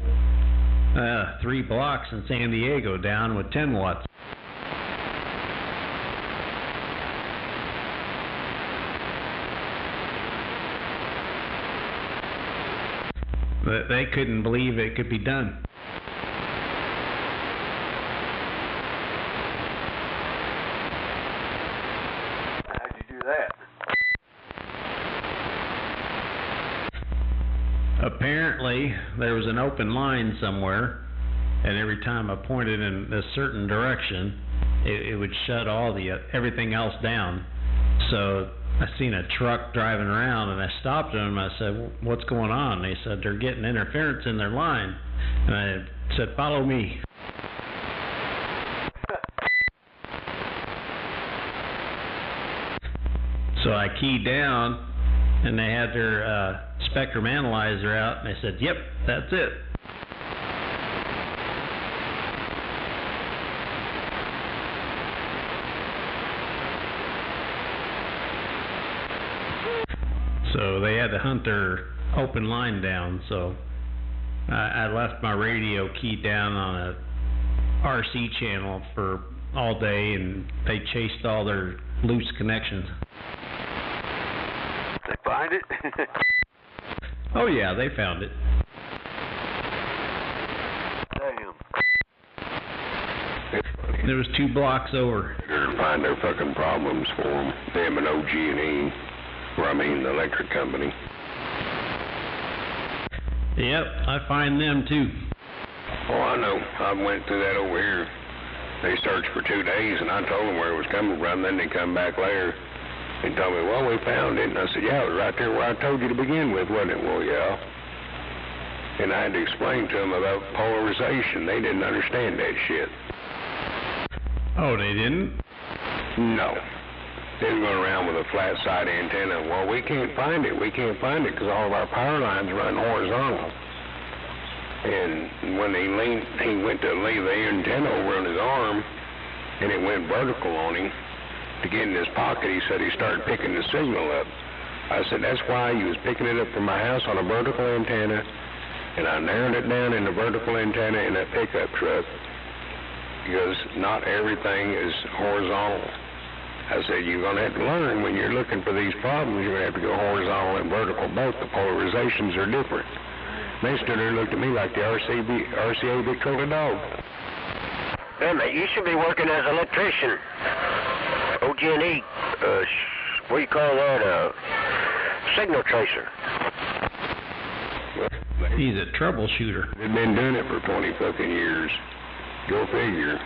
3 blocks in San Diego down with 10 watts. They couldn't believe it could be done. How'd you do that? Apparently, there was an open line somewhere, and every time I pointed in a certain direction, it would shut everything else down. So I seen a truck driving around, and I stopped them, and I said, "What's going on?" And they said, "They're getting interference in their line." And I said, "Follow me." So I keyed down, and they had their spectrum analyzer out, and they said, "Yep, that's it." So they had to hunt their open line down, so I left my radio keyed down on a RC channel for all day, and they chased all their loose connections. They find it? Oh yeah, they found it. Damn. It was 2 blocks over. They're to find their fucking problems for them and OG&E, or I mean the electric company. Yep, I find them too. Oh, I know. I went through that over here. They searched for 2 days, and I told them where it was coming from. Then they come back later and told me, "Well, we found it." And I said, "Yeah, it was right there where I told you to begin with, wasn't it?" "Well, yeah." And I had to explain to them about polarization. They didn't understand that shit. Oh, they didn't? No. They were going around with a flat side antenna. "Well, we can't find it. We can't find it because all of our power lines run horizontal." And when he went to lay the antenna over on his arm, and it went vertical on him to get in his pocket. He said he started picking the signal up. I said, "That's why he was picking it up from my house on a vertical antenna, and I narrowed it down in the vertical antenna in that pickup truck, because not everything is horizontal." I said, "You're going to have to learn when you're looking for these problems, you're going to have to go horizontal and vertical both. The polarizations are different." They stood there and looked at me like the RCA big coated dog. Hey, mate, you should be working as an electrician. OG&E, what do you call that, signal tracer. He's a troubleshooter. They've been doing it for 20 fucking years. Go figure.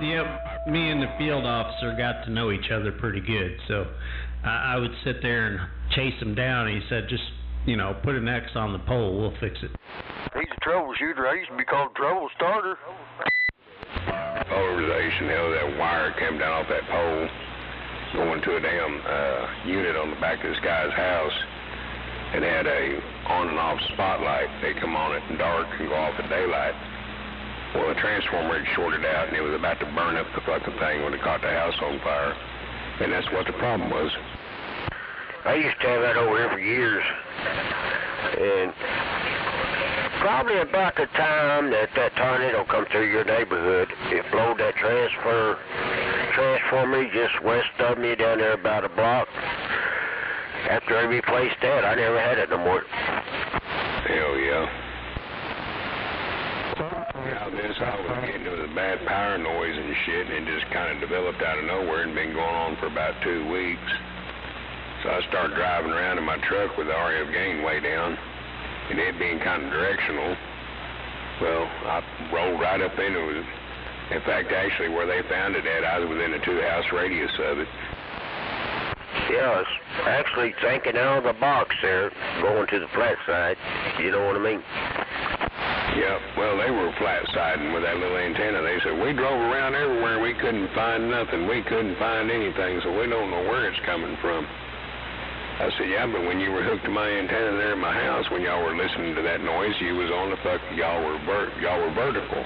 Yep, me and the field officer got to know each other pretty good, so I would sit there and chase him down, and he said, "Just, put an X on the pole, we'll fix it." He's a troubleshooter. I used to be called trouble starter. Polarization, that wire came down off that pole, going to a damn unit on the back of this guy's house. It had a on and off spotlight. They come on at dark and go off at daylight. Well, the transformer had shorted out, and it was about to burn up the fucking thing when it caught the house on fire. And that's what the problem was. I used to have that over here for years. And probably about the time that tornado come through your neighborhood, it blowed that transformer just west of me down there about a block. after I replaced that, I never had it no more. Hell yeah. Now this, I was getting to the bad power noise and shit, and it just kind of developed out of nowhere and been going on for about 2 weeks. So I started driving around in my truck with the RF gain way down, and it being kind of directional. Well, I rolled right up into it. In fact, actually, where they found it at, I was within a 2-house radius of it. Yeah, it's actually thinking out of the box there, going to the flat side. You know what I mean? Yeah, well, they were flat-siding with that little antenna. They said, we drove around everywhere, we couldn't find nothing. We couldn't find anything, so we don't know where it's coming from. I said, yeah, but when you were hooked to my antenna there in my house, when y'all were listening to that noise, you was on the y'all were vertical.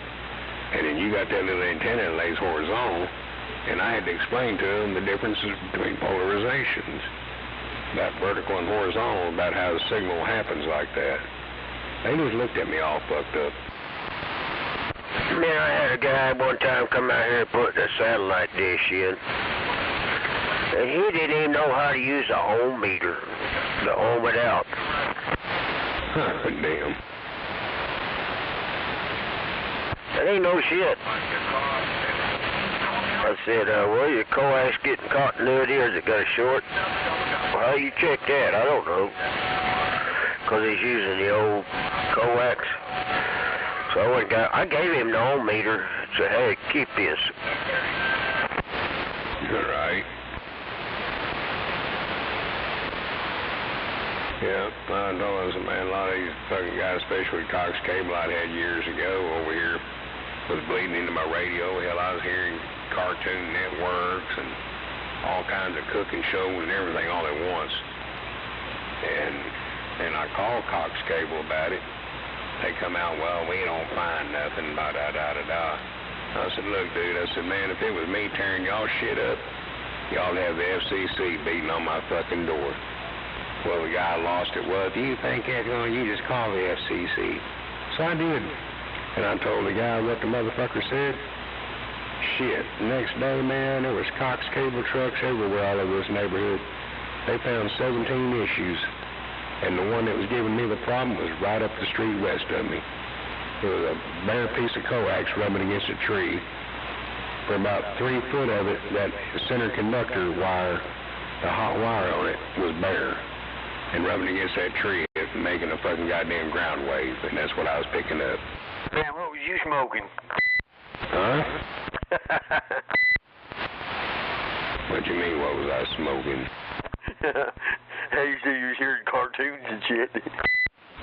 And then you got that little antenna that lays horizontal, and I had to explain to them the differences between polarizations, about vertical and horizontal, about how the signal happens like that. They just looked at me all fucked up. Man, I had a guy one time come out here and put a satellite dish in, and he didn't even know how to use the ohm meter to ohm it out. Damn. That ain't no shit. I said, well, your coax getting continuity, or is it got a short? Well, how you check that? I don't know. Because he's using the old coax. So I gave him the ohm meter. Said, hey, keep this. All right. Yeah, I know, man, a lot of these fucking guys, especially Cox Cable I had years ago over here, was bleeding into my radio. Hell, I was hearing Cartoon Networks and all kinds of cooking shows and everything all at once. And I called Cox Cable about it. They come out, well, we don't find nothing, da-da-da-da-da. I said, look, dude, I said, man, if it was me tearing y'all shit up, y'all'd have the FCC beating on my fucking door. Well, the guy lost it. Well, if you think that's going, you just call the FCC. So I did. And I told the guy what the motherfucker said. Shit. Next day, man, there was Cox Cable trucks everywhere all over this neighborhood. They found 17 issues. And the one that was giving me the problem was right up the street west of me. There was a bare piece of coax rubbing against a tree. For about 3 foot of it, that center conductor wire, the hot wire on it, was bare. And rubbing against that tree, making a fucking goddamn ground wave. And that's what I was picking up. Man, what was you smoking? Huh? What you mean, what was I smoking? Hey, you see you was hearing cartoons and shit.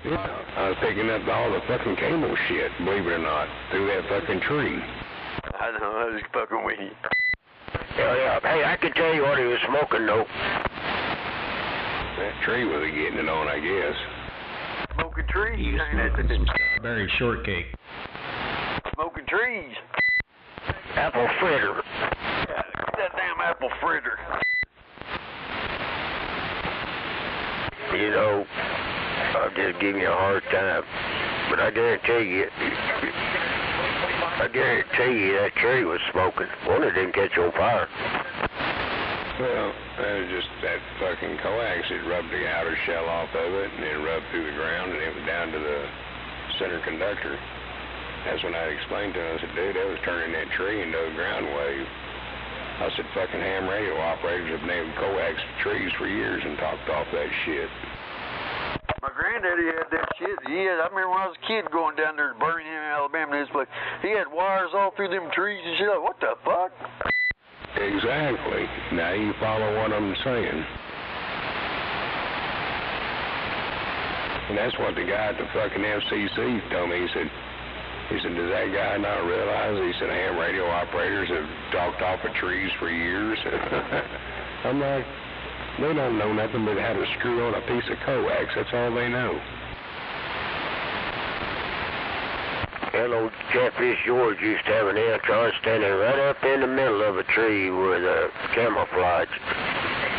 Yeah, I was picking up all the fucking cable shit, believe it or not, through that fucking tree. I know, I was fucking with you. Yeah. Hey, I can tell you what he was smoking, though. That tree was getting it on, I guess. Smoking trees, ain't it? Strawberry shortcake. Smoking trees. Apple fritter. Yeah, that damn apple fritter. You know, I'll just give you a hard time, but I guarantee you that tree was smoking. One it didn't catch on fire. Well, it was just that fucking coax. It rubbed the outer shell off of it, and it rubbed through the ground, and it was down to the center conductor. That's when I explained to him. I said, dude, that was turning that tree into a ground wave. I said, fucking ham radio operators have named coax trees for years and talked off that shit. My granddaddy had that shit. I remember when I was a kid going down there to Birmingham, Alabama, this place. He had wires all through them trees and shit. Like, what the fuck? Exactly. Now you follow what I'm saying. And that's what the guy at the fucking FCC told me. He said, does that guy not realize? He said, ham radio operators have talked off of trees for years. I'm like, they don't know nothing but how to screw on a piece of coax. That's all they know. Hello, Catfish George used to have an electron standing right up in the middle of a tree with a camouflage.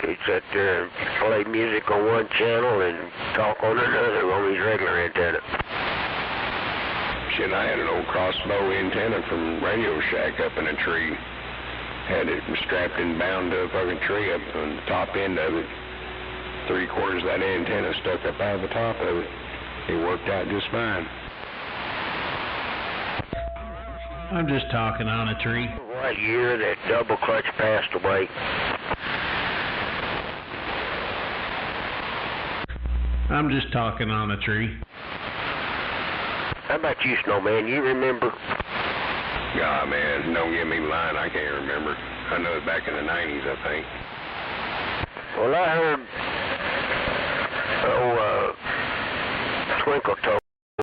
He'd sit there and play music on one channel and talk on another on his regular antenna. Shit, I had an old crossbow antenna from Radio Shack up in a tree. Had it strapped and bound to a fucking tree up on the top end of it. 3/4 of that antenna stuck up out of the top of it. It worked out just fine. I'm just talking on a tree. What year that double clutch passed away? I'm just talking on a tree. How about you, Snowman? You remember? God, man, don't get me lying. I can't remember. I know it back in the 90s, I think. Well, I heard, Twinkle told